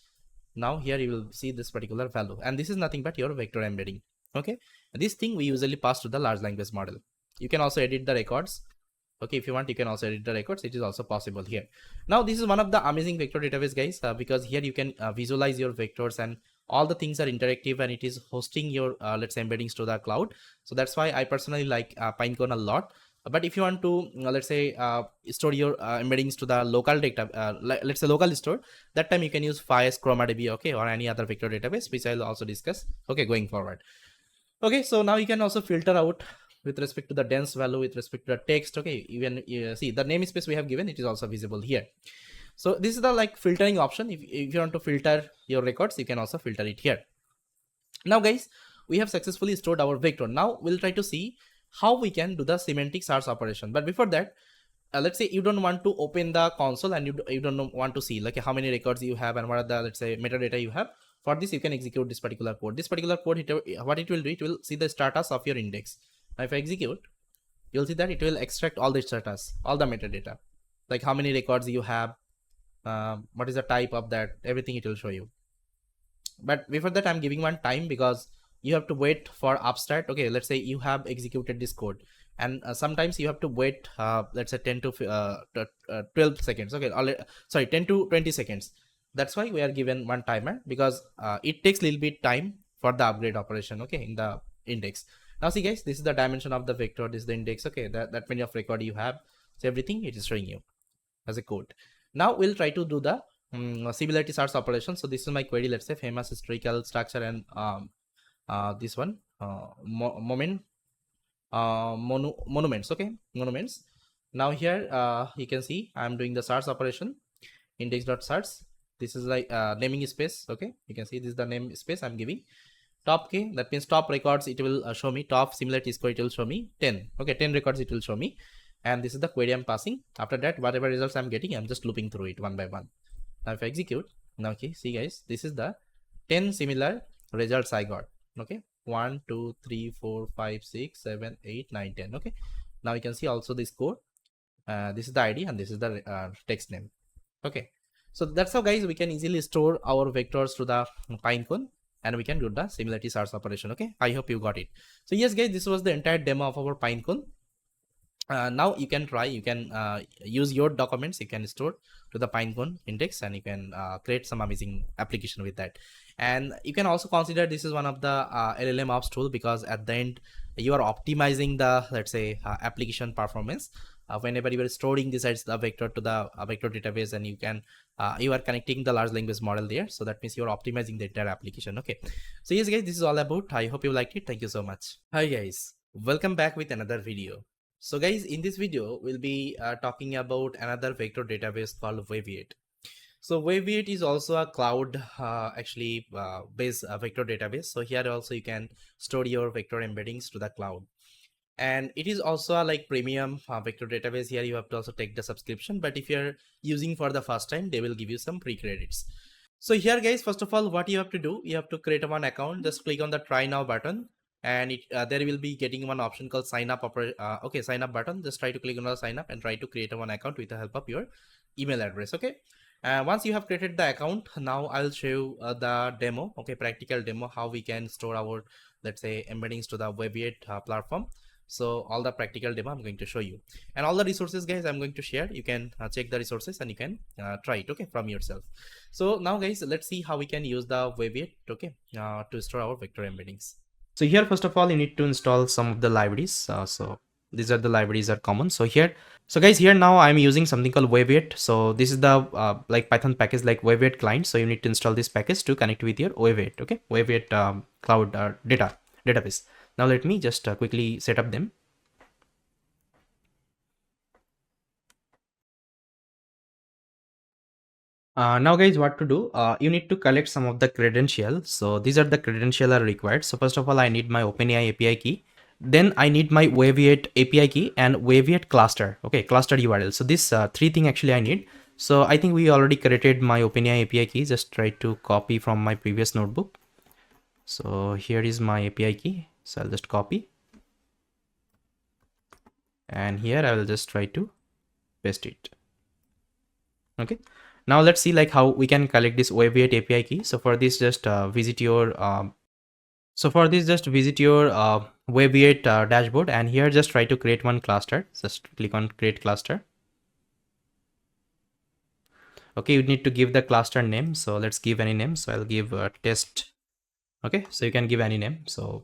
Now here you will see this particular value, and this is nothing but your vector embedding. Okay, this thing we usually pass to the large language model. You can also edit the records. Okay, if you want, you can also edit the records. It is also possible here. Now this is one of the amazing vector database, guys, because here you can visualize your vectors and all the things are interactive, and it is hosting your let's say embeddings to the cloud. So that's why I personally like Pinecone a lot. But if you want to let's say store your embeddings to the local data, let's say local store, that time you can use Fires, ChromaDB, okay, or any other vector database, which I'll also discuss, okay, going forward. Okay, so now you can also filter out with respect to the dense value, with respect to the text. Okay, even see the namespace we have given, it is also visible here. So this is the like filtering option. If you want to filter your records, you can also filter it here. Now guys, we have successfully stored our vector. Now we'll try to see how we can do the semantic search operation. But before that, let's say you don't want to open the console and you don't want to see like how many records you have and what are the, let's say, metadata you have. For this, you can execute this particular code. This particular code, what it will do, it will see the status of your index. Now if I execute, you'll see that it will extract all the status, all the metadata, like how many records you have, what is the type of that, everything it will show you. But before that, I'm giving one time because you have to wait for upstart. Okay, let's say you have executed this code, and sometimes you have to wait let's say 10 to 12 seconds. Okay, sorry, 10 to 20 seconds. That's why we are given one timer, because it takes a little bit time for the upgrade operation, okay, in the index. Now see guys, this is the dimension of the vector, this is the index, okay, that many of record you have. So everything it is showing you as a code. Now we'll try to do the similarity search operation. So this is my query, let's say famous historical structure and this one monuments, okay, monuments. Now here you can see I'm doing the search operation, index.search. This is like naming space, okay, you can see this is the name space I'm giving. Top k, that means top records, it will show me top similarity score, it will show me 10, okay, 10 records it will show me. And this is the query I'm passing. After that, whatever results I'm getting, I'm just looping through it one by one. Now if I execute, now okay, see guys, this is the 10 similar results I got, okay, 1 2 3 4 5 6 7 8 9 10. Okay, now you can see also this code, this is the ID and this is the text name. Okay, so that's how guys we can easily store our vectors to the Pinecone and we can do the similarity search operation. Okay, I hope you got it. So yes guys, this was the entire demo of our Pinecone. Now you can try, you can use your documents, you can store to the Pinecone index and you can create some amazing application with that. And you can also consider this is one of the LLMOps tool, because at the end you are optimizing the, let's say, application performance whenever you are storing this as the vector to the vector database, and you can you are connecting the large language model there, so that means you are optimizing the entire application. Okay, so yes guys, this is all about. I hope you liked it. Thank you so much. Hi guys, welcome back with another video. So guys, in this video we'll be talking about another vector database called Waviate. So Wave8 is also a cloud actually based vector database. So here also you can store your vector embeddings to the cloud. And it is also a like premium vector database. Here you have to also take the subscription, but if you're using for the first time, they will give you some free credits. So here guys, first of all, what you have to do, you have to create one account. Just click on the try now button, and there will be getting one option called sign up. Okay, sign up button. Just try to click on the sign up and try to create one account with the help of your email address. Okay. Once you have created the account, now I'll show you the demo. Okay, practical demo how we can store our, let's say, embeddings to the Wave8 platform. So all the practical demo I'm going to show you, and all the resources guys I'm going to share. You can check the resources and you can try it, okay, from yourself. So now guys, let's see how we can use the Wave8, okay, to store our vector embeddings. So here first of all you need to install some of the libraries. So these are the libraries are common. So here, so guys, here now I'm using something called Wave8. So this is the like Python package like Wave8 client. So you need to install this package to connect with your Wave8, okay, Wave8 cloud database. Now let me just quickly set up them. Now guys, what to do, you need to collect some of the credentials. So these are the credentials are required. So first of all I need my OpenAI API key, then I need my Wave8 API key and Wave8 cluster, okay, cluster URL. So this three thing actually I need. So I think we already created my OpenAI API key. Just try to copy from my previous notebook. So here is my API key, so I'll just copy, and here I will just try to paste it. Okay, now let's see like how we can collect this Wave8 API key. So for this just visit your Wave8 dashboard, and here just try to create one cluster. Just click on create cluster. Okay, you need to give the cluster name. So let's give any name. So I'll give test. Okay, so you can give any name. So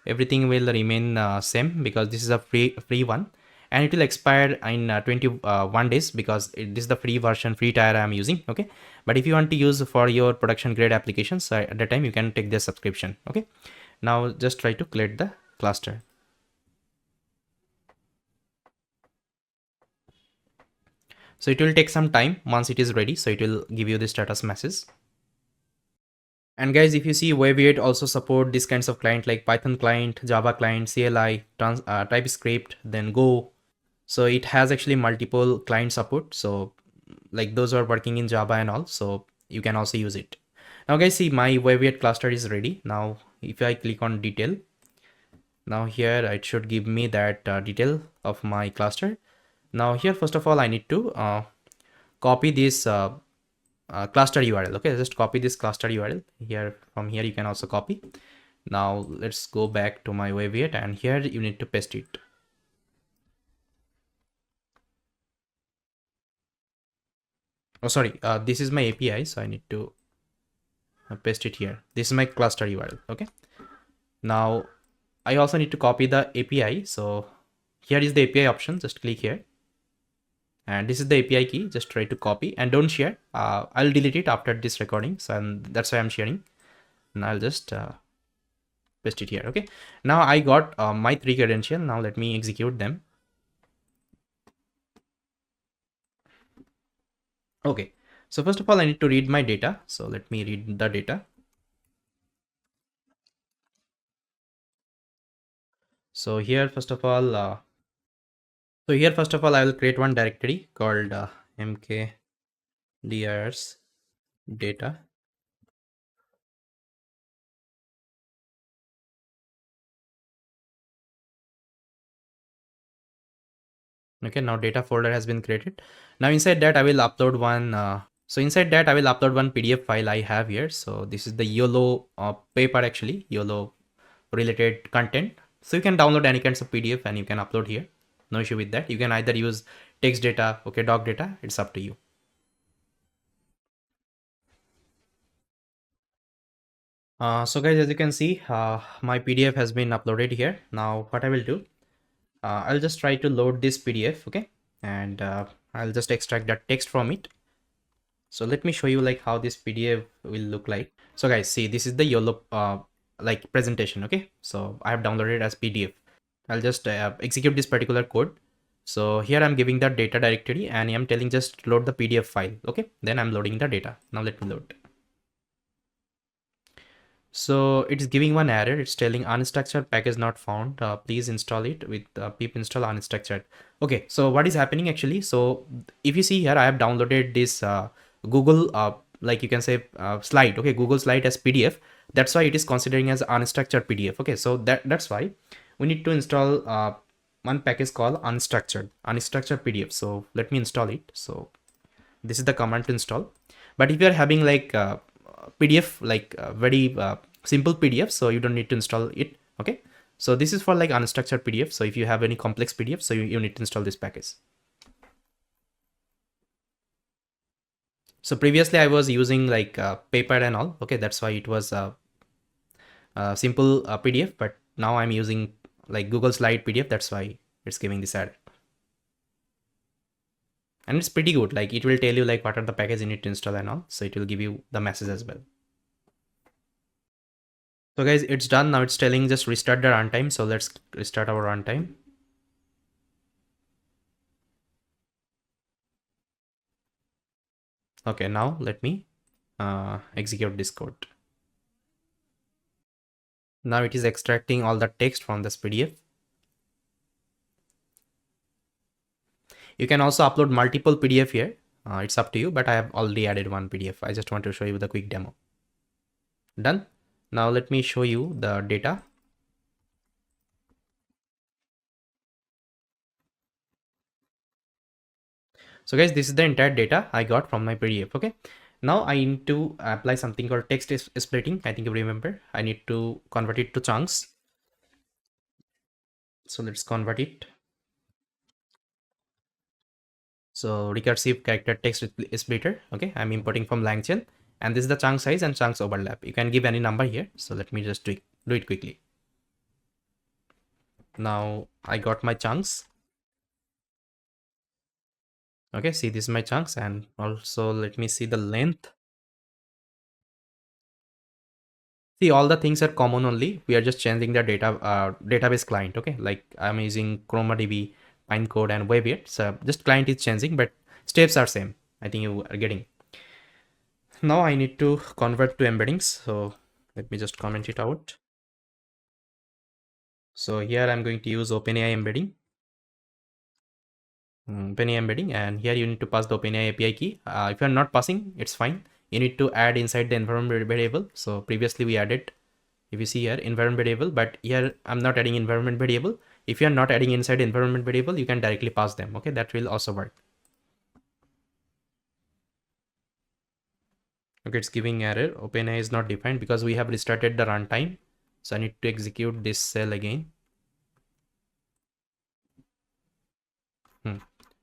everything will remain same because this is a free one, and it will expire in 21 days because this is the free version, free tier I am using. Okay, but if you want to use for your production grade applications, at that time you can take the subscription. Okay, now just try to create the cluster. So it will take some time. Once it is ready, so it will give you the status message. And guys, if you see, Wave8 also support these kinds of client like Python client, Java client, CLI, TypeScript, then Go. So it has actually multiple client support. So like those are working in Java and all. So you can also use it. Now guys, see my Wave8 cluster is ready. Now if I click on detail, now here it should give me that detail of my cluster. Now here, first of all, I need to copy this cluster URL. Okay, just copy this cluster URL here. From here you can also copy. Now let's go back to my Wave8, and here you need to paste it. Oh sorry, this is my API, so I need to paste it here. This is my cluster URL. Okay, now I also need to copy the API. So here is the API option. Just click here, and this is the API key. Just try to copy and don't share. I'll delete it after this recording, so that's why I'm sharing. And I'll just paste it here. Okay, now I got my three credentials. Now let me execute them. Okay, so first of all I need to read my data. So let me read the data. So here first of all I will create one directory called mkdirs data. Okay, now data folder has been created. Now inside that I will upload one PDF file I have here. So this is the YOLO paper, actually YOLO related content. So you can download any kinds of PDF and you can upload here. No issue with that. You can either use text data, okay, doc data, it's up to you. So guys, as you can see, my PDF has been uploaded here. Now what I will do, I'll just try to load this PDF, okay, and I'll just extract that text from it. So let me show you like how this PDF will look like. So guys, see, this is the YOLO like presentation. Okay, so I have downloaded it as PDF. I'll just execute this particular code. So here I'm giving the data directory and I'm telling just load the PDF file. Okay, then I'm loading the data. Now let me load. So it's giving one error. It's telling unstructured package not found. Please install it with pip install unstructured. Okay, so what is happening actually? So if you see here, I have downloaded this Google, like you can say slide. Okay, Google slide as PDF. That's why it is considering as unstructured PDF. Okay, so that's why we need to install one package called unstructured PDF. So let me install it. So this is the command to install. But if you are having like PDF, like very simple PDF, so you don't need to install it. Okay, so this is for like unstructured PDF. So if you have any complex PDF, so you need to install this package. So previously I was using like paper and all. Okay, that's why it was simple PDF, but now I'm using like Google slide PDF. That's why it's giving this error. And it's pretty good. Like it will tell you like what are the packages you need to install and all. So it will give you the message as well. So guys, it's done. Now it's telling just restart the runtime. So let's restart our runtime. Okay, now let me execute this code. Now it is extracting all the text from this PDF. You can also upload multiple PDF here. It's up to you, but I have already added one PDF. I just want to show you the quick demo. Done. Now let me show you the data. So guys, this is the entire data I got from my PDF. Okay. Now I need to apply something called text splitting. I think you remember. I need to convert it to chunks. So let's convert it. So recursive character text splitter. Okay, I'm importing from Langchain, and this is the chunk size and chunks overlap. You can give any number here. So let me just do it quickly. Now I got my chunks. Okay, see, this is my chunks, and also let me see the length. See, all the things are common only. We are just changing the database client. Okay, like I'm using ChromaDB, Pinecode, and Waviate. So just client is changing, but steps are same. I think you are getting. Now I need to convert to embeddings. So let me just comment it out. So here I'm going to use OpenAI embedding. OpenAI embedding, and here you need to pass the OpenAI API key. If you're not passing, it's fine. You need to add inside the environment variable. So previously we added, if you see here, environment variable, but here I'm not adding environment variable. If you're not adding inside environment variable, you can directly pass them. Okay, that will also work. Okay, it's giving error. OpenAI is not defined because we have restarted the runtime. So I need to execute this cell again.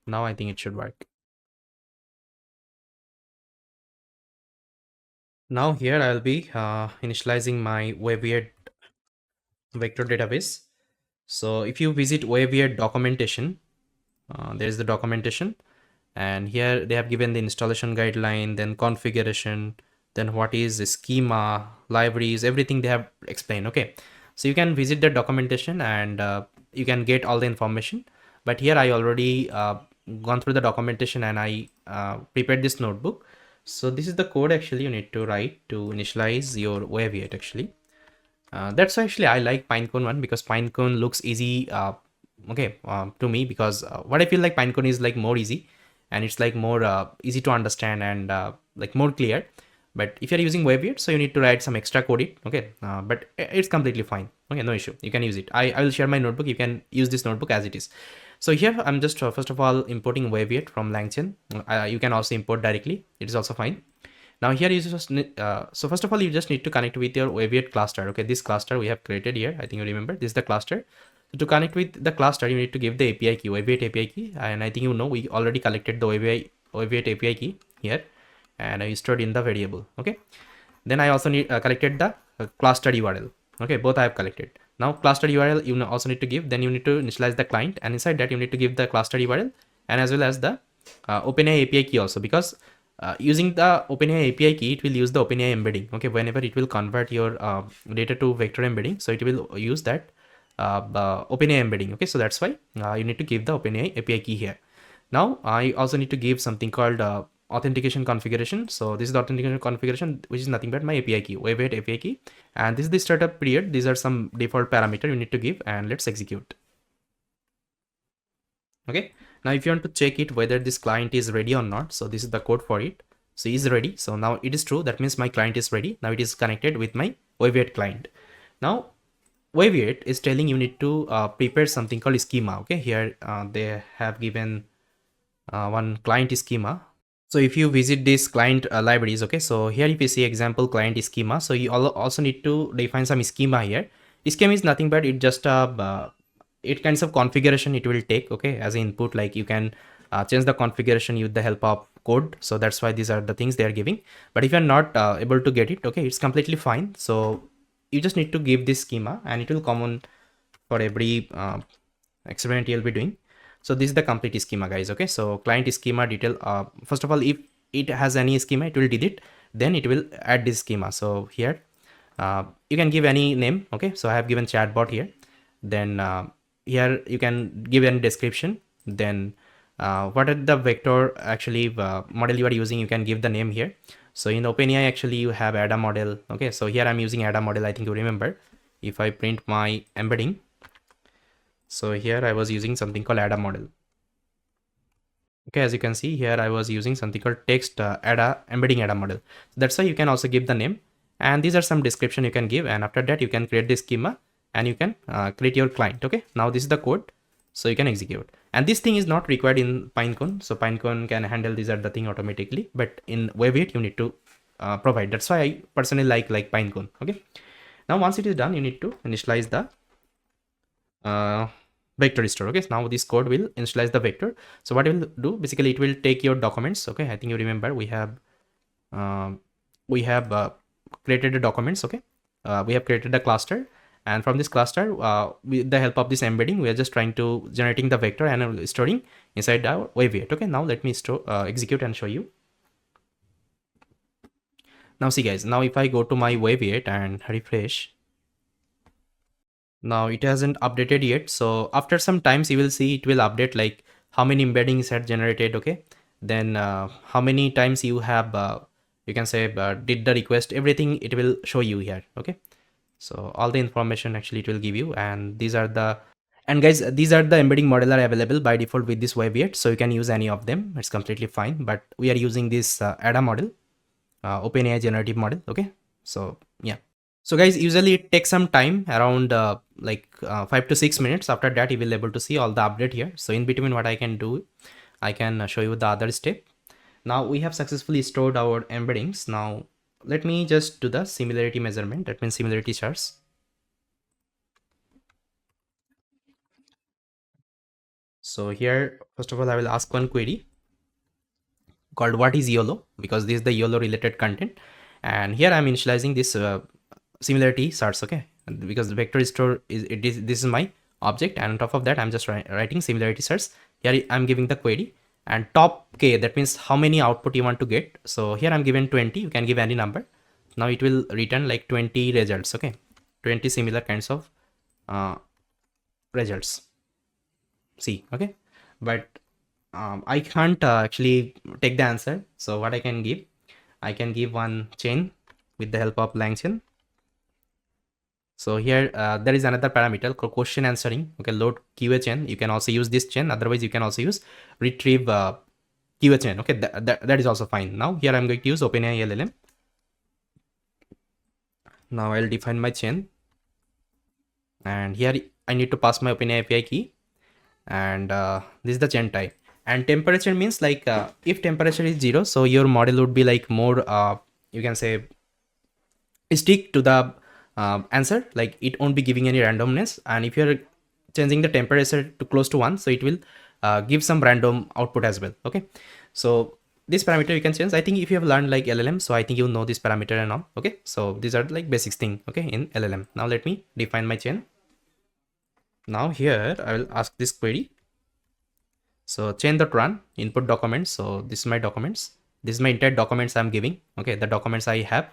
Now I think it should work. Now here I'll be initializing my Waviate vector database. So if you visit Waviate documentation, there is the documentation, and here they have given the installation guideline, then configuration, then what is the schema, libraries, everything they have explained. Okay, so you can visit the documentation and you can get all the information. But here I already gone through the documentation and I prepared this notebook. So this is the code actually you need to write to initialize your Waviate actually. That's why actually I like Pinecone one, because Pinecone looks easy to me, because what I feel like Pinecone is like more easy, and it's like more easy to understand and like more clear. But if you're using Waviate, so you need to write some extra code it. Okay, but it's completely fine. Okay, no issue. You can use it. I will share my notebook. You can use this notebook as it is. So here I'm just first of all importing Waviate from Langchain. You can also import directly. It is also fine. Now here you just so first of all you just need to connect with your Waviate cluster. Okay, this cluster we have created here. I think you remember this is the cluster. So to connect with the cluster, you need to give the API key, Waviate API key, and I think you know we already collected the Waviate API key here, and I stored in the variable. Okay, then I also need collected the cluster URL. Okay, both I have collected. Now cluster URL you also need to give. Then you need to initialize the client, and inside that you need to give the cluster URL and as well as the OpenAI API key also, because using the OpenAI API key, it will use the OpenAI embedding. Okay, whenever it will convert your data to vector embedding, so it will use that OpenAI embedding. Okay, so that's why you need to give the OpenAI API key here. Now I also need to give something called authentication configuration. So this is the authentication configuration, which is nothing but my API key, wait API key, and this is the startup period. These are some default parameter you need to give, and let's execute. Okay, now if you want to check it whether this client is ready or not, so this is the code for it. So is ready. So now it is true. That means my client is ready. Now it is connected with my Wave8 client. Now Wave8 is telling you need to prepare something called schema. Okay, here they have given one client schema. So if you visit this client libraries, okay, so here if you see example client schema, so you also need to define some schema here. Schema is nothing but it just it kinds of configuration it will take, okay, as an input. Like you can change the configuration with the help of code. So that's why these are the things they are giving. But if you're not able to get it, okay, it's completely fine. So you just need to give this schema and it will come on for every experiment you'll be doing. So this is the complete schema, guys. Okay, so client schema detail. First of all, if it has any schema, it will delete, then it will add this schema. So here you can give any name. Okay, so I have given chatbot here. Then here you can give any description. Then what are the vector actually model you are using, you can give the name here. So in OpenAI actually you have ADA model. Okay, so here I'm using ADA model. I think you remember. If I print my embedding, so here I was using something called ADA model. Okay, as you can see here I was using something called text ADA embedding ADA model. That's why you can also give the name, and these are some description you can give, and after that you can create the schema and you can create your client. Okay, now this is the code, so you can execute. And this thing is not required in Pinecone. So Pinecone can handle these are the thing automatically, but in Wave8 you need to provide. That's why I personally like Pinecone. Okay, now once it is done, you need to initialize the vector store. Okay, so now this code will initialize the vector. So what it will do, basically it will take your documents. Okay, I think you remember we have created the documents. Okay, we have created a cluster, and from this cluster with the help of this embedding, we are just trying to generating the vector and storing inside our Wave8. Okay, now let me execute and show you. Now see guys, now if I go to my Wave8 and refresh, now it hasn't updated yet. So after some times you will see it will update, like how many embeddings had generated. Okay, then how many times you have you can say did the request, everything it will show you here. Okay, so all the information actually it will give you, and these are the, and guys, these are the embedding model are available by default with this Wave8, so you can use any of them, it's completely fine. But we are using this ADA model, OpenAI generative model. Okay, so yeah. So guys, usually it takes some time, around 5 to 6 minutes. After that you will able to see all the update here. So in between what I can do, I can show you the other step. Now we have successfully stored our embeddings. Now let me just do the similarity measurement, that means similarity charts. So here first of all I will ask one query called what is YOLO, because this is the YOLO related content, and here I'm initializing this similarity charts. Okay, because the vector store is this is my object, and on top of that I'm just writing similarity charts. Here I'm giving the query, and top k, that means how many output you want to get. So here I'm given 20, you can give any number. Now it will return like 20 results. Okay, 20 similar kinds of results. See, okay, but I can't actually take the answer. So what I can give, I can give one chain with the help of Langchain. So here there is another parameter called question answering. Okay, load QA chain. You can also use this chain. Otherwise, you can also use retrieve QA chain. Okay, that is also fine. Now here I'm going to use OpenAI LLM. Now I'll define my chain, and here I need to pass my OpenAI API key, and this is the chain type. And temperature means like if temperature is 0, so your model would be like more you can say stick to the answer, like it won't be giving any randomness. And if you're changing the temperature to close to 1, so it will give some random output as well. Okay, so this parameter you can change. I think if you have learned like LLM, so I think you know this parameter and all. Okay, so these are like basics thing, okay, in LLM. Now let me define my chain. Now here I will ask this query. So chain.run input documents. So this is my documents. This is my entire documents I'm giving. Okay, the documents I have,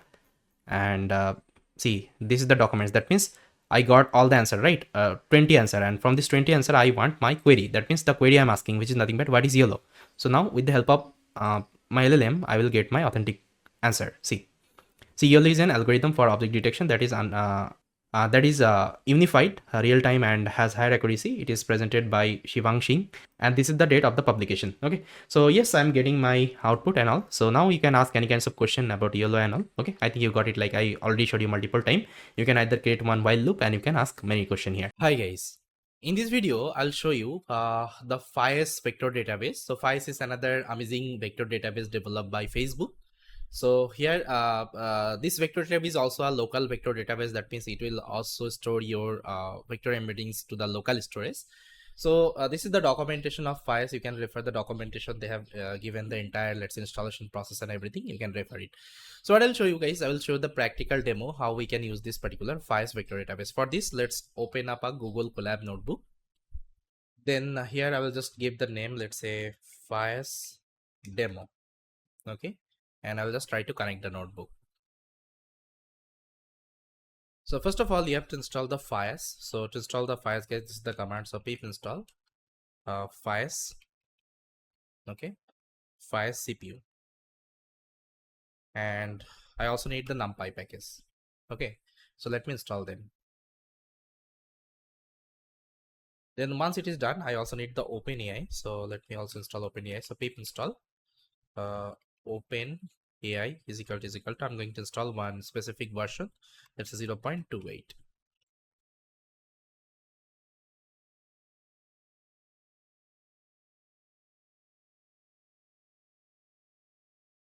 and see, this is the documents. That means I got all the answer, right? 20 answer, and from this 20 answer I want my query. That means the query I'm asking, which is nothing but what is yellow. So now with the help of my LLM, I will get my authentic answer. See, yellow is an algorithm for object detection that is unified, real-time, and has higher accuracy. It is presented by Shivang Singh, and this is the date of the publication. Okay, so yes, I'm getting my output and all. So now you can ask any kinds of question about yellow and all. Okay, I think you got it. Like I already showed you multiple time. You can either create one while loop and you can ask many question here. Hi guys. In this video, I'll show you the FIAS vector database. So FIAS is another amazing vector database developed by Facebook. So here, this vector database is also a local vector database. That means it will also store your vector embeddings to the local storage. So this is the documentation of FIAS. You can refer the documentation. They have given the entire, let's say, installation process and everything. You can refer it. So what I'll show you guys, I will show the practical demo how we can use this particular FIAS vector database. For this, let's open up a Google Colab notebook. Then here I will just give the name, let's say FIAS demo. Okay, and I will just try to connect the notebook. So first of all, you have to install the FIAS. So to install the FIAS, guys, this is the command. So pip install FIAS. Okay, FIAS CPU, and I also need the NumPy package. Okay, so let me install them. Then once it is done, I also need the OpenAI. So let me also install OpenAI. So pip install OpenAI is equal to I'm going to install one specific version, that's 0.28.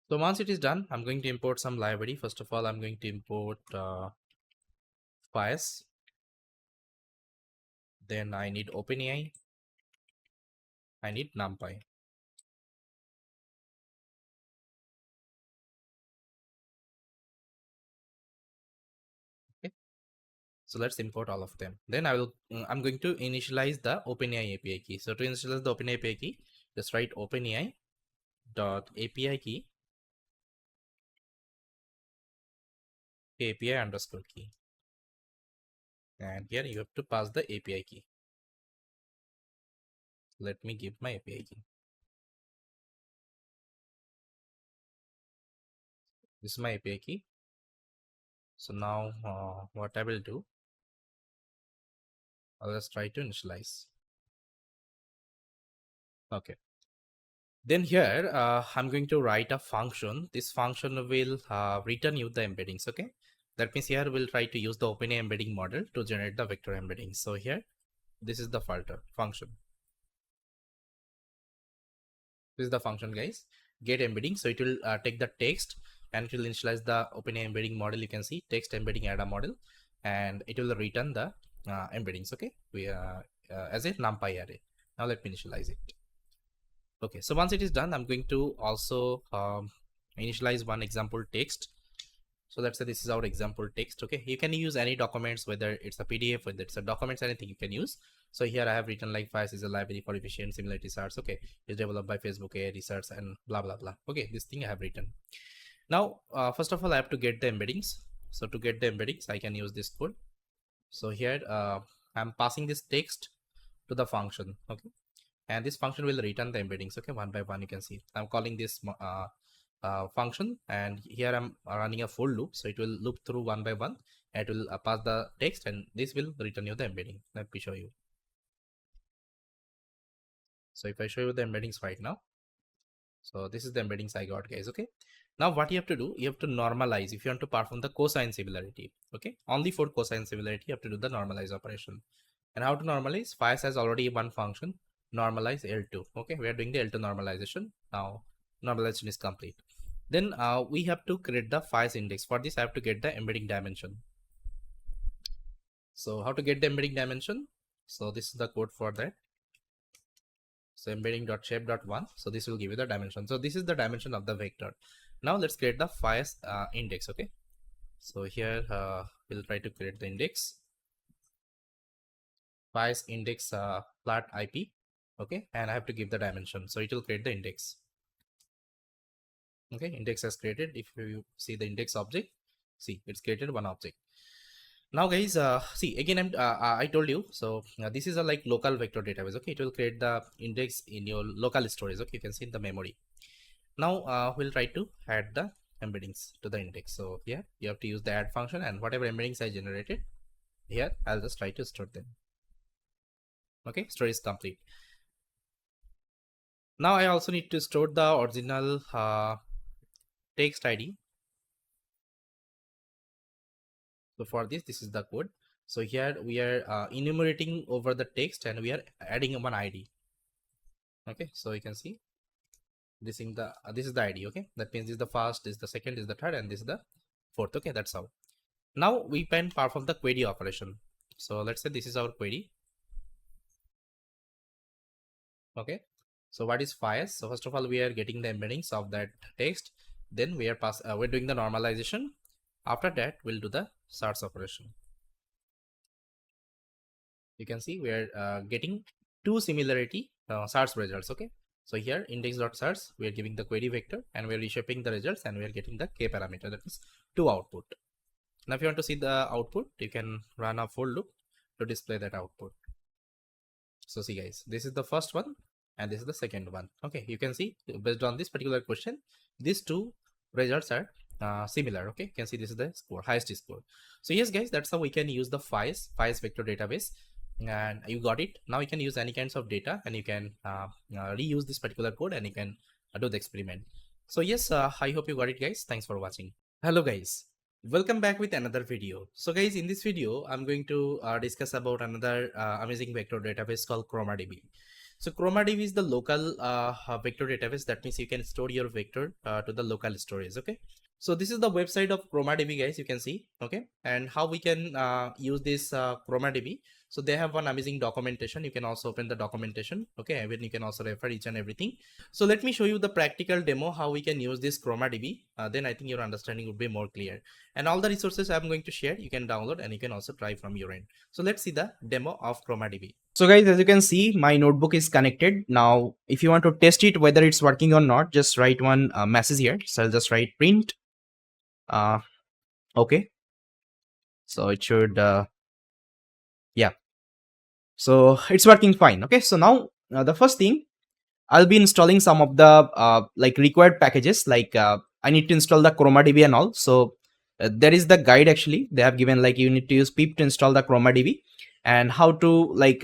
So once it is done, I'm going to import some library. First of all, I'm going to import FIAS. Then I need OpenAI. I need NumPy. Okay. So let's import all of them. Then I'm going to initialize the OpenAI API key. So to initialize the OpenAI API key, just write OpenAI dot API key API underscore key. And here you have to pass the API key. Let me give my API key. This is my API key. So now what I will do, I'll just try to initialize. Okay. Then here I'm going to write a function. This function will return you the embeddings. Okay. That means here we'll try to use the OpenAI embedding model to generate the vector embedding. So here, this is the function. This is the function, guys. Get embedding. So it will take the text and it will initialize the OpenAI embedding model. You can see text embedding ADA model, and it will return the embeddings. Okay, we as a NumPy array. Now let me initialize it. Okay, so once it is done, I'm going to also initialize one example text. So let's say this is our example text. Okay, you can use any documents, whether it's a PDF, whether it's a documents, anything you can use. So here I have written like FIAS is a library for efficient similarity search. Okay, it's developed by Facebook AI Research and blah blah blah. Okay, this thing I have written. Now first of all, I have to get the embeddings. So to get the embeddings, I can use this code. So here I'm passing this text to the function. Okay, and this function will return the embeddings. Okay, one by one you can see I'm calling this function, and here I'm running a for loop. So it will loop through one by one, and it will pass the text, and this will return you the embedding. Let me show you. So if I show you the embeddings right now, so this is the embeddings I got, guys. Okay, now what you have to do, you have to normalize if you want to perform the cosine similarity. Okay, only for cosine similarity you have to do the normalize operation. And how to normalize? FIAS has already one function, normalize L2. Okay, we are doing the L2 normalization. Now normalization is complete. Then we have to create the FIAS index. For this I have to get the embedding dimension. So how to get the embedding dimension? So this is the code for that. So embedding.shape.1. So this will give you the dimension. So this is the dimension of the vector. Now let's create the FIAS index. Okay, so here we'll try to create the index. FIAS index flat IP. Okay, and I have to give the dimension. So it will create the index. Okay, index has created. If you see the index object, see it's created one object. Now guys, see again, I told you, so this is a like local vector database. Okay, it will create the index in your local storage. Okay, you can see in the memory. Now we'll try to add the embeddings to the index. So here you have to use the add function, and whatever embeddings I generated here, I'll just try to store them. Okay, store is complete. Now I also need to store the original text ID. So for this is the code. So here we are enumerating over the text, and we are adding one ID. Okay, so you can see this in the this is the ID. Okay, that means this is the first, this is the second, this is the third, and this is the fourth. Okay, that's how. Now we can perform the query operation. So let's say this is our query. Okay, so what is fires? So first of all, we are getting the embeddings of that text. Then we are we're doing the normalization. After that, we'll do the search operation. You can see we are getting two similarity search results. Okay, so here index.search, we are giving the query vector, and we are reshaping the results, and we are getting the k parameter, that is 2 output. Now if you want to see the output, you can run a for loop to display that output. So see guys, this is the first one and this is the second one. Okay, you can see based on this particular question, these two results are similar. Okay, you can see this is the score, highest score. So yes guys, that's how we can use the FIS vector database, and you got it. Now you can use any kinds of data, and you can reuse this particular code, and you can do the experiment. So yes, I hope you got it guys. Thanks for watching. Hello guys, welcome back with another video. So guys, in this video I'm going to discuss about another amazing vector database called ChromaDB. So ChromaDB is the local vector database. That means you can store your vector to the local storage. Okay, so this is the website of ChromaDB guys, you can see. Okay, and how we can use this ChromaDB. So they have one amazing documentation. You can also open the documentation. Okay, and you can also refer each and everything. So let me show you the practical demo how we can use this ChromaDB. Then I think your understanding would be more clear. And all the resources I'm going to share, you can download and you can also try from your end. So let's see the demo of ChromaDB. So guys, as you can see, my notebook is connected. Now, if you want to test it, whether it's working or not, just write one message here. So I'll just write print. Okay. So it should, yeah. So it's working fine. Okay. So now the first thing, I'll be installing some of the like required packages. Like I need to install the ChromaDB and all. So there is the guide actually. They have given like you need to use pip to install the ChromaDB, and how to like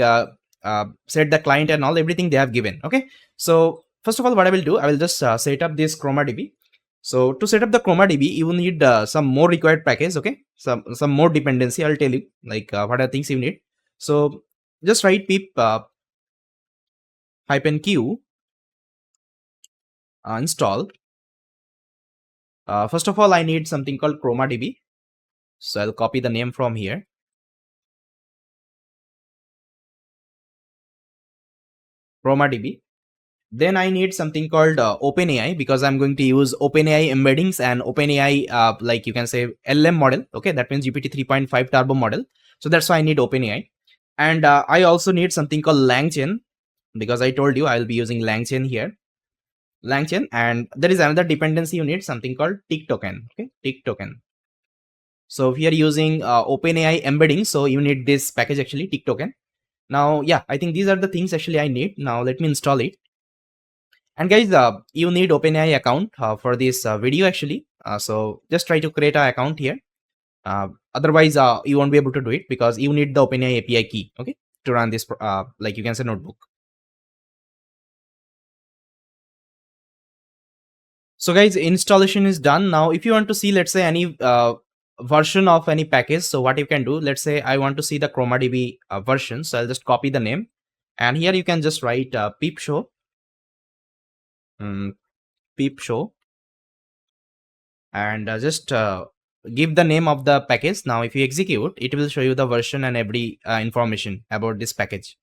set the client and all, everything they have given. Okay. So first of all, what I will do, I will just set up this ChromaDB. So to set up the ChromaDB, you will need some more required package. Okay. Some more dependency. I'll tell you like what are things you need. So just write pip -q install. First of all, I need something called ChromaDB. So I'll copy the name from here. ChromaDB. Then I need something called OpenAI, because I'm going to use OpenAI embeddings and OpenAI, like you can say LLM model. Okay, that means GPT 3.5 turbo model. So that's why I need OpenAI. And I also need something called Langchain, because I told you I'll be using Langchain here. Langchain, and there is another dependency you need, something called tick token. Okay, tick token. So if you are using OpenAI embedding, so you need this package actually, tick token. Now, yeah, I think these are the things actually I need. Now let me install it. And guys, you need OpenAI account for this video actually. So just try to create an account here. Otherwise, you won't be able to do it, because you need the OpenAI API key, okay, to run this, like you can say, notebook. So guys, installation is done. Now, if you want to see, let's say, any version of any package, so what you can do, let's say I want to see the ChromaDB version. So I'll just copy the name, and here you can just write pip show. Pip show, and just give the name of the package. Now if you execute, it will show you the version and every information about this package.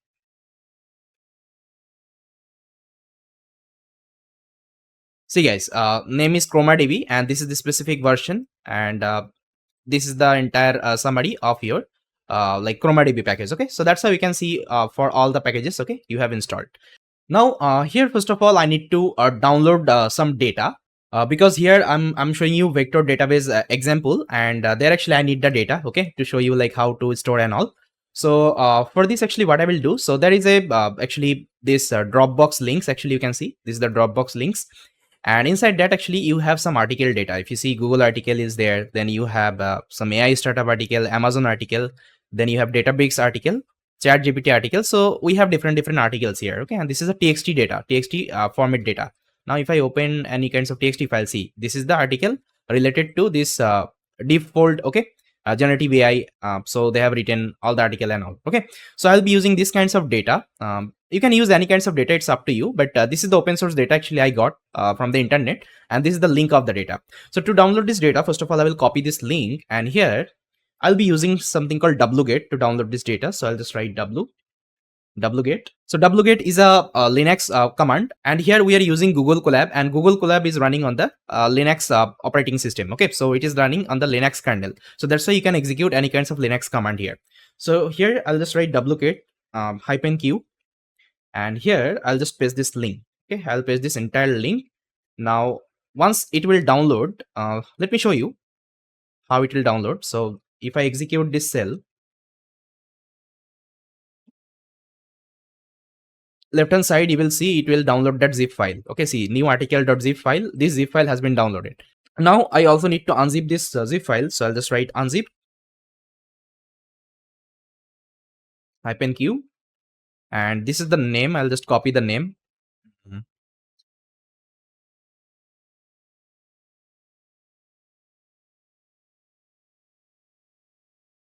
See guys, name is ChromaDB, and this is the specific version, and this is the entire summary of your like ChromaDB package. Okay, so that's how you can see for all the packages, okay, you have installed. Now here, first of all, I need to download some data. because here I'm showing you vector database example, and there actually I need the data, okay, to show you like how to store and all. So for this actually what I will do, so there is a actually this Dropbox links, actually you can see this is the Dropbox links, and inside that actually you have some article data. If you see Google article is there, then you have some AI startup article, Amazon article, then you have Databricks article, ChatGPT article. So we have different articles here, okay, and this is a txt data, txt format data. Now if I open any kinds of txt file, see this is the article related to this default, okay, generative AI. So they have written all the article and all, okay. So I'll be using these kinds of data. You can use any kinds of data, it's up to you, but this is the open source data actually I got from the internet, and this is the link of the data. So to download this data, first of all I will copy this link, and here I'll be using something called wget to download this data. So I'll just write wget. So wget is a Linux command, and here we are using Google Colab, and Google Colab is running on the Linux operating system. Okay, so it is running on the Linux kernel. So that's why you can execute any kinds of Linux command here. So here I'll just write wget -q, and here I'll just paste this link. Okay, I'll paste this entire link. Now once it will download, let me show you how it will download. So if I execute this cell, left hand side you will see it will download that zip file. Okay, see new article.zip file, this zip file has been downloaded. Now I also need to unzip this zip file, so I'll just write unzip -q, and this is the name. I'll just copy the name. Mhm.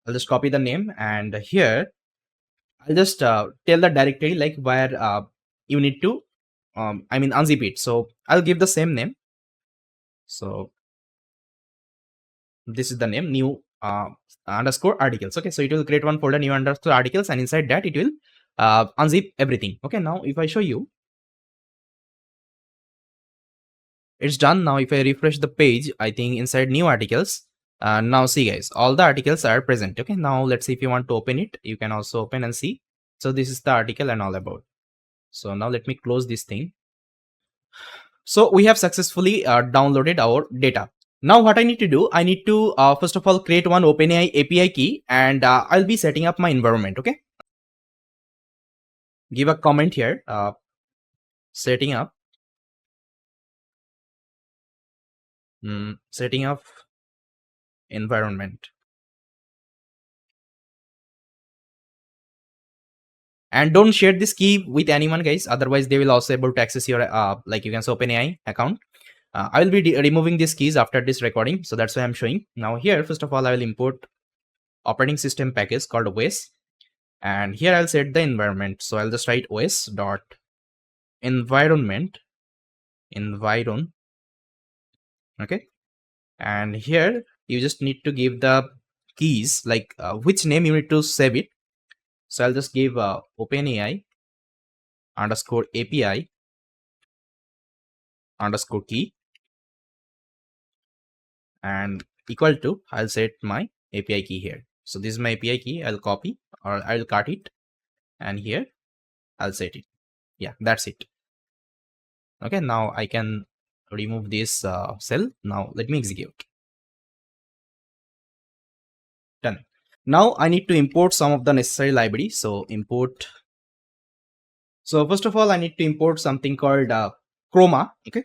I'll just copy the name, and here I'll just tell the directory like where you need to I mean unzip it. So I'll give the same name. So this is the name, new underscore articles. Okay, so it will create one folder, new underscore articles, and inside that it will unzip everything. Okay, now if I show you, it's done. Now if I refresh the page, I think inside new articles, now see guys, all the articles are present. Okay, now let's see, if you want to open it, you can also open and see. So this is the article and all about. So now let me close this thing. So we have successfully downloaded our data. Now what I need to do, I need to first of all create one OpenAI API key, and I'll be setting up my environment. Okay, give a comment here, setting up setting up environment. And don't share this key with anyone guys, otherwise they will also able to access your like you can say OpenAI account. I will be removing these keys after this recording, so that's why I'm showing. Now here first of all I will import operating system package called OS, and here I'll set the environment. So I'll just write os dot environment environ. Okay, and here you just need to give the keys like which name you need to save it. So I'll just give OpenAI underscore API underscore key, and equal to, I'll set my API key here. So this is my API key. I'll copy or I'll cut it, and here I'll set it. Yeah, that's it. Okay, now I can remove this cell. Now let me execute. Done. Now I need to import some of the necessary library. So import. So first of all, I need to import something called Chroma. Okay.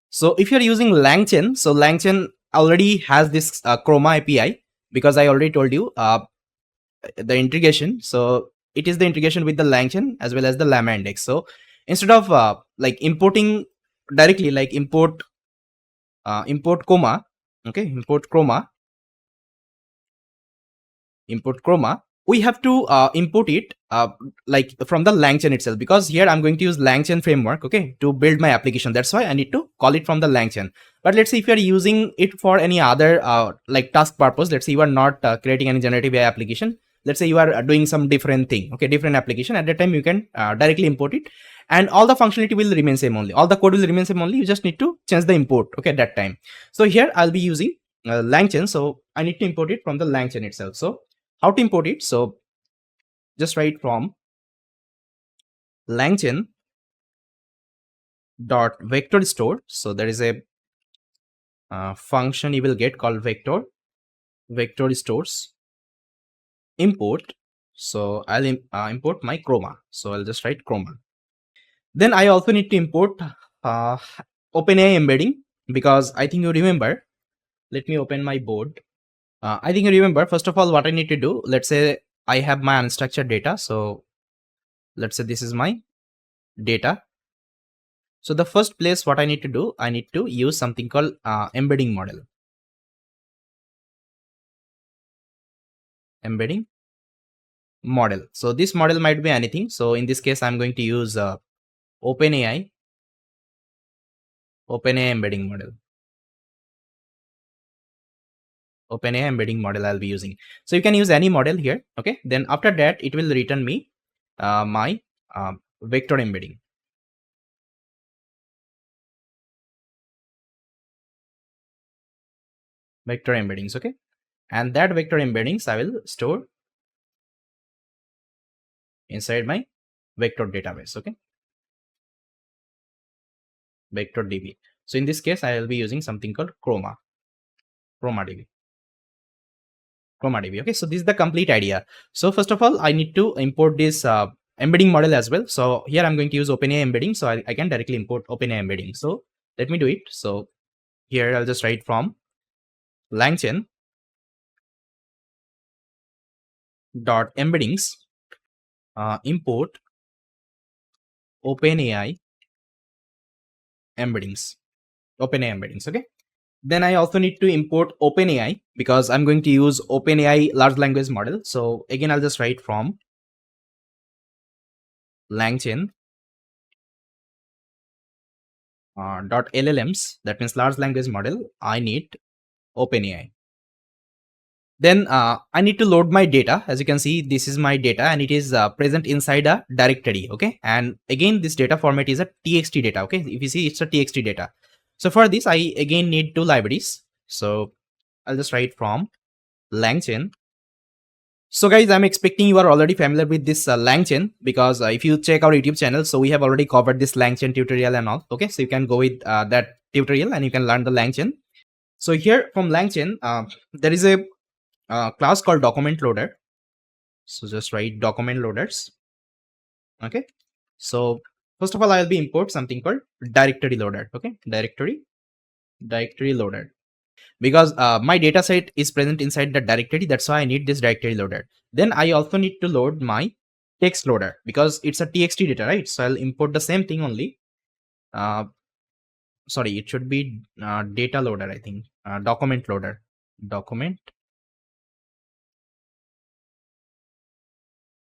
So if you're using Langchain, so Langchain already has this Chroma API, because I already told you the integration. So it is the integration with the Langchain as well as the LLaMA index. So instead of like importing directly, like import Chroma, okay, import Chroma, we have to import it like from the Langchain itself, because here I'm going to use Langchain framework, okay, to build my application. That's why I need to call it from the Langchain. But let's say if you're using it for any other like task purpose, let's say you are not creating any generative AI application, let's say you are doing some different thing, okay, different application, at that time you can directly import it, and all the functionality will remain same only, all the code will remain same only, you just need to change the import, okay, at that time. So here I'll be using Langchain, so I need to import it from the Langchain itself. So how to import it? So just write from Langchain dot vector store. So there is a function you will get called vector stores import. So I'll import my chroma. So I'll just write chroma. Then I also need to import uh, OpenAI embedding, because I think you remember. Let me open my board. I think you remember, first of all, what I need to do. Let's say I have my unstructured data. So let's say this is my data. So the first place what I need to do, I need to use something called embedding model. Embedding model. So this model might be anything. So in this case, I'm going to use OpenAI embedding model. OpenAI embedding model I'll be using. So you can use any model here. Okay. Then after that, it will return me my vector embedding. Vector embeddings. Okay. And that vector embeddings I will store inside my vector database. Okay. Vector DB. So in this case, I will be using something called ChromaDB. Okay, so this is the complete idea. So first of all, I need to import this embedding model as well. So here I'm going to use OpenAI embedding, so I can directly import OpenAI embedding. So let me do it. So here I'll just write from Langchain dot embeddings import OpenAI embeddings. OpenAI embeddings. Okay. Then I also need to import OpenAI, because I'm going to use OpenAI large language model. So again, I'll just write from Langchain dot LLMs, that means large language model. I need OpenAI. Then I need to load my data. As you can see, this is my data and it is present inside a directory. Okay. And again, this data format is a TXT data. Okay. If you see, it's a TXT data. So for this, I again need two libraries. So I'll just write from Langchain. So guys, I'm expecting you are already familiar with this Langchain, because if you check our YouTube channel, so we have already covered this Langchain tutorial and all. Okay. So you can go with that tutorial and you can learn the Langchain. So here from Langchain, there is a class called document loader. So just write document loaders. Okay. So first of all, I'll be import something called directory loader. Okay. Directory loader, because my data set is present inside the directory. That's why I need this directory loader. Then I also need to load my text loader, because it's a TXT data, right? So I'll import the same thing only. Sorry, it should be data loader, I think. Document loader.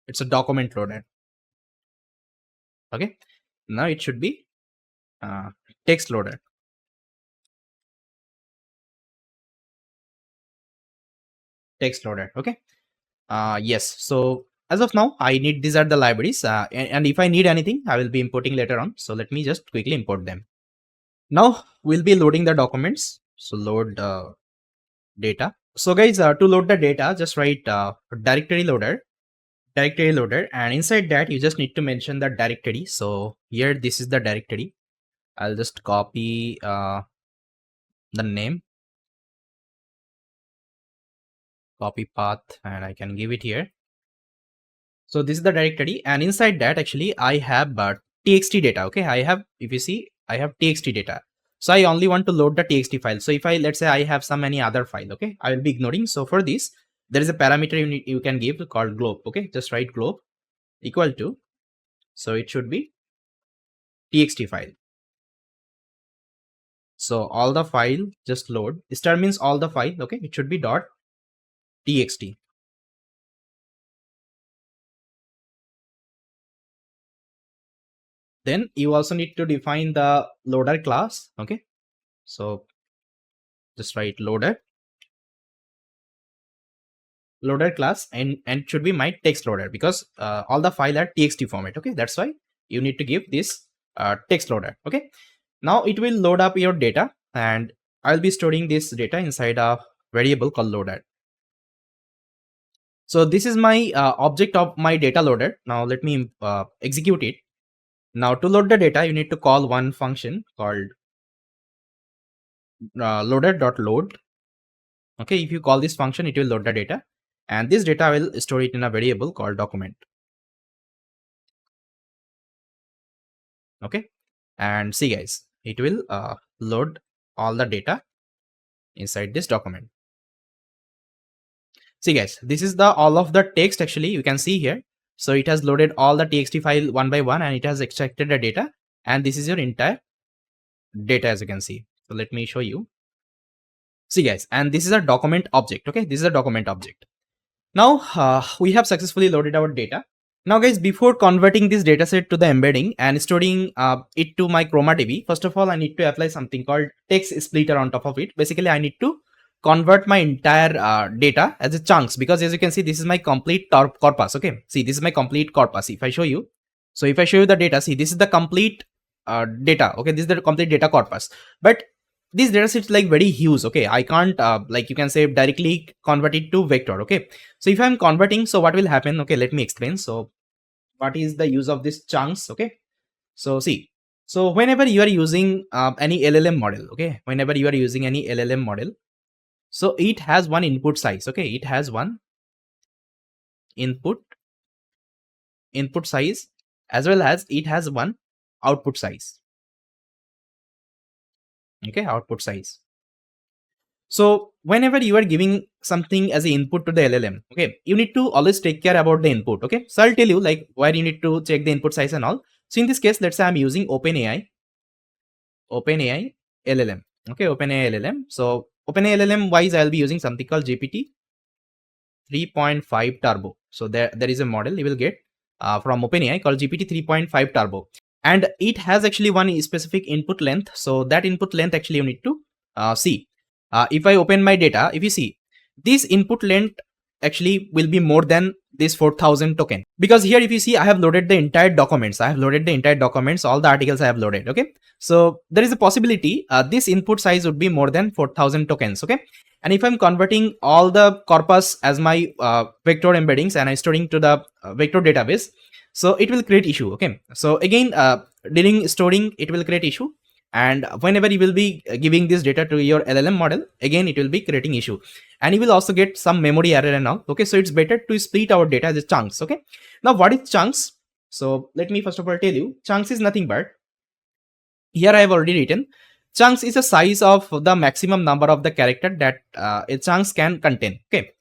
It's a document loader. Okay. Now it should be text loader. Okay. Yes. So as of now, I need, these are the libraries, and if I need anything, I will be importing later on. So let me just quickly import them. Now we'll be loading the documents. So load data. So guys, to load the data, just write directory loader, and inside that you just need to mention the directory. So here, this is the directory. I'll just copy the name, copy path, and I can give it here. So this is the directory, and inside that actually I have txt data. Okay, I have, if you see, I have txt data. So I only want to load the txt file. So if I, let's say I have some any other file, okay, I will be ignoring. So for this, there is a parameter you can give called globe. Okay, just write globe equal to, so it should be txt file. So all the file just load. Star means all the file. Okay, it should be dot txt. Then you also need to define the loader class. Okay, so just write loader class, and it should be my text loader, because all the file are txt format. Okay, that's why you need to give this text loader. Okay, now it will load up your data, and I'll be storing this data inside a variable called loader. So this is my object of my data loader. Now let me execute it. Now to load the data, you need to call one function called loader.load. Okay, if you call this function, it will load the data, and this data will store it in a variable called document. Okay, and see guys, it will load all the data inside this document. See guys, this is the all of the text actually you can see here. So it has loaded all the txt file one by one, and it has extracted the data, and this is your entire data as you can see. So let me show you. See guys, and this is a document object. Okay, this is a document object. Now we have successfully loaded our data. Now guys, before converting this dataset to the embedding and storing it to my ChromaDB, first of all I need to apply something called text splitter on top of it. Basically I need to convert my entire data as a chunks, because as you can see, this is my complete corpus. Okay, see, this is my complete corpus. If I show you, so if I show you the data, see, this is the complete data. Okay, this is the complete data corpus, but this data set is like very huge. Okay, I can't like you can say directly convert it to vector. Okay, so if I'm converting, so what will happen? Okay, let me explain. So what is the use of this chunks? Okay, so see, so whenever you are using any LLM model, okay, whenever you are using any LLM model, so it has one input size. Okay, it has one input size, as well as it has one output size. Okay, output size. So whenever you are giving something as an input to the LLM, okay, you need to always take care about the input. Okay, so I'll tell you like where you need to check the input size and all. So in this case, let's say I'm using OpenAI LLM. Okay, OpenAI LLM. So OpenAI LLM wise, I'll be using something called GPT 3.5 Turbo. So there is a model you will get from OpenAI called GPT 3.5 Turbo, and it has actually one specific input length. So that input length actually you need to see. If I open my data, if you see, this input length actually will be more than this 4000 token, because here if you see, I have loaded the entire documents. All the articles I have loaded. Okay, so there is a possibility this input size would be more than 4000 tokens. Okay, and if I'm converting all the corpus as my vector embeddings and I'm storing to the vector database, so it will create issue. Okay, so again during storing it will create issue, and whenever you will be giving this data to your LLM model, again it will be creating issue, and you will also get some memory error and all. Okay, so it's better to split our data as chunks. Okay, now what is chunks? So let me first of all tell you, chunks is nothing but, here I have already written, chunks is a size of the maximum number of the character that a chunks can contain. Okay,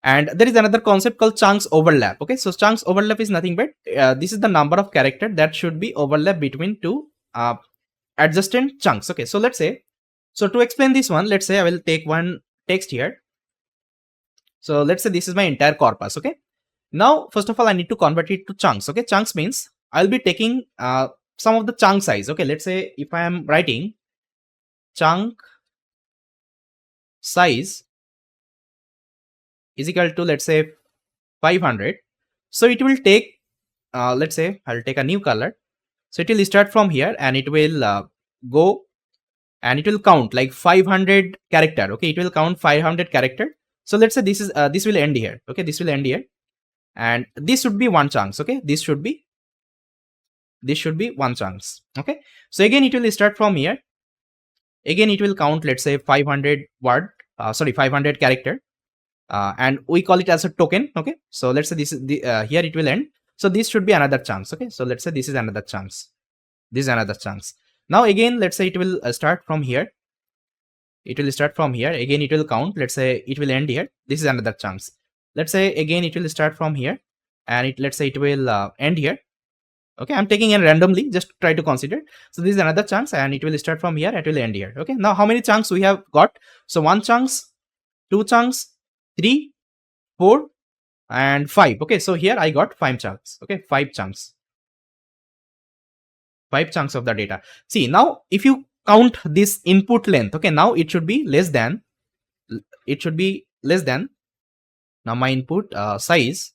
and there is another concept called chunks overlap. Okay, so chunks overlap is nothing but this is the number of character that should be overlap between two adjacent chunks. Okay, so let's say, so to explain this one, let's say I will take one text here. So let's say this is my entire corpus. Okay, now first of all I need to convert it to chunks. Okay, chunks means I'll be taking some of the chunk size. Okay, let's say if I am writing chunk size is equal to, let's say, 500, so it will take let's say I'll take a new color. So it will start from here and it will go and it will count like 500 character. Okay, it will count 500 character. So let's say this is this will end here. Okay, this will end here, and this should be one chunks. Okay, this should be one chunks. Okay, so again it will start from here. Again it will count, let's say, 500 word 500 character, and we call it as a token. Okay, so let's say this is the here it will end. So this should be another chunks. Okay, so let's say this is another chunks, this is another chunks. Now again let's say it will start from here. It will start from here. Again it will count, let's say it will end here. This is another chunks. Let's say again it will start from here, and it, let's say it will end here. Okay, I'm taking it randomly, just try to consider. So this is another chunks, and it will start from here, it will end here. Okay, now how many chunks we have got? So 1 chunks, 2 chunks, 3, 4, and 5. Okay, so here I got 5 chunks. Okay, 5 chunks, 5 chunks of the data. See, now if you count this input length, okay, now it should be less than, now my input size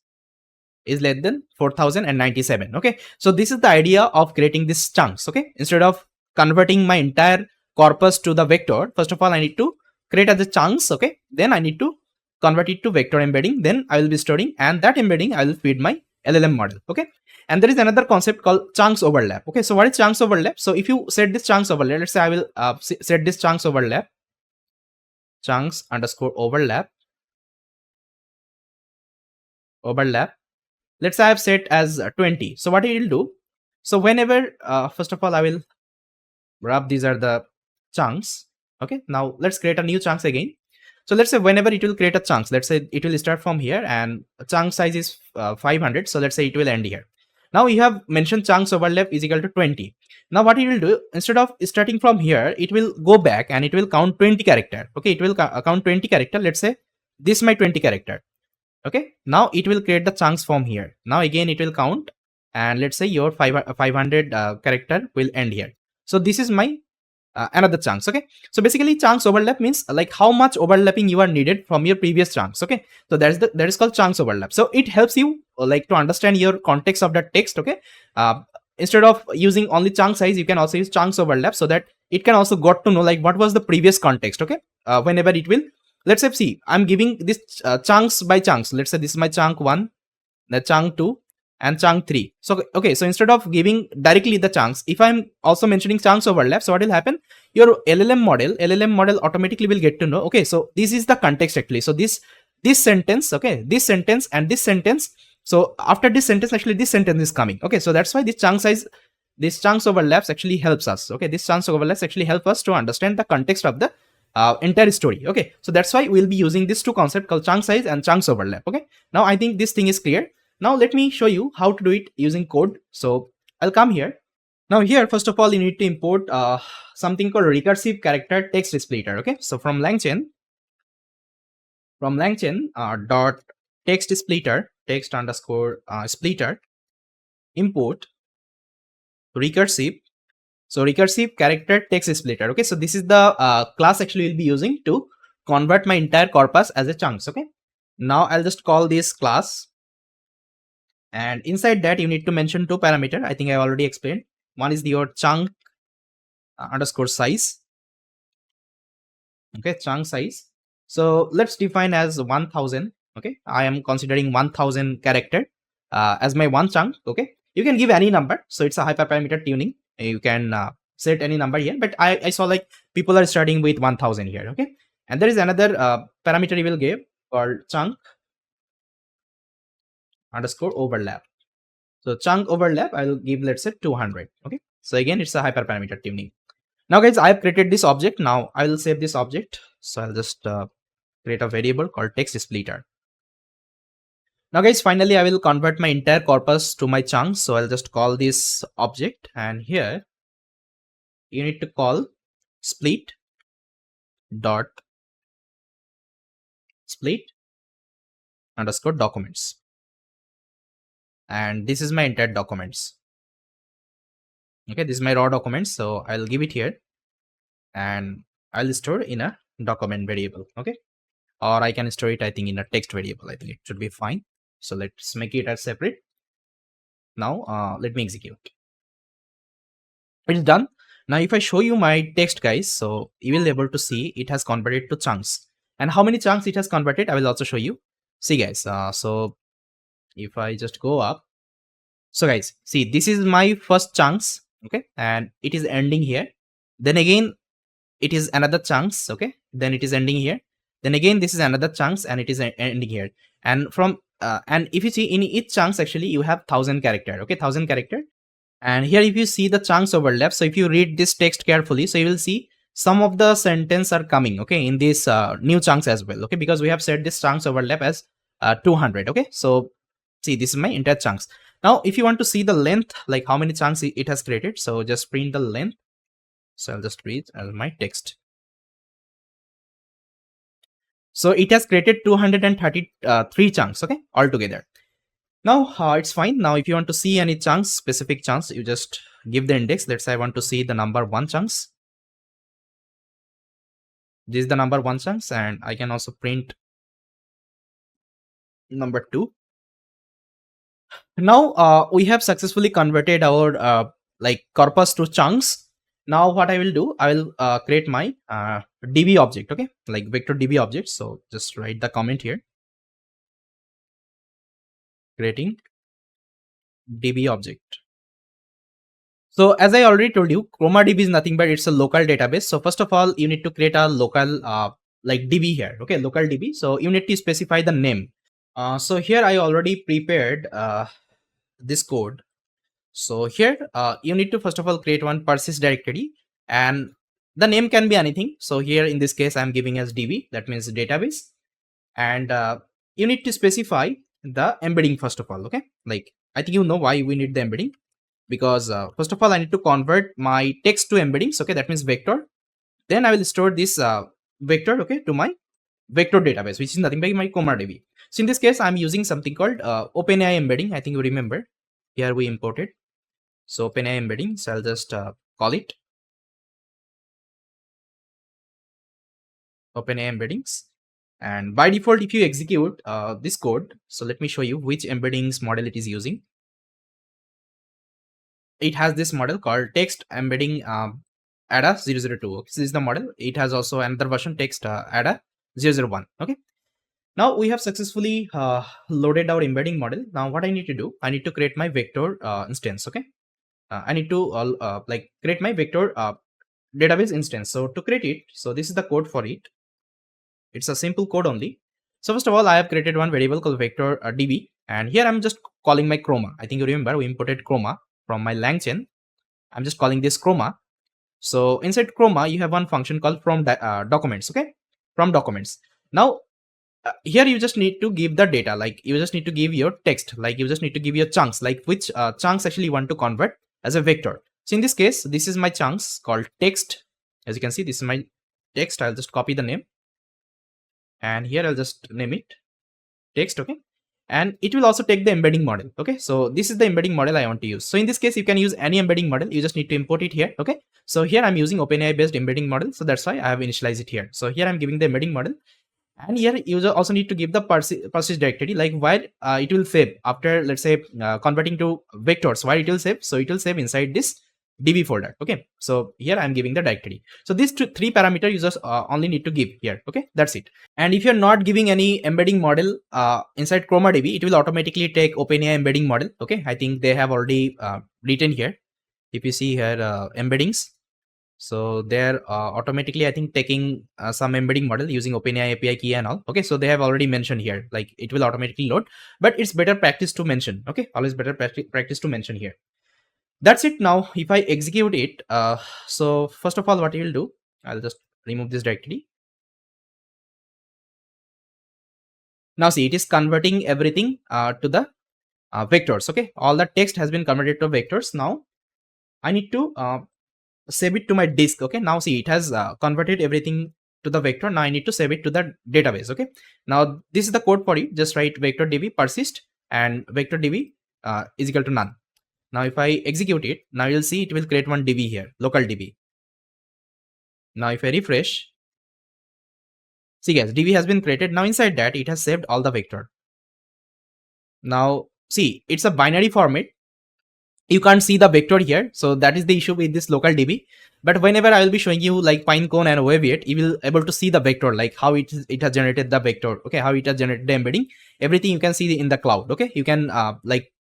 is less than 4097. Okay, so this is the idea of creating these chunks. Okay, instead of converting my entire corpus to the vector, first of all I need to create as the chunks. Okay, then I need to convert it to vector embedding, then I will be storing, and that embedding I will feed my LLM model. Okay, and there is another concept called chunks overlap. Okay, so what is chunks overlap? So if you set this chunks overlap, let's say I will set this chunks overlap, chunks underscore overlap, let's say I have set as 20. So what it will do, so whenever first of all I will wrap, these are the chunks. Okay, now let's create a new chunks again. So let's say whenever it will create a chunks, let's say it will start from here and chunk size is 500. So let's say it will end here. Now you have mentioned chunks overlap is equal to 20. Now what it will do, instead of starting from here, it will go back and it will count 20 character. Okay, it will count 20 character. Let's say this is my 20 character. Okay, now it will create the chunks from here. Now again it will count, and let's say your 500 character will end here. So this is my another chunks. Okay, so basically chunks overlap means like how much overlapping you are needed from your previous chunks. Okay, so that is called chunks overlap. So it helps you like to understand your context of the text. Okay, instead of using only chunk size, you can also use chunks overlap, so that it can also got to know like what was the previous context. Okay, whenever it will, let's say, see, I'm giving this chunks by chunks. Let's say this is my chunk 1, the chunk 2, and chunk 3. So okay, so instead of giving directly the chunks, if I'm also mentioning chunks overlap, so what will happen, your LLM model automatically will get to know, okay, so this is the context actually. So this sentence, okay, this sentence and this sentence, so after this sentence actually this sentence is coming. Okay, so that's why this chunk size, this chunks overlaps actually helps us. Okay, this chunks overlaps actually help us to understand the context of the entire story. Okay, so that's why we'll be using these two concepts called chunk size and chunks overlap. Okay, now I think this thing is clear. Now let me show you how to do it using code. So I'll come here. Now here, first of all, you need to import something called recursive character text splitter. Okay, so from Langchain dot text splitter, text underscore splitter, import recursive. So recursive character text splitter. Okay, so this is the class actually we'll be using to convert my entire corpus as a chunks. Okay, now I'll just call this class, and inside that you need to mention two parameter. I think I already explained. One is your chunk underscore size. Okay, chunk size. So let's define as 1000. Okay, I am considering 1000 character as my one chunk. Okay, you can give any number, so it's a hyperparameter tuning. You can set any number here, but I saw like people are starting with 1000 here. Okay, and there is another parameter you will give called chunk underscore overlap. So chunk overlap, I'll give, let's say, 200. Okay, so again it's a hyperparameter tuning. Now guys, I've created this object. Now I will save this object. So I'll just create a variable called text splitter. Now guys, finally I will convert my entire corpus to my chunks. So I'll just call this object, and here you need to call split dot split underscore documents, and this is my entire documents. Okay, this is my raw documents, so I'll give it here, and I'll store in a document variable. Okay, or I can store it, I think, in a text variable. I think it should be fine. So let's make it as separate. Now let me execute. It's done. Now if I show you my text, guys, so you will be able to see it has converted to chunks, and how many chunks it has converted I will also show you. See guys, so if I just go up, so guys, see, this is my first chunks. Okay, and it is ending here. Then again it is another chunks. Okay, then it is ending here. Then again this is another chunks, and it is ending here. And from and if you see in each chunks actually you have 1000 character. Okay, 1000 character. And here if you see the chunks overlap, so if you read this text carefully, so you will see some of the sentence are coming, okay, in this new chunks as well. Okay, because we have set this chunks overlap as 200. Okay, so see, this is my entire chunks. Now if you want to see the length, like how many chunks it has created, so just print the length. So I'll just read as my text. So it has created 233 chunks, okay, altogether. Now it's fine. Now if you want to see any chunks, specific chunks, you just give the index. Let's say I want to see the number 1 chunks. This is the number 1 chunks, and I can also print number 2. Now we have successfully converted our like corpus to chunks. Now what I will do, I will create my DB object, okay, like vector DB object. So just write the comment here, creating DB object. So as I already told you, ChromaDB is nothing but it's a local database. So first of all, you need to create a local like DB here. Okay, local DB. So you need to specify the name. So here I already prepared this code. So here you need to first of all create one persist directory, and the name can be anything. So here in this case I'm giving as DB, that means database, and you need to specify the embedding first of all. Okay, like I think you know why we need the embedding, because first of all I need to convert my text to embeddings. Okay, that means vector. Then I will store this vector, okay, to my vector database, which is nothing but my ChromaDB. So in this case I'm using something called OpenAI embedding. I think you remember, here we imported. So OpenAI embedding, so I'll just call it OpenAI embeddings. And by default, if you execute this code, so let me show you which embeddings model it is using. It has this model called text embedding ADA 002. This is the model. It has also another version, text ADA 001. Okay. Now we have successfully loaded our embedding model. Now what I need to do, I need to create my vector instance. Okay. I need to like create my vector database instance. So to create it, so this is the code for it. It's a simple code only. So first of all, I have created one variable called vector db, and here I'm just calling my chroma. I think you remember we imported chroma from my Langchain. I'm just calling this chroma. So inside chroma, you have one function called from documents. Okay, from documents. Now here you just need to give the data, like you just need to give your text, like you just need to give your chunks, like which chunks actually you want to convert as a vector. So in this case, this is my chunks called text. As you can see, this is my text. I'll just copy the name, and here I'll just name it text. Okay, and it will also take the embedding model. Okay, so this is the embedding model I want to use. So in this case, you can use any embedding model. You just need to import it here. Okay, so here I'm using OpenAI based embedding model, so that's why I have initialized it here. So here I'm giving the embedding model, and here you also need to give the persist directory, like where it will save after, let's say, converting to vectors, where it will save. So it will save inside this db folder. Okay, so here I'm giving the directory. So these three parameters you just only need to give here. Okay, that's it. And if you're not giving any embedding model inside ChromaDB, it will automatically take OpenAI embedding model. Okay, I think they have already written here. If you see here embeddings, so they're automatically, I think, taking some embedding model using OpenAI API key and all. Okay, so they have already mentioned here, like it will automatically load, but it's better practice to mention. Okay, always better practice to mention here. That's it. Now if I execute it, so first of all, what you will do, I'll just remove this directory. Now see, it is converting everything to the vectors. Okay, all the text has been converted to vectors. Now I need to save it to my disk. Okay, now see, it has converted everything to the vector. Now I need to save it to the database. Okay, now this is the code for it. Just write vector db persist and vector db is equal to none. Now if I execute it, now you'll see it will create one db here, local db. Now if I refresh, see guys, db has been created. Now inside that, it has saved all the vector. Now see, it's a binary format. You can't see the vector here, so that is the issue with this local db. But whenever I will be showing you like Pinecone and Waviate, you will able to see the vector, like how it has generated the vector. Okay, how it has generated the embedding. Everything you can see in the cloud. Okay, you can like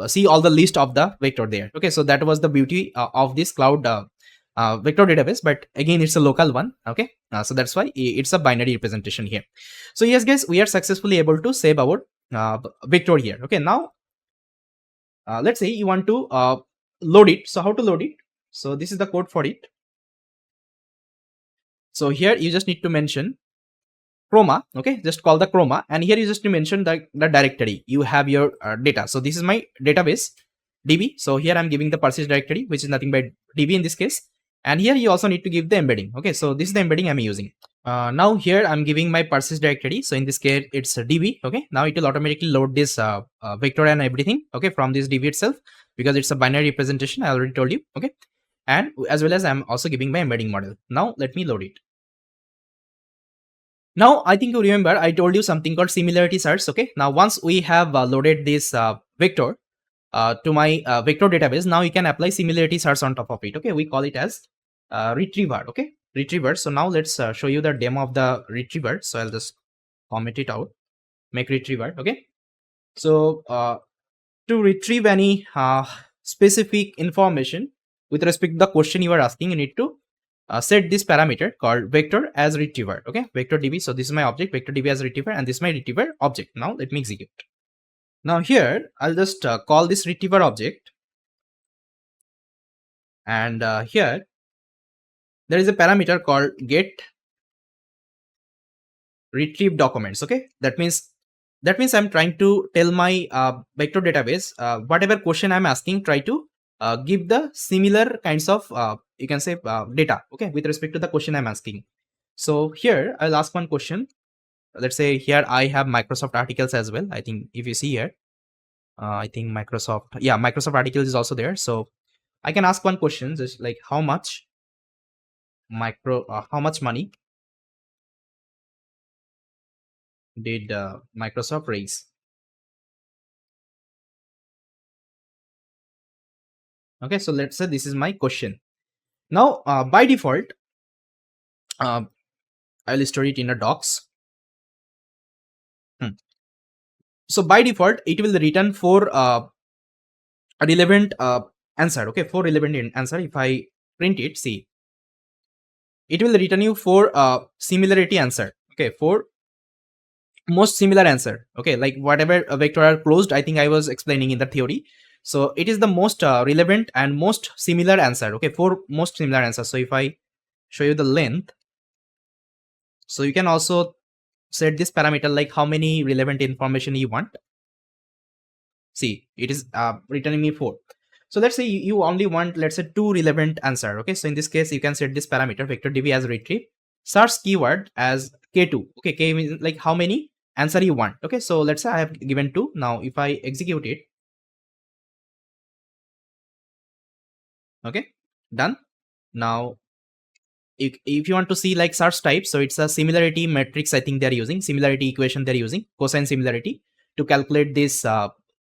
see all the list of the vector there. Okay, so that was the beauty of this cloud vector database. But again, it's a local one. Okay, so that's why it's a binary representation here. So yes guys, we are successfully able to save our vector here. Okay, now let's say you want to load it. So how to load it? So this is the code for it. So here you just need to mention chroma. Okay, just call the chroma, and here you just need to mention the directory you have your data. So this is my database db. So here I'm giving the persist directory, which is nothing but db in this case. And here you also need to give the embedding. Okay, so this is the embedding I'm using. Now here I'm giving my persist directory. So in this case, it's db. Okay, now it will automatically load this vector and everything. Okay, from this db itself, because it's a binary representation. I already told you. Okay, and as well as I'm also giving my embedding model. Now let me load it. Now I think you remember I told you something called similarity search. Okay, now once we have loaded this vector to my vector database, now you can apply similarity search on top of it. Okay, we call it as retriever. Okay, retriever. So now let's show you the demo of the retriever. So I'll just comment it out, make retriever. Okay, so to retrieve any specific information with respect to the question you are asking, you need to set this parameter called vector as retriever. Okay, vector db. So this is my object, vector db as retriever, and this is my retriever object. Now let me execute. Now here I'll just call this retriever object, and here there is a parameter called get retrieve documents. Okay, that means I'm trying to tell my vector database whatever question I'm asking, try to give the similar kinds of you can say data, okay, with respect to the question I'm asking. So here I'll ask one question. Let's say here I have Microsoft articles as well. I think if you see here, I think Microsoft articles is also there. So I can ask one question, just like how much money did Microsoft raise? Okay, so let's say this is my question. Now by default, uh, I'll store it in a docs. So by default it will return for a relevant answer. Okay, for relevant answer, if I print it, see, it will return you for similarity answer. Okay, for most similar answer. Okay, like whatever vector are closed, I think I was explaining in the theory. So it is the most relevant and most similar answer. Okay, for most similar answer. So if I show you the length, so you can also set this parameter like how many relevant information you want. See, it is returning me 4. So let's say you only want, let's say, 2 relevant answer. Okay, so in this case you can set this parameter vector db as retrieve, search keyword as k2. Okay, k means like how many answer you want. Okay, so let's say I have given 2. Now if I execute it, okay, done. Now if you want to see like search type, so it's a similarity matrix. I think they're using similarity equation, they're using cosine similarity to calculate this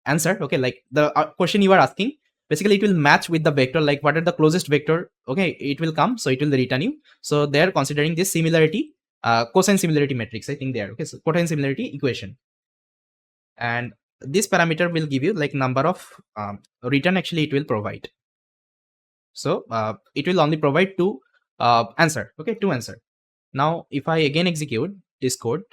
answer. Okay, like the question you are asking, basically it will match with the vector, like what are the closest vector, okay, it will come, so it will return you. So they're considering this similarity cosine similarity matrix, I think there. Okay, so cosine similarity equation, and this parameter will give you like number of return actually it will provide. So it will only provide 2 answer. Okay, 2 answer. Now if I again execute this code,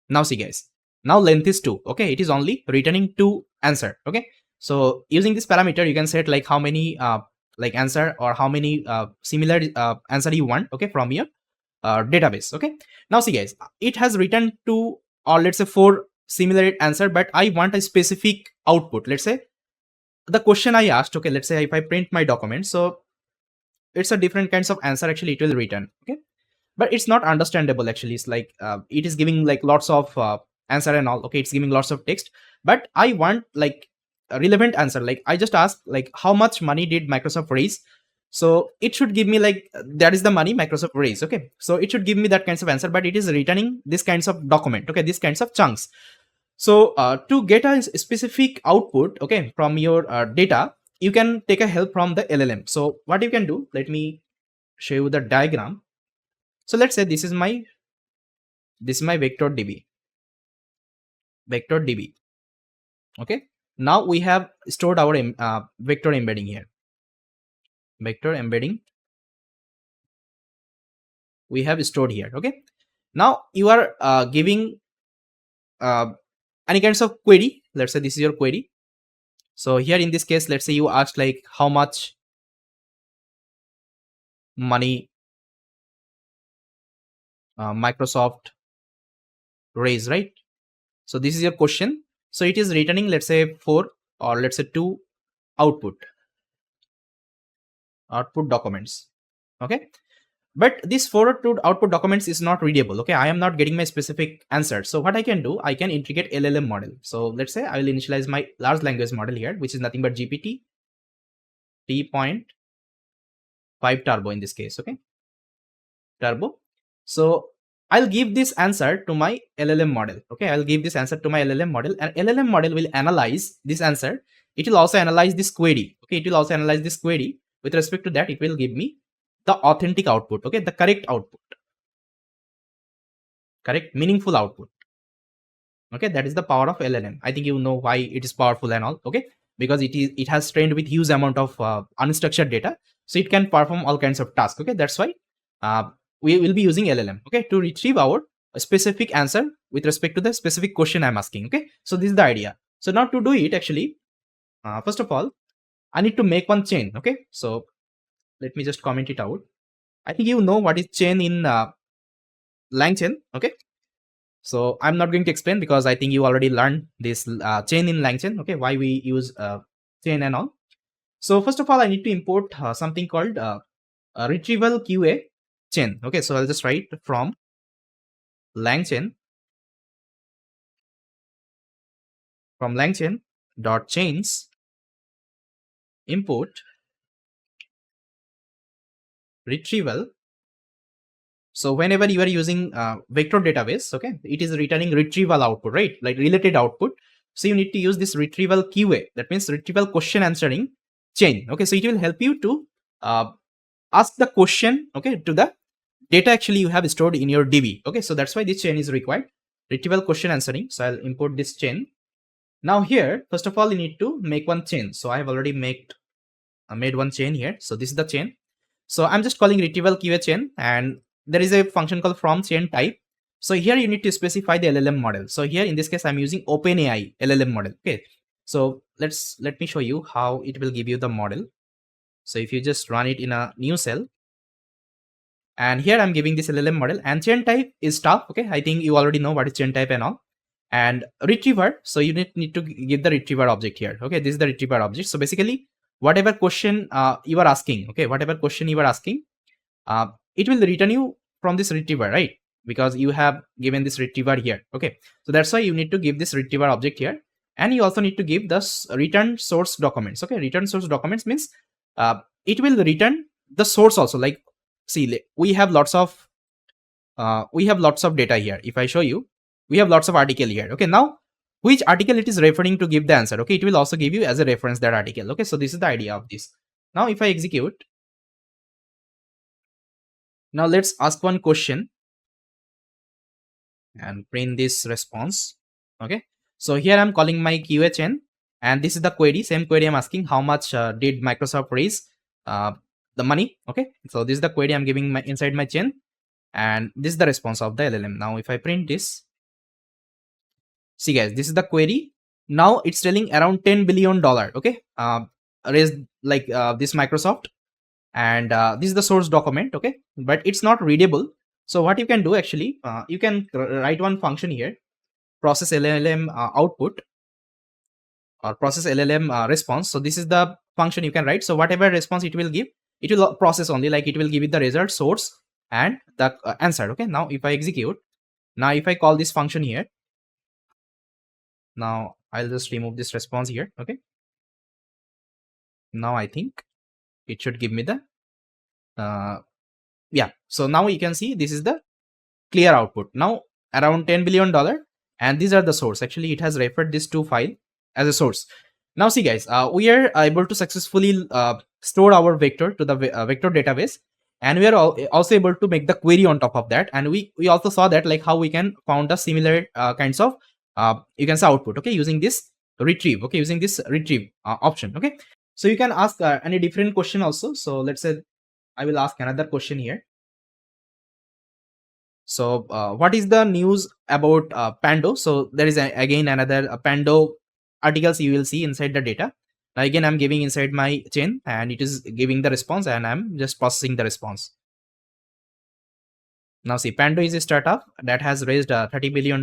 now see guys, now length is 2. Okay, it is only returning 2 answer. Okay, so using this parameter you can set like how many like answer or how many similar answer you want, okay, from your database. Okay, now see guys, it has returned 2 or let's say 4 similar answer, but I want a specific output. Let's say the question I asked, okay, let's say if I print my document, so it's a different kinds of answer actually it will return. Okay, but it's not understandable actually. It's like it is giving like lots of answer and all. Okay, it's giving lots of text, but I want like a relevant answer. Like I just asked like how much money did Microsoft raise, so it should give me like that is the money Microsoft raised. Okay, so it should give me that kinds of answer, but it is returning this kinds of document. Okay, these kinds of chunks. So to get a specific output, okay, from your data, you can take a help from the LLM. So what you can do, let me show you the diagram. So let's say this is my vector db, okay. Now we have stored our vector embedding here, vector embedding we have stored here. Okay, now you are giving any kinds of query. Let's say this is your query. So here in this case, let's say you asked like how much money Microsoft raise, right? So this is your question. So it is returning, let's say 4 or let's say 2 output documents. Okay, but this 4 or 2 output documents is not readable. Okay, I am not getting my specific answer. So what I can do, I can integrate LLM model. So let's say I will initialize my large language model here, which is nothing but GPT T.5 turbo in this case. Okay, turbo. So I'll give this answer to my LLM model. Okay, I'll give this answer to my LLM model, and LLM model will analyze this answer. It will also analyze this query. Okay, it will also analyze this query. With respect to that, it will give me the authentic output. Okay, the correct output. correct, meaningful output. Okay, that is the power of LLM. I think you know why it is powerful and all. Okay, because it has trained with huge amount of unstructured data, so it can perform all kinds of tasks. Okay, that's why uh, we will be using LLM, okay, to retrieve our specific answer with respect to the specific question I'm asking. Okay, so this is the idea. So now to do it, actually, first of all, I need to make one chain. Okay, so let me just comment it out. I think you know what is chain in Langchain. Okay, so I'm not going to explain because I think you already learned this chain in Langchain. Okay, why we use chain and all. So first of all, I need to import something called retrieval QA chain. Okay, so I'll just write from Langchain dot chains import retrieval. So whenever you are using vector database, okay, it is returning retrieval output, right? Like related output. So you need to use this retrieval QA. That means retrieval question answering chain. Okay, so it will help you to uh, ask the question, okay, to the data actually you have stored in your DB. Okay, so that's why this chain is required. Retrieval question answering. So I'll import this chain. Now here, first of all, you need to make one chain. So I have already made one chain here. So this is the chain. So I'm just calling retrieval QA chain, and there is a function called from chain type. So here you need to specify the LLM model. So here in this case, I'm using OpenAI LLM model. Okay. So let me show you how it will give you the model. So if you just run it in a new cell, and here I'm giving this LLM model, and chain type is stuff. Okay, I think you already know what is chain type and all. And retriever, so you need to give the retriever object here. Okay, this is the retriever object. So basically, whatever question you are asking, okay, whatever question you are asking, it will return you from this retriever, right? Because you have given this retriever here. Okay, so that's why you need to give this retriever object here, and you also need to give the return source documents. Okay, return source documents means it will return the source also. Like, see, we have lots of data here. If I show you, we have lots of article here. Okay, now which article it is referring to give the answer. Okay, it will also give you as a reference that article. Okay, so this is the idea of this. Now if I execute, now let's ask one question and print this response. Okay, so here I'm calling my QA chain, and this is the query. Same query I'm asking, how much did Microsoft raise the money. Okay, so this is the query I'm giving my inside my chain, and this is the response of the LLM. Now if I print this, see guys, this is the query. Now it's telling around $10 billion. Okay, raised like this Microsoft, and this is the source document. Okay, but it's not readable. So what you can do actually, you can write one function here, process LLM output or process LLM response. So this is the function you can write. So whatever response it will give, it will process only, like it will give it the result, source, and the answer. Okay, now if I execute, now if I call this function here, now I'll just remove this response here. Okay, now I think it should give me the yeah. So now you can see this is the clear output. Now around $10 billion, and these are the source. Actually, it has referred this to file as a source. Now see guys, we are able to successfully store our vector to the vector database, and we are also able to make the query on top of that. And we also saw that like how we can found the similar kinds of you can say output. Okay, using this retrieve. Okay, using this retrieve option. Okay, so you can ask any different question also. So let's say I will ask another question here. So what is the news about Pando? So there is again another Pando articles you will see inside the data. Now again, I'm giving inside my chain, and it is giving the response, and I'm just processing the response. Now see, Pando is a startup that has raised $30 billion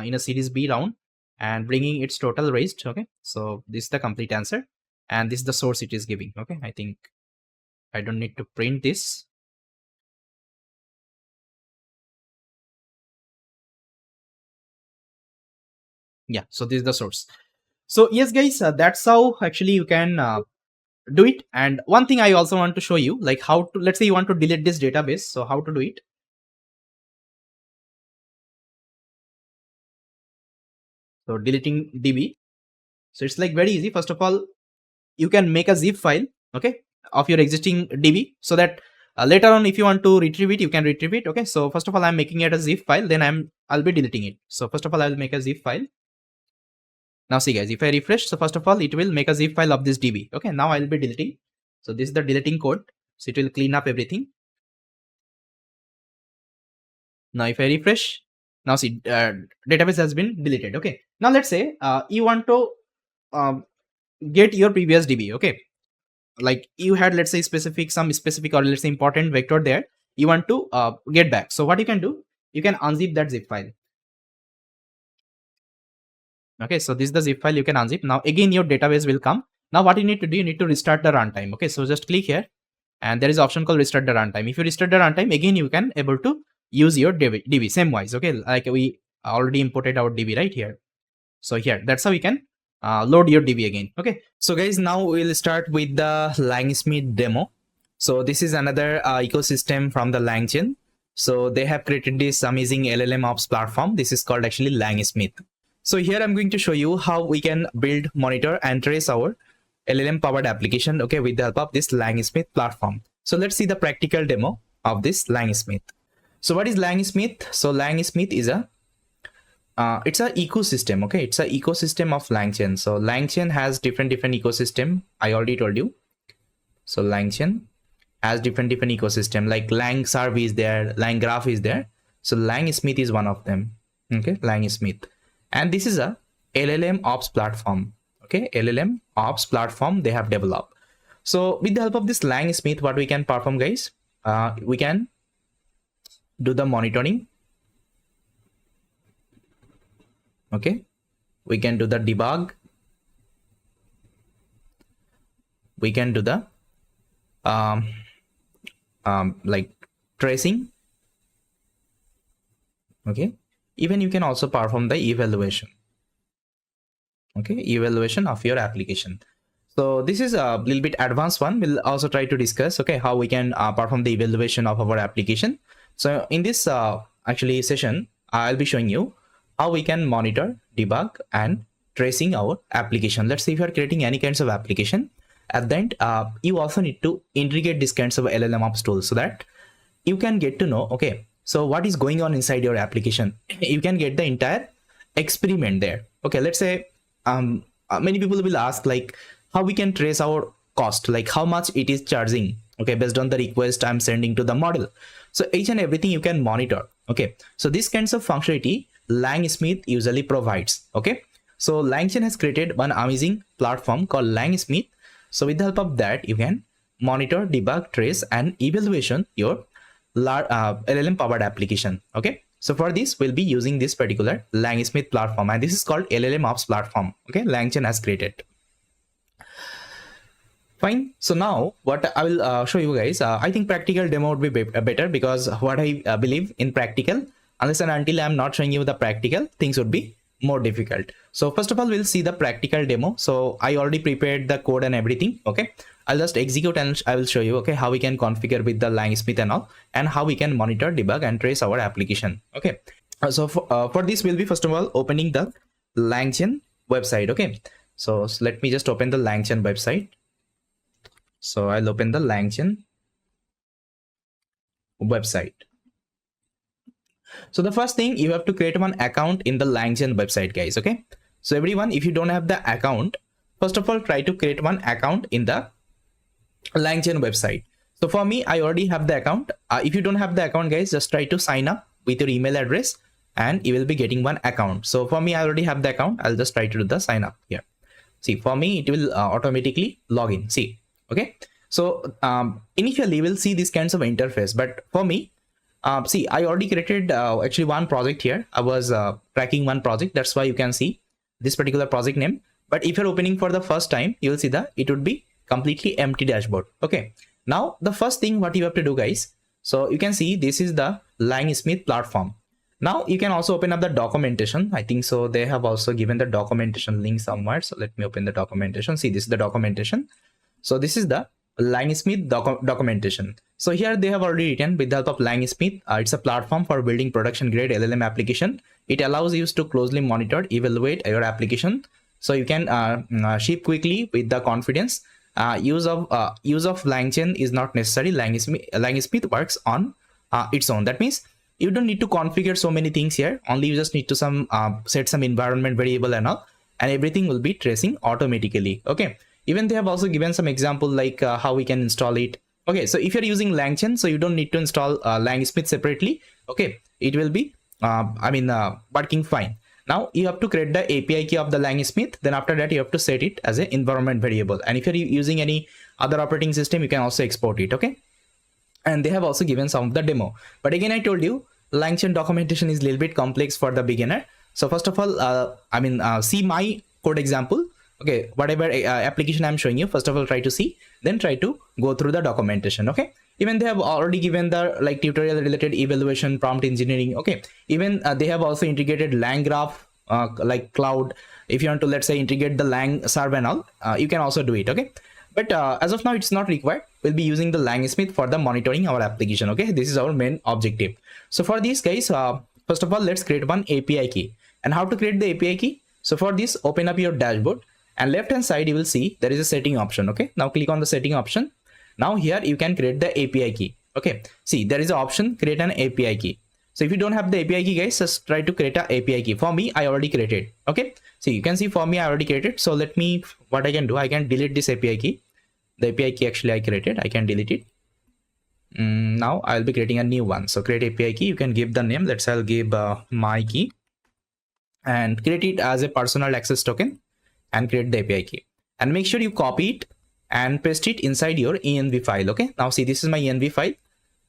in a Series B round, and bringing its total raised. Okay, so this is the complete answer, and this is the source it is giving. Okay, I think I don't need to print this. Yeah, so this is the source. So yes guys, that's how actually you can do it. And one thing I also want to show you, like how to, let's say you want to delete this database, so how to do it. So deleting DB, so it's like very easy. First of all, you can make a zip file, okay, of your existing DB, so that Later on, if you want to retrieve it, you can retrieve it. Okay, so first of all, I'm making it a zip file, then I'll be deleting it. So first of all, I'll make a zip file. Now see guys, if I refresh, so first of all, it will make a zip file of this DB. Okay, now I'll be deleting. So this is the deleting code. So it will clean up everything. Now if I refresh, now see, database has been deleted. Okay, now let's say you want to get your previous DB. Okay, like you had, let's say, some specific or let's say important vector there, you want to get back. So what you can do, you can unzip that zip file. Okay, so this is the zip file, you can unzip. Now again your database will come. Now what you need to do, you need to restart the runtime. Okay, so just click here and there is option called restart the runtime. If you restart the runtime, again you can able to use your DB same wise. Okay, like we already imported our DB right here. So here, that's how we can load your DB again. Okay, so guys, now we'll start with the Langsmith demo. So this is another ecosystem from the Langchain. So they have created this amazing LLMOps platform. This is called actually Langsmith. So here I'm going to show you how we can build, monitor and trace our LLM powered application, okay, with the help of this Langsmith platform. So let's see the practical demo of this Langsmith. So what is Langsmith? So Langsmith is it's an ecosystem. Okay, it's an ecosystem of Langchain. So Langchain has different ecosystem. I already told you. So Langchain has different ecosystem, like LangServe is there, LangGraph is there. So Langsmith is one of them. Okay, Langsmith. And this is a LLMOps platform. Okay, LLMOps platform they have developed. So with the help of this Langsmith, what we can perform, guys, we can do the monitoring. Okay, we can do the debug. We can do the like tracing. Okay, even you can also perform the evaluation. Okay, evaluation of your application. So this is a little bit advanced one. We'll also try to discuss, okay, how we can perform the evaluation of our application. So in this actually session, I'll be showing you how we can monitor, debug and tracing our application. Let's say if you are creating any kinds of application, at the end you also need to integrate these kinds of LLMOps tools so that you can get to know, okay, so what is going on inside your application. You can get the entire experiment there. Okay, let's say many people will ask like how we can trace our cost, like how much it is charging, okay, based on the request I'm sending to the model. So each and everything you can monitor. Okay, so this kinds of functionality Langsmith usually provides. Okay, so Langchain has created one amazing platform called Langsmith. So with the help of that, you can monitor, debug, trace and evaluation your LLM powered application. Okay, so for this we'll be using this particular Langsmith platform, and this is called LLMOps platform. Okay, Langchain has created. Fine. So now what I will show you guys, I think practical demo would be better, because what I believe in practical, unless and until I'm not showing you the practical, things would be more difficult. So first of all, we'll see the practical demo. So I already prepared the code and everything. Okay, I'll just execute and I will show you, okay, how we can configure with the Langsmith and all, and how we can monitor, debug and trace our application. Okay, so for this we'll be first of all opening the Langchain website. Okay, so let me just open the Langchain website. So I'll open the Langchain website. So the first thing, you have to create one account in the Langchain website, guys. Okay, so everyone, if you don't have the account, first of all try to create one account in the Langchain website. So for me, I already have the account. If you don't have the account, guys, just try to sign up with your email address and you will be getting one account. So for me, I already have the account. I'll just try to do the sign up here. See, for me it will automatically log in. See, okay, so initially we'll see these kinds of interface, but for me, see, I already created actually one project here. I was tracking one project, that's why you can see this particular project name. But if you're opening for the first time, you will see that it would be completely empty dashboard. Okay, now the first thing what you have to do, guys, so you can see this is the Langsmith platform. Now you can also open up the documentation. I think so they have also given the documentation link somewhere. So let me open the documentation. See, this is the documentation. So this is the Langsmith documentation. So here they have already written, with the help of Langsmith, it's a platform for building production grade LLM application. It allows you to closely monitor, evaluate your application, so you can ship quickly with the confidence. use of Langchain is not necessary. Langsmith works on its own. That means you don't need to configure so many things here. Only you just need to set some environment variable and all, and everything will be tracing automatically. Okay. Even they have also given some example like how we can install it. Okay, so if you're using Langchain, so you don't need to install Langsmith separately. Okay, it will be working fine. Now you have to create the API key of the Langsmith. Then after that you have to set it as an environment variable. And if you're using any other operating system, you can also export it. Okay, and they have also given some of the demo. But again, I told you Langchain documentation is a little bit complex for the beginner. So first of all, see my code example. Okay, whatever application I'm showing you, first of all try to see, then try to go through the documentation. Okay, even they have already given the tutorial related evaluation, prompt engineering. Okay, even they have also integrated LangGraph like cloud. If you want to, let's say, integrate the LangServe and all, you can also do it. Okay, but as of now it's not required. We'll be using the Langsmith for the monitoring our application. Okay, this is our main objective. So for these guys, first of all, let's create one API key. And how to create the API key? So for this, open up your dashboard. And left hand side you will see there is a setting option. Okay, now click on the setting option. Now here you can create the API key. Okay, see there is an option, create an API key. So if you don't have the API key, guys, just try to create an API key. For me, I already created. Okay, see you can see for me I already created. So let me, what I can do, I can delete this API key. The API key actually I created, I can delete it. Now I'll be creating a new one. So create API key, you can give the name. Let's say I'll give my key and create it as a personal access token. And create the API key, and make sure you copy it and paste it inside your env file. Okay, now see this is my env file,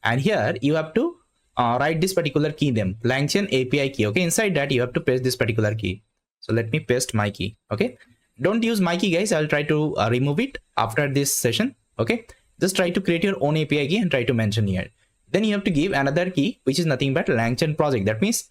and here you have to write this particular key name, Langchain API key. Okay, inside that you have to paste this particular key. So let me paste my key. Okay, don't use my key, guys. I'll try to remove it after this session. Okay, just try to create your own API key and try to mention here. Then you have to give another key, which is nothing but Langchain project. That means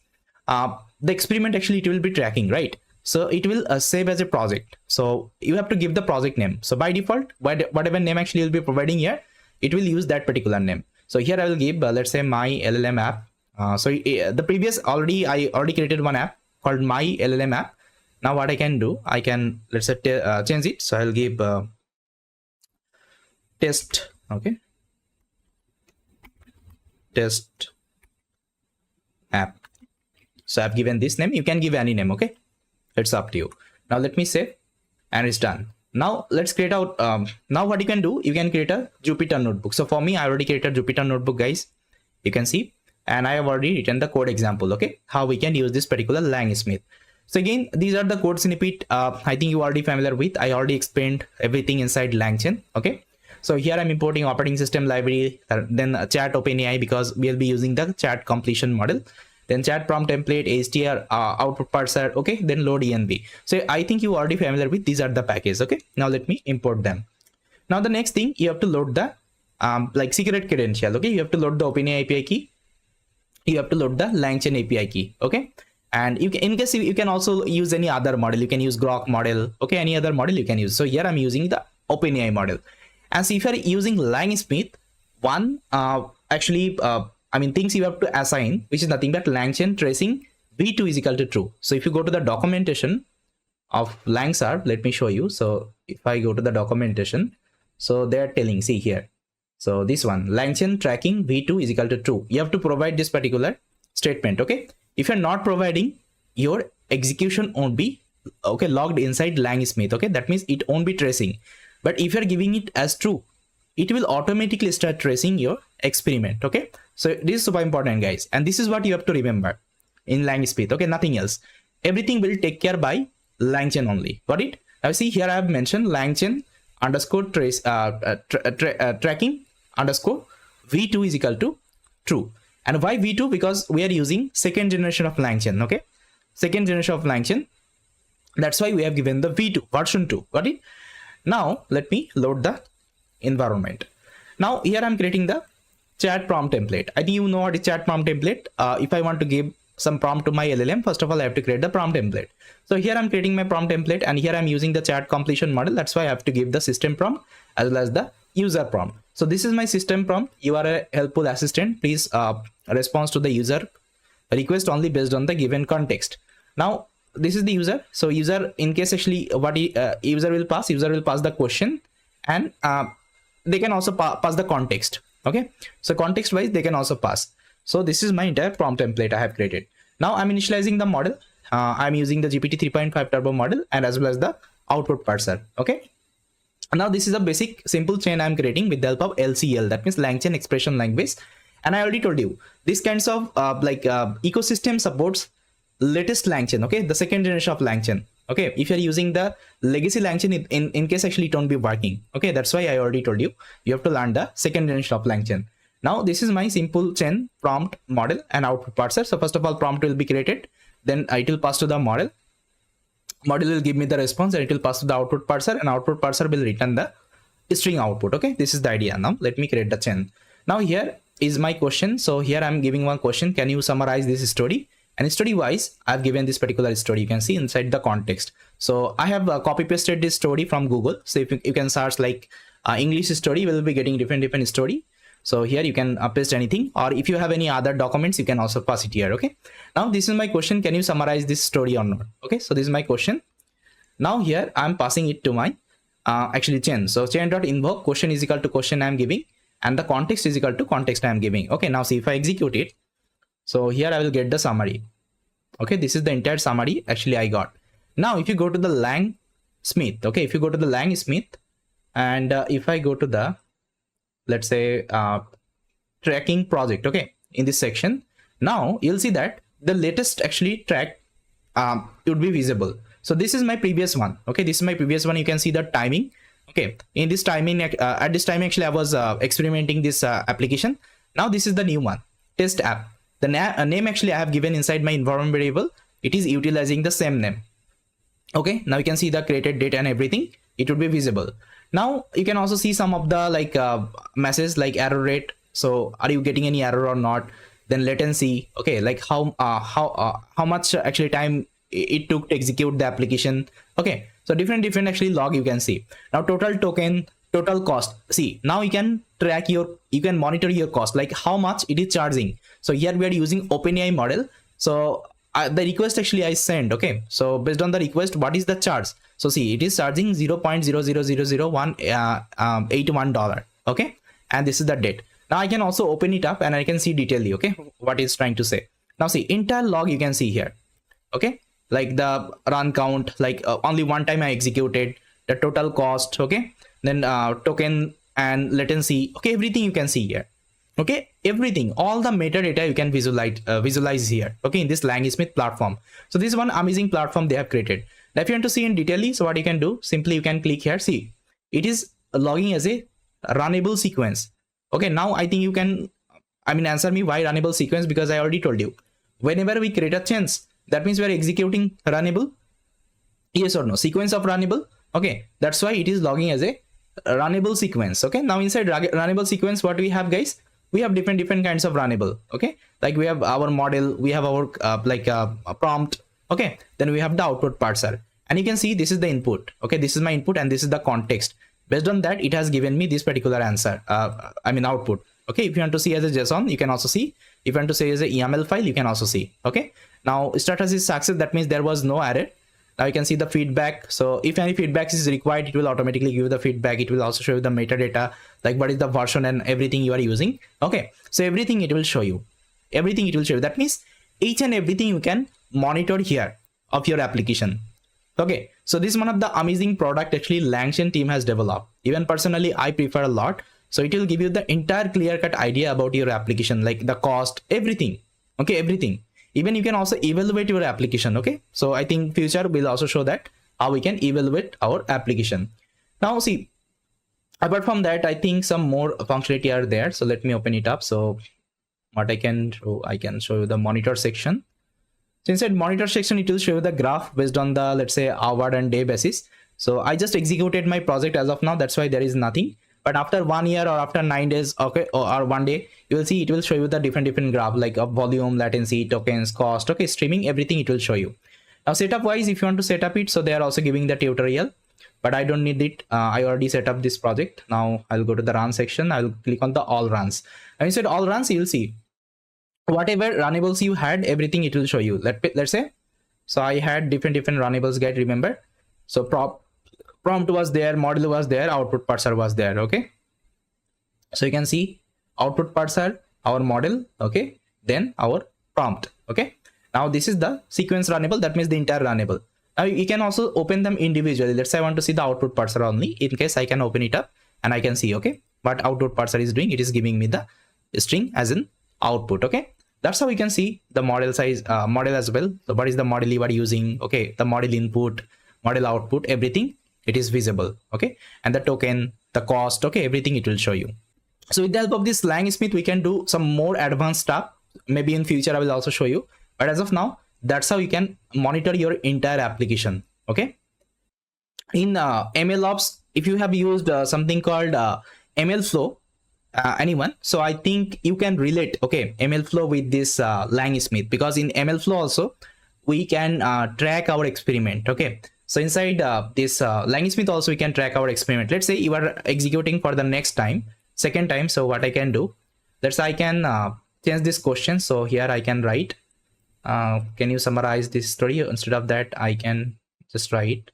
the experiment actually it will be tracking, right? So it will save as a project. So you have to give the project name. So by default, whatever name actually you'll be providing here, it will use that particular name. So here I will give, let's say, my LLM app. The previous I already created one app called my LLM app. Now what I can do, I can, let's say, change it. So I'll give test. Okay, test app. So I've given this name. You can give any name. Okay, it's up to you. Now let me save, and it's done. Now let's create out. Now what you can do, you can create a Jupyter notebook. So for me, I already created a Jupyter notebook, guys. You can see, and I have already written the code example. Okay, how we can use this particular Langsmith. So again, these are the code snippet. I think you are already familiar with. I already explained everything inside Langchain. Okay, so here I'm importing operating system library, then chat OpenAI because we'll be using the chat completion model. Then ChatPromptTemplate, HTR, output parser. Okay, then load env. So I think you are already familiar with these are the packages. Okay, now let me import them. Now the next thing, you have to load the like secret credential. Okay, you have to load the OpenAI API key. You have to load the Langchain API key. Okay, and you can, in case you can also use any other model. You can use Grok model. Okay, any other model you can use. So here I'm using the OpenAI model. And so if you're using Langsmith, one things you have to assign, which is nothing but Langchain tracing v2 is equal to true. So if you go to the documentation of LangServe, let me show you. So if I go to the documentation, so they're telling, see here. So this one, Langchain tracking v2 is equal to true. You have to provide this particular statement. Okay, if you're not providing, your execution won't be logged inside Langsmith. Okay, that means it won't be tracing. But if you're giving it as true, it will automatically start tracing your experiment. Okay, so this is super important, guys, and this is what you have to remember in Langsmith. Okay, nothing else. Everything will take care by Langchain only. Got it? Now see here I have mentioned Langchain underscore trace tracking underscore v2 is equal to true. And why v2? Because we are using second generation of Langchain. Okay, second generation of Langchain. That's why we have given the v2 version 2. Got it? Now let me load the environment. Now here I'm creating the ChatPromptTemplate. I think you know what is ChatPromptTemplate. If I want to give some prompt to my LLM, first of all I have to create the prompt template. So here I'm creating my prompt template, and here I'm using the chat completion model. That's why I have to give the system prompt as well as the user prompt. So this is my system prompt. You are a helpful assistant. Please respond to the user request only based on the given context. Now this is the user. So user, in case actually what user will pass the question, and they can also pass the context. Okay, so context wise they can also pass. So this is my entire prompt template I have created. Now I'm initializing the model. I'm using the GPT 3.5 turbo model and as well as the output parser. Okay, now this is a basic simple chain I'm creating with the help of LCL, that means Langchain expression language. And I already told you this kinds of ecosystem supports latest Langchain, okay, the second generation of Langchain. Okay, if you're using the legacy Langchain, in case actually it won't be working. Okay, that's why I already told you have to learn the second generation of Langchain. Now this is my simple chain prompt model and output parser. So first of all, prompt will be created, then it will pass to the model will give me the response, and it will pass to the output parser, and output parser will return the string output. Okay, this is the idea. Now let me create the chain. Now here is my question. So here I'm giving one question: can you summarize this story? And story wise, I've given this particular story. You can see inside the context. So I have copy pasted this story from Google. So if you can search like English story, we'll be getting different story. So here you can paste anything, or if you have any other documents, you can also pass it here. Okay, now this is my question: can you summarize this story or not? Okay, so this is my question. Now here I'm passing it to my actually chain. So chain.invoke question is equal to question I'm giving, and the context is equal to context I'm giving. Okay, now see if I execute it. So here I will get the summary. Okay, this is the entire summary actually I got. Now if you go to the Langsmith, okay, if you go to the Langsmith, and if I go to the, let's say, tracking project, okay, in this section, now you'll see that the latest actually track would be visible. So this is my previous one. Okay, this is my previous one. You can see the timing. Okay, in this timing, at this time actually I was experimenting this application. Now this is the new one, test app. The name actually I have given inside my environment variable. It is utilizing the same name. Okay, now you can see the created date and everything. It would be visible. Now you can also see some of the like messages like error rate. So are you getting any error or not? Then latency. Okay, like how much actually time it took to execute the application. Okay, so different actually log you can see. Now total token, total cost. See, now you can track you can monitor your cost, like how much it is charging. So here we are using OpenAI model. So the request actually I send. Okay, so based on the request, what is the charge? So see, it is charging $0.0000181. Okay, and this is the date. Now I can also open it up and I can see detailedly, okay, what it's trying to say. Now see, entire log you can see here. Okay, like the run count, like only one time I executed, the total cost, okay, then token and latency. Okay, everything you can see here. Okay, everything, all the metadata you can visualize here. Okay, in this Langsmith platform. So this is one amazing platform they have created. Now if you want to see in detail, so what you can do, simply you can click here. See, it is logging as a runnable sequence. Okay, now I think you can answer me why runnable sequence, because I already told you whenever we create a change, that means we are executing runnable, yes or no, sequence of runnable. Okay, that's why it is logging as a runnable sequence. Okay, now inside runnable sequence, what we have, guys, we have different kinds of runnable. Okay, like we have our model, we have our prompt. Okay, then we have the output parser, and you can see this is the input. Okay, this is my input and this is the context. Based on that, it has given me this particular answer, output. Okay, if you want to see as a JSON, you can also see. If you want to say as a YAML file, you can also see. Okay, now status is success, that means there was no error. Now you can see the feedback. So if any feedback is required, it will automatically give you the feedback. It will also show you the metadata, like what is the version and everything you are using. Okay, so everything it will show you. Everything it will show you. That means each and everything you can monitor here of your application. Okay, so this is one of the amazing product actually Langchain team has developed. Even personally, I prefer a lot. So it will give you the entire clear-cut idea about your application, like the cost, everything. Okay, everything. Even you can also evaluate your application. Okay, so I think future will also show that how we can evaluate our application. Now see, apart from that, I think some more functionality are there. So let me open it up. So what I can do, I can show you the monitor section. So inside monitor section, it will show you the graph based on the, let's say, hour and day basis. So I just executed my project as of now. That's why there is nothing. But after 1 year or after 9 days, okay, or 1 day, you will see it will show you the different graph, like volume, latency, tokens, cost, okay, streaming, everything it will show you. Now setup wise, if you want to set up it, so they are also giving the tutorial, but I don't need it. I already set up this project. Now I'll go to the run section. I'll click on the all runs. And inside all runs, you'll see whatever runnables you had, everything it will show you. Let's say, so I had different runnables, get, remember. So prompt was there, model was there, output parser was there. Okay, so you can see output parser, our model, okay, then our prompt. Okay, now this is the sequence runnable, that means the entire runnable. Now you can also open them individually. Let's say I want to see the output parser only. In case, I can open it up and I can see, okay, what output parser is doing. It is giving me the string as an output. Okay, that's how we can see the model size, model as well. So what is the model you are using? Okay, the model input, model output, everything, it is visible. Okay, and the token, the cost, okay, everything it will show you. So with the help of this Langsmith, we can do some more advanced stuff. Maybe in future I will also show you, but as of now, that's how you can monitor your entire application. Okay, in MLOps, if you have used something called MLflow, anyone, so I think you can relate, okay, MLflow with this Langsmith, because in MLflow also we can track our experiment. Okay, so inside this Langsmith also we can track our experiment. Let's say you are executing for the next time, second time. So what I can do, let's say I can change this question. So here I can write, can you summarize this story? Instead of that, I can just write,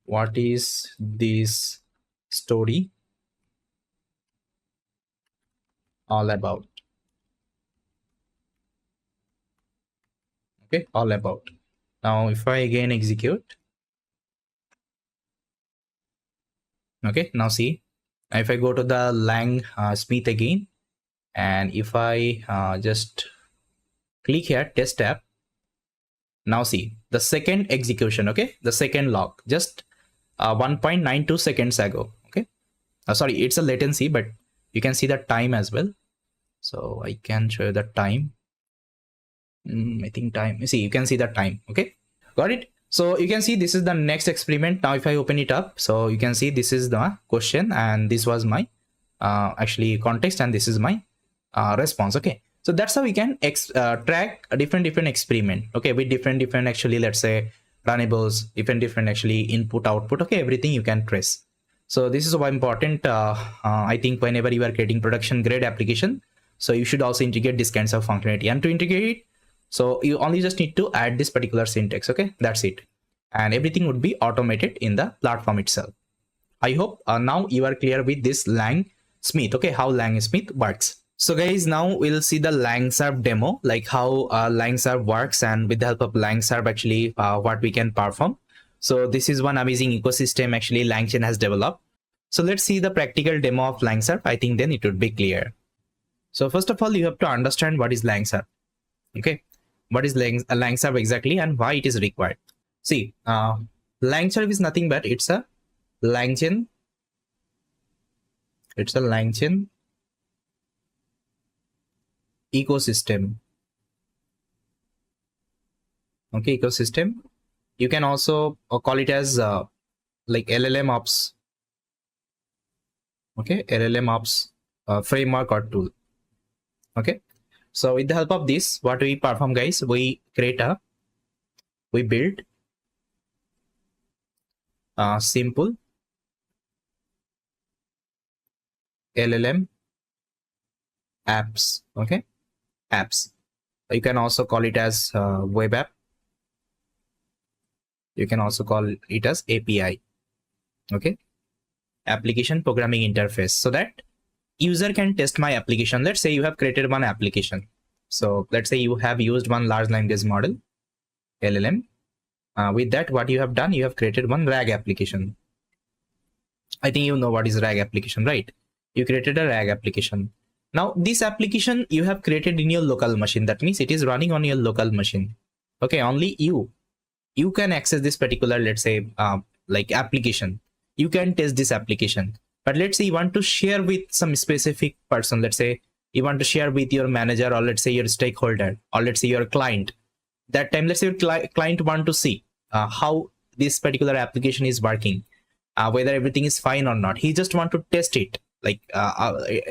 what is this story all about? Okay, all about. Now if I again execute, okay, now see, if I go to the Langsmith again, and if I just click here, test tab, now see the second execution, okay, the second log, just 1.92 seconds ago. Okay, sorry, it's a latency, but you can see the time as well. So I can show you the time. I think time, you see, you can see the time. Okay, got it. So you can see this is the next experiment. Now if I open it up, so you can see this is the question, and this was my actually context, and this is my response. Okay, so that's how we can track a different experiment. Okay, with different actually, let's say, runnables, different actually input output. Okay, everything you can trace. So this is why important. I think whenever you are creating production grade application, so you should also integrate this kinds of functionality. And to integrate it, so you only just need to add this particular syntax. Okay, that's it, and everything would be automated in the platform itself. I hope now you are clear with this Langsmith. Okay, how Langsmith works. So guys, now we'll see the LangServe demo, like how LangServe works, and with the help of LangServe actually what we can perform. So this is one amazing ecosystem actually Langchain has developed. So let's see the practical demo of LangServe. I think then it would be clear. So first of all, you have to understand what is LangServe. Okay, what is LangServe exactly and why it is required. See, LangServe is nothing but it's a Langchain. It's a Langchain ecosystem. Okay, ecosystem. You can also call it as like LLMOps. Okay, LLMOps framework or tool. Okay, so with the help of this, what we perform, guys, we build simple LLM apps. Okay, apps. You can also call it as web app. You can also call it as API. Okay, application programming interface, so that user can test my application. Let's say you have created one application. So let's say you have used one large language model, LLM. With that, what you have done, you have created one RAG application. I think you know what is RAG application, right? You created a RAG application. Now this application you have created in your local machine. That means it is running on your local machine. Okay, only you can access this particular, let's say, like application. You can test this application. But let's say you want to share with some specific person. Let's say you want to share with your manager, or let's say your stakeholder, or let's say your client. That time, let's say your client want to see how this particular application is working, whether everything is fine or not. He just want to test it. Like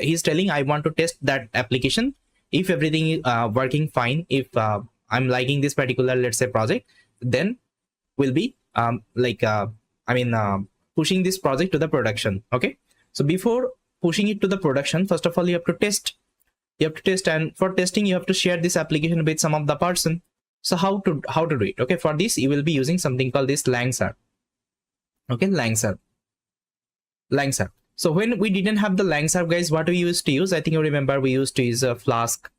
he's telling, I want to test that application. If everything is working fine, if I'm liking this particular, let's say, project, then we'll be pushing this project to the production. Okay, so before pushing it to the production, first of all, you have to test. And for testing, you have to share this application with some of the person. So how to do it? Okay, for this you will be using something called this LangServe. Okay, LangServe. So when we didn't have the LangServe, guys, what we used to use, I think you remember, we used to use a Flask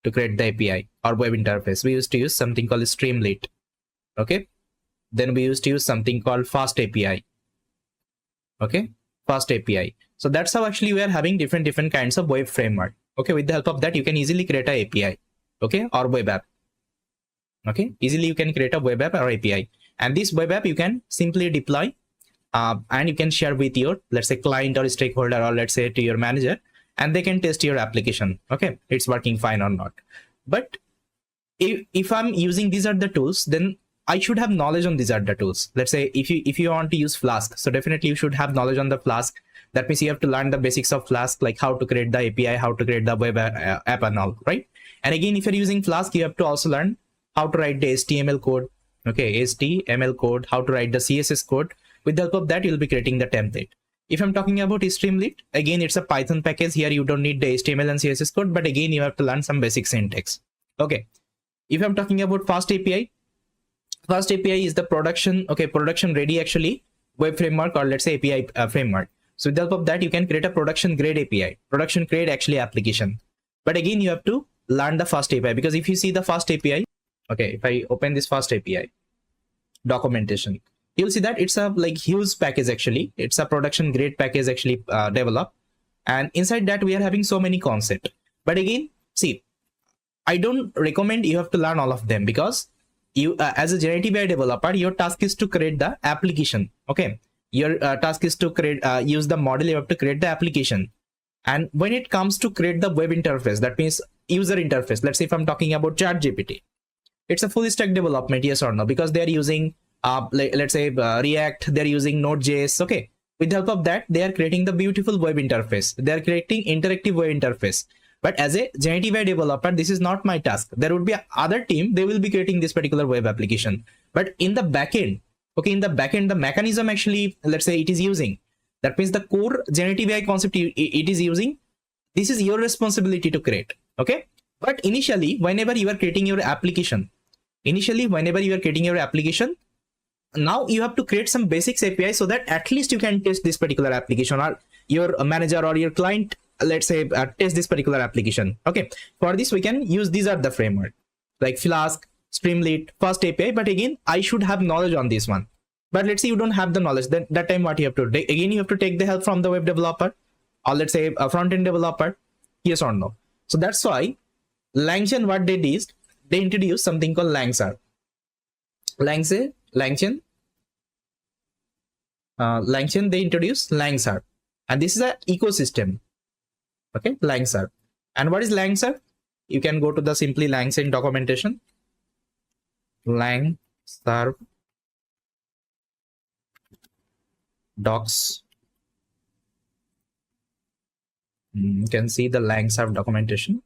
to create the API or web interface. We used to use something called Streamlit. Okay, then we used to use something called Fast API. Okay, Fast API. So that's how actually we are having different kinds of web framework. Okay, with the help of that you can easily create a API, okay, or web app. Okay, easily you can create a web app or API, and this web app you can simply deploy and you can share with your, let's say, client or stakeholder, or let's say to your manager, and they can test your application. Okay, it's working fine or not. But if I'm using these are the tools, then I should have knowledge on these are the tools. Let's say if you want to use Flask, so definitely you should have knowledge on the Flask. That means you have to learn the basics of Flask, like how to create the API, how to create the web app and all, right? And again, if you're using Flask, you have to also learn how to write the HTML code. Okay, HTML code, how to write the CSS code. With the help of that, you'll be creating the template. If I'm talking about Streamlit, again, it's a Python package. Here you don't need the HTML and CSS code, but again, you have to learn some basic syntax. Okay. If I'm talking about Fast API is the production ready actually web framework, or let's say API framework. So with the help of that, you can create a production grade API, production grade actually application. But again, you have to learn the Fast API, because if you see the Fast API, okay, if I open this Fast API documentation, you'll see that it's a like huge package actually. It's a production grade package actually developed, and inside that we are having so many concepts. But again, see, I don't recommend you have to learn all of them, because you as a generative AI developer, your task is to create the application. Okay, your task is to create use the model. You have to create the application. And when it comes to create the web interface, that means user interface, let's say if I'm talking about ChatGPT, it's a full stack development, yes or no? Because they are using let's say React, they're using Node.js. Okay, with the help of that, they are creating the beautiful web interface. They are creating interactive web interface. But as a generative AI developer, this is not my task. There would be other team, they will be creating this particular web application. But in the backend, okay, in the backend, the mechanism actually, let's say it is using, that means the core generative AI concept it is using, this is your responsibility to create. Okay, but initially, whenever you are creating your application, now you have to create some basics API, so that at least you can test this particular application, or your manager or your client, let's say, test this particular application. Okay, for this we can use, these are the framework like Flask, Streamlit, Fast API. But again, I should have knowledge on this one. But let's say you don't have the knowledge, then that time what you have to do, again, you have to take the help from the web developer, or let's say a front-end developer, yes or no? So that's why Langchain, what they did is they introduced something called LangServe. Langchain, they introduced LangServe, and this is an ecosystem. Okay, LangServe. And what is LangServe? You can go to the simply Langchain documentation. LangServe docs. You can see the LangServe documentation.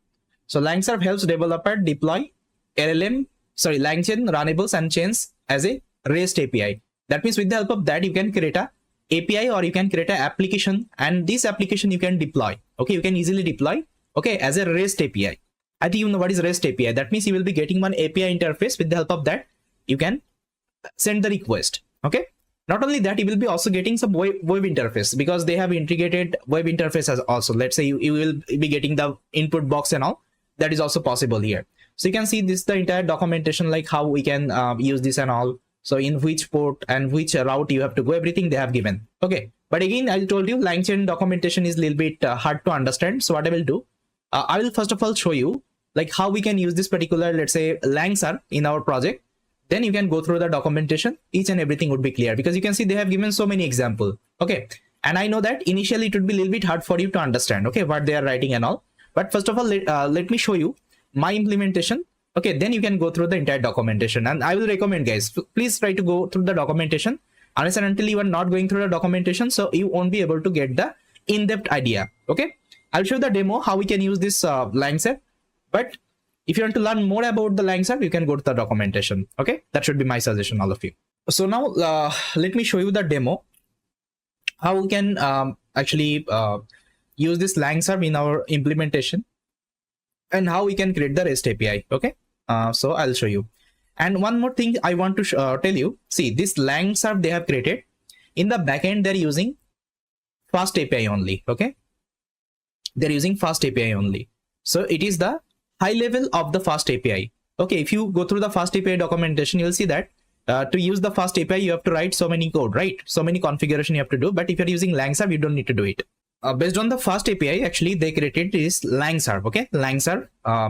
So LangServe helps developer deploy Langchain runables and chains as a REST API. That means with the help of that, you can create a API, or you can create an application, and this application you can deploy. Okay, you can easily deploy, okay, as a REST API. I think you know what is REST API. That means you will be getting one API interface. With the help of that, you can send the request. Okay, not only that, you will be also getting some web interface, because they have integrated web interface as also. Let's say you will be getting the input box and all. That is also possible here. So you can see this, the entire documentation, like how we can use this and all. So in which port and which route you have to go, everything they have given. Okay, but again, I told you Langchain documentation is a little bit hard to understand. So what I will do, I will first of all show you like how we can use this particular, let's say, LangServe in our project. Then you can go through the documentation. Each and everything would be clear, because you can see they have given so many examples. Okay, and I know that initially it would be a little bit hard for you to understand, okay, what they are writing and all. But first of all, let me show you my implementation. Okay, then you can go through the entire documentation, and I will recommend, guys, please try to go through the documentation. Unless and until you are not going through the documentation, so you won't be able to get the in-depth idea. Okay, I'll show the demo how we can use this LangServe. But if you want to learn more about the LangServe, you can go to the documentation. Okay, that should be my suggestion, all of you. So now let me show you the demo how we can actually use this LangServe in our implementation, and how we can create the REST API. Okay, so I'll show you. And one more thing I want to tell you, see this LangServe they have created. In the backend, they're using fast API only. Okay, they're using fast API only. So it is the high level of the fast API. Okay, if you go through the fast API documentation, you'll see that to use the fast API, you have to write so many code, right? So many configuration you have to do. But if you're using LangServe, you don't need to do it. Based on the fast API, actually they created this LangServe. Okay, LangServe,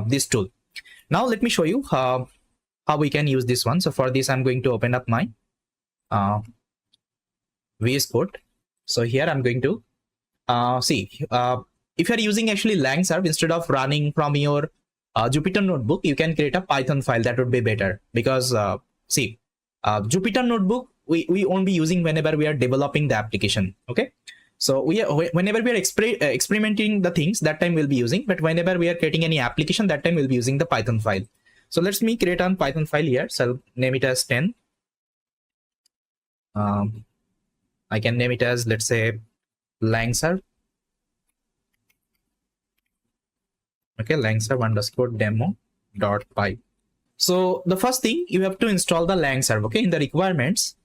this tool. Now let me show you how we can use this one. So for this, I'm going to open up my VS Code. So here I'm going to see if you're using actually LangServe, instead of running from your Jupyter notebook, you can create a Python file. That would be better, because see, Jupyter notebook we won't be using whenever we are developing the application. Okay, so whenever we are experimenting the things, that time we'll be using, but whenever we are creating any application, that time we'll be using the Python file. So let's me create a Python file here. So I'll name it as 10. I can name it as, let's say, LangServe. Okay, LangServe underscore demo.py. So the first thing, you have to install the LangServe. Okay, in the requirements,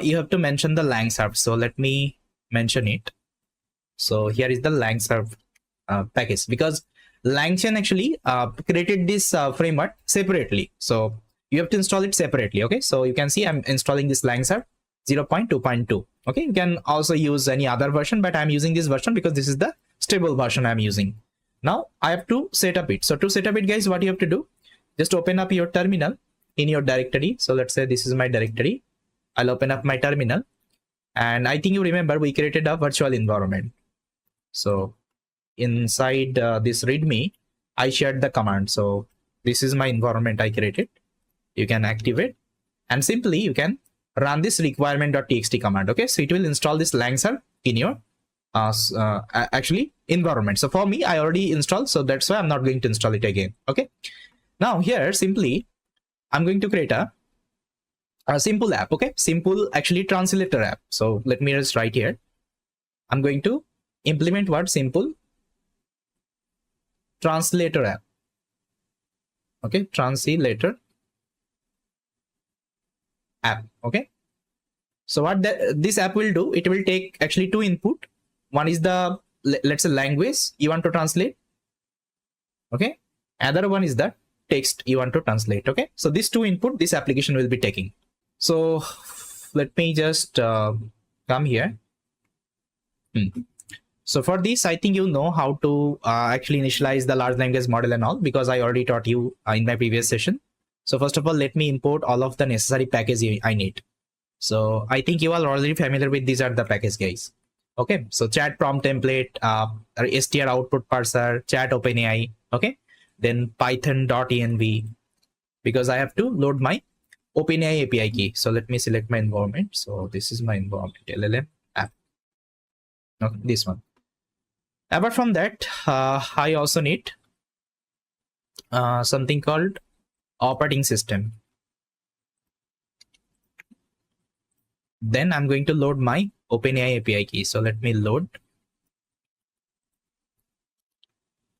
you have to mention the LangServe. So let me mention it. So here is the LangServe package, because Langchain actually created this framework separately. So you have to install it separately. Okay, so you can see I'm installing this LangServe 0.2.2. Okay, you can also use any other version, but I'm using this version because this is the stable version I'm using. Now I have to set up it. So to set up it, guys, what you have to do, just open up your terminal in your directory. So let's say this is my directory. I'll open up my terminal, and I think you remember we created a virtual environment. So inside this readme, I shared the command. So this is my environment I created. You can activate, and simply you can run this requirement.txt command. Okay, so it will install this LangServe in your actually environment. So for me, I already installed, so that's why I'm not going to install it again. Okay, now here simply I'm going to create a simple app. Okay, simple actually translator app. So let me just write here. I'm going to implement what? Simple translator app. Okay, translator app. Okay, so what this app will do, it will take actually two input. One is the, let's say, language you want to translate. Okay, other one is the text you want to translate. Okay, so these two input this application will be taking. So let me just come here. So for this, I think you know how to actually initialize the large language model and all, because I already taught you in my previous session. So first of all, let me import all of the necessary package I need. So I think you are already familiar with these are the package, guys. Okay, so ChatPromptTemplate, str output parser, chat OpenAI. Okay, then python.env, because I have to load my OpenAI API key. So let me select my environment. So this is my environment, LLM app. Okay, this one. Apart from that, I also need something called operating system. Then I'm going to load my OpenAI API key. So let me load.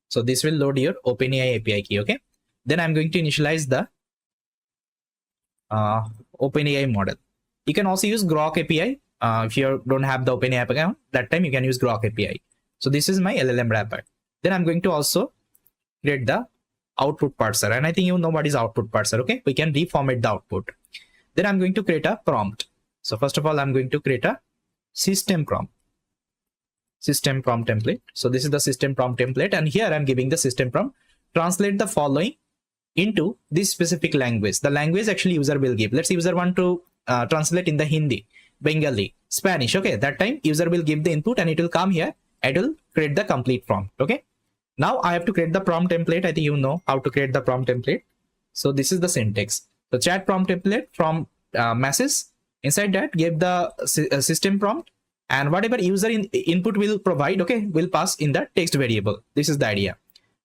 So this will load your OpenAI API key. Okay, then I'm going to initialize the OpenAI model. You can also use Grok API. If you don't have the OpenAI account, that time you can use Grok API. So this is my LLM wrapper. Then I'm going to also create the output parser, and I think you know what is output parser. Okay, we can reformat the output. Then I'm going to create a prompt. So first of all, I'm going to create a system prompt template. So this is the system prompt template, and here I'm giving the system prompt, translate the following into this specific language. The language actually user will give. Let's say user want to translate in the Hindi, Bengali, Spanish. Okay, that time user will give the input and it will come here. It will create the complete prompt. Okay, now I have to create the prompt template. I think you know how to create the prompt template. So this is the syntax. The chat prompt template from message. Inside that, give the system prompt, and whatever user input will provide, okay, will pass in the text variable. This is the idea.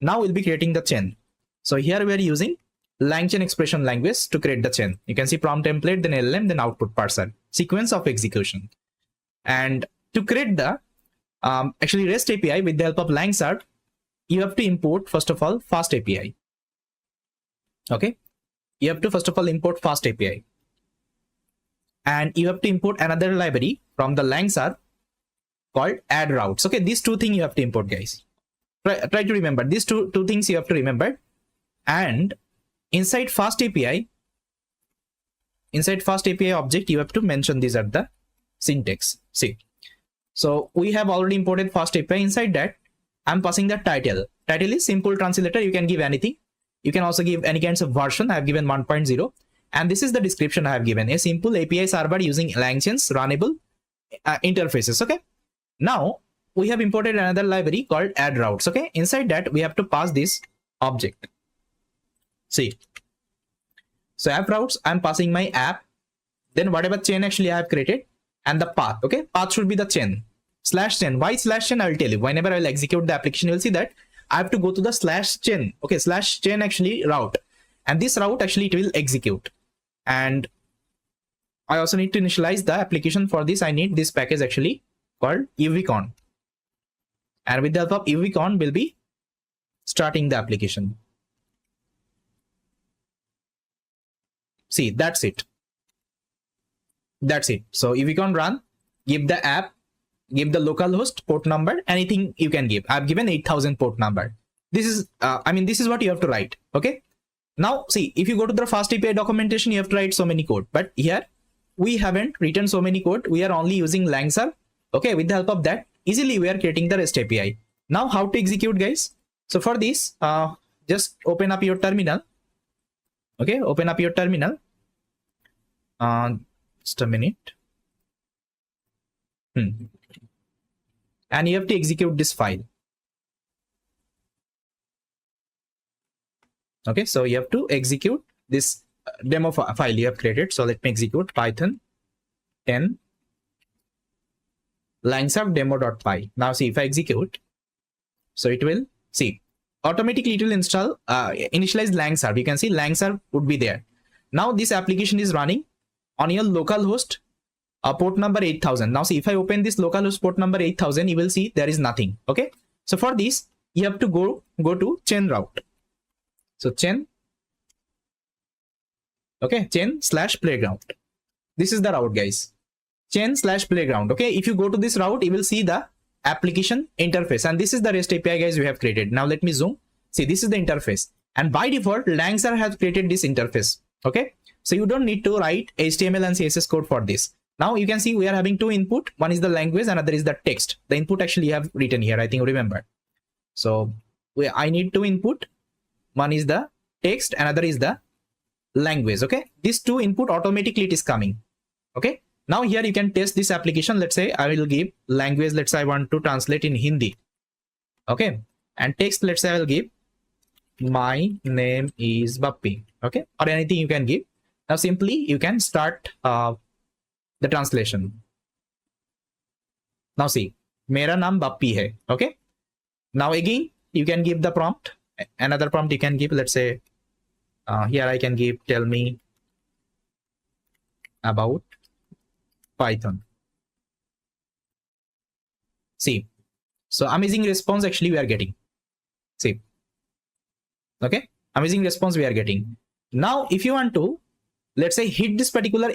Now we'll be creating the chain. So here we are using Langchain expression language to create the chain. You can see prompt template, then LLM, then output parser, sequence of execution. And to create the actually REST API with the help of LangServe, you have to import first of all fast API. Okay, you have to first of all import fast API, and you have to import another library from the LangServe called add routes. Okay, these two things you have to import, guys. Try to remember these two things you have to remember. And inside fast API object, you have to mention these are the syntax. See, so we have already imported fast API. Inside that, I'm passing the title. Title is simple translator. You can give anything. You can also give any kinds of version. I have given 1.0. And this is the description I have given. A simple API server using Langchain's runnable interfaces. Okay. Now we have imported another library called add routes. Okay. Inside that, we have to pass this object. See. So app routes, I'm passing my app. Then whatever chain actually I have created and the path. Okay. Path should be the chain. /chain. Why /chain? I will tell you. Whenever I will execute the application, you will see that I have to go to the /chain. Okay. /chain actually route. And this route actually it will execute. And I also need to initialize the application. For this, I need this package actually called uvcon. And with the help of uvcon, we'll be starting the application. See, that's it. That's it. So uvcon run, give the app, give the localhost port number, anything you can give. I've given 8000 port number. This is, this is what you have to write. Okay. Now, see, if you go to the fast API documentation, you have to write so many code. But here, we haven't written so many code. We are only using LangServe. Okay, with the help of that, easily we are creating the REST API. Now, how to execute, guys? So for this, just open up your terminal. Okay, open up your terminal. Just a minute. And you have to execute this file. Okay, so you have to execute this demo file you have created. So let me execute Python 10 LangServe demo.py. Now see, if I execute, so it will see automatically it will install initialize LangServe. You can see LangServe would be there. Now this application is running on your localhost port number 8000. Now see, if I open this localhost port number 8000, you will see there is nothing. Okay, so for this you have to go to chain route. So chain, okay, chain/playground. This is the route, guys. Chain/playground. Okay, if you go to this route, you will see the application interface, and this is the REST API, guys, we have created. Now let me zoom. See, this is the interface, and by default, LangServe has created this interface. Okay, so you don't need to write HTML and CSS code for this. Now you can see we are having two input. One is the language, another is the text. The input actually have written here. I think you remember. So I need two input. One is the text, another is the language. Okay, these two input automatically it is coming. Okay, now here you can test this application. Let's say I will give language. Let's say I want to translate in Hindi. Okay, and text, let's say I will give my name is Bappi. Okay, or anything you can give. Now simply you can start the translation. Now see, mera naam Bappi hai. Okay, now again you can give the prompt. Another prompt you can give, let's say here I can give tell me about Python. See, so amazing response actually we are getting. See, okay, amazing response we are getting. Now if you want to, let's say, hit this particular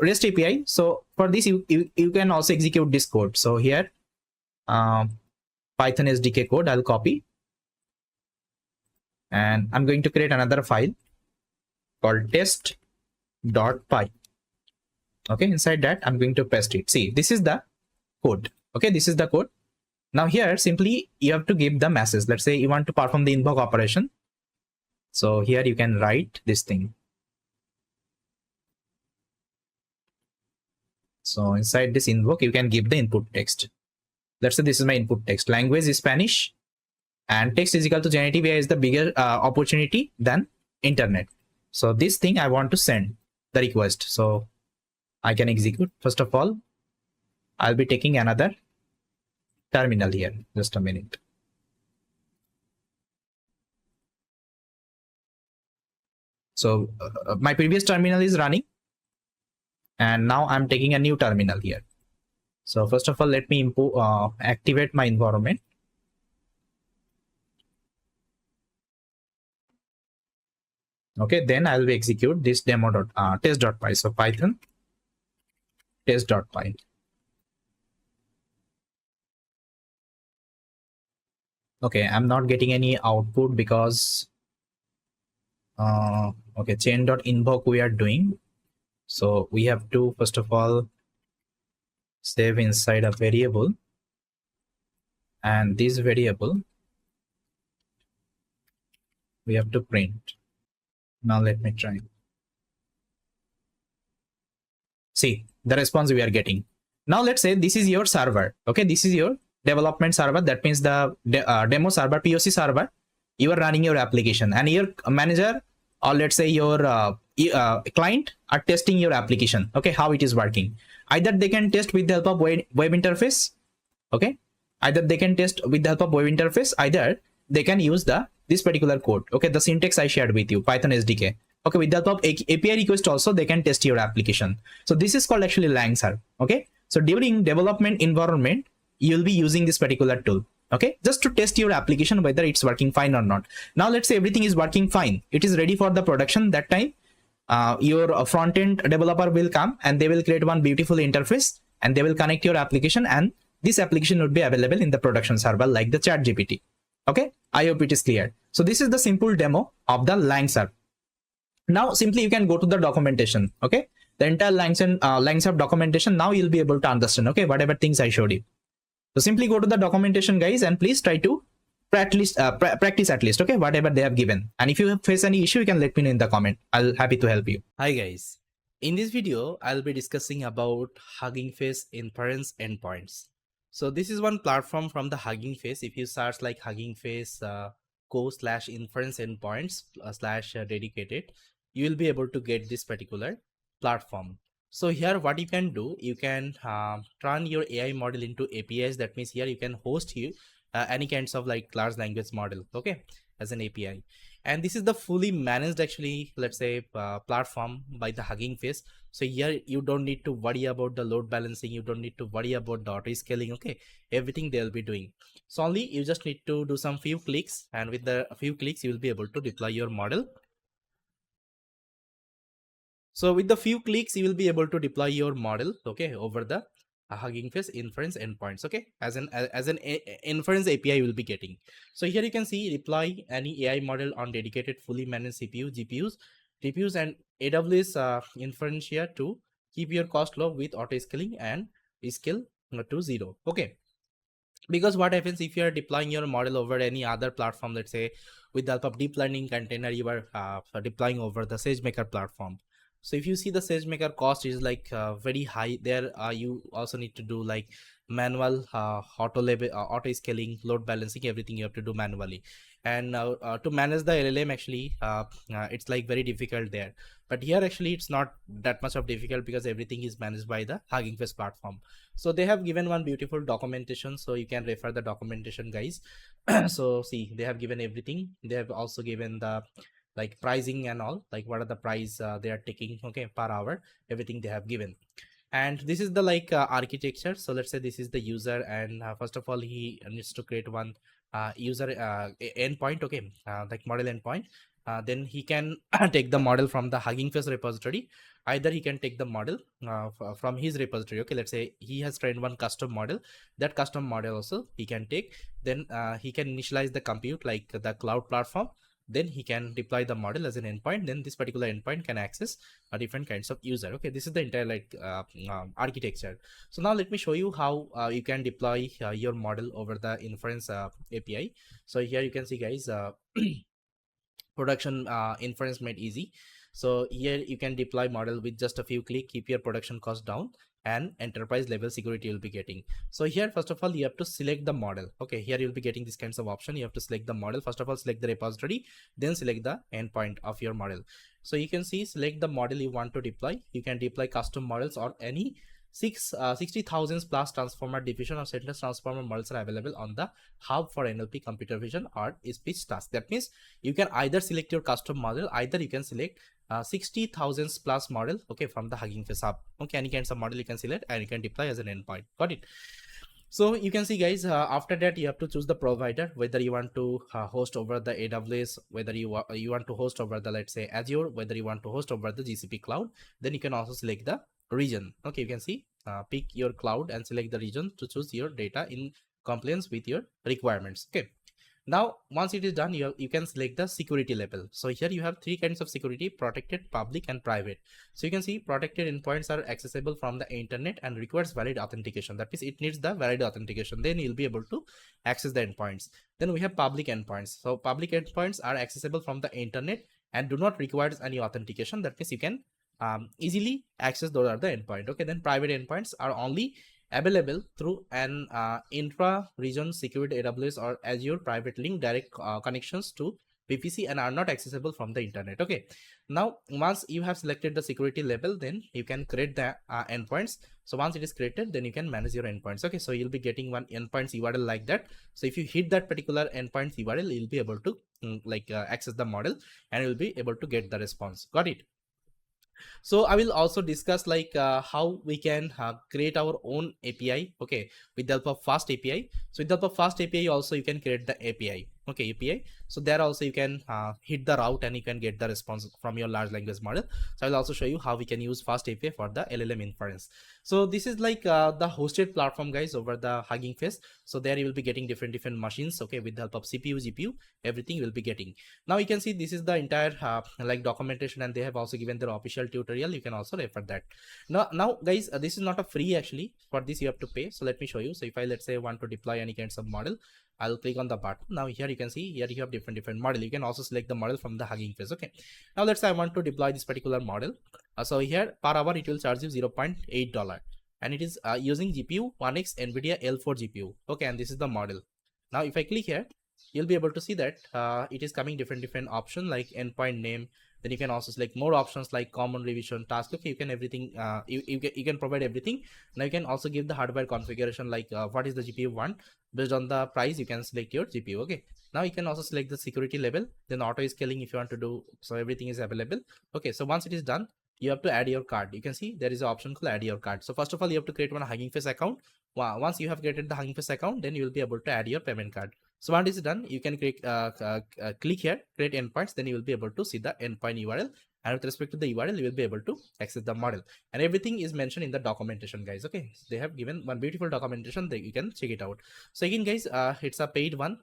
REST API, so for this you can also execute this code. So here Python SDK code I'll copy, and I'm going to create another file called test.py. Okay, inside that I'm going to paste it. See, this is the code. Okay, this is the code. Now here simply you have to give the message. Let's say you want to perform the invoke operation. So here you can write this thing. So inside this invoke you can give the input text. Let's say this is my input text. Language is Spanish, and text is equal to generative AI is the bigger opportunity than internet. So this thing I want to send the request. So I can execute. First of all, I'll be taking another terminal here. Just a minute. So my previous terminal is running, and now I'm taking a new terminal here. So first of all, let me activate my environment. Okay, then I will execute this demo dot test.py. So Python test.py. Okay, I'm not getting any output because okay, chain.invoke we are doing. So we have to first of all save inside a variable, and this variable we have to print. Now let me try. See the response we are getting. Now let's say this is your server. Okay, this is your development server. That means the demo server, POC server. You are running your application, and your manager, or let's say your client, are testing your application. Okay, how it is working. Either they can test with the help of web interface. Okay, either they can test with the help of web interface. Either they can use this particular code. Okay, the syntax I shared with you, Python SDK. Okay, with the help of API request also they can test your application. So this is called actually LangServe. Okay, so during development environment you'll be using this particular tool. Okay, just to test your application whether it's working fine or not. Now let's say everything is working fine, it is ready for the production. That time your front-end developer will come and they will create one beautiful interface and they will connect your application, and this application would be available in the production server like the ChatGPT. Okay, I hope it is clear. So this is the simple demo of the LangServe. Now simply you can go to the documentation. Okay, the entire LangServe documentation. Now you'll be able to understand, okay, whatever things I showed you. So simply go to the documentation, guys, and please try to practice at least, okay, whatever they have given. And if you face any issue, you can let me know in the comment. I'll happy to help you. Hi guys, in this video I'll be discussing about Hugging Face inference endpoints. So this is one platform from the Hugging Face. If you search like Hugging Face co/inference endpoints /dedicated, you will be able to get this particular platform. So here what you can do, you can turn your AI model into APIs. That means here you can host here any kinds of like large language model, okay, as an API. And this is the fully managed actually, let's say platform by the Hugging Face. So here you don't need to worry about the load balancing, you don't need to worry about the auto scaling. Okay, everything they'll be doing. So only you just need to do some few clicks, and with the few clicks you will be able to deploy your model. So with the few clicks you will be able to deploy your model, okay, over the Hugging Face inference endpoints, okay, as an inference API you will be getting. So here you can see deploy any AI model on dedicated fully managed CPU, GPUs, TPUs, and AWS inference here to keep your cost low with auto scaling and scale to 0. Okay, because what happens if you are deploying your model over any other platform, let's say with the help of deep learning container, you are deploying over the SageMaker platform. So if you see the SageMaker cost is like very high there, you also need to do like manual auto scaling, load balancing, everything you have to do manually. And to manage the LLM actually it's like very difficult there. But here actually it's not that much of difficult because everything is managed by the Hugging Face platform. So they have given one beautiful documentation, so you can refer the documentation, guys. So see, they have given everything. They have also given the like pricing and all, like what are the price they are taking, okay, per hour, everything they have given. And this is the like architecture. So let's say this is the user, and first of all he needs to create one user endpoint, okay, like model endpoint. Then he can take the model from the Hugging Face repository. Either he can take the model from his repository. Okay, let's say he has trained one custom model, that custom model also he can take. Then he can initialize the compute like the cloud platform. Then he can deploy the model as an endpoint. Then this particular endpoint can access different kinds of user. Okay, this is the entire like architecture. So now let me show you how you can deploy your model over the inference API. So here you can see, guys, production inference made easy. So here you can deploy model with just a few clicks, keep your production cost down, and enterprise level security you'll be getting. So here first of all you have to select the model. Okay, here you'll be getting these kinds of option. You have to select the model. First of all select the repository, then select the endpoint of your model. So you can see select the model you want to deploy. You can deploy custom models or any 60,000 plus transformer diffusion or sentence transformer models are available on the hub for NLP, computer vision, or speech task. That means you can either select your custom model, either you can select 60,000 plus model, okay, from the Hugging Face hub. Okay, any kinds of model you can select and you can deploy as an endpoint. Got it? So you can see guys, after that you have to choose the provider, whether you want to host over the AWS, whether you want to host over the, let's say, Azure, whether you want to host over the GCP cloud. Then you can also select the region. Okay, you can see, pick your cloud and select the region to choose your data in compliance with your requirements. Okay, now once it is done, you can select the security level. So here you have three kinds of security: protected, public and private. So you can see protected endpoints are accessible from the internet and requires valid authentication. That means it needs the valid authentication, then you'll be able to access the endpoints. Then we have public endpoints. So public endpoints are accessible from the internet and do not require any authentication. That means you can easily access those are the endpoint. Okay, then private endpoints are only available through an intra-region secured AWS or Azure private link direct connections to VPC and are not accessible from the internet. Okay, now once you have selected the security level, then you can create the endpoints. So once it is created, then you can manage your endpoints. Okay, so you'll be getting one endpoints URL like that. So if you hit that particular endpoints URL, you'll be able to access the model and you'll be able to get the response. Got it? So I will also discuss how we can create our own API, okay, with the help of fast API. So with the help of fast API also you can create the API, okay, API. So there also you can hit the route and you can get the response from your large language model. So I will also show you how we can use fast API for the LLM inference. So this is like the hosted platform guys over the Hugging Face. So there you will be getting different machines, okay, with the help of CPU, GPU, everything you will be getting. Now you can see this is the entire documentation, and they have also given their official tutorial. You can also refer that. Now guys, this is not a free actually. For this you have to pay. So let me show you. So if I, let's say, want to deploy any kinds of model, I'll click on the button. Now here you can see, here you have different model. You can also select the model from the Hugging Face. Okay, now let's say I want to deploy this particular model. So here per hour it will charge you $0.8, and it is using GPU 1x NVIDIA L4 GPU. Okay, and this is the model. Now if I click here, you'll be able to see that it is coming different option like endpoint name. Then you can also select more options like common revision task. Okay, you can everything you can provide everything. Now you can also give the hardware configuration like what is the GPU want. Based on the price you can select your GPU. Okay, now you can also select the security level, then auto scaling if you want to do. So everything is available. Okay, so once it is done, you have to add your card. You can see there is an option called add your card. So first of all you have to create one Hugging Face account. Once you have created the Hugging Face account, then you will be able to add your payment card. So once it is done, you can click here, create endpoints. Then you will be able to see the endpoint URL, and with respect to the URL, you will be able to access the model, and everything is mentioned in the documentation, guys. Okay, so they have given one beautiful documentation that you can check it out. So again, guys, it's a paid one.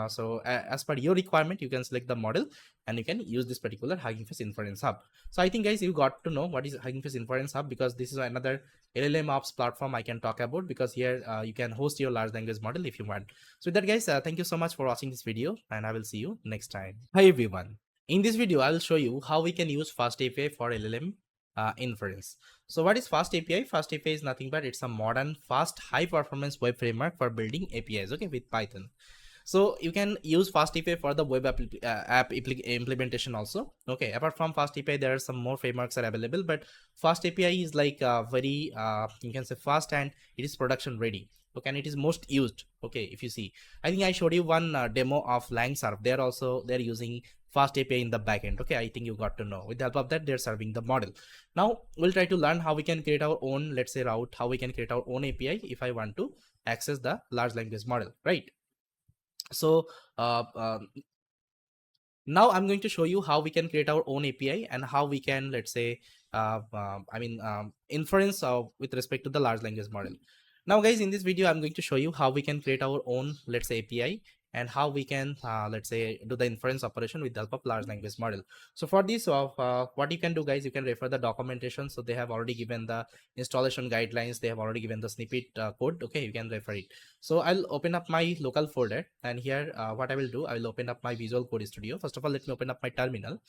So as per your requirement, you can select the model and you can use this particular Hugging Face Inference Hub. So I think, guys, you got to know what is Hugging Face Inference Hub, because this is another LLMOps platform I can talk about, because here you can host your large language model if you want. So with that, guys, thank you so much for watching this video, and I will see you next time. Hi everyone. In this video, I will show you how we can use Fast API for LLM inference. So what is Fast API? Fast API is nothing but it's a modern, fast, high performance web framework for building APIs, okay, with Python. So you can use Fast API for the web app implementation also. Okay, apart from Fast API, there are some more frameworks are available, but Fast API is like very you can say fast, and it is production ready. Okay, and it is most used. Okay, if you see, I think I showed you one demo of LangServe. They're using Fast API in the backend. Okay, I think you got to know. With the help of that, they're serving the model. Now we'll try to learn how we can create our own, let's say, route, how we can create our own API if I want to access the large language model, right? So now I'm going to show you how we can create our own API and how we can, let's say, inference with respect to the large language model. Now guys, in this video, I'm going to show you how we can create our own, let's say, API, and how we can, let's say, do the inference operation with the help of large language model. So for this, what you can do, guys, you can refer the documentation. So they have already given the installation guidelines. They have already given the snippet code. Okay, you can refer it. So I'll open up my local folder, and here what I will do, I will open up my Visual Code Studio. First of all, let me open up my terminal.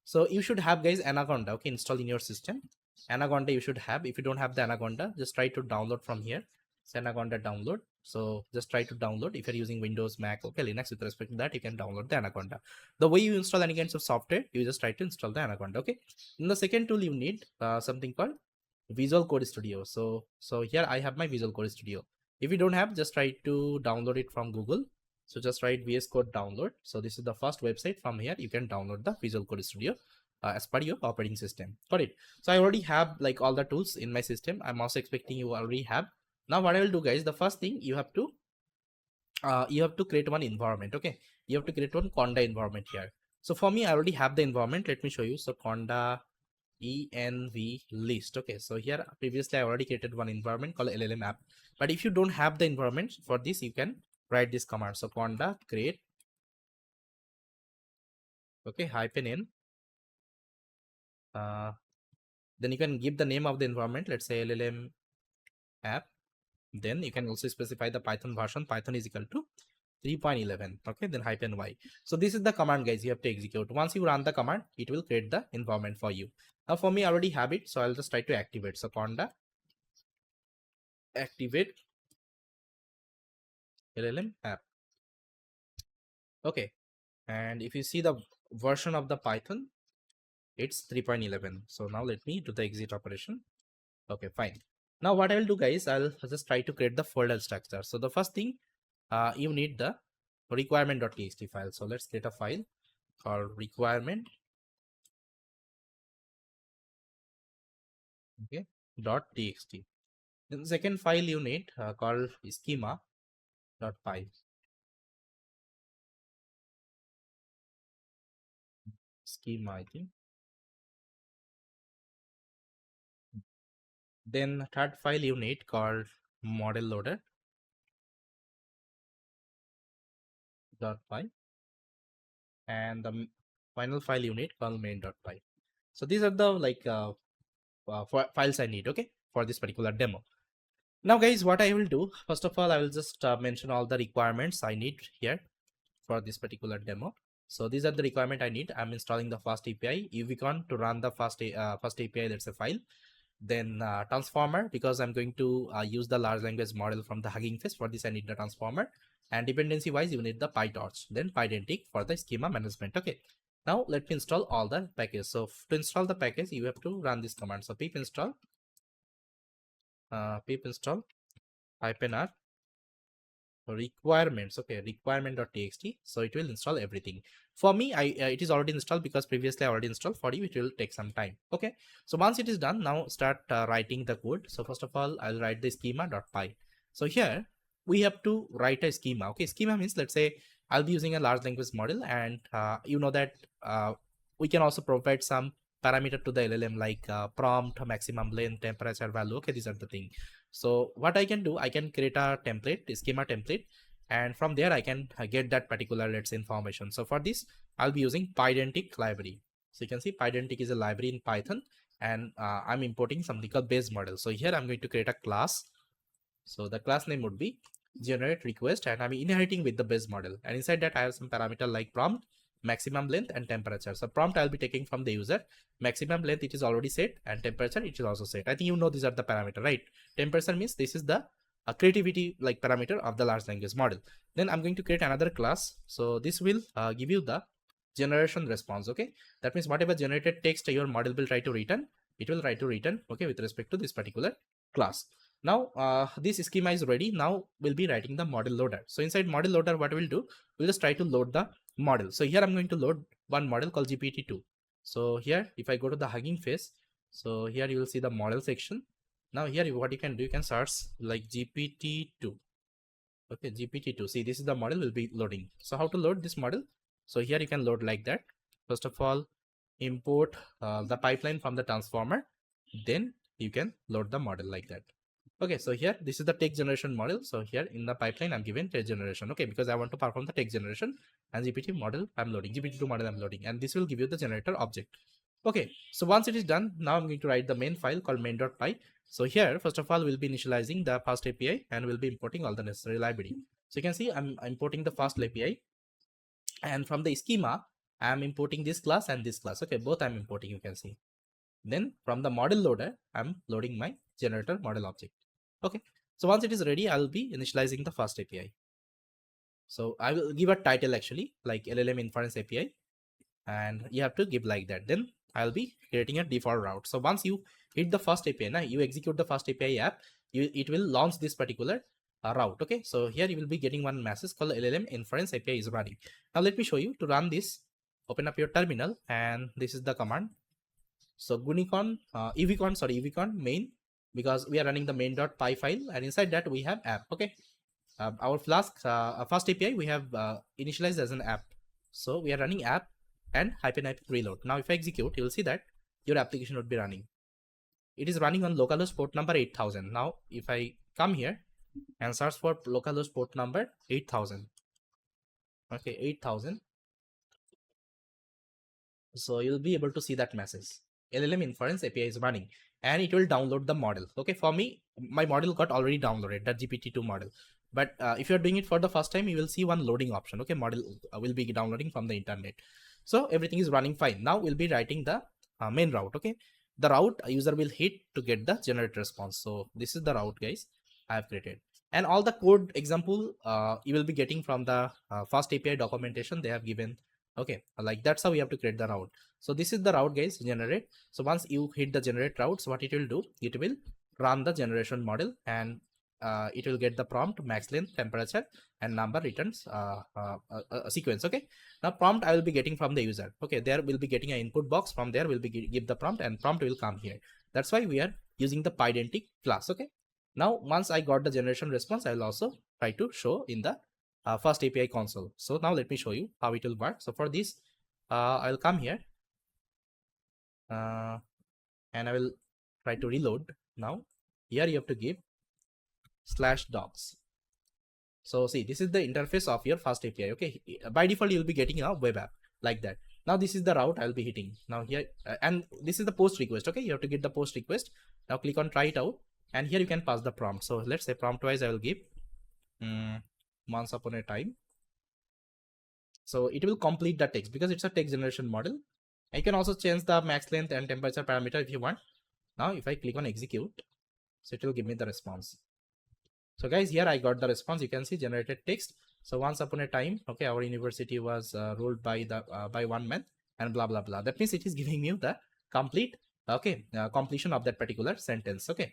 So you should have, guys, Anaconda, okay, installed in your system. Anaconda you should have. If you don't have the Anaconda, just try to download from here. It's Anaconda download. So just try to download. If you're using Windows, Mac, okay, Linux, with respect to that, you can download the Anaconda. The way you install any kinds of software, you just try to install the Anaconda. Okay. In the second tool, you need something called Visual Code Studio. So here I have my Visual Code Studio. If you don't have, just try to download it from Google. So just write VS Code download. So this is the first website. From here you can download the Visual Code Studio as per your operating system. Got it? So I already have like all the tools in my system. I'm also expecting you already have. Now what I will do, guys, the first thing you have to create one environment. Okay, you have to create one conda environment here. So for me, I already have the environment. Let me show you. So conda env list. Okay, so here previously I already created one environment called LLM app. But if you don't have the environment for this, you can write this command. So conda create, okay, -n. Then you can give the name of the environment. Let's say LLM app. Then you can also specify the Python version. Python is equal to 3.11. Okay, then -y. So this is the command, guys, you have to execute. Once you run the command, it will create the environment for you. Now for me, I already have it, so I'll just try to activate. So conda activate LLM app. Okay, and if you see the version of the Python, it's 3.11. So now let me do the exit operation. Okay, fine. Now what I will do, guys, I'll just try to create the folder structure. So the first thing, you need the requirement.txt file. So let's create a file called requirement, okay, .txt. Then the second file you need called schema.py. Schema, I think. Then third file you need called model loader.py, and the final file you need called main.py. So these are the files I need, okay, for this particular demo. Now, guys, what I will do, first of all, I will just mention all the requirements I need here for this particular demo. So these are the requirement I need. I'm installing the fast API, UVCon to run the fast API, that's a file. Then transformer, because I'm going to use the large language model from the Hugging Face. For this I need the transformer, and dependency wise you need the PyTorch, then Pydantic for the schema management. Okay, now let me install all the package. So to install the package, you have to run this command. So pip install -r requirements. Okay, requirement.txt. So it will install everything. For me, it is already installed because previously I already installed. For you, it will take some time. Okay, so once it is done, now start writing the code. So first of all, I'll write the schema.py. So here we have to write a schema. Okay, schema means, let's say I'll be using a large language model, and you know that we can also provide some parameter to the LLM, like prompt, maximum length, temperature value. Okay, these are the thing. So what I can do, I can create a template, a schema template, and from there I can get that particular, let's say, information. So for this, I'll be using Pydantic library. So you can see Pydantic is a library in Python, and I'm importing something called base model. So here I'm going to create a class. So the class name would be generate request, and I'm inheriting with the base model. And inside that I have some parameter like prompt, maximum length, and temperature. So prompt I'll be taking from the user. Maximum length, it is already set, and temperature, it is also set. I think you know these are the parameter, right? Temperature means this is the creativity like parameter of the large language model. Then I'm going to create another class. So this will give you the generation response. Okay, that means whatever generated text your model will try to return, it will try to return, okay, with respect to this particular class. Now this schema is ready. Now we'll be writing the model loader. So inside model loader, what we'll do, we'll just try to load the model. So here I'm going to load one model called GPT-2. So here, if I go to the Hugging Face, so here you will see the model section. Now here what you can do, you can search like GPT-2. Okay, GPT-2. See, this is the model will be loading. So how to load this model? So here you can load like that. First of all, import the pipeline from the transformer. Then you can load the model like that. Okay, so here this is the text generation model. So here in the pipeline I'm given text generation. Okay, because I want to perform the text generation, and GPT model I'm loading, GPT-2 model I'm loading, and this will give you the generator object. Okay, so once it is done, now I'm going to write the main file called main.py. So here first of all we'll be initializing the fast API, and we'll be importing all the necessary library. So you can see I'm importing the fast API, and from the schema I'm importing this class and this class. Okay, both I'm importing, you can see. Then from the model loader I'm loading my generator model object. Okay, so once it is ready, I'll be initializing the fast API. So I will give a title actually like LLM Inference API, and you have to give like that. Then I'll be creating a default route. So once you hit the fast API, now you execute the fast API app, it will launch this particular route. Okay, so here you will be getting one message called LLM Inference API is running. Now let me show you. To run this, open up your terminal, and this is the command. So evcon main because we are running the main.py file, and inside that we have app. Okay, our Flask fast API we have initialized as an app. So we are running app and -hyphen reload. Now if I execute, you will see that your application would be running. It is running on localhost port number 8000. Now if I come here and search for localhost port number 8000, okay, 8000, so you'll be able to see that message. LLM Inference API is running, and it will download the model. Okay, for me, my model got already downloaded, the GPT-2 model. But if you're doing it for the first time, you will see one loading option. Okay, model will be downloading from the internet. So everything is running fine. Now we'll be writing the main route. Okay, the route a user will hit to get the generate response. So this is the route, guys, I have created. And all the code example you will be getting from the fast API documentation they have given. Okay, like that's how we have to create the route. So this is the route, guys, generate. So once you hit the generate routes, what it will do, it will run the generation model, and it will get the prompt, max length, temperature, and number returns a sequence. Okay, now prompt I will be getting from the user. Okay, there will be getting an input box. From there will be give the prompt, and prompt will come here. That's why we are using the pydentic class. Okay, now once I got the generation response, I will also try to show in the first API console. So now let me show you how it will work. So for this, I'll come here and I will try to reload. Now here you have to give /docs. So see, this is the interface of your fast API. Okay, by default you'll be getting a web app like that. Now this is the route I'll be hitting. Now here and this is the post request. Okay, you have to get the post request. Now click on try it out, and here you can pass the prompt. So let's say prompt wise I will give once upon a time. So it will complete the text because it's a text generation model. And you can also change the max length and temperature parameter if you want. Now if I click on execute, so it will give me the response. So guys, here I got the response. You can see generated text. So once upon a time, okay, our university was ruled by the by one man, and blah blah blah. That means it is giving me the complete completion of that particular sentence. Okay,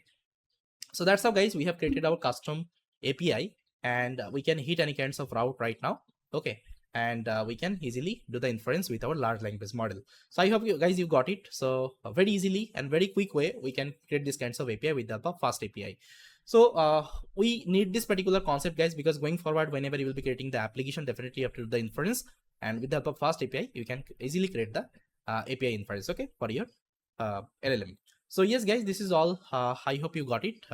so that's how, guys, we have created our custom API, and we can hit any kinds of route right now. Okay, and we can easily do the inference with our large language model. So I hope you guys you got it. So very easily and very quick way we can create these kinds of API with the help of fast API. So we need this particular concept, guys, because going forward, whenever you will be creating the application, definitely you have to do the inference, and with the help of fast API you can easily create the API inference, okay, for your LLM. So yes, guys, this is all. I hope you got it.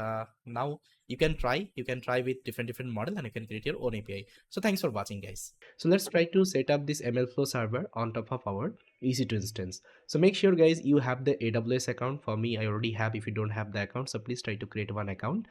Now you can try with different model, and you can create your own API. So thanks for watching, guys. So let's try to set up this MLflow server on top of our EC2 instance. So make sure, guys, you have the AWS account. For me, I already have. If you don't have the account, so please try to create one account.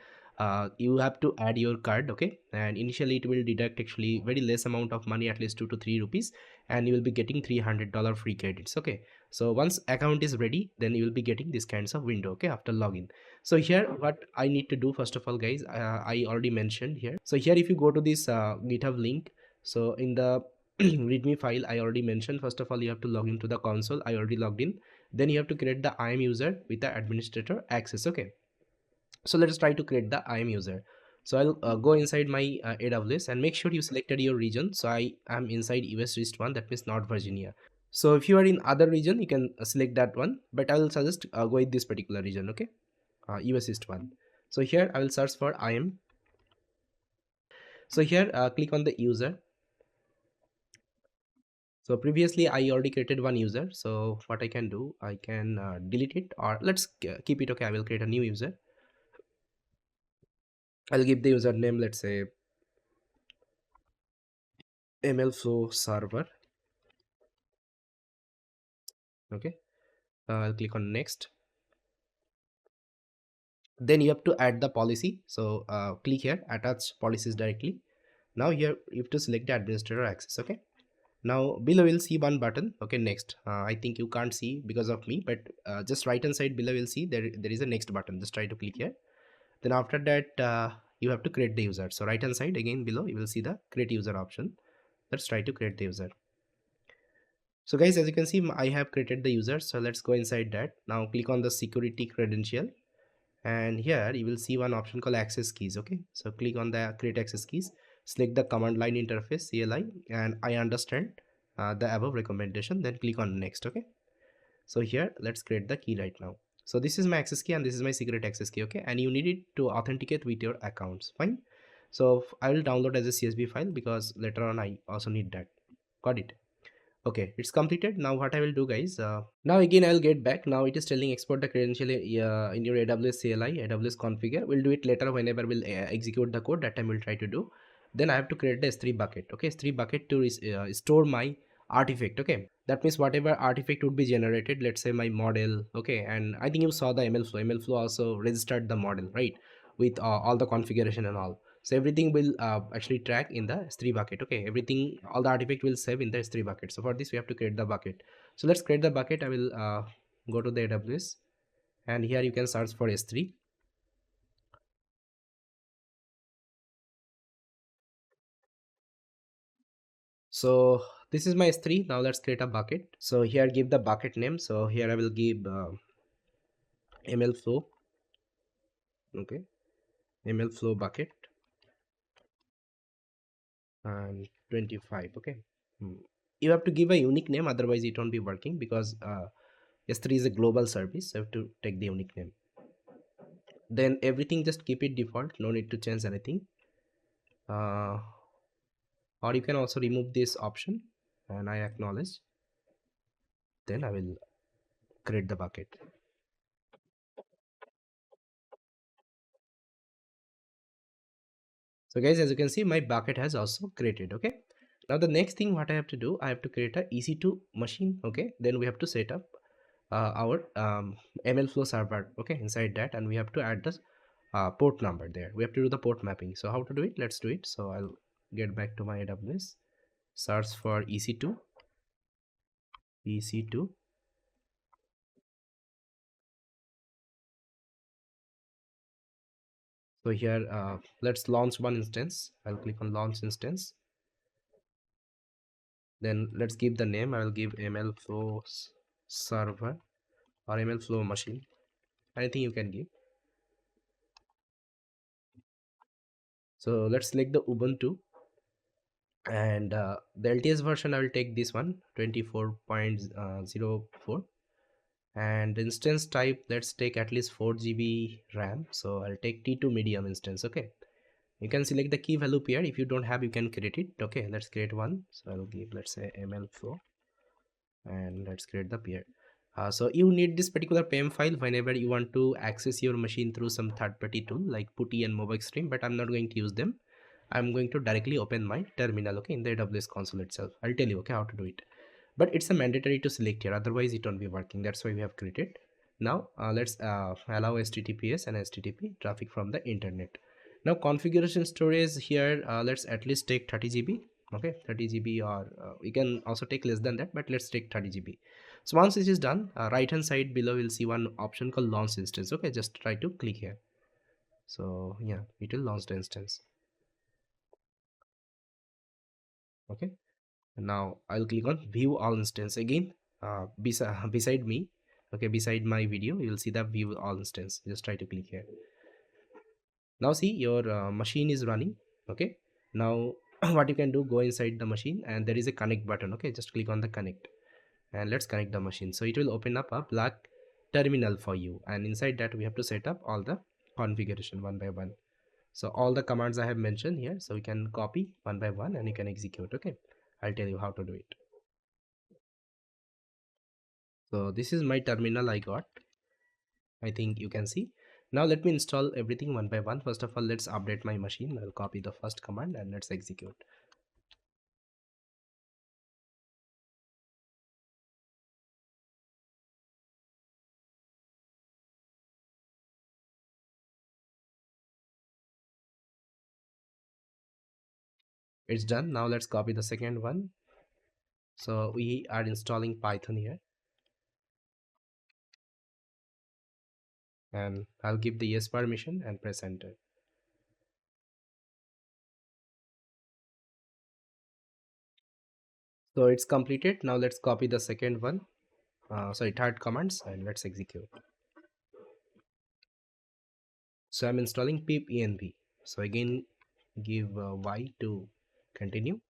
You have to add your card, okay, and initially it will deduct actually very less amount of money, at least 2 to 3 rupees, and you will be getting $300 free credits. Okay, so once account is ready, then you will be getting this kinds of window, okay, after login. So here what I need to do, first of all, guys, I already mentioned here. So here if you go to this GitHub link, so in the readme file I already mentioned, first of all you have to log into the console. I already logged in. Then you have to create the IAM user with the administrator access. Okay, so let us try to create the IAM user. So I'll go inside my AWS, and make sure you selected your region. So I am inside US East 1, that means North Virginia. So if you are in other region, you can select that one, but I will suggest go with this particular region, okay, US East 1. So here I will search for IAM. So here click on the user. So previously I already created one user, so what I can do, I can delete it, or let's keep it. Okay, I will create a new user. I'll give the username, let's say MLflow server. Okay, I'll click on next. Then you have to add the policy. So click here, attach policies directly. Now here you have to select the administrator access. Okay, now below you'll see one button. Okay, next. I think you can't see because of me, but just right hand side below you'll see there is a next button. Just try to click here. Then after that you have to create the user. So right hand side again below you will see the create user option. Let's try to create the user. So guys, as you can see, I have created the user. So let's go inside that. Now click on the security credential, and here you will see one option called access keys. Okay, so click on the create access keys, select the command line interface CLI, and I understand the above recommendation, then click on next. Okay, so here let's create the key right now. So this is my access key and this is my secret access key. Okay, and you need it to authenticate with your accounts. Fine. So I will download as a CSV file because later on I also need that. Got it? Okay, it's completed. Now what I will do, guys, now again I'll get back. Now it is telling export the credential in your AWS CLI, AWS configure. We'll do it later whenever we'll execute the code. That time we'll try to do. Then I have to create the S3 bucket. Okay, S3 bucket to store my artifact. Okay, that means whatever artifact would be generated, let's say my model. Okay, and I think you saw the MLflow also registered the model, right, with all the configuration and all. So everything will actually track in the S3 bucket. Okay, everything, all the artifact will save in the S3 bucket. So for this we have to create the bucket. So let's create the bucket. I will go to the AWS, and here you can search for S3. So this is my S3. Now let's create a bucket. So here give the bucket name. So here I will give MLflow. Okay, MLflow bucket and 25. Okay. Hmm. You have to give a unique name, otherwise it won't be working, because S3 is a global service, so you have to take the unique name. Then everything just keep it default, no need to change anything. uh, or you can also remove this option, and I acknowledge. Then I will create the bucket. So guys, as you can see, my bucket has also created. Okay, now the next thing what I have to do, I have to create a EC2 machine. Okay, then we have to set up our MLflow server. Okay, inside that, and we have to add the port number there. We have to do the port mapping. So how to do it? Let's do it. So I'll get back to my AWS, search for EC2. So here let's launch one instance. I'll click on launch instance. Then let's give the name. I will give MLflow server or MLflow machine, anything you can give. So let's select the Ubuntu, and the LTS version I will take this one, 24.04. and instance type, let's take at least 4 GB RAM. So I'll take T2 medium instance. Okay, you can select the key value pair. If you don't have, you can create it. Okay, let's create one. So I'll give, let's say, MLflow, and let's create the pair. So you need this particular PEM file whenever you want to access your machine through some third-party tool like Putty and MobileStream, but I'm not going to use them. I'm going to directly open my terminal, okay, in the AWS console itself. I'll tell you, okay, how to do it. But it's a mandatory to select here, otherwise it won't be working. That's why we have created. Now let's allow HTTPS and HTTP traffic from the internet. Now configuration storage here, let's at least take 30 GB. Okay, 30 GB, or you can also take less than that, but let's take 30 GB. So once this is done, right hand side below you'll see one option called launch instance. Okay, just try to click here. So yeah, it will launch the instance. Okay, now I'll click on view all instance again. Beside me, okay, beside my video, you'll see the view all instance. Just try to click here. Now see, your machine is running. Okay, now what you can do, go inside the machine, and there is a connect button. Okay, just click on the connect, and let's connect the machine. So it will open up a black terminal for you, and inside that we have to set up all the configuration one by one. So all the commands I have mentioned here, so we can copy one by one and you can execute. Okay, I'll tell you how to do it. So this is my terminal I got. I think you can see. Now let me install everything one by one. First of all, let's update my machine. I'll copy the first command and let's execute. It's done. Now let's copy the second one. So we are installing Python here, and I'll give the yes permission and press enter. So it's completed. Now let's copy the second one, sorry, third commands, and let's execute. So I'm installing pip env. So again, give y to continue.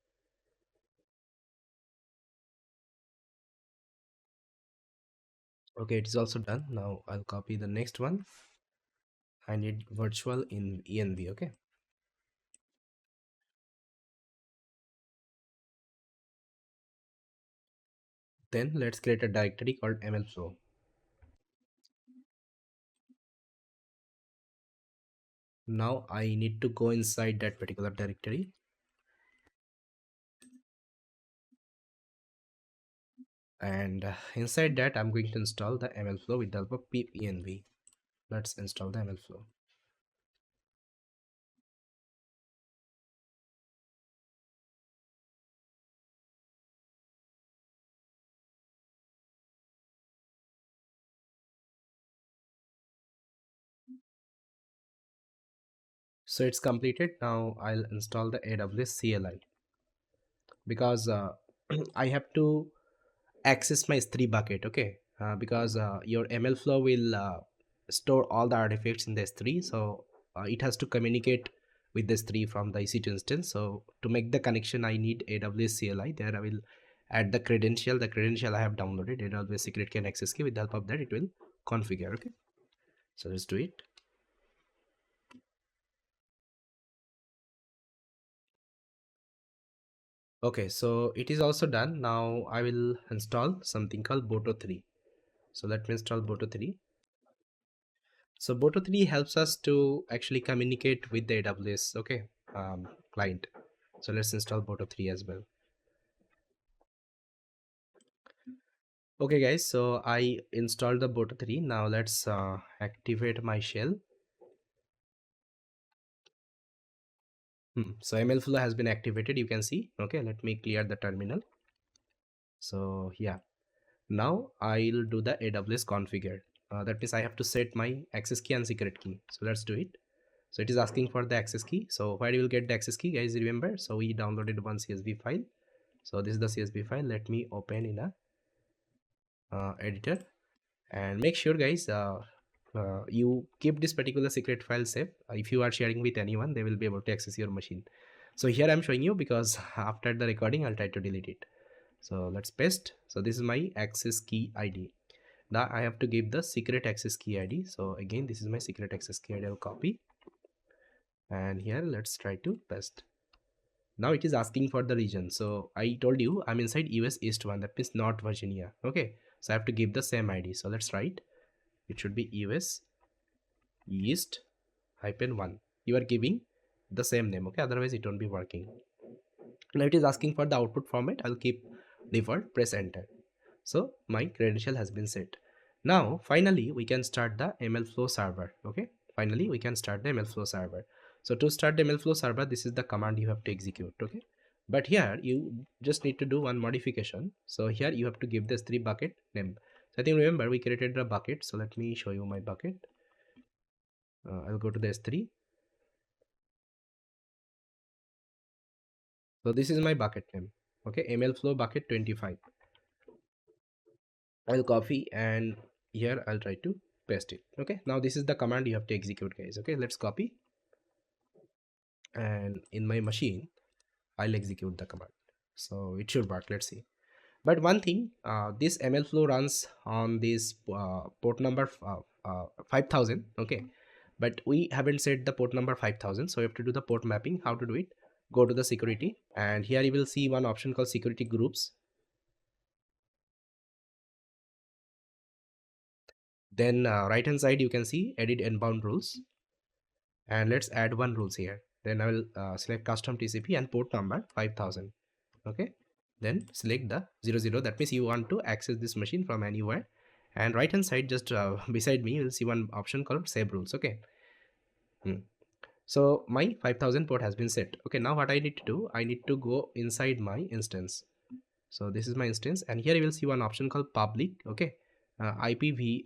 Okay, it is also done. Now I'll copy the next one. I need virtual in env. Okay, then let's create a directory called MLflow. Now I need to go inside that particular directory, and inside that I'm going to install the MLflow with the help of pipenv. Let's install the MLflow. So it's completed. Now I'll install the AWS CLI, because I have to access my S3 bucket. Okay, because your MLflow will store all the artifacts in the S3, so it has to communicate with the S3 from the EC2 instance. So to make the connection, I need AWS CLI. There I will add the credential I have downloaded, AWS secret key and access key. With the help of that, it will configure. Okay, so let's do it. Okay, so it is also done. Now I will install something called Boto3. So let me install Boto3. So Boto3 helps us to actually communicate with the AWS, okay, client. So let's install Boto3 as well. Okay guys, so I installed the Boto3. Now let's activate my shell. So MLflow has been activated, you can see. Okay, let me clear the terminal. So yeah, now I'll do the AWS configure. That means I have to set my access key and secret key. So let's do it. So it is asking for the access key. So where you will get the access key, guys, remember? So we downloaded one CSV file. So this is the CSV file. Let me open in a editor, and make sure, guys, you keep this particular secret file safe. If you are sharing with anyone, they will be able to access your machine. So here I'm showing you because after the recording I'll try to delete it. So let's paste. So this is my access key ID. Now I have to give the secret access key ID. So again, this is my secret access key ID. I'll copy, and here let's try to paste. Now it is asking for the region. So I told you I'm inside US East 1, that means North Virginia. Okay, so I have to give the same ID. So let's write, it should be US East hyphen 1. You are giving the same name, okay, otherwise it won't be working. Now it is asking for the output format. I'll keep default, press enter. So my credential has been set. Now finally we can start the MLflow server. Okay, finally we can start the MLflow server. So to start the MLflow server, this is the command you have to execute. Okay, but here you just need to do one modification. So here you have to give this 3 bucket name. So I think, remember, we created a bucket. So let me show you my bucket. I'll go to the S3. So this is my bucket name. Okay, MLflow bucket 25. I'll copy, and here I'll try to paste it. Okay, now this is the command you have to execute, guys. Okay, let's copy, and in my machine I'll execute the command. So it should work. Let's see. But one thing, this MLflow runs on this port number 5000. Okay, but we haven't set the port number 5000, so we have to do the port mapping. How to do it? Go to the security, and here you will see one option called security groups. Then right hand side you can see edit inbound rules, and let's add one rules here. Then I will select custom TCP and port number 5000. Okay, then select the 00. That means you want to access this machine from anywhere. And right hand side, just beside me, you will see one option called save rules. Okay. So my 5000 port has been set. Okay, now what I need to do, I need to go inside my instance. So this is my instance, and here you will see one option called public. Okay, IPv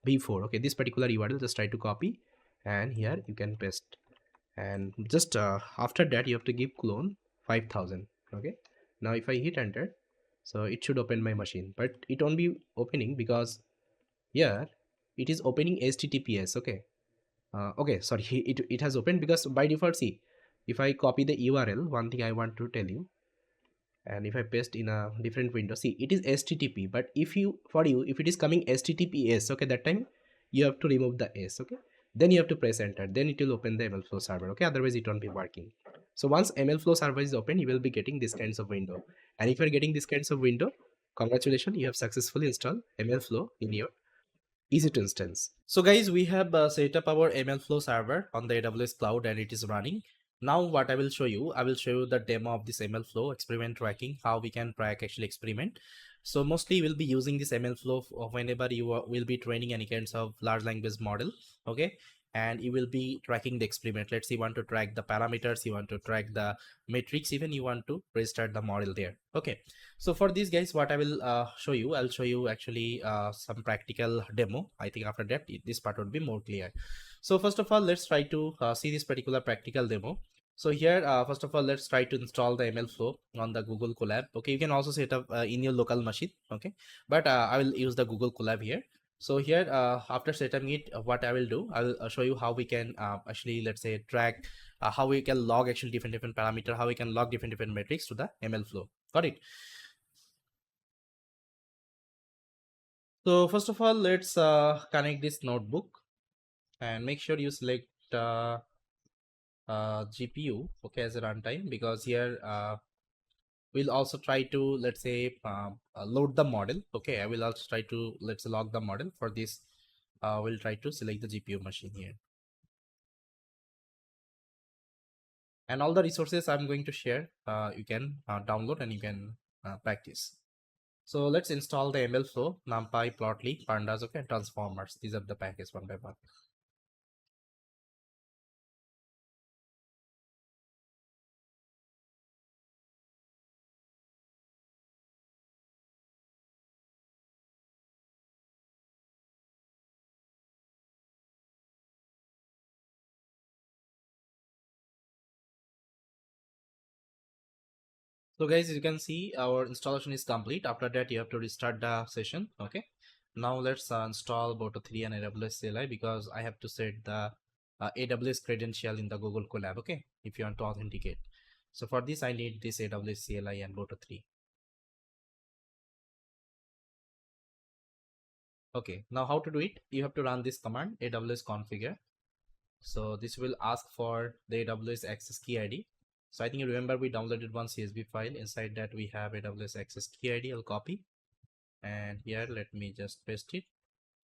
v4. Okay, this particular URL, just try to copy, and here you can paste. And just after that you have to give clone 5000. Okay, now if I hit enter, so it should open my machine, but it won't be opening because here it is opening HTTPS. Okay, okay, sorry, it has opened because by default, see, if I copy the URL, one thing I want to tell you, and if I paste in a different window, see it is HTTP, but if it is coming HTTPS, okay, that time you have to remove the S, okay, then you have to press enter, then it will open the MLflow server, okay, otherwise it won't be working. So once MLflow server is open, you will be getting this kinds of window, and if you are getting this kinds of window, congratulations, you have successfully installed MLflow in your EC2 instance. So guys, we have set up our MLflow server on the AWS cloud and it is running. Now what I will show you the demo of this MLflow experiment tracking, how we can track actually experiment. So mostly we'll be using this MLflow whenever you will be training any kinds of large language model, okay? And you will be tracking the experiment. Let's say you want to track the parameters, you want to track the metrics, even you want to restart the model there, okay? So for these guys, what I will I'll show you actually some practical demo. I think after that this part would be more clear. So first of all, let's try to see this particular practical demo. So here, first of all, let's try to install the MLflow on the Google Colab. Okay, you can also set up in your local machine. Okay, but I will use the Google Colab here. So here, after setting it, what I will do, I will show you how we can actually, let's say, track how we can log actually different parameter, how we can log different metrics to the MLflow. Got it? So first of all, let's connect this notebook and make sure you select GPU, okay, as a runtime, because here we'll also try to, let's say, load the model. Okay, I will also try to, let's log the model. For this, we'll try to select the GPU machine here. And all the resources I'm going to share, you can download and you can practice. So let's install the MLflow, NumPy, Plotly, Pandas, okay, transformers. These are the packages one by one. So guys, you can see our installation is complete. After that, you have to restart the session. Okay. Now let's install Boto 3 and AWS CLI, because I have to set the AWS credential in the Google Colab. Okay, if you want to authenticate. So for this, I need this AWS CLI and Boto 3. Okay, now how to do it? You have to run this command AWS configure. So this will ask for the AWS access key ID. So I think you remember we downloaded one CSV file. Inside that we have AWS access key ID. I'll copy, and here let me just paste it,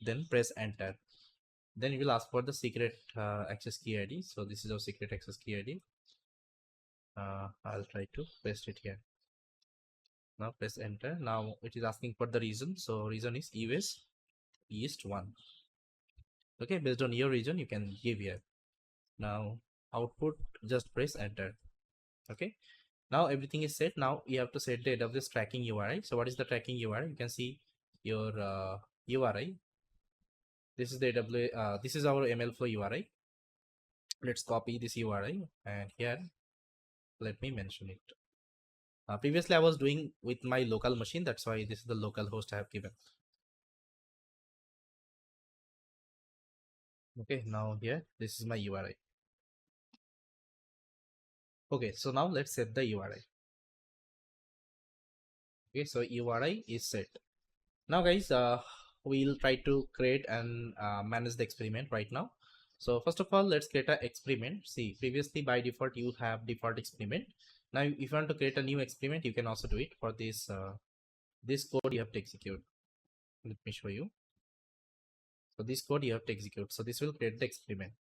then press enter. Then it will ask for the secret access key ID. So this is our secret access key ID. I'll try to paste it here. Now press enter. Now it is asking for the region. So region is US East 1. Okay, based on your region you can give here. Now output, just press enter. Okay, now everything is set. Now you have to set the AWS tracking URI. So what is the tracking URI? You can see your URI. This is the AWS, this is our MLflow URI. Let's copy this URI, and here let me mention it. Previously I was doing with my local machine, that's why this is the local host I have given. Okay, now here this is my URI. Okay, so now let's set the URI. Okay, so URI is set. Now guys, we'll try to create and manage the experiment right now. So first of all, let's create an experiment. See, previously by default you have default experiment. Now if you want to create a new experiment, you can also do it. For this this code you have to execute. Let me show you. So this code you have to execute. So this will create the experiment.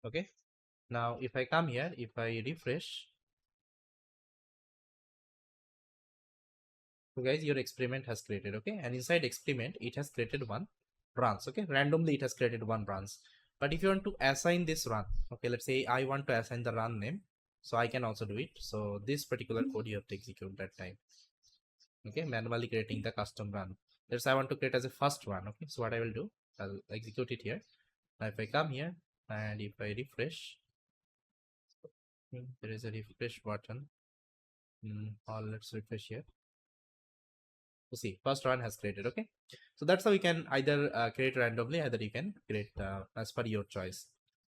Okay, now if I come here, if I refresh, so guys, your experiment has created. Okay, and inside experiment it has created one branch. Okay, randomly it has created one branch. But if you want to assign this run, okay, let's say I want to assign the run name, so I can also do it. So this particular code you have to execute that time. Okay, manually creating the custom run. Let's say I want to create as a first run. Okay, so what I will do, I'll execute it here. Now if I come here and if I refresh, there is a refresh button. Or let's refresh here. So see, first run has created. Okay, so that's how you can either create randomly, either you can create as per your choice.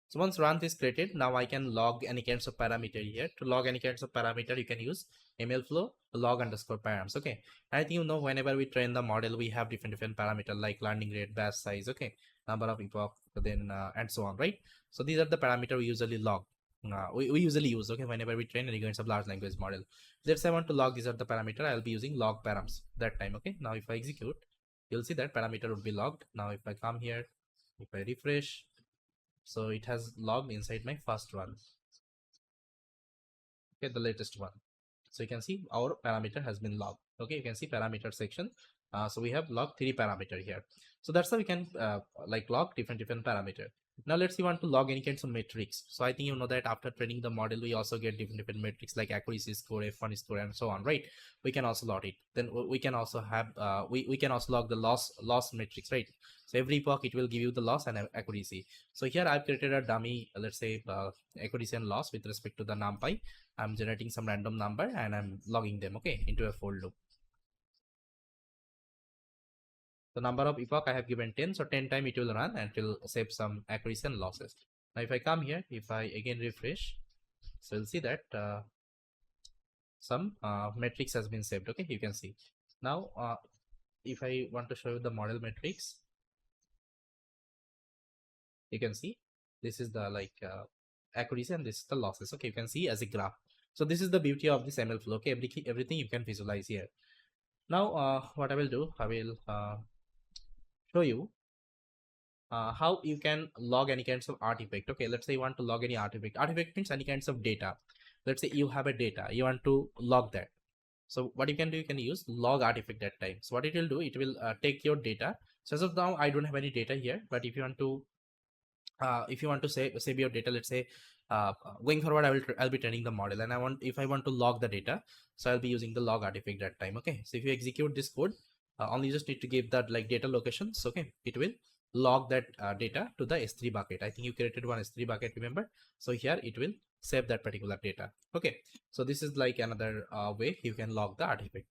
So once run is created, now I can log any kinds of parameter here. To log any kinds of parameter, you can use MLflow log underscore params. Okay. I think you know whenever we train the model, we have different parameter like learning rate, batch size, okay, number of epoch, then and so on, right? So these are the parameter we usually log. We usually use, okay, whenever we train any kinds of large language model. Let's say I want to log these are the parameter. I'll be using log params that time. Okay. Now if I execute, you'll see that parameter would be logged. Now if I come here, if I refresh, so it has logged inside my first one, okay, the latest one. So you can see our parameter has been logged. Okay, you can see parameter section. So we have logged 3 parameter here. So that's how we can like log different parameter. Now let's say you want to log any kinds of metrics. So I think you know that after training the model, we also get different metrics like accuracy score, F1 score, and so on, right? We can also log it. Then we can also have we can also log the loss metrics, right? So every epoch it will give you the loss and accuracy. So here I've created a dummy, let's say accuracy and loss with respect to the numpy. I'm generating some random number and I'm logging them, okay, into a for loop. The number of epoch I have given 10, so 10 times it will run and it will save some accuracy and losses. Now if I come here, if I again refresh, so you'll see that some metrics has been saved, okay, you can see. Now if I want to show you the model metrics, you can see this is the like accuracy and this is the losses, okay, you can see as a graph. So this is the beauty of this MLflow, okay, everything you can visualize here. Now what I will do, I will show you how you can log any kinds of artifact. Okay, let's say you want to log any artifact. Artifact means any kinds of data. Let's say you have a data, you want to log that. So what you can do, you can use log artifact that time. So what it will do, it will take your data. So as of now, I don't have any data here, but if you want to save your data, let's say going forward, I'll be training the model, and if I want to log the data, so I'll be using the log artifact that time. Okay, so if you execute this code, only just need to give that like data locations. Okay, it will log that data to the S3 bucket. I think you created one S3 bucket, remember? So here it will save that particular data. Okay, so this is like another way you can log the artifact.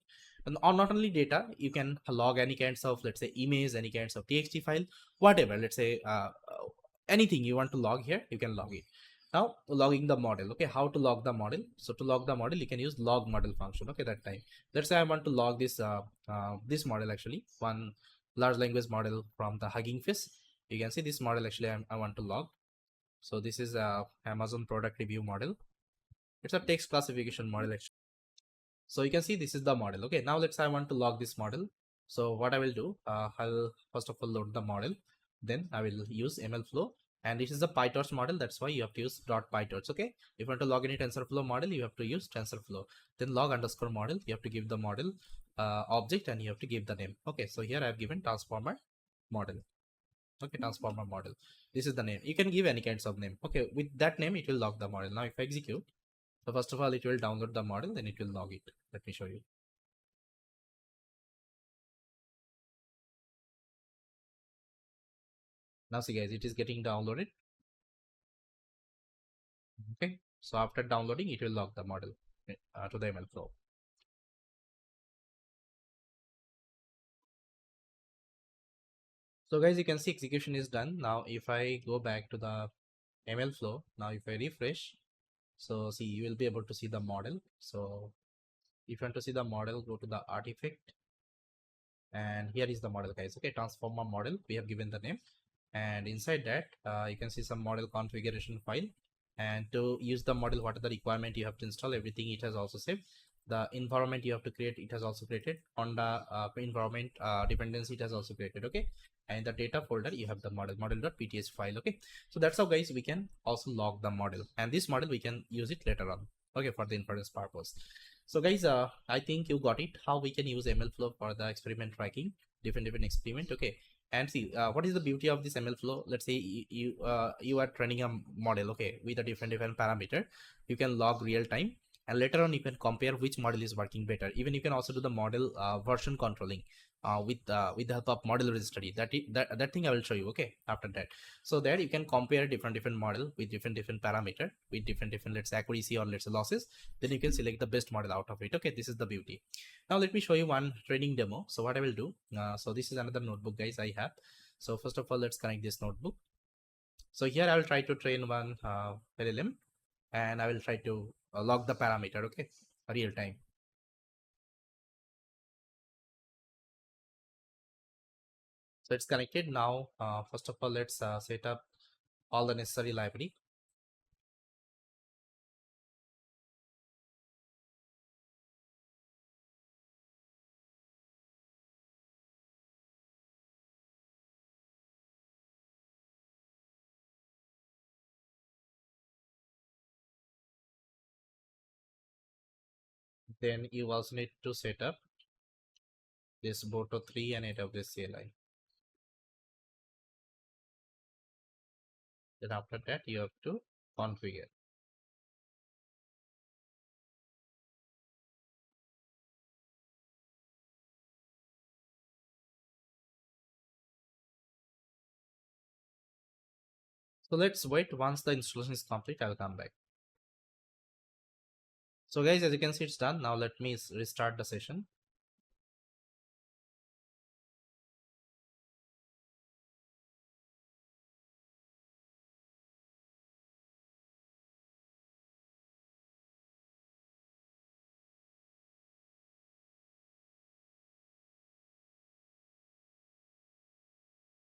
And or not only data, you can log any kinds of, let's say, image, any kinds of txt file, whatever. Let's say anything you want to log here, you can log it. Now logging the model. Okay, how to log the model? So to log the model, you can use log model function. Okay, that time, let's say I want to log this this model, actually one large language model from the Hugging Face. You can see this model actually I want to log. So this is a Amazon product review model. It's a text classification model actually. So you can see this is the model. Okay, now let's say I want to log this model. So what I will do, I'll first of all load the model, then I will use MLflow, and this is the PyTorch model. That's why you have to use .pytorch. Okay, if you want to log any TensorFlow model, you have to use TensorFlow. Then log underscore model, you have to give the model object and you have to give the name. Okay, so here I have given transformer model. Okay, transformer model, this is the name. You can give any kinds of name. Okay, with that name it will log the model. Now if I execute, so first of all it will download the model, then it will log it. Let me show you. Now see guys, it is getting downloaded. Okay, so after downloading, it will log the model to the MLflow. So guys, you can see execution is done. Now if I go back to the MLflow, now if I refresh, so see, you will be able to see the model. So if you want to see the model, go to the artifact, and here is the model guys. Okay, transformer model, we have given the name, and inside that you can see some model configuration file. And to use the model, what are the requirement you have to install, everything it has also saved. The environment you have to create, it has also created. On the environment dependency, it has also created. Okay, and the data folder you have the model.pts file. Okay, so that's how guys we can also log the model, and this model we can use it later on, okay, for the inference purpose. So guys, I think you got it, how we can use MLflow for the experiment tracking, different experiment. Okay, and see what is the beauty of this MLflow. Let's say you are training a model, okay, with a different parameter. You can log real time, and later on you can compare which model is working better. Even you can also do the model version controlling with the help of model registry. That thing I will show you, okay, after that. So there you can compare different model with different parameter, with different let's say accuracy or let's say losses. Then you can select the best model out of it. Okay, this is the beauty. Now let me show you one training demo. So what I will do, so this is another notebook guys I have. So first of all, let's connect this notebook. So here I will try to train one LLM, and I will try to log the parameter, okay, real time. So it's connected now. First of all, let's set up all the necessary library. Then you also need to set up this Boto 3 and AWS CLI. Then after that, you have to configure. So let's wait. Once the installation is complete, I'll come back. So guys, as you can see, it's done. Now let me restart the session.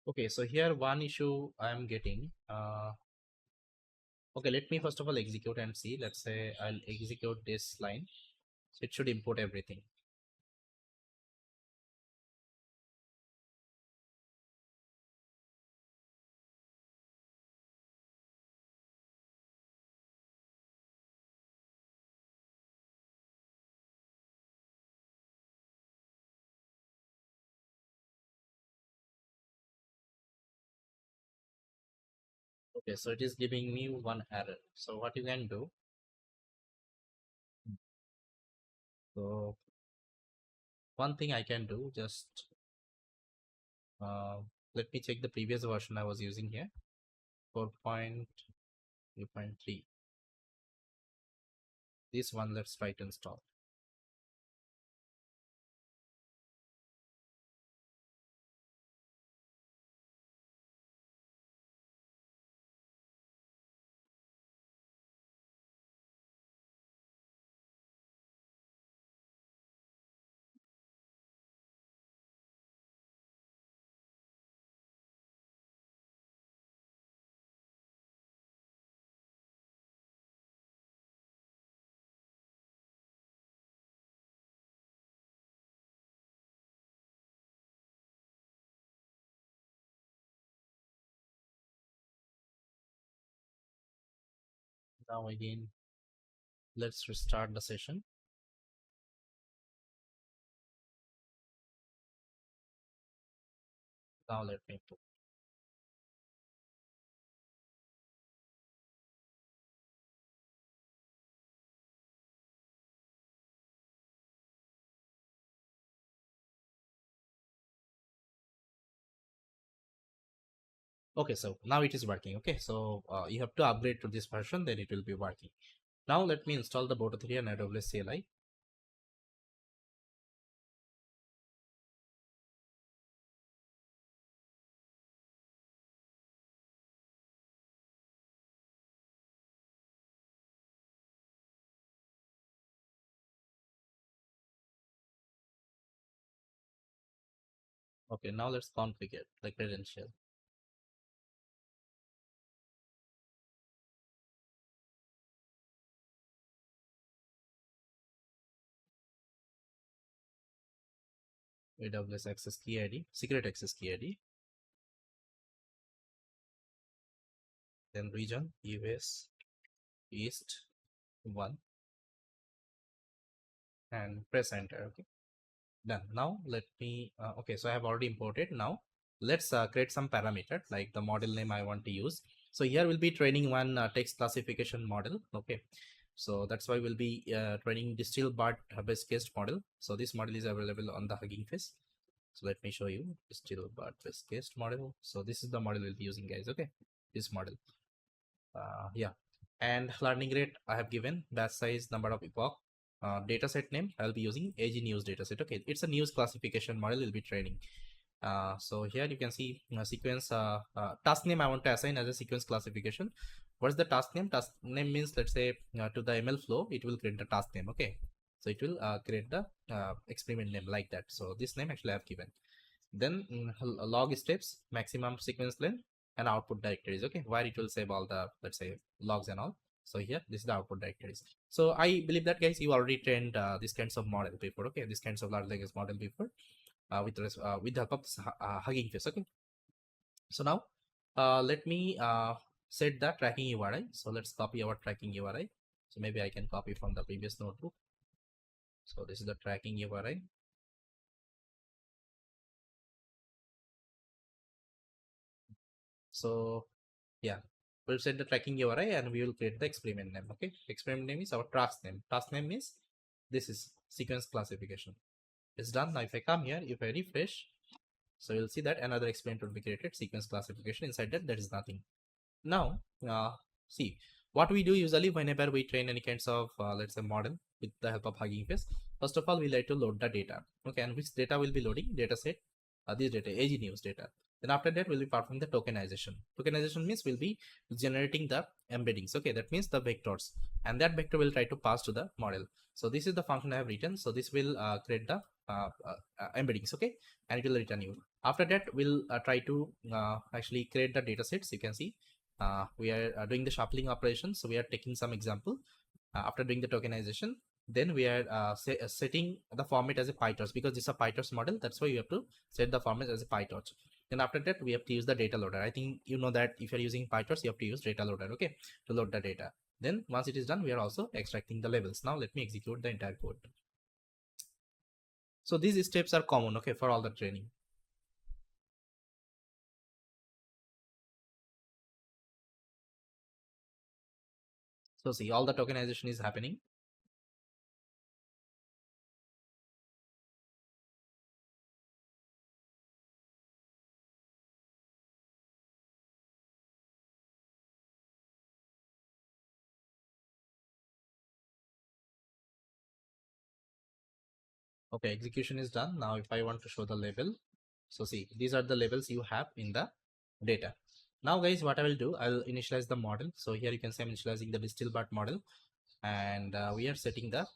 Okay, so here one issue I'm getting. Okay, let me first of all execute and see. Let's say I'll execute this line. So it should import everything. Okay, so it is giving me one error. So what you can do? So one thing I can do, just uh, let me check the previous version I was using here, 4.3.3. This one, let's try to install. Now again, let's restart the session. Now let me put. Okay, so now it is working. Okay, so you have to upgrade to this version, then it will be working. Now let me install the Boto 3 and AWS CLI. Okay, now let's configure the credential. AWS access key ID, secret access key ID, then region US East 1, and press enter. Okay, done. Now let me okay, so I have already imported. Now let's create some parameter like the model name I want to use. So here we'll be training one text classification model. Okay, so that's why we'll be training DistillBart best case model. So this model is available on the Hugging Face. So let me show you DistillBart best case model. So this is the model we'll be using, guys. Okay, this model. Yeah, and learning rate I have given, batch size, number of epoch, dataset name I'll be using AG news dataset. Okay, it's a news classification model we'll be training. So here you can see sequence task name I want to assign as a sequence classification. What is the task name? Task name means, let's say to the MLflow, it will create the task name. Okay, so it will create the experiment name like that. So this name actually I have given. Then log steps, maximum sequence length, and output directories. Okay, where it will save all the, let's say, logs and all. So here this is the output directories. So I believe that guys, you already trained these kinds of model before. Okay, these kinds of large language model before with the help of Hugging Face. Okay, so now let me set the tracking URI. So let's copy our tracking URI. So maybe I can copy from the previous notebook. So this is the tracking URI. So yeah, we'll set the tracking URI and we will create the experiment name. Okay, experiment name is our task name. Task name is, this is sequence classification. It's done. Now if I come here, if I refresh, so you'll see that another experiment will be created, sequence classification. Inside that, there is nothing. Now see what we do usually whenever we train any kinds of let's say model with the help of Hugging Face. First of all, we like to load the data. Okay, and which data will be loading? Data set, this data, AG news data. Then after that, we'll be performing the tokenization. Tokenization means we'll be generating the embeddings. Okay, that means the vectors, and that vector will try to pass to the model. So this is the function I have written. So this will create the embeddings. Okay, and it will return you. After that, we'll try to actually create the data sets. You can see we are doing the shuffling operation. So we are taking some example. After doing the tokenization, then we are setting the format as a PyTorch, because this is a PyTorch model. That's why you have to set the format as a PyTorch. Then after that, we have to use the data loader. I think you know that if you're using PyTorch, you have to use data loader, okay, to load the data. Then once it is done, we are also extracting the labels. Now let me execute the entire code. So these steps are common, okay, for all the training. So see, all the tokenization is happening. Okay, execution is done. Now if I want to show the label, so see, these are the labels you have in the data. Now guys, what I will do, I'll initialize the model. So here you can say I'm initializing the DistillBot model, and we are setting the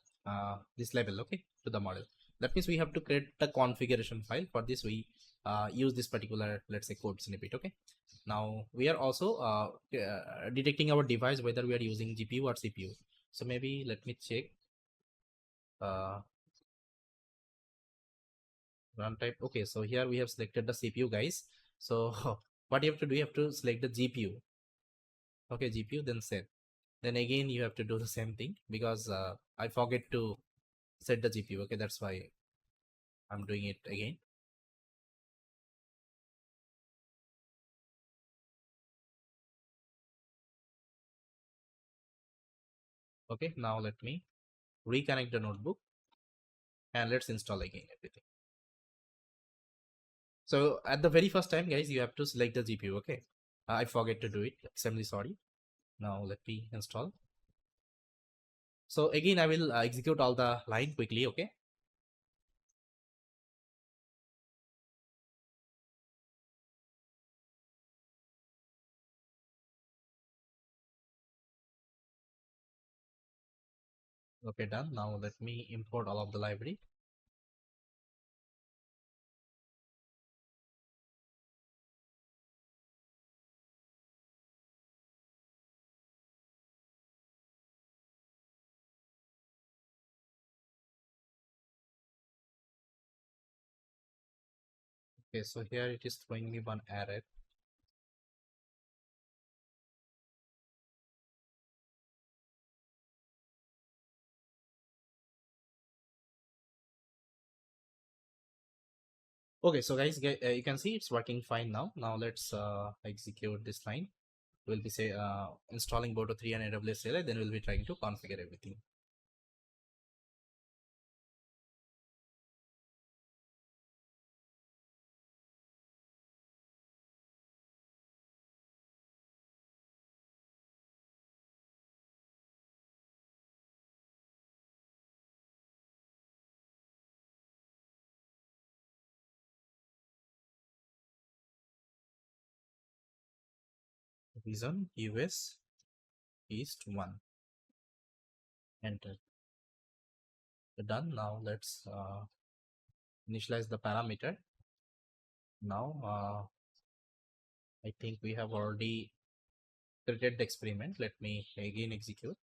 this label, okay, to the model. That means we have to create the configuration file. For this, we use this particular, let's say, code snippet. Okay, now we are also detecting our device, whether we are using GPU or CPU. So maybe let me check uh, run type. Okay, so here we have selected the CPU, guys. So what you have to do, you have to select the GPU. Okay, GPU, then set. Then again you have to do the same thing, because I forget to set the GPU. Okay, that's why I'm doing it again. Okay, now let me reconnect the notebook and let's install again everything. So at the very first time, guys, you have to select the GPU. Okay, I forget to do it, extremely sorry. Now let me install. So again, I will execute all the line quickly. Okay, okay, done. Now let me import all of the library. Okay, so here it is throwing me one error. Okay, so guys, you can see it's working fine now. Now let's execute this line. We'll be say installing Boto 3 and AWS CLI, then we'll be trying to configure everything. Reason US East 1. Enter. Done. Now let's initialize the parameter. Now I think we have already created the experiment. Let me again execute.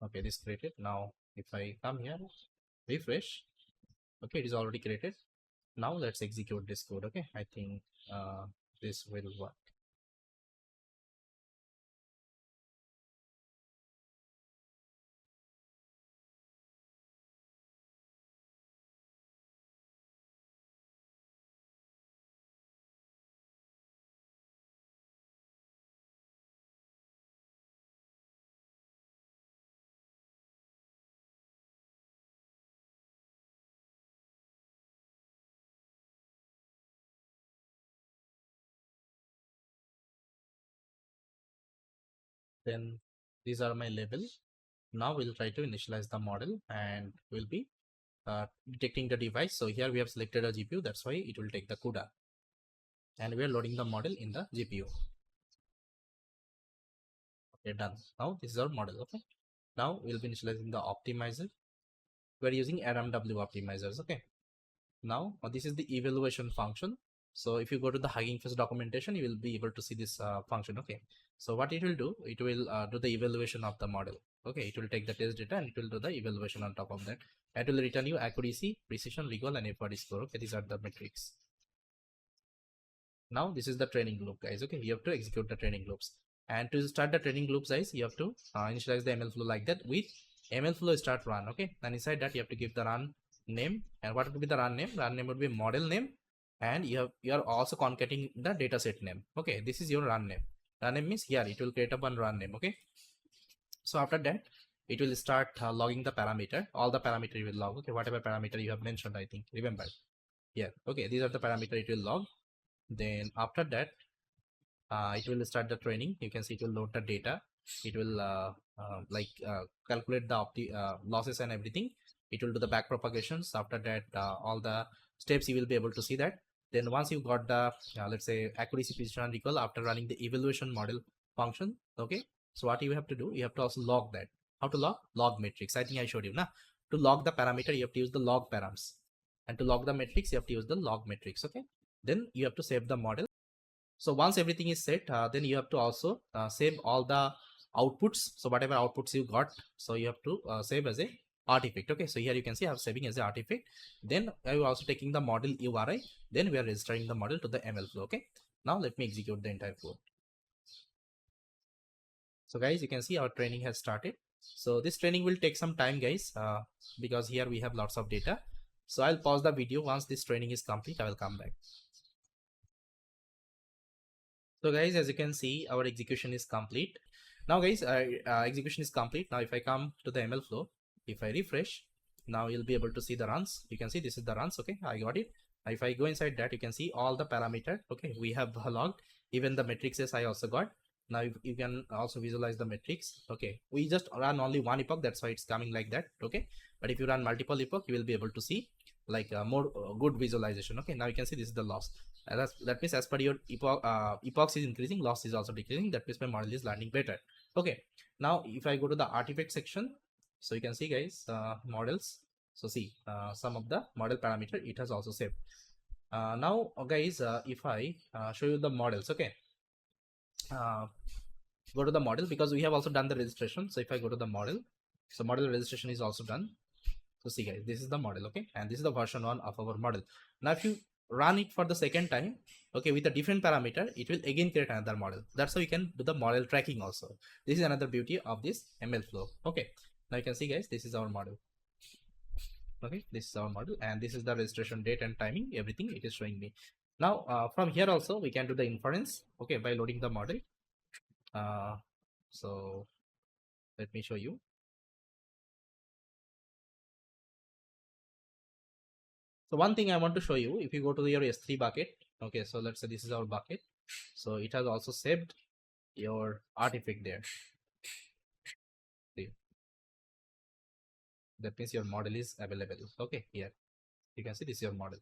Okay, this created. Now if I come here, refresh, okay, it is already created. Now let's execute this code. Okay, I think this will work. Then these are my labels. Now we'll try to initialize the model and we'll be detecting the device. So here we have selected a GPU, that's why it will take the CUDA, and we are loading the model in the GPU. Okay, done. Now this is our model. Okay, now we'll be initializing the optimizer. We are using RMW optimizers. Okay, now this is the evaluation function. So if you go to the Hugging Face documentation, you will be able to see this function. Okay, so what it will do, it will do the evaluation of the model. Okay, it will take the test data and it will do the evaluation on top of that. It will return you accuracy, precision, recall, and effort score. Okay, these are the metrics. Now this is the training loop, guys. Okay, you have to execute the training loops, and to start the training loops, guys, you have to initialize the MLflow like that with MLflow start run. Okay, and inside that you have to give the run name. And what would be the run name? Run name would be model name, and you are also concatenating the dataset name. Okay, this is your run name. Run name means here it will create up one run name. Okay, so after that it will start logging the parameter. All the parameter you will log. Okay, whatever parameter you have mentioned, I think, remember here. Okay, these are the parameter it will log. Then after that it will start the training. You can see it will load the data. It will calculate the losses and everything. It will do the back propagations. After that all the steps you will be able to see that. Then once you got the let's say accuracy, precision, and recall, after running the evaluation model function, okay, so what you have to do, you have to also log that. How to log metrics? I think I showed you now. To log the parameter, you have to use the log params, and to log the metrics, you have to use the log metrics. Okay, then you have to save the model. So once everything is set, then you have to also save all the outputs. So whatever outputs you got, so you have to save as a artifact. Okay, so here you can see I'm saving as an artifact. Then I am also taking the model URI. Then we are registering the model to the MLflow. Okay, now let me execute the entire code. So guys, you can see our training has started. So this training will take some time, guys, because here we have lots of data. So I'll pause the video. Once this training is complete, I will come back. So guys, as you can see, our execution is complete. Now guys, execution is complete. Now if I come to the MLflow, if I refresh, now you'll be able to see the runs. You can see this is the runs. Okay, I got it. Now if I go inside that, you can see all the parameter. Okay, we have logged. Even the matrices I also got. Now you can also visualize the metrics. Okay, we just run only one epoch, that's why it's coming like that. Okay, but if you run multiple epoch, you will be able to see like more good visualization. Okay, now you can see this is the loss. That means as per your epochs is increasing, loss is also decreasing. That means my model is learning better. Okay, now if I go to the artifact section, so you can see guys, models. So see some of the model parameter it has also saved. Now guys, if I show you the models, okay, go to the model, because we have also done the registration. So if I go to the model, so model registration is also done. So see guys, this is the model. Okay, and this is the version 1 of our model. Now if you run it for the second time, okay, with a different parameter, it will again create another model. That's how you can do the model tracking also. This is another beauty of this MLflow. Okay, now you can see guys, this is our model. Okay, this is our model, and this is the registration date and timing, everything it is showing me. Now from here also we can do the inference, okay, by loading the model. So let me show you. So one thing I want to show you, if you go to your S3 bucket, okay, so let's say this is our bucket. So it has also saved your artifact there. See, that means your model is available. Okay, here you can see this is your model.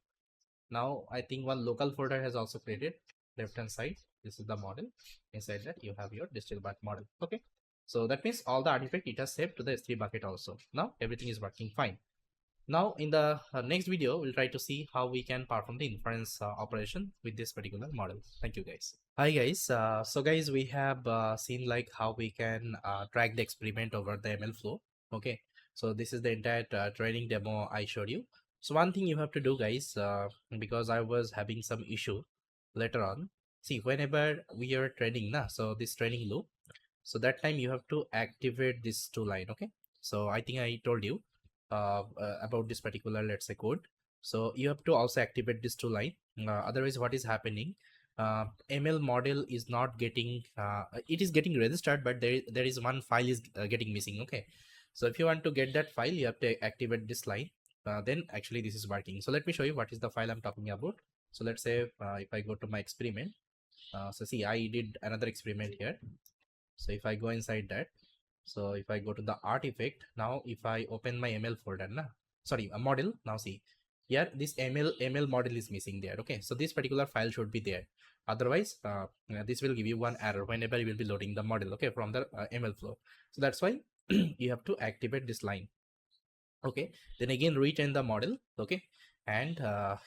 Now I think one local folder has also created. left hand side, this is the model. Inside that you have your DistilBot model. Okay, so that means all the artifact it has saved to the S3 bucket also. Now everything is working fine. Now in the next video, we'll try to see how we can perform the inference operation with this particular model. Thank you guys. Hi guys. So guys, we have seen like how we can track the experiment over the MLflow. Okay, so this is the entire training demo I showed you. So one thing you have to do guys, because I was having some issue later on. See, whenever we are training now, so this training loop, so that time you have to activate this two line. Okay, so I think I told you about this particular, let's say, code. So you have to also activate this two line. Otherwise what is happening, ML model is not getting it is getting registered, but there is one file is getting missing. Okay, so if you want to get that file, you have to activate this line. Then actually this is working. So let me show you what is the file I'm talking about. So let's say if I go to my experiment, so see, I did another experiment here. So if I go inside that, so if I go to the artifact, now if I open my ML folder, sorry, a model, now see here this ML model is missing there. Okay, so this particular file should be there. Otherwise this will give you one error whenever you will be loading the model, okay, from the MLflow. So that's why you have to activate this line. Okay, then again retrain the model. Okay, and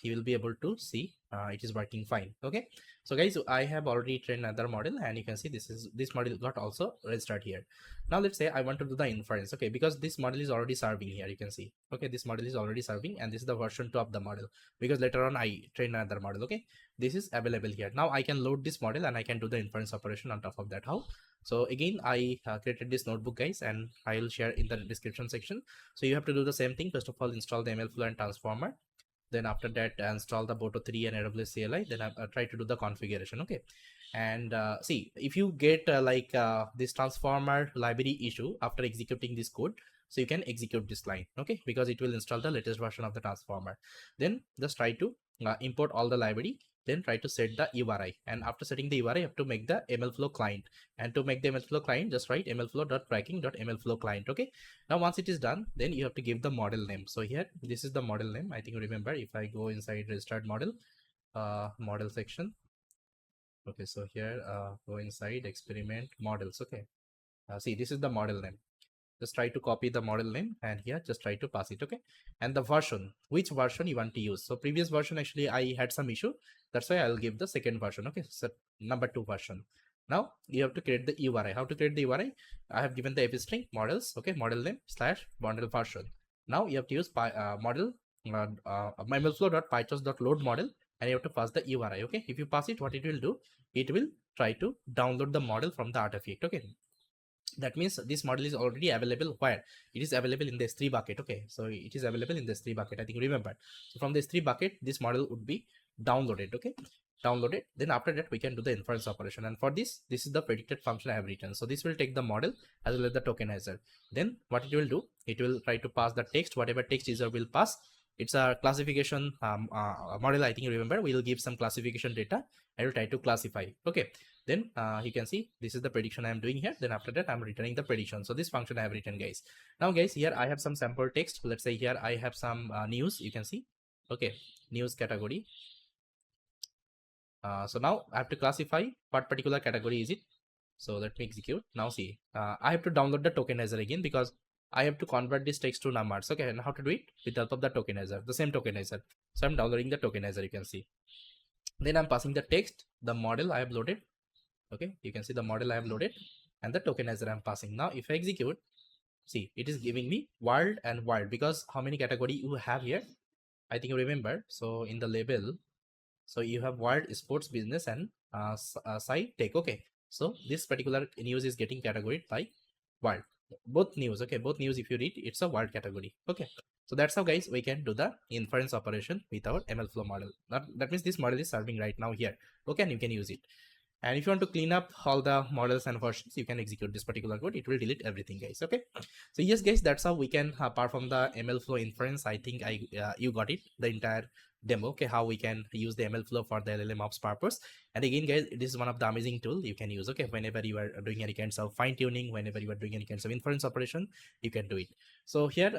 you will be able to see it is working fine. Okay, so guys, I have already trained another model, and you can see this model got also registered here. Now let's say I want to do the inference. Okay, because this model is already serving here, you can see. Okay, this model is already serving, and this is the version 2 of the model, because later on I trained another model. Okay, this is available here. Now I can load this model and I can do the inference operation on top of that. How? So again, I created this notebook guys, and I will share in the description section. So you have to do the same thing. First of all, install the MLflow and transformer. Then after that, install the Boto 3 and AWS CLI. Then I try to do the configuration. Okay, and see, if you get this transformer library issue after executing this code, so you can execute this line. Okay, because it will install the latest version of the transformer. Then just try to import all the library. Then try to set the URI, and after setting the URI, you have to make the MLflow client. And to make the MLflow client, just write MLflow.tracking.MLflow client. Okay, now once it is done, then you have to give the model name. So here, this is the model name. I think, remember, if I go inside registered model, model section. Okay, so here go inside experiment models. Okay, see, this is the model name. Just try to copy the model name, and here just try to pass it. Okay, and the version, which version you want to use. So previous version, actually I had some issue, that's why I'll give the second version. Okay, so number 2 version. Now you have to create the URI. How to create the URI? I have given the string models. Okay, model name / model version. Now you have to use model MLflow.pythos.load model, and you have to pass the URI. Okay, if you pass it, what it will do, it will try to download the model from the artifact. Okay, that means this model is already available. Where it is available in the S3 bucket. Okay, so it is available in the S3 bucket, I think, remember. So from the S3 bucket, this model would be downloaded. Okay, downloaded. Then after that, we can do the inference operation, and for this is the predicted function I have written. So this will take the model as well as the tokenizer. Then what it will do, it will try to pass the text, whatever text user will pass. It's a classification model, I think, remember. We will give some classification data and will try to classify. Okay, then you can see this is the prediction I am doing here. Then after that, I'm returning the prediction. So this function I have written, guys. Now guys, here I have some sample text. Let's say here I have some news, you can see. Okay, news category. So now I have to classify what particular category is it. So let me execute. Now see, I have to download the tokenizer again, because I have to convert this text to numbers. Okay, and how to do it? With the help of the tokenizer, the same tokenizer. So I'm downloading the tokenizer, you can see. Then I'm passing the text, the model I have loaded. Okay, you can see the model I have loaded, and the tokenizer I'm passing. Now if I execute, see, it is giving me world and world, because how many category you have here, I think you remember. So in the label, so you have world, sports, business, and site tech. Okay, so this particular news is getting categorized by world. Both news. Okay, both news, if you read, it's a world category. Okay, so that's how, guys, we can do the inference operation with our MLflow model. That means this model is serving right now here. Okay, and you can use it. And if you want to clean up all the models and versions, you can execute this particular code. It will delete everything, guys. Okay, so yes, guys, that's how we can perform the MLflow inference. I think you got it, the entire demo. Okay, how we can use the MLflow for the LLMOps purpose. And again, guys, this is one of the amazing tool you can use. Okay, whenever you are doing any kinds of fine tuning, whenever you are doing any kinds of inference operation, you can do it. So here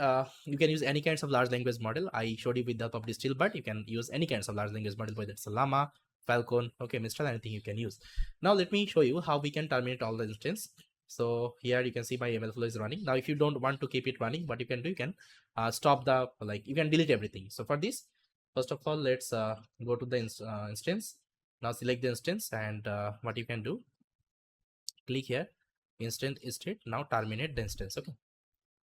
you can use any kinds of large language model. I showed you with the help of DistilBot. You can use any kinds of large language model, whether it's a LLaMA, Falcon, okay, Mistral, anything you can use. Now let me show you how we can terminate all the instance. So here you can see my MLflow is running. Now if you don't want to keep it running, what you can do, you can stop the, like, you can delete everything. So for this, first of all, let's go to the instance. Now select the instance, and what you can do, click here, instance state. Now terminate the instance. Okay,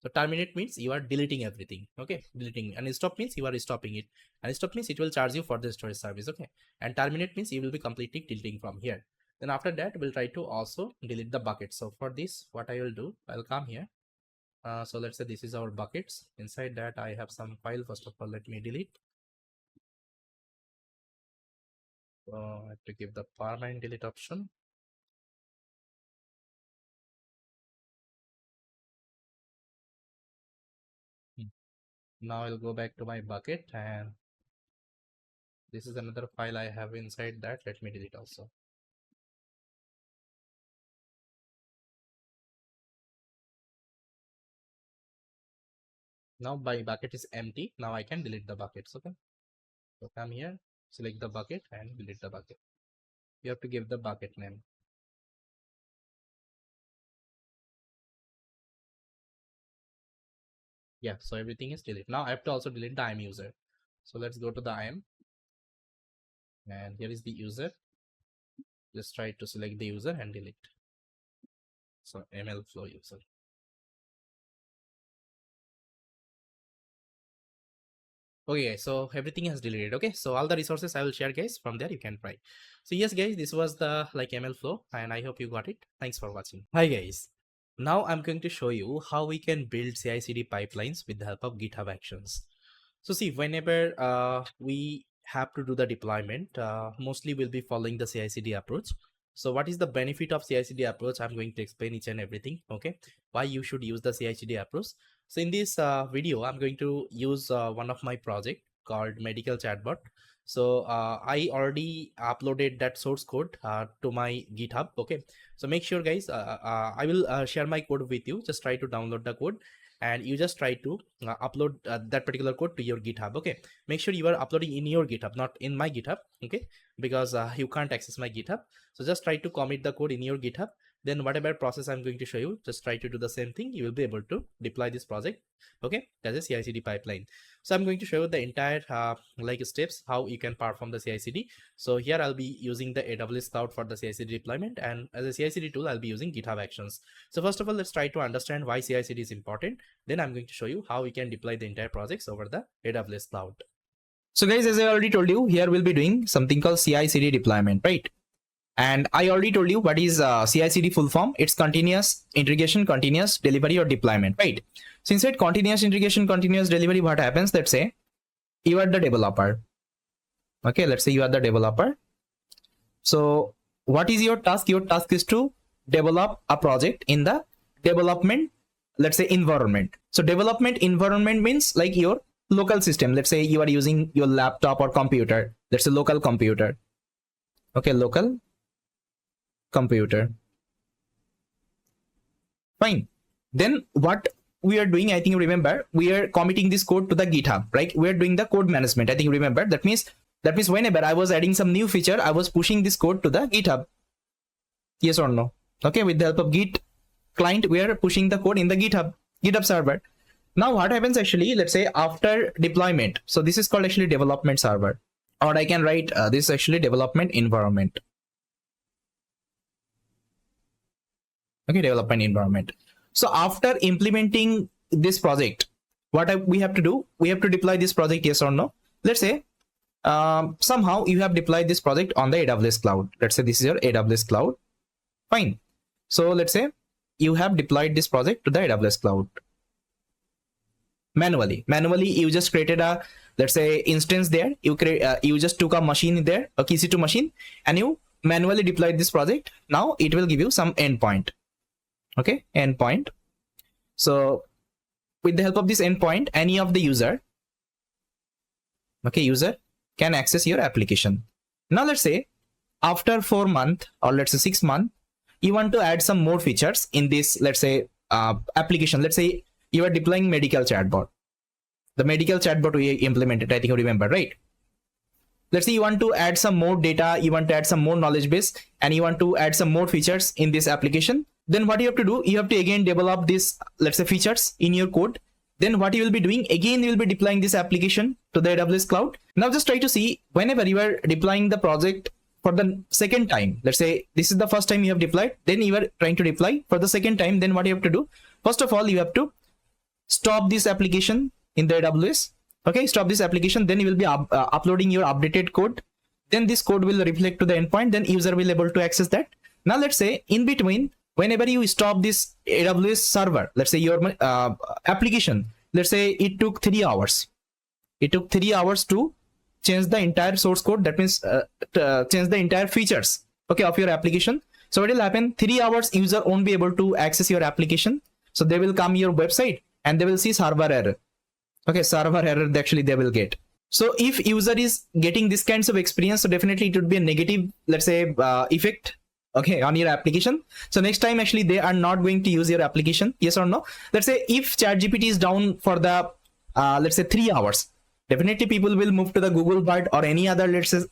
so terminate means you are deleting everything. Okay, deleting, and stop means you are stopping it, and stop means it will charge you for the storage service. Okay, and terminate means you will be completely deleting from here. Then after that, we'll try to also delete the bucket. So for this, what I will do, I'll come here. So let's say this is our buckets. Inside that I have some file. First of all, let me delete. So I have to give the permanent delete option. Now I'll go back to my bucket, and this is another file I have inside that. Let me delete also. Now my bucket is empty. Now I can delete the buckets. Okay, so come here, select the bucket and delete the bucket. You have to give the bucket name. Yeah, so everything is deleted. Now I have to also delete the IAM user. So let's go to the IAM, and here is the user. Just try to select the user and delete. So MLflow user. Okay, so everything has deleted. Okay, so all the resources I will share, guys. From there you can try. So yes, guys, this was the MLflow, and I hope you got it. Thanks for watching. Hi guys. Now I'm going to show you how we can build CI/CD pipelines with the help of GitHub Actions. So see, whenever we have to do the deployment, mostly we'll be following the CI/CD approach. So what is the benefit of CI/CD approach? I'm going to explain each and everything. Okay, why you should use the CI/CD approach. So in this video, I'm going to use one of my project called Medical Chatbot. So I already uploaded that source code to my GitHub. Okay, so make sure, guys, I will share my code with you. Just try to download the code, and you just try to upload that particular code to your GitHub. Okay, make sure you are uploading in your GitHub, not in my GitHub. Okay, because you can't access my GitHub. So just try to commit the code in your GitHub. Then whatever process I'm going to show you, just try to do the same thing. You will be able to deploy this project. Okay, that's a CI/CD pipeline. So I'm going to show you the entire steps how you can perform the CI/CD. So here I'll be using the AWS cloud for the CI/CD deployment, and as a CI/CD tool, I'll be using GitHub Actions. So first of all, let's try to understand why CI/CD is important. Then I'm going to show you how we can deploy the entire projects over the AWS cloud. So guys, as I already told you, here we'll be doing something called CI/CD deployment, right? And I already told you what is CI/CD full form. It's continuous integration, continuous delivery, or deployment, right? So inside continuous integration, continuous delivery, what happens? Let's say you are the developer. Okay, let's say you are the developer. So what is your task? Your task is to develop a project in the development, let's say, environment. So development environment means like your local system. Let's say you are using your laptop or computer. That's a local computer. Okay, local computer. Fine. Then what we are doing, I think you remember, we are committing this code to the GitHub, right? We are doing the code management. I think you remember. That means whenever I was adding some new feature, I was pushing this code to the GitHub. Yes or no? Okay, with the help of Git client, we are pushing the code in the GitHub server. Now what happens actually, let's say after deployment. So this is called actually development server, or I can write this is actually development environment. Okay, development environment. So after implementing this project, what we have to do, we have to deploy this project, yes or no? Let's say somehow you have deployed this project on the AWS cloud. Let's say this is your AWS cloud. Fine. So let's say you have deployed this project to the AWS cloud manually. You just created a, let's say, instance there. You just took a machine there, a EC2 machine, and you manually deployed this project. Now it will give you some endpoint. Okay, endpoint. So with the help of this endpoint, any of the user, okay, user can access your application. Now let's say after 4 months, or let's say 6 months, you want to add some more features in this, let's say, application. Let's say you are deploying medical chatbot. The medical chatbot we implemented, I think you remember, right? let's say you want to add some more data, you want to add some more knowledge base, and you want to add some more features in this application, then what you have to do, you have to again develop this, let's say, features in your code. Then what you will be doing, again you will be deploying this application to the AWS cloud. Now just try to see, whenever you are deploying the project for the second time, let's say this is the first time you have deployed, then you are trying to deploy for the second time, then what you have to do, first of all, you have to stop this application in the AWS. Okay, stop this application, then you will be uploading your updated code. Then this code will reflect to the endpoint, then user will able to access that. Now let's say in between, whenever you stop this AWS server, let's say your application, let's say it took 3 hours. It took 3 hours to change the entire source code. That means change the entire features, okay, of your application. So what will happen? 3 hours user won't be able to access your application. So they will come your website and they will see server error. Okay, server error actually they will get. So if user is getting this kinds of experience, so definitely it would be a negative, let's say, effect, okay, on your application. So next time actually they are not going to use your application. Yes or no? Let's say if ChatGPT is down for the let's say 3 hours, definitely people will move to the Google Bard or any other, let's say,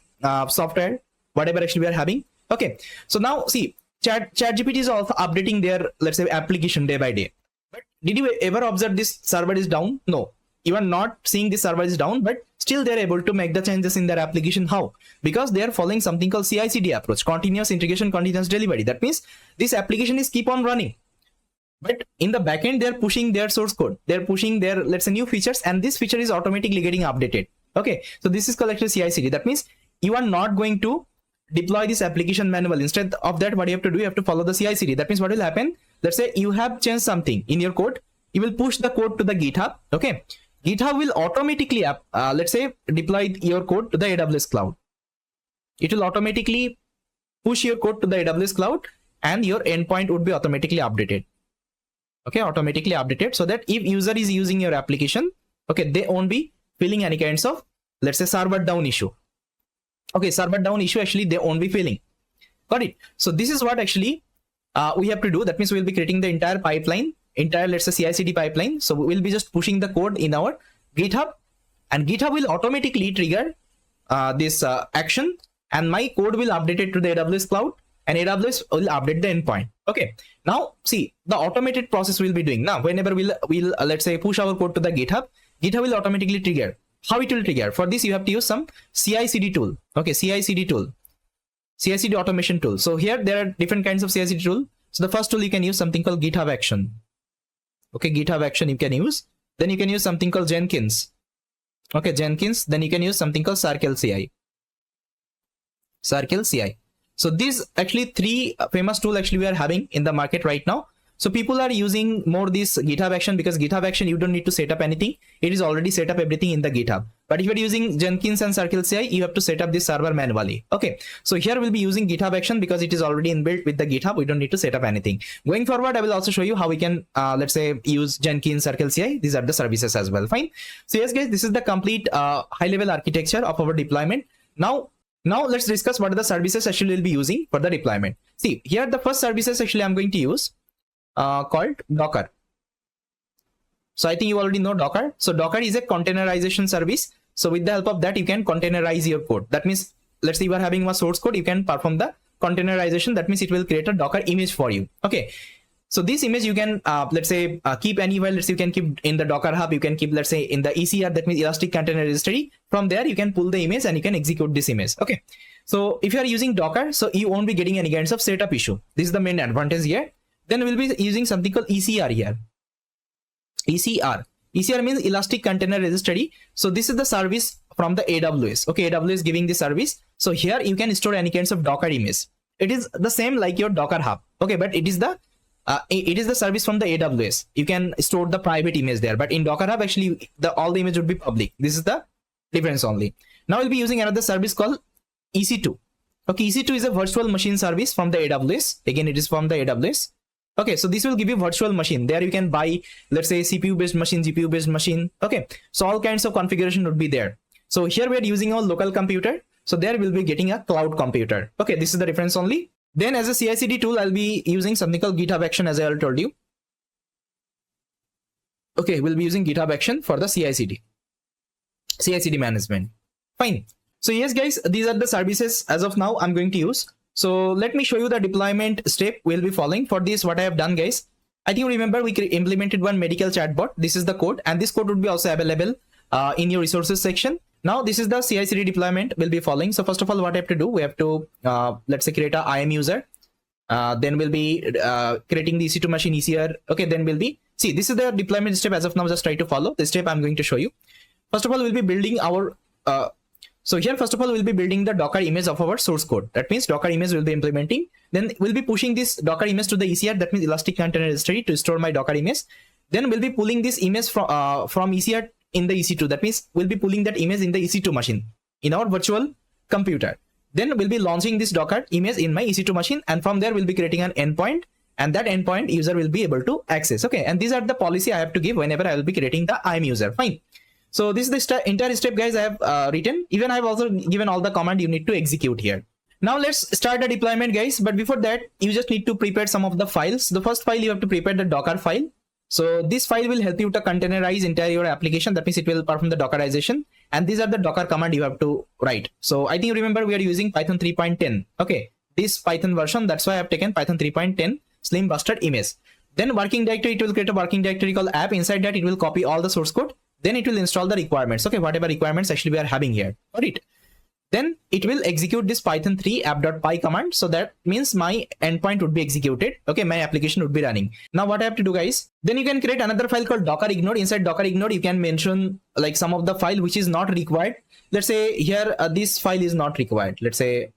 software, whatever actually we are having. Okay, so now see, ChatGPT is also updating their, let's say, application day by day. But did you ever observe this server is down? No, you are not seeing this server is down, but still they're able to make the changes in their application. How? Because they are following something called CICD approach, continuous integration, continuous delivery. That means this application is keep on running, but in the backend they're pushing their source code, they're pushing their, let's say, new features, and this feature is automatically getting updated. Okay, so this is called actually CICD. That means you are not going to deploy this application manually. Instead of that, what you have to do, you have to follow the CICD. That means what will happen? Let's say you have changed something in your code, you will push the code to the GitHub. Okay, GitHub will automatically let's say deploy your code to the AWS cloud. It will automatically push your code to the AWS cloud, and your endpoint would be automatically updated. Okay, automatically updated, so that if user is using your application, okay, they won't be feeling any kinds of, let's say, server down issue. Okay, server down issue actually they won't be feeling. Got it? So this is what actually we have to do. That means we'll be creating the entire pipeline, entire, let's say, CI/CD pipeline. So we'll be just pushing the code in our GitHub, and GitHub will automatically trigger this action, and my code will update it to the AWS cloud, and AWS will update the endpoint. Okay, now see, the automated process we'll be doing. Now whenever we'll let's say push our code to the GitHub, GitHub will automatically trigger. How it will trigger? For this you have to use some CI/CD tool. Okay, CI/CD tool, CI/CD automation tool. So here there are different kinds of CI/CD tool. So the first tool you can use something called GitHub Action. Okay, GitHub Action you can use. Then you can use something called Jenkins. Okay, Jenkins. Then you can use something called Circle CI. Circle CI. So these actually 3 famous tools actually we are having in the market right now. So people are using more this GitHub Action, because GitHub Action you don't need to set up anything. It is already set up everything in the GitHub. But if you're using Jenkins and Circle CI, you have to set up this server manually. Okay, so here we'll be using GitHub Action because it is already inbuilt with the GitHub. We don't need to set up anything. Going forward, I will also show you how we can let's say use Jenkins, Circle CI. These are the services as well. Fine. So yes guys, this is the complete high level architecture of our deployment. Now let's discuss what are the services actually we'll be using for the deployment. See, here the first services actually I'm going to use called Docker. So I think you already know Docker. So Docker is a containerization service. So with the help of that, you can containerize your code. That means, let's say you are having a source code, you can perform the containerization. That means it will create a Docker image for you. Okay, so this image you can let's say keep anywhere. Let's say you can keep in the Docker hub, you can keep, let's say, in the ECR, that means Elastic Container Registry. From there you can pull the image and you can execute this image. Okay, so if you are using Docker, so you won't be getting any kinds of setup issue. This is the main advantage here. Then we'll be using something called ECR here. ECR means Elastic Container Registry. So this is the service from the AWS. Okay, AWS giving this service. So here you can store any kinds of Docker image. It is the same like your Docker hub. Okay, but it is the service from the AWS. You can store the private image there, but in Docker hub actually all the image would be public. This is the difference only. Now we'll be using another service called EC2. Okay, EC2 is a virtual machine service from the AWS. Again, it is from the AWS. Okay, so this will give you virtual machine. There you can buy, let's say, CPU based machine, GPU based machine. Okay, so all kinds of configuration would be there. So here we are using our local computer. So there we'll be getting a cloud computer. Okay, this is the difference only. Then as a CI/CD tool, I'll be using something called GitHub Action, as I already told you. Okay, we'll be using GitHub Action for the CI/CD management. Fine. So yes, guys, these are the services as of now I'm going to use. So let me show you the deployment step we'll be following. For this, what I have done, guys, I think you remember we implemented one medical chatbot. This is the code, and this code would be also available in your resources section. Now this is the CI/CD deployment we'll be following. So first of all, what I have to do, we have to let's say create a IAM user. Then we'll be creating the EC2 machine ECR. Okay, then we'll be, see, this is the deployment step as of now. Just try to follow this step I'm going to show you. First of all, we'll be building our so here, first of all, we'll be building the Docker image of our source code. That means Docker image we'll be implementing. Then we'll be pushing this Docker image to the ECR. That means Elastic Container Registry to store my Docker image. Then we'll be pulling this image from ECR in the EC2. That means we'll be pulling that image in the EC2 machine in our virtual computer. Then we'll be launching this Docker image in my EC2 machine, and from there we'll be creating an endpoint, and that endpoint user will be able to access. Okay, and these are the policy I have to give whenever I will be creating the IAM user. Fine. So this is the entire step, guys, I have written. Even I have also given all the command you need to execute here. Now let's start the deployment, guys. But before that, you just need to prepare some of the files. The first file you have to prepare the Docker file. So this file will help you to containerize entire your application. That means it will perform the Dockerization. And these are the Docker command you have to write. So I think you remember we are using Python 3.10. Okay, this Python version. That's why I have taken Python 3.10 Slim Busted image. Then working directory, it will create a working directory called app. Inside that, it will copy all the source code. Then it will install the requirements. Okay, whatever requirements actually we are having here. Got it? Then it will execute this Python 3 app.py command. So that means my endpoint would be executed. Okay, my application would be running. Now what I have to do, guys, then you can create another file called Docker ignore. Inside Docker ignore, you can mention like some of the file which is not required. Let's say here this file is not required. Let's say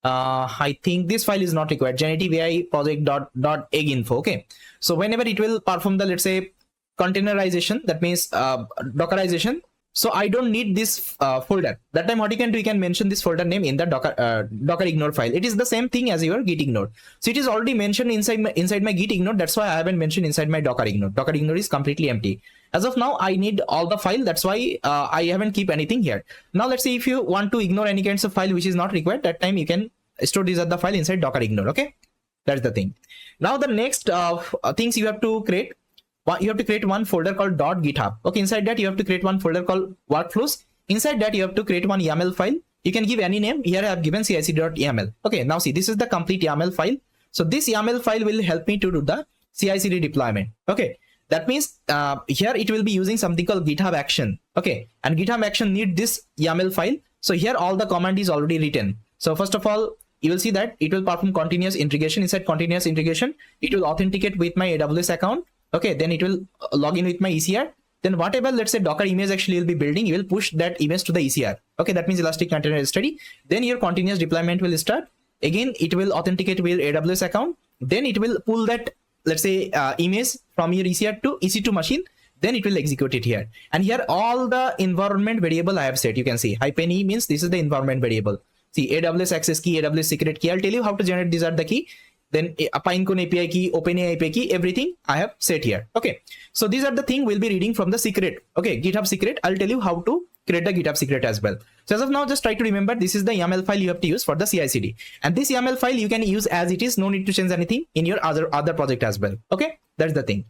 I think this file is not required. Generative AI project.egg.info. Okay, so whenever it will perform the, let's say, containerization, that means Dockerization. So I don't need this folder. That time what you can do, you can mention this folder name in the Docker ignore file. It is the same thing as your git ignore. So it is already mentioned inside my git ignore. That's why I haven't mentioned inside my Docker ignore. Docker ignore is completely empty. As of now, I need all the file. That's why I haven't keep anything here. Now let's say if you want to ignore any kinds of file which is not required, that time you can store these other file inside Docker ignore. Okay, that's the thing. Now the next things you have to create. You have to create one folder called .github. Okay, inside that you have to create one folder called workflows. Inside that you have to create one YAML file. You can give any name. Here I have given CICD.yaml. Okay, now see, this is the complete YAML file. So this YAML file will help me to do the CICD deployment. Okay, that means here it will be using something called GitHub action. Okay, and GitHub action need this YAML file. So here all the command is already written. So first of all, you will see that it will perform continuous integration. Inside continuous integration, it will authenticate with my AWS account. Okay, then it will log in with my ECR. Then whatever, let's say, Docker image actually will be building, you will push that image to the ECR. Okay, that means Elastic Container Registry. Then your continuous deployment will start. Again, it will authenticate with your AWS account. Then it will pull that, let's say, image from your ECR to EC2 machine. Then it will execute it here. And here all the environment variable I have set. You can see -e means this is the environment variable. See, AWS access key, AWS secret key. I'll tell you how to generate these are the key. Then Pinecone API key, OpenAI API key, everything I have set here. Okay, so these are the thing we'll be reading from the secret. Okay, GitHub secret. I'll tell you how to create the GitHub secret as well. So as of now, just try to remember this is the YAML file you have to use for the CI/CD, and this YAML file you can use as it is. No need to change anything in your other project as well. Okay, that's the thing.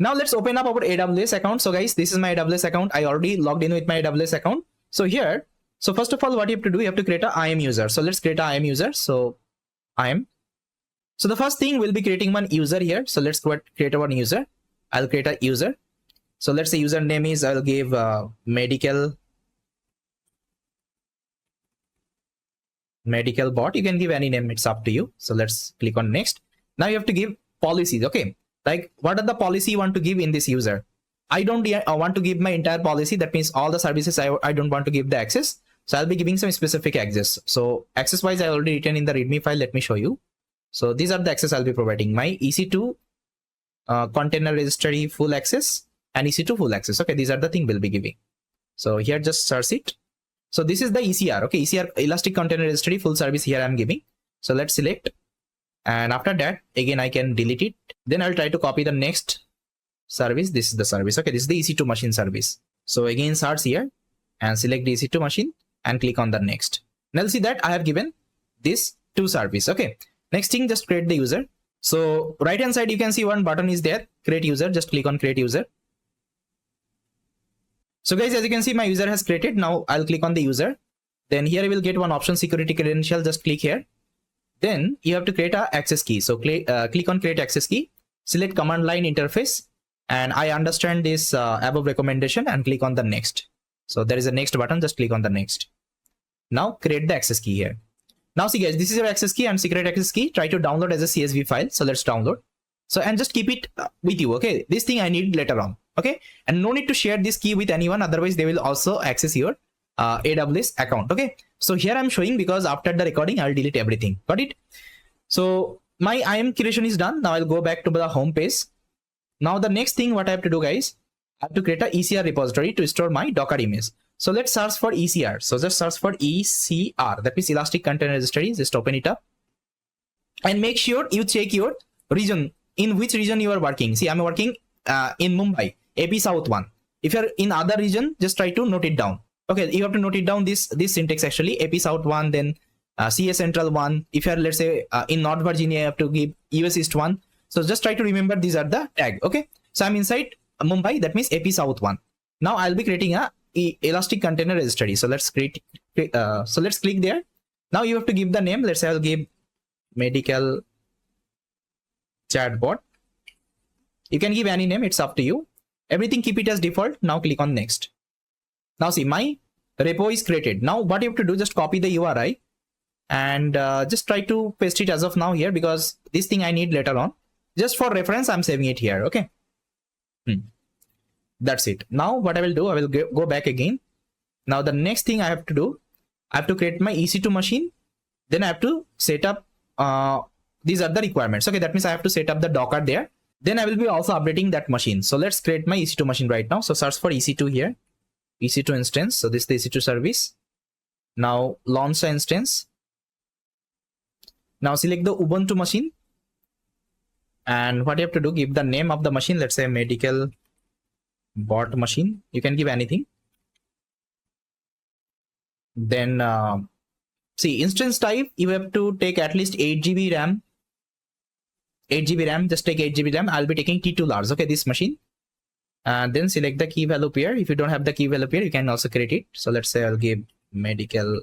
Now let's open up our AWS account. So guys, this is my AWS account. I already logged in with my AWS account. So here, so first of all, what you have to do, you have to create a IAM user. So let's create a IAM user. So IAM. So the first thing we'll be creating one user here. So let's create one user. I'll create a user. So let's say username is, I'll give medical bot. You can give any name, it's up to you. So let's click on next. Now you have to give policies. Okay, like what are the policy you want to give in this user? I don't want to give my entire policy. That means all the services I don't want to give the access. So I'll be giving some specific access. So access wise, I already written in the readme file. Let me show you. So these are the access I'll be providing. My EC2 container registry full access and EC2 full access. Okay, these are the thing we'll be giving. So here just search it. So this is the ECR. Okay, ECR Elastic Container Registry full service here I'm giving. So let's select. And after that, again, I can delete it. Then I'll try to copy the next service. This is the service. Okay, this is the EC2 machine service. So again, search here and select the EC2 machine and click on the next. Now see that I have given this two service. Okay. Next thing, just create the user. So right hand side, you can see one button is there, create user. Just click on create user. So guys, as you can see, my user has created. Now I'll click on the user. Then here you will get one option, security credential. Just click here. Then you have to create a access key. So click on create access key, select command line interface, and I understand this above recommendation, and click on the next. So there is a next button, just click on the next. Now create the access key here. Now see guys, this is your access key and secret access key. Try to download as a CSV file. So let's download. So and just keep it with you. Okay, this thing I need later on. Okay, and no need to share this key with anyone, otherwise they will also access your AWS account. Okay, so here I'm showing because after the recording I'll delete everything. Got it? So my IAM creation is done. Now I'll go back to the home page. Now the next thing what I have to do, guys, I have to create a ECR repository to store my Docker image. So let's search for ECR. So just search for ECR, that means Elastic Container Registry. Just open it up and make sure you check your region, in which region you are working. See, I'm working in Mumbai, AP South 1. If you're in other region, just try to note it down. Okay, you have to note it down, this syntax actually, AP South 1, then CS Central 1. If you're, let's say, in North Virginia, you have to give US East 1. So just try to remember these are the tag. Okay, so I'm inside Mumbai, that means AP South 1. Now I'll be creating a Elastic Container Registry. So let's create, so let's click there. Now you have to give the name. Let's say I'll give medical chatbot. You can give any name, it's up to you. Everything keep it as default. Now click on next. Now see, my repo is created. Now what you have to do, just copy the URI and just try to paste it as of now here, because this thing I need later on. Just for reference, I'm saving it here. Okay. That's it. Now what I will do, I will go back again. Now the next thing I have to do, I have to create my EC2 machine. Then I have to set up, these are the requirements. Okay, that means I have to set up the Docker there. Then I will be also updating that machine. So let's create my EC2 machine right now. So search for EC2 here, EC2 instance. So this is the EC2 service. Now launch the instance. Now select the Ubuntu machine. And what you have to do, give the name of the machine. Let's say medical bot machine. You can give anything. Then see, instance type, you have to take at least 8 GB RAM. 8 GB RAM, just take 8 GB RAM. I'll be taking T2 large. Okay, this machine. And then select the key value pair. If you don't have the key value pair, you can also create it. So let's say I'll give medical.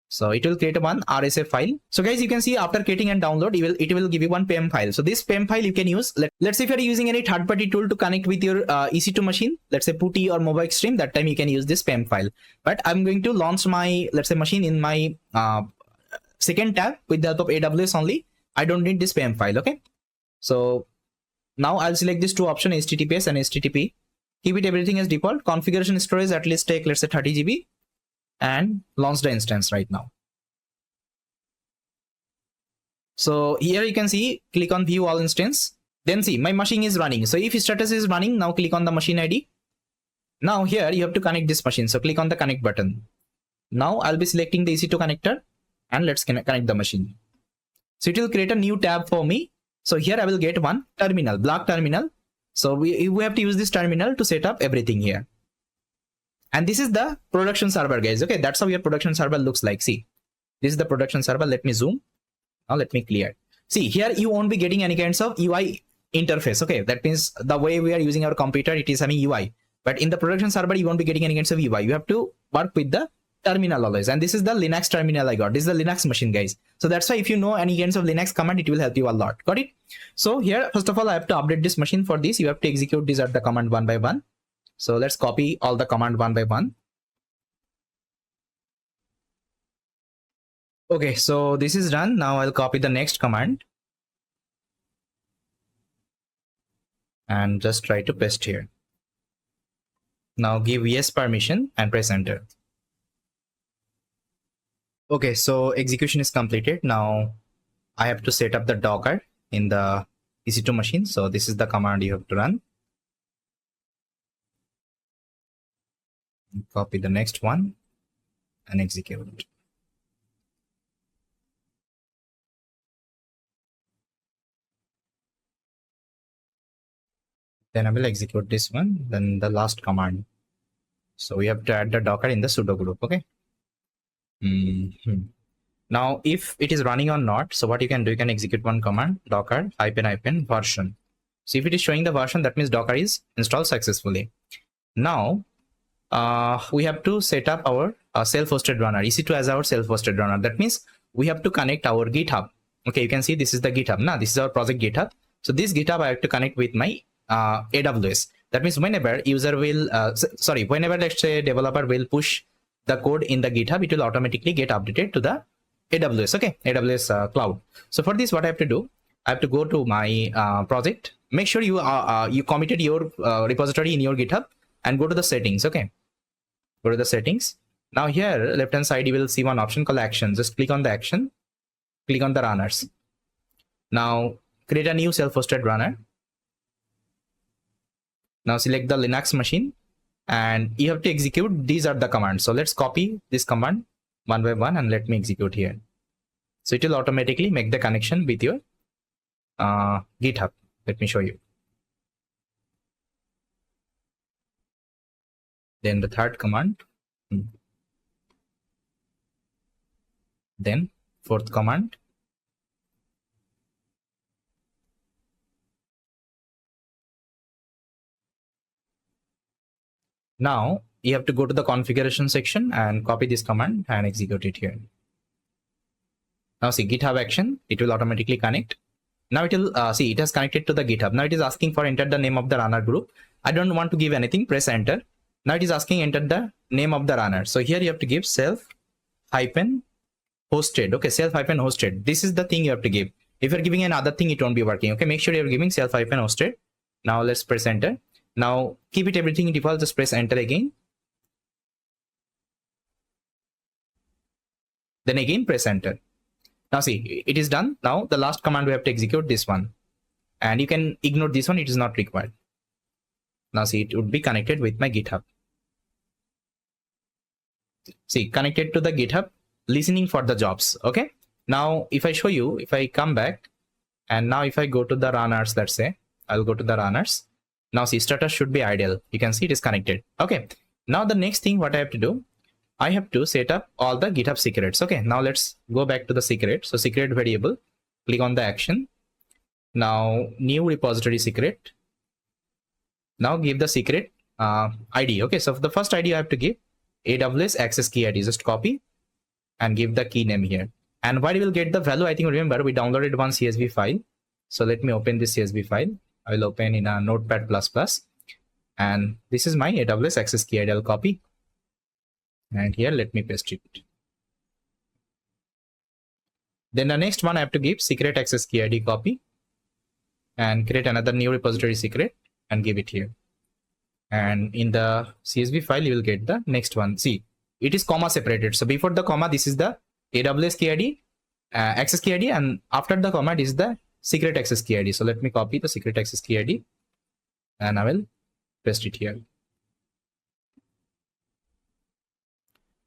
So it will create one RSA file. So guys, you can see after creating and download, it will give you one PEM file. So this PEM file you can use. Let's say if you're using any third-party tool to connect with your EC2 machine, let's say Putty or Mobile Extreme, that time you can use this PEM file. But I'm going to launch my, let's say, machine in my second tab with the help of AWS only. I don't need this PEM file. Okay. So now I'll select these two options, HTTPS and HTTP. Keep it everything as default. Configuration storage at least take, let's say, 30 GB. And launch the instance right now. So here you can see, click on view all instance. Then see, my machine is running. So if status is running, now click on the machine ID. Now here you have to connect this machine. So click on the connect button. Now I'll be selecting the EC2 connector and let's connect the machine. So it will create a new tab for me. So here I will get one terminal, black terminal. So we have to use this terminal to set up everything here. And this is the production server, guys. Okay, that's how your production server looks like. See, this is the production server. Let me zoom. Now let me clear. See, here you won't be getting any kinds of UI interface. Okay, that means the way we are using our computer, it is having UI. But in the production server, you won't be getting any kinds of UI. You have to work with the terminal always. And this is the Linux terminal I got. This is the Linux machine, guys. So that's why if you know any kinds of Linux command, it will help you a lot. Got it? So here, first of all, I have to update this machine. For this, you have to execute these at the command one by one. So let's copy all the command one by one. Okay, so this is done. Now I'll copy the next command and just try to paste here. Now give yes permission and press enter. Okay, so execution is completed. Now I have to set up the Docker in the EC2 machine. So this is the command you have to run. Copy the next one and execute it. Then I will execute this one, then the last command. So we have to add the Docker in the sudo group. Okay. Now if it is running or not, so what you can do, you can execute one command, docker ---- version. So if it is showing the version, that means Docker is installed successfully. Now we have to set up our self-hosted runner, EC2 as our self-hosted runner. That means we have to connect our GitHub. Okay, you can see this is the GitHub. Now this is our project GitHub. So this GitHub I have to connect with my AWS. That means whenever user will, whenever let's say developer will push the code in the GitHub, it will automatically get updated to the AWS. Okay, AWS cloud. So for this, what I have to do, I have to go to my project. Make sure you you committed your repository in your GitHub and go to the settings. Okay, go to the settings. Now here, left hand side, you will see one option called action. Just click on the action, click on the runners. Now create a new self-hosted runner. Now select the Linux machine and you have to execute. These are the commands. So let's copy this command one by one and let me execute here. So it will automatically make the connection with your GitHub. Let me show you. Then the third command. Then fourth command. Now you have to go to the configuration section and copy this command and execute it here. Now see GitHub action, it will automatically connect. Now it will see it has connected to the GitHub. Now it is asking for enter the name of the runner group. I don't want to give anything, press enter. Now it is asking enter the name of the runner. So here you have to give self-hosted. Okay, self-hosted. This is the thing you have to give. If you're giving another thing, it won't be working. Okay, make sure you're giving self-hosted. Now let's press enter. Now keep it everything default, just press enter again. Then again press enter. Now see, it is done. Now the last command we have to execute, this one. And you can ignore this one, it is not required. Now see, it would be connected with my GitHub. See, connected to the GitHub, listening for the jobs. Okay. Now if I show you, if I come back and now if I go to the runners, let's say, I'll go to the runners. Now see, status should be idle. You can see it is connected. Okay. Now the next thing what I have to do, I have to set up all the GitHub secrets. Okay. Now let's go back to the secret. So secret variable, click on the action. Now new repository secret. Now give the secret ID. Okay. So for the first ID I have to give AWS access key ID. Just copy and give the key name here. And why we will get the value? I think remember we downloaded one CSV file. So let me open this CSV file. I will open in a Notepad++, and this is my AWS access key ID. I'll copy, and here let me paste it. Then the next one I have to give secret access key ID, copy, and create another new repository secret and give it here. And in the CSV file, you will get the next one. See, it is comma separated. So before the comma, this is the AWS key ID, access key ID, and after the comma, this is the secret access key ID. So let me copy the secret access key ID and I will paste it here.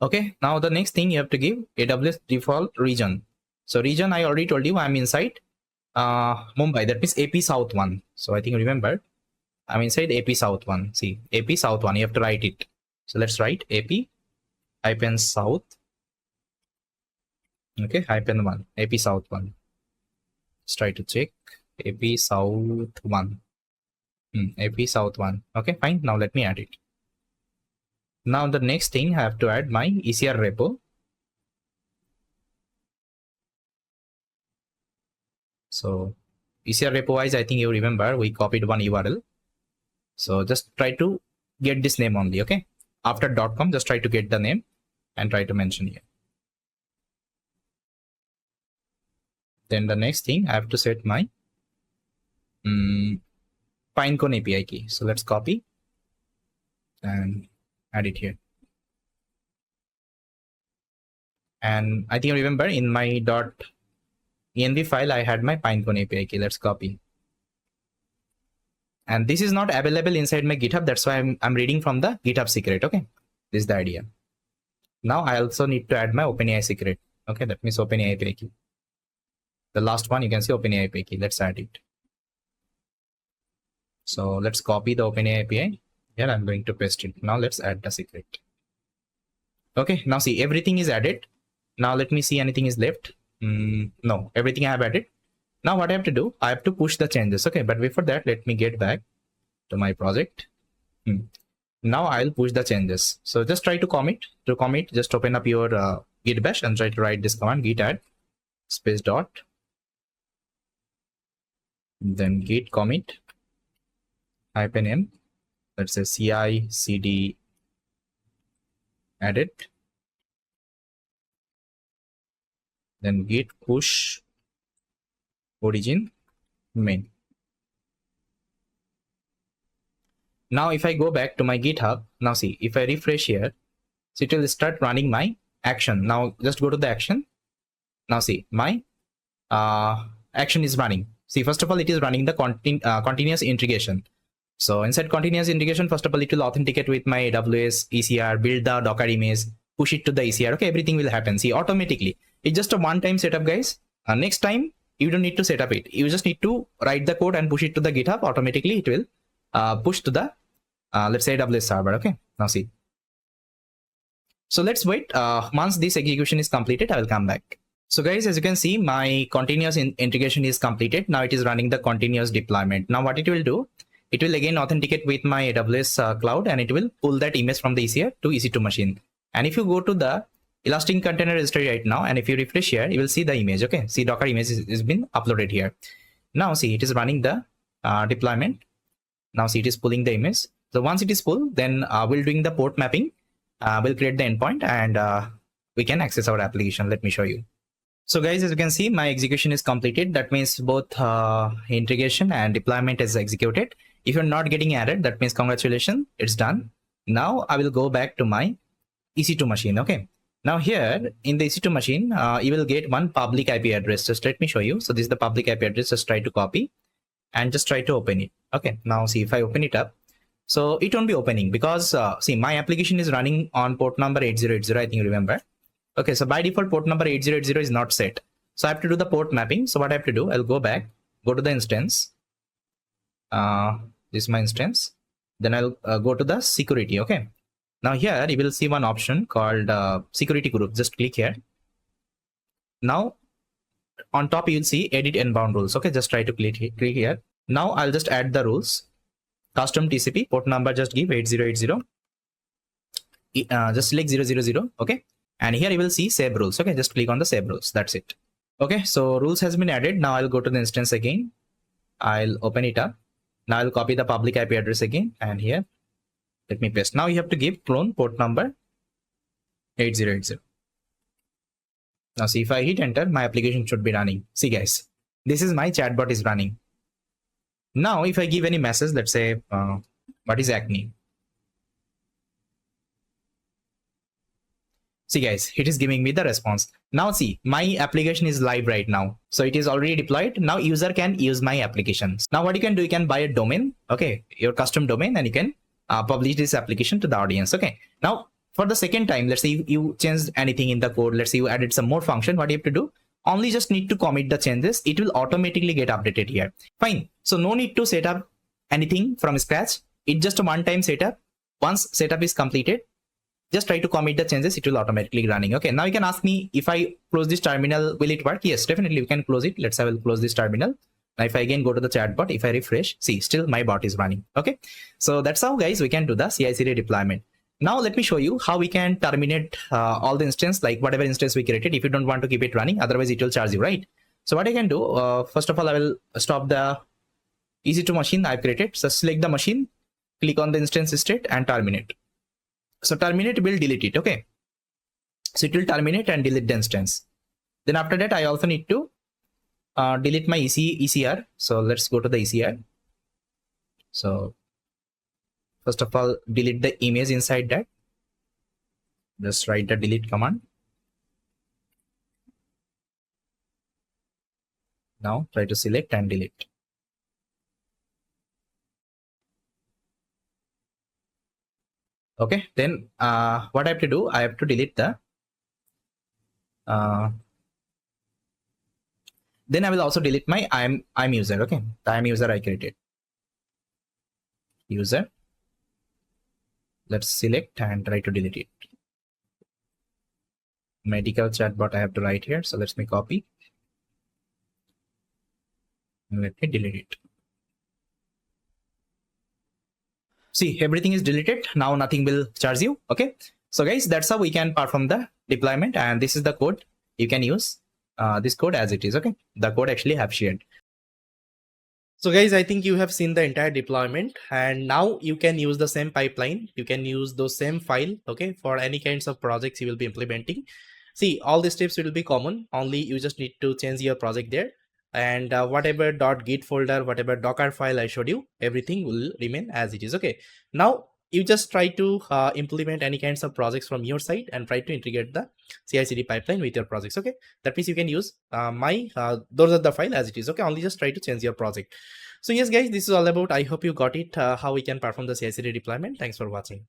Okay, now the next thing you have to give AWS default region. So region, I already told you I'm inside Mumbai. That means AP South 1. So I think remember I'm inside AP South 1. See, AP South 1, you have to write it. So let's write AP-South. Okay, -1, AP South 1. Let's try to check AP South 1. AP South 1. Okay, fine. Now let me add it. Now the next thing I have to add my ECR repo. So ECR repo wise, I think you remember we copied one URL. So just try to get this name only. Okay, after .com, just try to get the name and try to mention here. Then the next thing I have to set my Pinecone API key. So let's copy and add it here. And I think I remember in my .env file, I had my Pinecone API key. Let's copy. And this is not available inside my GitHub. That's why I'm reading from the GitHub secret. Okay, this is the idea. Now I also need to add my OpenAI secret. Okay, that means OpenAI API key. The last one you can see OpenAI API key. Let's add it. So let's copy the OpenAI API. Here I'm going to paste it. Now let's add the secret. Okay, now see everything is added. Now let me see anything is left. No, everything I have added. Now what I have to do, I have to push the changes. Okay, but before that, let me get back to my project. Now I'll push the changes. So just try to commit. To commit, just open up your git bash and try to write this command: git add space dot, then git commit -m, let's say CICD edit, then git push origin main. Now if I go back to my GitHub, now see, if I refresh here, so it will start running my action. Now just go to the action. Now see, my action is running. See, first of all, it is running the continuous integration. So inside continuous integration, first of all, it will authenticate with my AWS ECR, build the Docker image, push it to the ECR. Okay, everything will happen. See, automatically. It's just a one-time setup, guys. Next time, you don't need to set up it. You just need to write the code and push it to the GitHub. Automatically, it will push to the, let's say, AWS server. Okay, now see. So let's wait. Once this execution is completed, I will come back. So guys, as you can see, my continuous integration is completed. Now it is running the continuous deployment. Now what it will do, it will again authenticate with my AWS cloud, and it will pull that image from the ECR to EC2 machine. And if you go to the Elastic Container Registry right now, and if you refresh here, you will see the image. Okay, see, Docker image is been uploaded here. Now see, it is running the deployment. Now see, it is pulling the image. So once it is pulled, then we'll doing the port mapping. We'll create the endpoint, and we can access our application. Let me show you. So guys, as you can see, my execution is completed. That means both integration and deployment is executed. If you're not getting added, that means congratulations, it's done. Now I will go back to my EC2 machine. Okay. Now here in the EC2 machine, you will get one public IP address. Just let me show you. So this is the public IP address. Just try to copy and just try to open it. Okay. Now see, if I open it up, so it won't be opening because see, my application is running on port number 8080. I think, remember. Okay, so by default, port number 8080 is not set. So I have to do the port mapping. So what I have to do, I'll go back, go to the instance. This is my instance. Then I'll go to the security. Okay. Now here you will see one option called security group. Just click here. Now on top you will see edit inbound rules. Okay, just try to click here. Now I'll just add the rules. Custom TCP port number, just give 8080. Just select 000. Okay. And here you will see save rules. Okay, just click on the save rules. That's it. Okay, so rules has been added. Now I'll go to the instance again. I'll open it up. Now I'll copy the public IP address again, and here let me paste. Now you have to give clone port number 8080. Now see, if I hit enter, my application should be running. See guys, this is my chatbot is running. Now if I give any message, let's say what is acne. See guys, it is giving me the response. Now see, my application is live right now. So it is already deployed. Now user can use my applications. Now what you can do, you can buy a domain, okay, your custom domain, and you can publish this application to the audience. Okay. Now for the second time, let's say you changed anything in the code. Let's say you added some more function. What you have to do, only just need to commit the changes. It will automatically get updated here. Fine. So no need to set up anything from scratch. It's just a one-time setup. Once setup is completed, just try to commit the changes, it will automatically running. Okay, now you can ask me, if I close this terminal, will it work? Yes, definitely we can close it. Let's say I will close this terminal. Now if I again go to the chatbot, if I refresh, see, still my bot is running. Okay, so that's how guys we can do the CICD deployment. Now let me show you how we can terminate all the instance, like whatever instance we created, if you don't want to keep it running, otherwise it will charge you, right? So what I can do, first of all, I will stop the EC2 machine I've created. So select the machine, click on the instance state and terminate. So terminate will delete it. Okay, so it will terminate and delete the instance. Then after that, I also need to delete my ECR. So let's go to the ECR. So first of all, delete the image inside that. Just write the delete command. Now try to select and delete. Okay, then what I have to do, I have to delete the then I will also delete my I'm user. Okay, the I'm user I created. User, let's select and try to delete it. Medical chatbot I have to write here, so let me copy and let me delete it. See, everything is deleted. Now nothing will charge you. Okay. So guys, that's how we can perform the deployment. And this is the code. You can use this code as it is. Okay. The code actually have shared. So guys, I think you have seen the entire deployment, and now you can use the same pipeline. You can use those same file, okay, for any kinds of projects you will be implementing. See, all these steps will be common. Only you just need to change your project there, and whatever .git folder, whatever Docker file I showed you, everything will remain as it is. Okay. Now you just try to implement any kinds of projects from your side and try to integrate the CI/CD pipeline with your projects. Okay, that means you can use those are the file as it is. Okay, only just try to change your project. So yes guys, this is all about. I hope you got it, how we can perform the CI/CD deployment. Thanks for watching.